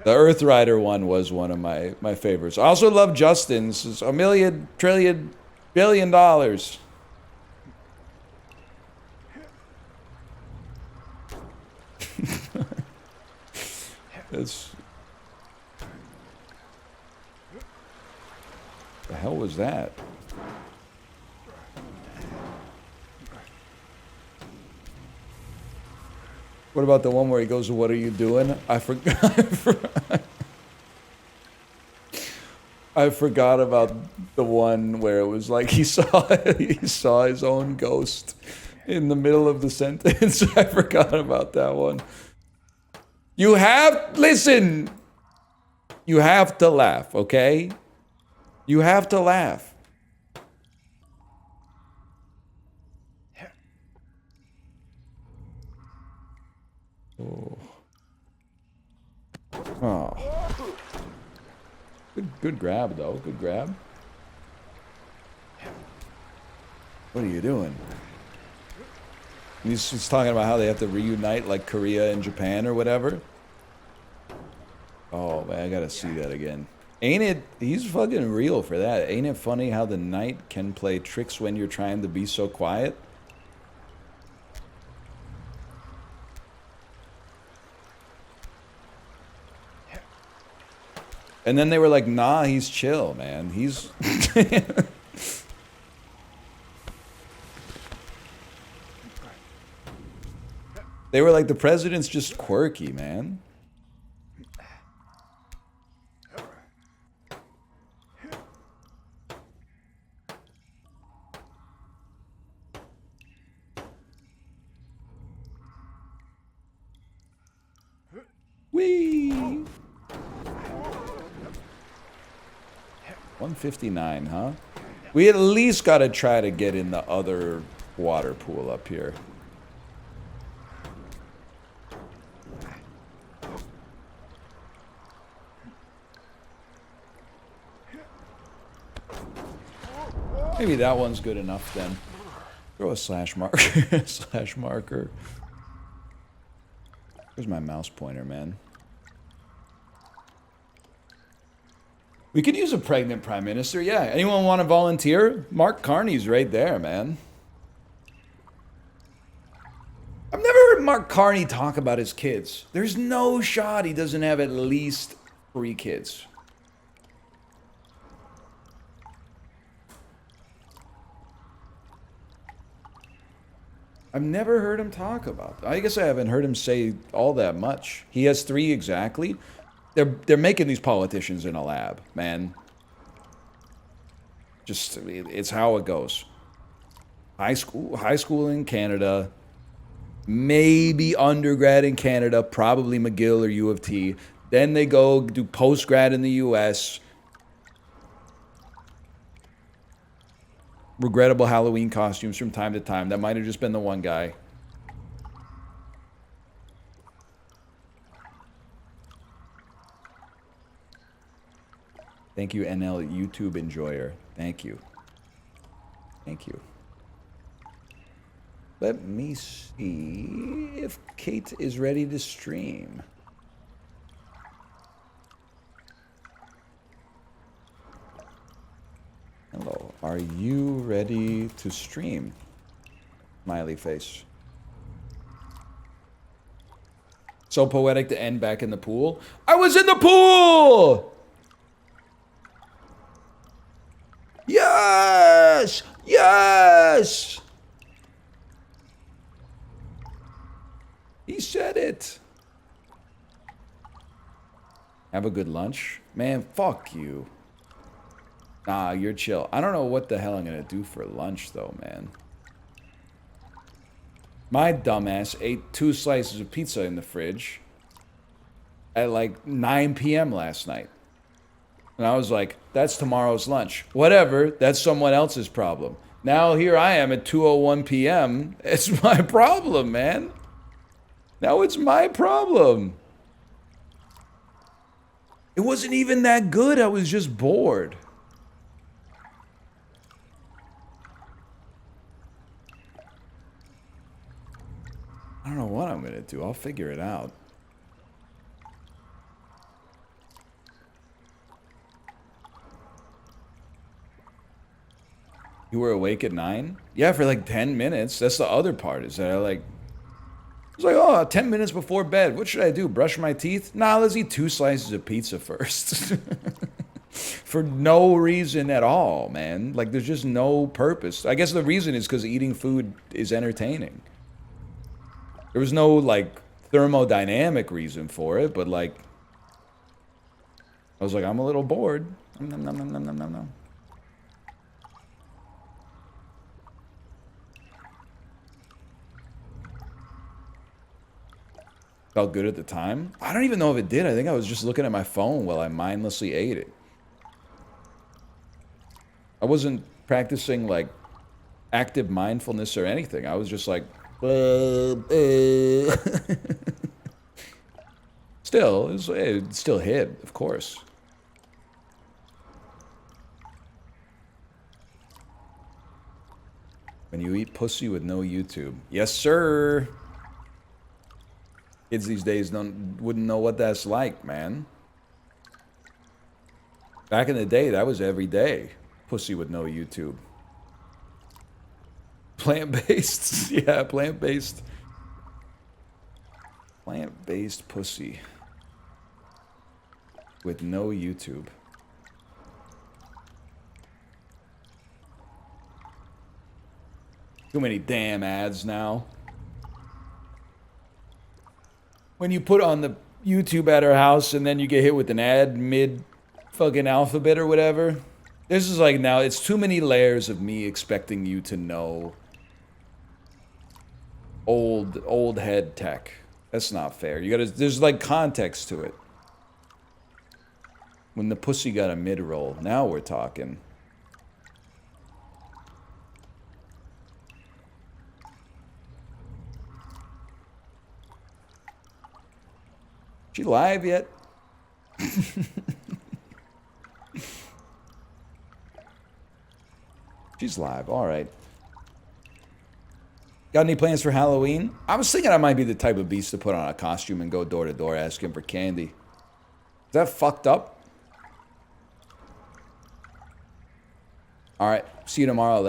A: The Earth Rider one was one of my favorites. I also love Justin's. It's $1 million, trillion, billion dollars. It's... The hell was that? What about the one where he goes, "What are you doing?" I forgot. I forgot about the one where it was like he saw his own ghost in the middle of the sentence. I forgot about that one. You have listen. You have to laugh, okay? You have to laugh. Oh. Oh. Good grab, though. Good grab. What are you doing? He's talking about how they have to reunite like Korea and Japan or whatever. Oh, man, I gotta see that again. Ain't it? He's fucking real for that. Ain't it funny how the night can play tricks when you're trying to be so quiet? And then they were like, nah, he's chill, man. He's... They were like, the president's just quirky, man. Whee! 159, huh? We at least gotta try to get in the other water pool up here. Maybe that one's good enough then. Throw a slash marker. Slash marker. Where's my mouse pointer, man? We could use a pregnant prime minister, yeah. Anyone want to volunteer? Mark Carney's right there, man. I've never heard Mark Carney talk about his kids. There's no shot he doesn't have at least 3 kids. I've never heard him talk about that. I guess I haven't heard him say all that much. He has 3 exactly. They're making these politicians in a lab, man. Just, it's how it goes. High school in Canada, maybe undergrad in Canada, probably McGill or U of T. Then they go do postgrad in the US. Regrettable Halloween costumes from time to time. That might have just been the one guy. Thank you, NL YouTube enjoyer. Thank you. Thank you. Let me see if Kate is ready to stream. Hello. Are you ready to stream? Smiley face. So poetic to end back in the pool. I was in the pool! Yes! Yes! He said it. Have a good lunch. Man, fuck you. Nah, you're chill. I don't know what the hell I'm gonna do for lunch though, man. My dumbass ate 2 slices of pizza in the fridge at like 9 p.m. last night. And I was like, that's tomorrow's lunch. Whatever, that's someone else's problem. Now here I am at 2:01 p.m. It's my problem, man. Now it's my problem. It wasn't even that good. I was just bored. I don't know what I'm gonna do. I'll figure it out. You were awake at 9? Yeah, for like 10 minutes. That's the other part, is that I like... It's like, oh, 10 minutes before bed. What should I do? Brush my teeth? Nah, let's eat 2 slices of pizza first. For no reason at all, man. Like, there's just no purpose. I guess the reason is because eating food is entertaining. There was no, like, thermodynamic reason for it, but, like, I was like, I'm a little bored. Nom, nom, nom, nom, nom, nom, nom. Felt good at the time. I don't even know if it did. I think I was just looking at my phone while I mindlessly ate it. I wasn't practicing, like, active mindfulness or anything. I was just like, Still, it still hit, of course. When you eat pussy with no YouTube. Yes, sir. Kids these days wouldn't know what that's like, man. Back in the day, that was every day. Pussy with no YouTube. Plant-based. Yeah, plant-based. Plant-based pussy. With no YouTube. Too many damn ads now. When you put on the YouTube at our house and then you get hit with an ad mid fucking alphabet or whatever. This is like now, it's too many layers of me expecting you to know old head tech. That's not fair. You gotta, there's like context to it. When the pussy got a mid-roll, now we're talking. She live yet? She's live, all right. Got any plans for Halloween? I was thinking I might be the type of beast to put on a costume and go door to door asking for candy. Is that fucked up? All right, see you tomorrow,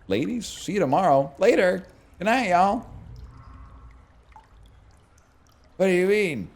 A: ladies. See you tomorrow. Later. Good night, y'all. What do you mean?